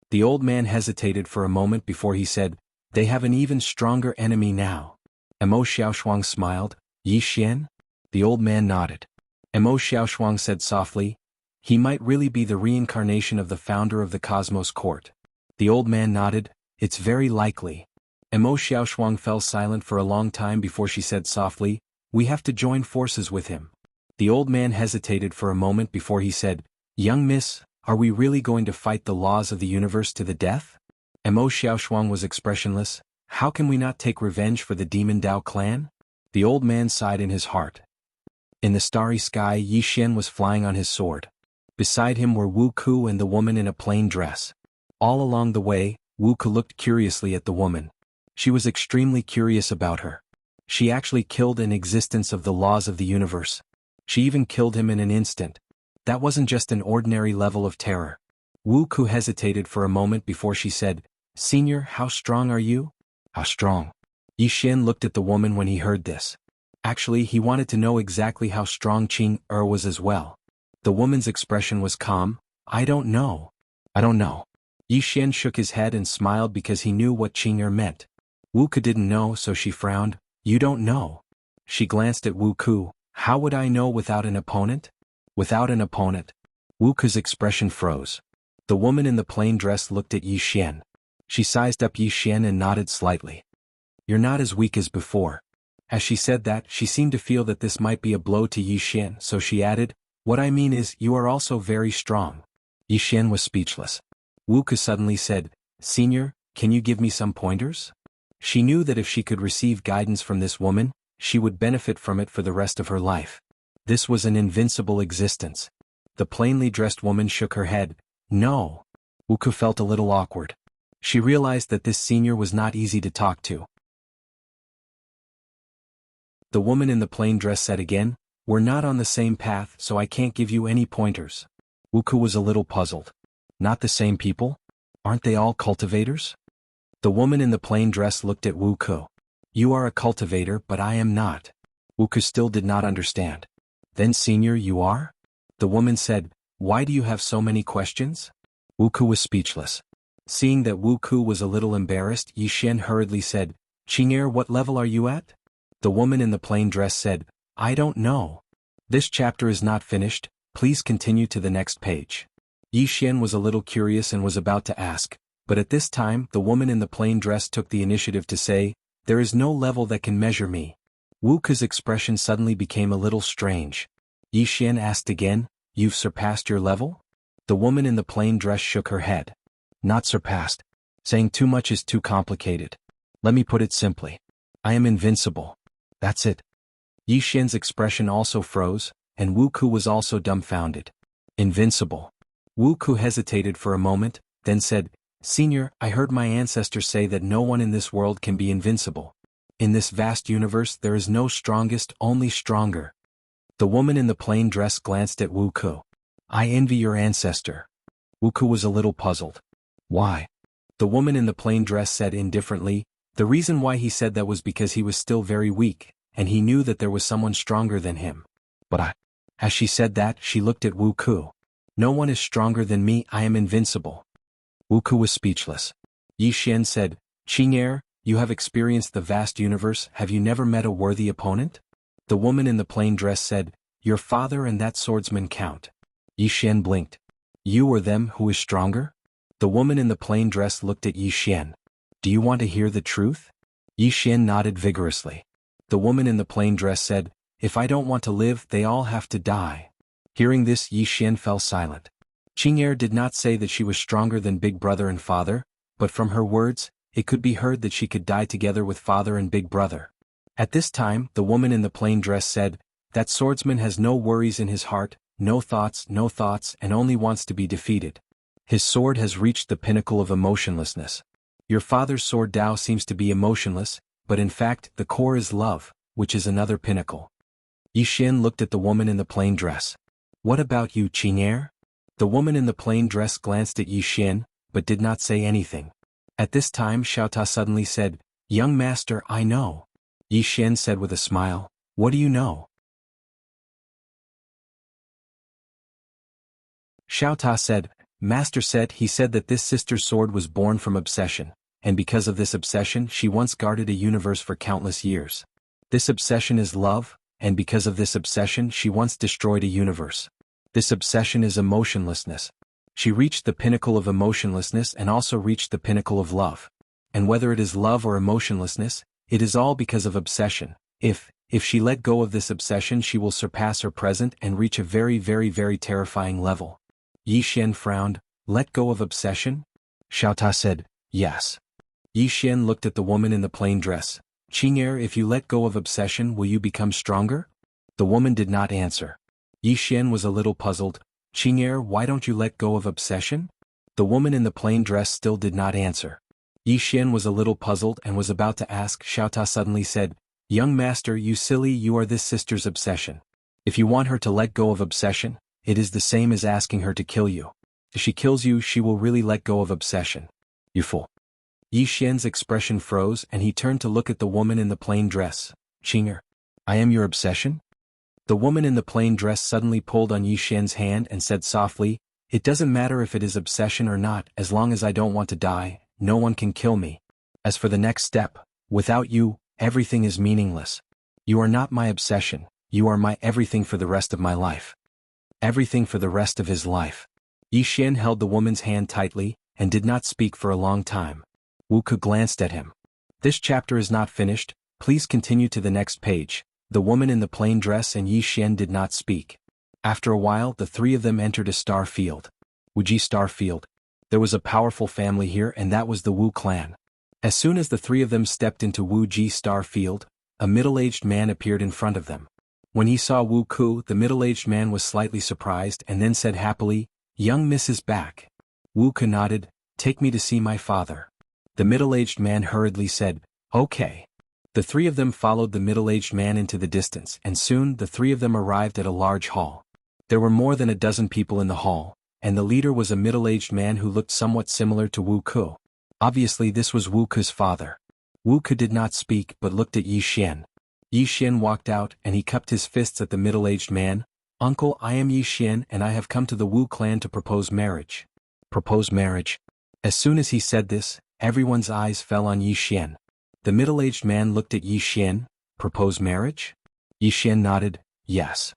The old man hesitated for a moment before he said, "They have an even stronger enemy now." Emo Xiaoshuang smiled. "Yi Xian?" The old man nodded. Emo Xiaoshuang said softly, "He might really be the reincarnation of the founder of the Cosmos Court." The old man nodded. "It's very likely." Emo Xiaoshuang fell silent for a long time before she said softly, "We have to join forces with him." The old man hesitated for a moment before he said, "Young miss, are we really going to fight the laws of the universe to the death?" Emo Xiaoshuang was expressionless. "How can we not take revenge for the Demon Dao clan?" The old man sighed in his heart. In the starry sky Yi Xian was flying on his sword. Beside him were Wu Ku and the woman in a plain dress. All along the way, Wu Ku looked curiously at the woman. She was extremely curious about her. She actually killed an existence of the laws of the universe. She even killed him in an instant. That wasn't just an ordinary level of terror. Wu Ku hesitated for a moment before she said, "Senior, how strong are you?" "How strong?" Yi Xian looked at the woman when he heard this. Actually, he wanted to know exactly how strong Qing was as well. The woman's expression was calm. "I don't know. I don't know." Yi Xian shook his head and smiled because he knew what Qing meant. Wu Ku didn't know, so she frowned. "You don't know." She glanced at Wu Ku. "How would I know without an opponent?" "Without an opponent." Wu Ku's expression froze. The woman in the plain dress looked at Yi Xian. She sized up Yi Xian and nodded slightly. "You're not as weak as before." As she said that, she seemed to feel that this might be a blow to Yi Xian, so she added, "What I mean is, you are also very strong." Yi Xian was speechless. Wu Ku suddenly said, "Senior, can you give me some pointers?" She knew that if she could receive guidance from this woman, she would benefit from it for the rest of her life. This was an invincible existence. The plainly dressed woman shook her head. "No." Wu Ku felt a little awkward. She realized that this senior was not easy to talk to. The woman in the plain dress said again, "We're not on the same path, so I can't give you any pointers." Wu Ku was a little puzzled. Not the same people? Aren't they all cultivators? The woman in the plain dress looked at Wu Ku. "You are a cultivator, but I am not." Wu Ku still did not understand. "Then senior, you are?" The woman said, "Why do you have so many questions?" Wu Ku was speechless. Seeing that Wu Ku was a little embarrassed, Yi Xian hurriedly said, "Qing'er, what level are you at?" The woman in the plain dress said, "I don't know." "This chapter is not finished, please continue to the next page." Yi Xian was a little curious and was about to ask, but at this time the woman in the plain dress took the initiative to say, "There is no level that can measure me." Wu Ku's expression suddenly became a little strange. Yi Xian asked again, "You've surpassed your level?" The woman in the plain dress shook her head. "Not surpassed. Saying too much is too complicated. Let me put it simply. I am invincible. That's it." Yi Xian's expression also froze, and Wu Ku was also dumbfounded. "Invincible." Wu Ku hesitated for a moment, then said, "Senior, I heard my ancestors say that no one in this world can be invincible. In this vast universe there is no strongest, only stronger." The woman in the plain dress glanced at Wu Ku. "I envy your ancestor." Wu Ku was a little puzzled. "Why?" The woman in the plain dress said indifferently, the reason why he said that was because he was still very weak, and he knew that there was someone stronger than him. "But As she said that, she looked at Wu Ku. "No one is stronger than me, I am invincible." Wuku was speechless. Yi Xian said, Qing'er, you have experienced the vast universe, have you never met a worthy opponent? The woman in the plain dress said, your father and that swordsman count. Yi Xian blinked. You or them, who is stronger? The woman in the plain dress looked at Yi Xian. Do you want to hear the truth? Yi Xian nodded vigorously. The woman in the plain dress said, if I don't want to live, they all have to die. Hearing this, Yi Xian fell silent. Qing'er did not say that she was stronger than Big Brother and Father, but from her words, it could be heard that she could die together with Father and Big Brother. At this time, the woman in the plain dress said, that swordsman has no worries in his heart, no thoughts, and only wants to be defeated. His sword has reached the pinnacle of emotionlessness. Your father's sword Dao seems to be emotionless, but in fact, the core is love, which is another pinnacle. Yi Xian looked at the woman in the plain dress. What about you, Qing'er? The woman in the plain dress glanced at Yi Xian, but did not say anything. At this time Xiaota suddenly said, young master, I know. Yi Xian said with a smile, what do you know? Xiaota said, Master said he said that this sister's sword was born from obsession, and because of this obsession she once guarded a universe for countless years. This obsession is love, and because of this obsession she once destroyed a universe. This obsession is emotionlessness. She reached the pinnacle of emotionlessness and also reached the pinnacle of love. And whether it is love or emotionlessness, it is all because of obsession. If she let go of this obsession she will surpass her present and reach a very terrifying level. Yi Xian frowned, let go of obsession? Xiaota said, yes. Yi Xian looked at the woman in the plain dress. Qing'er, if you let go of obsession will you become stronger? The woman did not answer. Yi Xian was a little puzzled. Qing'er, why don't you let go of obsession? The woman in the plain dress still did not answer. Yi Xian was a little puzzled and was about to ask. Xiaota suddenly said, young master, you silly, you are this sister's obsession. If you want her to let go of obsession, it is the same as asking her to kill you. If she kills you she will really let go of obsession. You fool. Yi Xian's expression froze and he turned to look at the woman in the plain dress. Qing'er, I am your obsession? The woman in the plain dress suddenly pulled on Yi Xian's hand and said softly, it doesn't matter if it is obsession or not, as long as I don't want to die, no one can kill me. As for the next step, without you, everything is meaningless. You are not my obsession, you are my everything for the rest of my life. Everything for the rest of his life. Yi Xian held the woman's hand tightly, and did not speak for a long time. Wuku glanced at him. This chapter is not finished, please continue to the next page. The woman in the plain dress and Yi Xian did not speak. After a while the three of them entered a star field. Wuji Star Field. There was a powerful family here and that was the Wu clan. As soon as the three of them stepped into Wuji Star Field, a middle-aged man appeared in front of them. When he saw Wu Ku, the middle-aged man was slightly surprised and then said happily, young miss is back. Wu Ku nodded, take me to see my father. The middle-aged man hurriedly said, okay. The three of them followed the middle-aged man into the distance and soon the three of them arrived at a large hall. There were more than a dozen people in the hall, and the leader was a middle-aged man who looked somewhat similar to Wu Ku. Obviously this was Wu Ku's father. Wu Ku did not speak but looked at Yi Xian. Yi Xian walked out and he cupped his fists at the middle-aged man. Uncle, I am Yi Xian and I have come to the Wu clan to propose marriage. Propose marriage? As soon as he said this, everyone's eyes fell on Yi Xian. The middle-aged man looked at Yi Xian. Propose marriage? Yi Xian nodded, yes.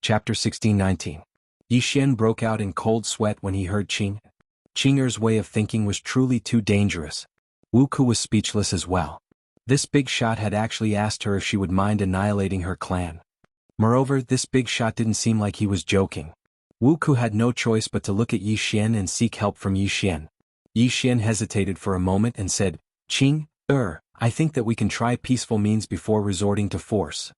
Chapter 16-19. Yi Xian broke out in cold sweat when he heard Qing'er's way of thinking was truly too dangerous. Wu Ku was speechless as well. This big shot had actually asked her if she would mind annihilating her clan. Moreover, this big shot didn't seem like he was joking. Wu Ku had no choice but to look at Yi Xian and seek help from Yi Xian. Yi Xian hesitated for a moment and said, Qing'er, I think that we can try peaceful means before resorting to force.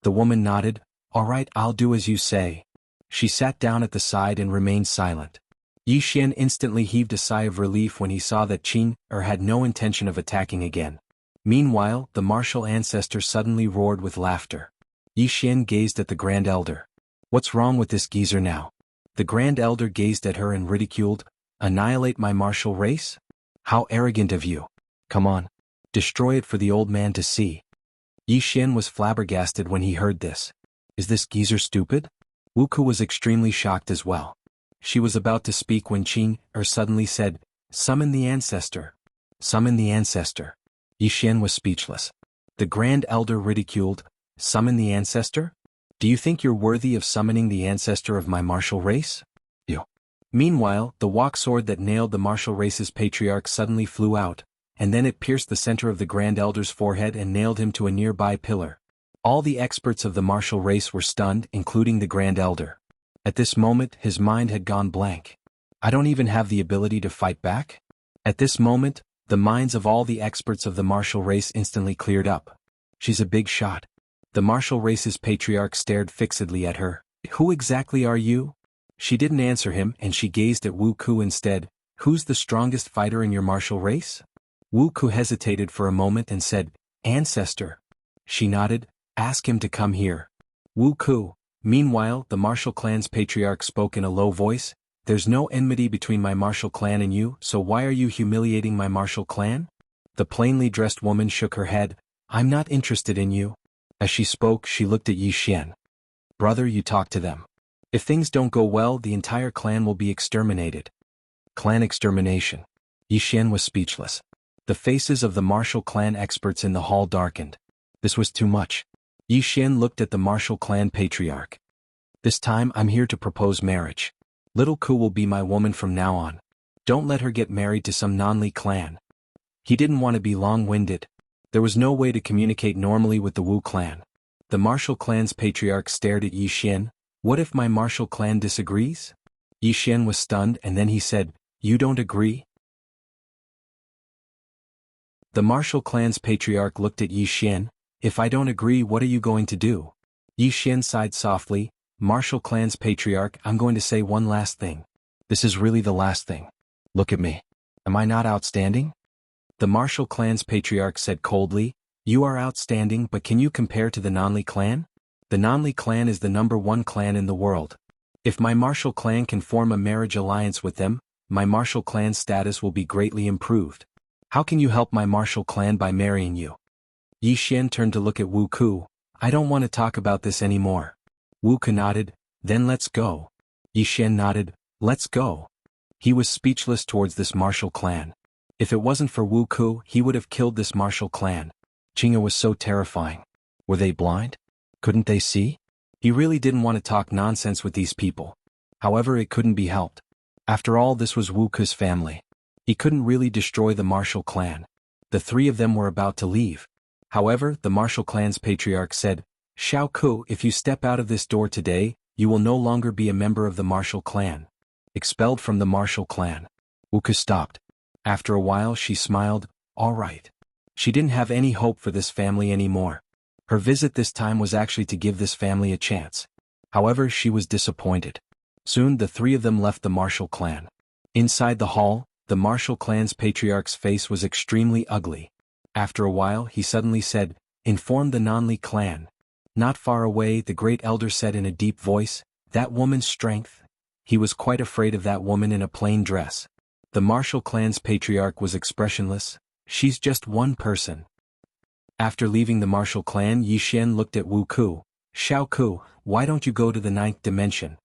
The woman nodded, all right, I'll do as you say. She sat down at the side and remained silent. Yi Xian instantly heaved a sigh of relief when he saw that Qing'er had no intention of attacking again. Meanwhile, the martial ancestor suddenly roared with laughter. Yi Xian gazed at the Grand Elder. What's wrong with this geezer now? The Grand Elder gazed at her and ridiculed, annihilate my martial race? How arrogant of you. Come on. Destroy it for the old man to see. Yi Xian was flabbergasted when he heard this. Is this geezer stupid? Wuku was extremely shocked as well. She was about to speak when Qing suddenly said, "Summon the ancestor." Summon the ancestor. Yi Xian was speechless. The Grand Elder ridiculed, "Summon the ancestor? Do you think you're worthy of summoning the ancestor of my martial race?" You. Meanwhile, the walk sword that nailed the martial race's patriarch suddenly flew out, and then it pierced the center of the Grand Elder's forehead and nailed him to a nearby pillar. All the experts of the martial race were stunned, including the Grand Elder. At this moment, his mind had gone blank. I don't even have the ability to fight back? At this moment, the minds of all the experts of the martial race instantly cleared up. She's a big shot. The martial race's patriarch stared fixedly at her. Who exactly are you? She didn't answer him and she gazed at Wu Ku instead. Who's the strongest fighter in your martial race? Wu Ku hesitated for a moment and said, Ancestor. She nodded. Ask him to come here. Wu Ku. Meanwhile, the martial clan's patriarch spoke in a low voice. There's no enmity between my martial clan and you, so why are you humiliating my martial clan? The plainly dressed woman shook her head. I'm not interested in you. As she spoke, she looked at Yi Xian. Brother, you talk to them. If things don't go well, the entire clan will be exterminated. Clan extermination. Yi Xian was speechless. The faces of the martial clan experts in the hall darkened. This was too much. Yi Xian looked at the martial clan patriarch. This time I'm here to propose marriage. Little Ku will be my woman from now on. Don't let her get married to some non-Li clan. He didn't want to be long-winded. There was no way to communicate normally with the Wu clan. The martial clan's patriarch stared at Yi Xian. What if my martial clan disagrees? Yi Xian was stunned and then he said, You don't agree? The martial clan's patriarch looked at Yi Xian. If I don't agree, what are you going to do? Yi Xian sighed softly. Martial clan's patriarch, I'm going to say one last thing. This is really the last thing. Look at me. Am I not outstanding? The martial clan's patriarch said coldly, You are outstanding, but can you compare to the non-Li clan? The non-Li clan is the #1 clan in the world. If my martial clan can form a marriage alliance with them, my martial clan's status will be greatly improved. How can you help my martial clan by marrying you? Yi Xian turned to look at Wu Ku. I don't want to talk about this anymore. Wu Ku nodded. Then let's go. Yi Xian nodded. Let's go. He was speechless towards this martial clan. If it wasn't for Wu Ku, he would have killed this martial clan. Qing'e was so terrifying. Were they blind? Couldn't they see? He really didn't want to talk nonsense with these people. However, it couldn't be helped. After all, this was Wu Ku's family. He couldn't really destroy the martial clan. The three of them were about to leave. However, the martial clan's patriarch said, Xiao Ku, if you step out of this door today, you will no longer be a member of the martial clan. Expelled from the martial clan. Wu Ku stopped. After a while she smiled, all right. She didn't have any hope for this family anymore. Her visit this time was actually to give this family a chance. However, she was disappointed. Soon the three of them left the martial clan. Inside the hall, the martial clan's patriarch's face was extremely ugly. After a while he suddenly said, Inform the non-Li clan. Not far away the great elder said in a deep voice, That woman's strength. He was quite afraid of that woman in a plain dress. The martial clan's patriarch was expressionless. She's just one person. After leaving the martial clan, Yi Xian looked at Wu Ku. Xiao Ku, why don't you go to the 9th dimension?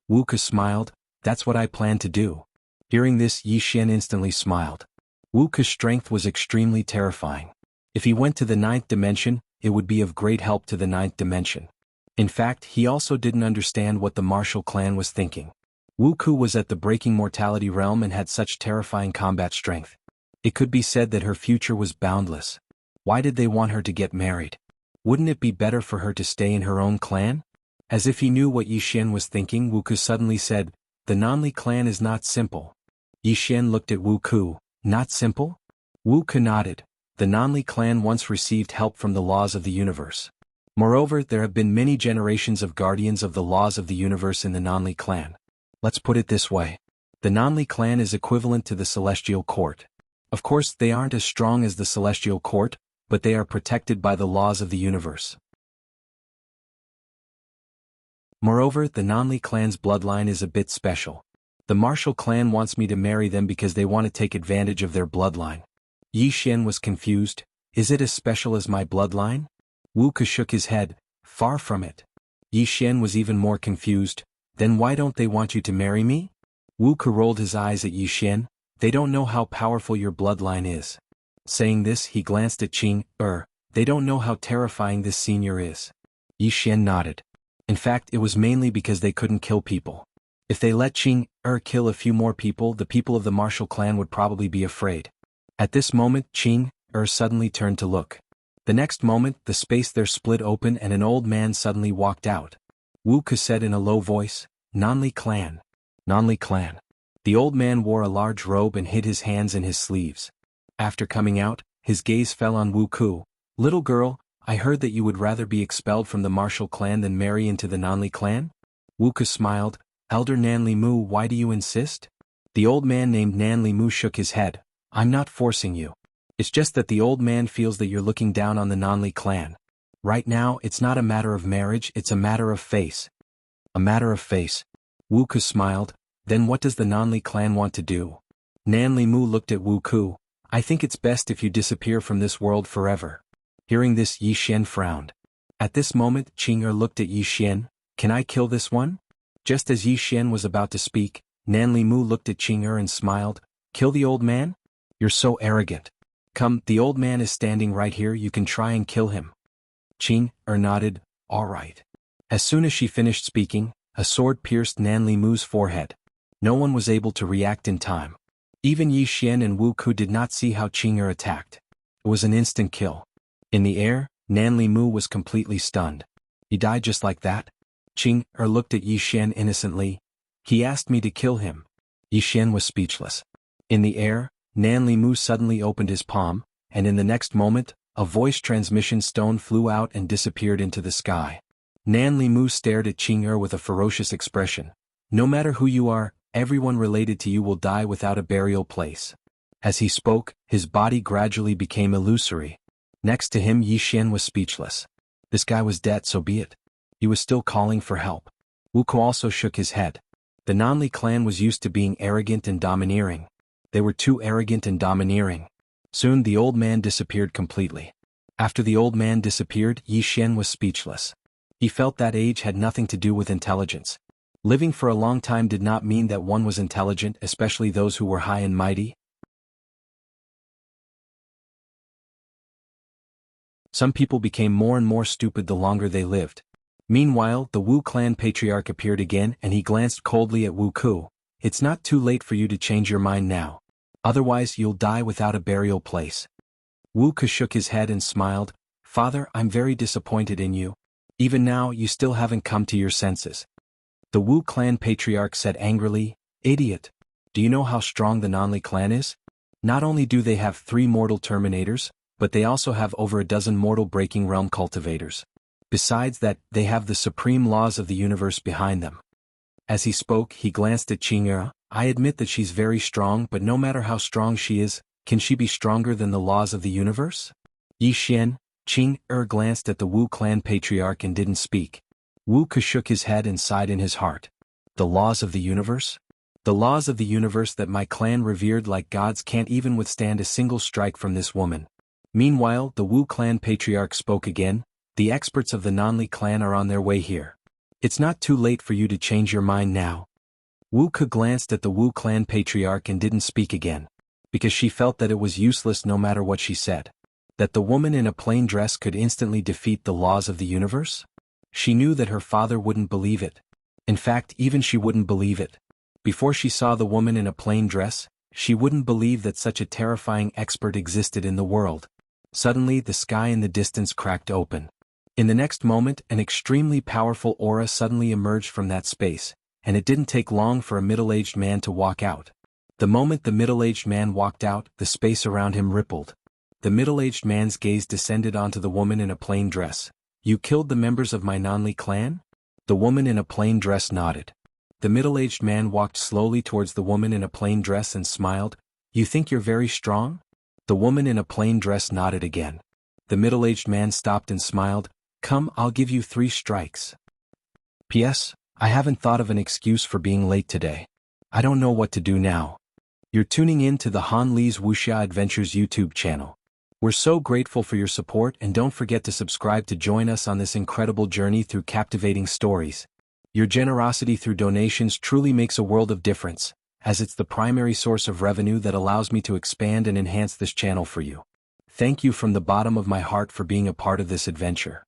Wu Ku smiled. That's what I plan to do. Hearing this, Yi Xian instantly smiled. Wu Ku's strength was extremely terrifying. If he went to the 9th dimension, it would be of great help to the 9th dimension. In fact, he also didn't understand what the martial clan was thinking. Wu Ku was at the breaking mortality realm and had such terrifying combat strength. It could be said that her future was boundless. Why did they want her to get married? Wouldn't it be better for her to stay in her own clan? As if he knew what Yi Xian was thinking, Wu Ku suddenly said, The non-Li clan is not simple. Yi Xian looked at Wu Ku. Not simple? Wu Ku nodded. The non-Li clan once received help from the laws of the universe. Moreover, there have been many generations of guardians of the laws of the universe in the non-Li clan. Let's put it this way. The non-Li clan is equivalent to the celestial court. Of course, they aren't as strong as the celestial court, but they are protected by the laws of the universe. Moreover, the non-Li clan's bloodline is a bit special. The martial clan wants me to marry them because they want to take advantage of their bloodline. Yi Xian was confused. Is it as special as my bloodline? Wu Ke shook his head. Far from it. Yi Xian was even more confused. Then why don't they want you to marry me? Wu Ke rolled his eyes at Yi Xian. They don't know how powerful your bloodline is. Saying this, he glanced at Qing. They don't know how terrifying this senior is. Yi Xian nodded. In fact, it was mainly because they couldn't kill people. If they let Qing kill a few more people, the people of the martial clan would probably be afraid. At this moment, Qing suddenly turned to look. The next moment, the space there split open and an old man suddenly walked out. Wu Ke said in a low voice, Nanli clan. Nanli clan. The old man wore a large robe and hid his hands in his sleeves. After coming out, his gaze fell on Wu Ke. Little girl, I heard that you would rather be expelled from the martial clan than marry into the Nanli clan? Wu Ke smiled. Elder Nanli Mu, why do you insist? The old man named Nanli Mu shook his head. I'm not forcing you. It's just that the old man feels that you're looking down on the Nanli clan. Right now, it's not a matter of marriage, it's a matter of face. A matter of face. Wu Ke smiled. Then what does the Nanli clan want to do? Nanli Mu looked at Wu Ke. I think it's best if you disappear from this world forever. Hearing this, Yi Xian frowned. At this moment, Qing looked at Yi Xian. Can I kill this one? Just as Yi Xian was about to speak, Nanli Mu looked at Qing and smiled. Kill the old man? You're so arrogant. Come, the old man is standing right here, you can try and kill him. Qing nodded. All right. As soon as she finished speaking, a sword pierced Nanli Mu's forehead. No one was able to react in time. Even Yi Xian and Wu Ke did not see how Qing attacked. It was an instant kill. In the air, Nanli Mu was completely stunned. He died just like that? Qing looked at Yi Xian innocently. He asked me to kill him. Yi Xian was speechless. In the air, Nanli Mu suddenly opened his palm, and in the next moment, a voice transmission stone flew out and disappeared into the sky. Nanli Mu stared at Qing with a ferocious expression. No matter who you are, everyone related to you will die without a burial place. As he spoke, his body gradually became illusory. Next to him, Yi Xian was speechless. This guy was dead, so be it. He was still calling for help. Wu Ke also shook his head. The Nanli clan was used to being arrogant and domineering. They were too arrogant and domineering. Soon the old man disappeared completely. After the old man disappeared, Yi Xian was speechless. He felt that age had nothing to do with intelligence. Living for a long time did not mean that one was intelligent, especially those who were high and mighty. Some people became more and more stupid the longer they lived. Meanwhile, the Wu clan patriarch appeared again and he glanced coldly at Wu Ke. It's not too late for you to change your mind now. Otherwise you'll die without a burial place. Wu Ke shook his head and smiled. Father, I'm very disappointed in you. Even now, you still haven't come to your senses. The Wu clan patriarch said angrily, Idiot! Do you know how strong the Nanli clan is? Not only do they have 3 mortal terminators, but they also have over a dozen mortal breaking realm cultivators. Besides that, they have the supreme laws of the universe behind them. As he spoke, he glanced at Qing. I admit that she's very strong, but no matter how strong she is, can she be stronger than the laws of the universe? Yi Xian, Qing glanced at the Wu clan patriarch and didn't speak. Wu Ke shook his head and sighed in his heart. The laws of the universe? The laws of the universe that my clan revered like gods can't even withstand a single strike from this woman. Meanwhile, the Wu clan patriarch spoke again. The experts of the Nanli clan are on their way here. It's not too late for you to change your mind now. Wu Ke glanced at the Wu clan patriarch and didn't speak again, because she felt that it was useless no matter what she said. That the woman in a plain dress could instantly defeat the laws of the universe? She knew that her father wouldn't believe it. In fact, even she wouldn't believe it. Before she saw the woman in a plain dress, she wouldn't believe that such a terrifying expert existed in the world. Suddenly, the sky in the distance cracked open. In the next moment, an extremely powerful aura suddenly emerged from that space, and it didn't take long for a middle-aged man to walk out. The moment the middle-aged man walked out, the space around him rippled. The middle-aged man's gaze descended onto the woman in a plain dress. You killed the members of my Nanli clan? The woman in a plain dress nodded. The middle-aged man walked slowly towards the woman in a plain dress and smiled. You think you're very strong? The woman in a plain dress nodded again. The middle-aged man stopped and smiled. Come, I'll give you 3 strikes. P.S. I haven't thought of an excuse for being late today. I don't know what to do now. You're tuning in to the Han Lee's Wuxia Adventures YouTube channel. We're so grateful for your support, and don't forget to subscribe to join us on this incredible journey through captivating stories. Your generosity through donations truly makes a world of difference, as it's the primary source of revenue that allows me to expand and enhance this channel for you. Thank you from the bottom of my heart for being a part of this adventure.